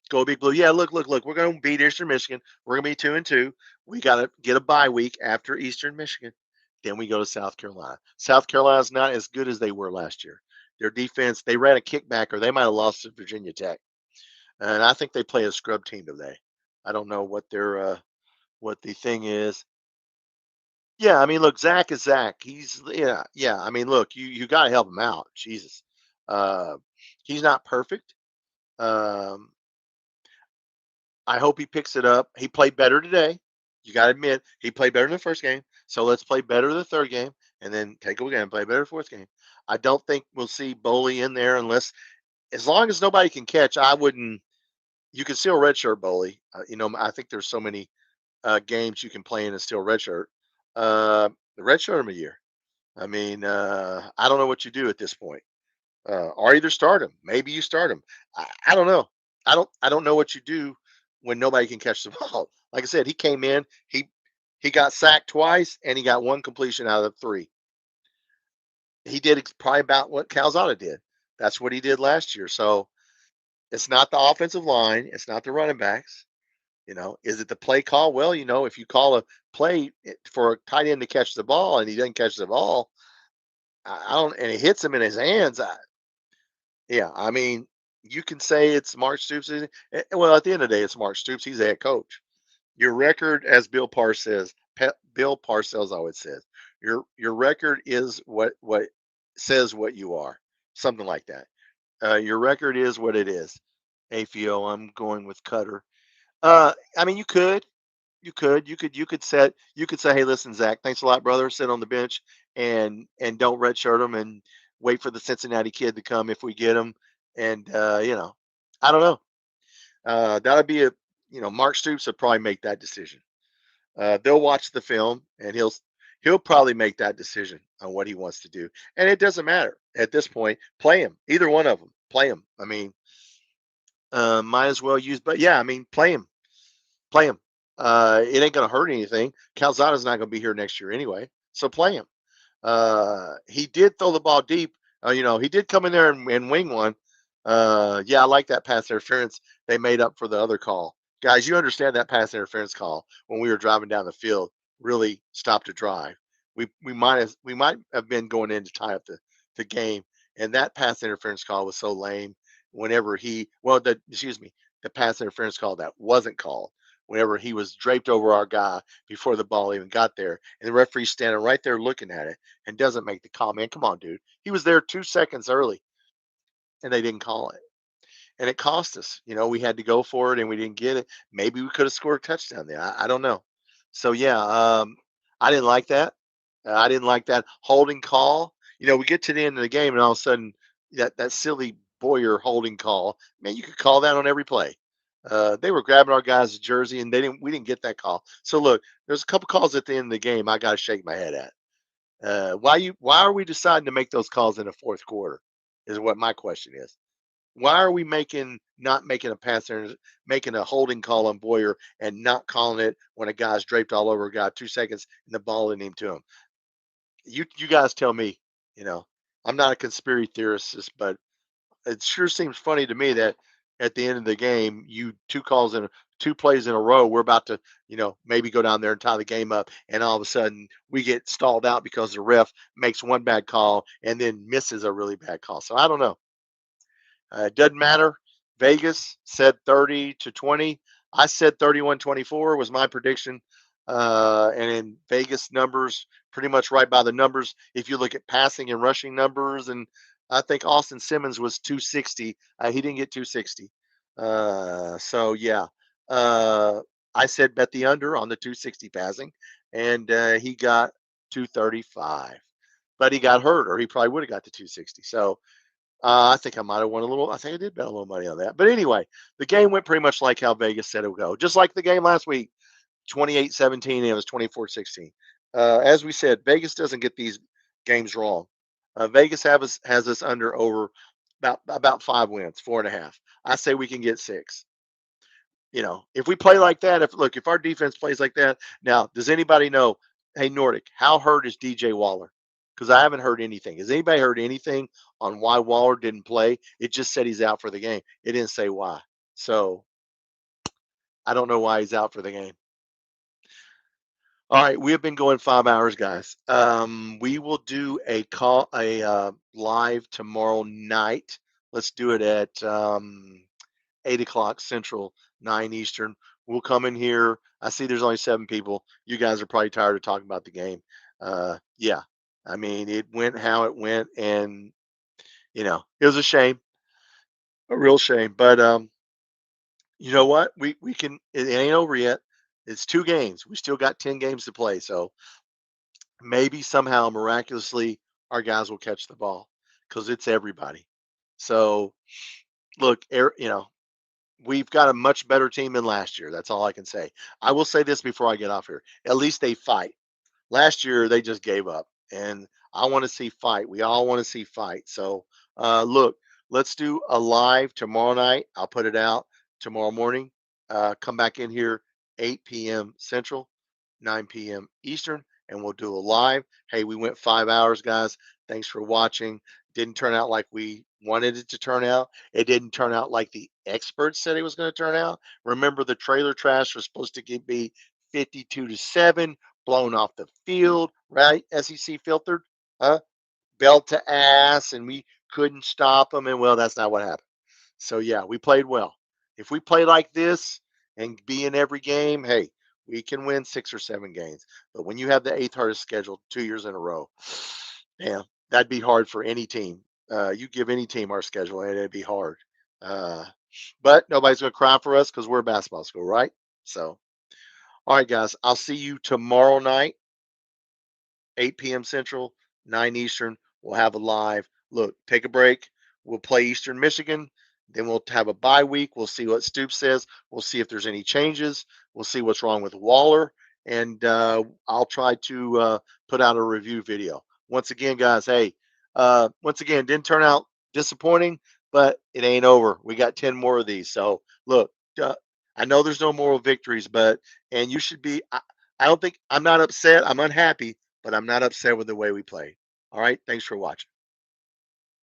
Go Big Blue. Yeah, look, look, look. We're going to beat Eastern Michigan. We're going to be 2-2. We got to get a bye week after Eastern Michigan. Then we go to South Carolina. South Carolina's not as good as they were last year. Their defense, they ran a kickback or they might have lost to Virginia Tech. And I think they play a scrub team today. I don't know what the thing is. Yeah, I mean, look, Zach is Zach. He's yeah, yeah. I mean, look, you got to help him out. Jesus, uh, he's not perfect. Um, I hope he picks it up. He played better today. You got to admit he played better in the first game. So let's play better the third game, and then take it again and play better the fourth game. I don't think we'll see Boley in there unless, as long as nobody can catch. I wouldn't. You can still redshirt Boley. I think there's so many games you can play in and still redshirt. The redshirt him a year. I mean, I don't know what you do at this point. Or either start him. Maybe you start him. I don't know. I don't know what you do when nobody can catch the ball. Like I said, he came in. He got sacked twice and he got one completion out of 3. He did probably about what Calzada did. That's what he did last year. So it's not the offensive line. It's not the running backs. Is it the play call? Well, if you call a play for a tight end to catch the ball and he doesn't catch the ball, I don't, and it hits him in his hands. Yeah, I mean, you can say it's Mark Stoops. Well, at the end of the day, it's Mark Stoops. He's the head coach. Your record, as Bill Parcells always says, your record is what says what you are, something like that. Your record is what it is. AFO, I'm going with Cutter. I mean, you could say, hey, listen, Zach, thanks a lot, brother. Sit on the bench and don't redshirt them and wait for the Cincinnati kid to come if we get him. And I don't know. That'll be Mark Stoops would probably make that decision. They'll watch the film and he'll probably make that decision on what he wants to do. And it doesn't matter at this point. Play him, either one of them. Play him. I mean, might as well use. But yeah, I mean, play him. Play him. It ain't going to hurt anything. Calzada's not going to be here next year anyway, so play him. He did throw the ball deep. He did come in there and wing one. Yeah, I like that pass interference. They made up for the other call. Guys, you understand that pass interference call when we were driving down the field really stopped the drive. We might have been going in to tie up the game, and that pass interference call was so lame. Whenever the pass interference call that wasn't called whenever he was draped over our guy before the ball even got there. And the referee's standing right there looking at it and doesn't make the call. Man, come on, dude. He was there 2 seconds early and they didn't call it. And it cost us. We had to go for it and we didn't get it. Maybe we could have scored a touchdown there. I don't know. So, yeah, I didn't like that. I didn't like that holding call. We get to the end of the game and all of a sudden that silly Boyer holding call, man, you could call that on every play. They were grabbing our guys' jersey, and we didn't get that call. So look, there's a couple calls at the end of the game I got to shake my head at. Why are we deciding to make those calls in the fourth quarter? Is what my question is. Why are we not making a pass there, making a holding call on Boyer and not calling it when a guy's draped all over a guy 2 seconds and the ball in him to him? You guys tell me. I'm not a conspiracy theorist, but it sure seems funny to me that at the end of the game, two plays in a row, we're about to, maybe go down there and tie the game up, and all of a sudden we get stalled out because the ref makes one bad call and then misses a really bad call. So I don't know. It doesn't matter. Vegas said 30-20. I said 31-24 was my prediction. And in Vegas numbers, pretty much right by the numbers. If you look at passing and rushing numbers, and I think Austin Simmons was 260. He didn't get 260. So yeah, I said bet the under on the 260 passing, and he got 235. But he got hurt, or he probably would have got to 260. So I think I might have won a little. I think I did bet a little money on that. But anyway, the game went pretty much like how Vegas said it would go. Just like the game last week, 28-17, and it was 24-16. As we said, Vegas doesn't get these games wrong. Vegas has us under over about 5 wins, 4.5. I say we can get 6. If we play like that, if our defense plays like that, now does anybody know? Hey, Nordic, how hurt is DJ Waller? Because I haven't heard anything. Has anybody heard anything on why Waller didn't play? It just said he's out for the game. It didn't say why. So I don't know why he's out for the game. All right, we have been going 5 hours, guys. We will do a live tomorrow night. Let's do it at 8 o'clock Central, 9 Eastern. We'll come in here. I see there's only 7 people. You guys are probably tired of talking about the game. Yeah, I mean, it went how it went, and it was a shame, a real shame. But you know what? We can. It ain't over yet. It's 2 games. We still got 10 games to play. So maybe somehow miraculously our guys will catch the ball because it's everybody. So look, we've got a much better team than last year. That's all I can say. I will say this before I get off here. At least they fight. Last year they just gave up, and I want to see fight. We all want to see fight. So look, let's do a live tomorrow night. I'll put it out tomorrow morning. Come back in here 8 p.m. Central, 9 p.m. Eastern, and we'll do a live. Hey, we went 5 hours, guys. Thanks for watching. Didn't turn out like we wanted it to turn out. It didn't turn out like the experts said it was going to turn out. Remember, the trailer trash was supposed to be 52-7, blown off the field, right? SEC filtered, belt to ass, and we couldn't stop them. And well, that's not what happened. So yeah, we played well. If we play like this and be in every game, hey, we can win 6 or 7 games. But when you have the 8th hardest schedule 2 years in a row, yeah, that'd be hard for any team. You give any team our schedule, and it'd be hard. Uh, but nobody's going to cry for us because we're a basketball school, right? So, all right, guys, I'll see you tomorrow night, 8 p.m. Central, 9 Eastern. We'll have a live. Look, take a break. We'll play Eastern Michigan. Then we'll have a bye week. We'll see what Stoops says. We'll see if there's any changes. We'll see what's wrong with Waller. And I'll try to put out a review video. Once again, guys, hey, once again, didn't turn out disappointing, but it ain't over. We got 10 more of these. So, look, I know there's no moral victories, and you should be. I don't think I'm not upset. I'm unhappy, but I'm not upset with the way we played. All right. Thanks for watching.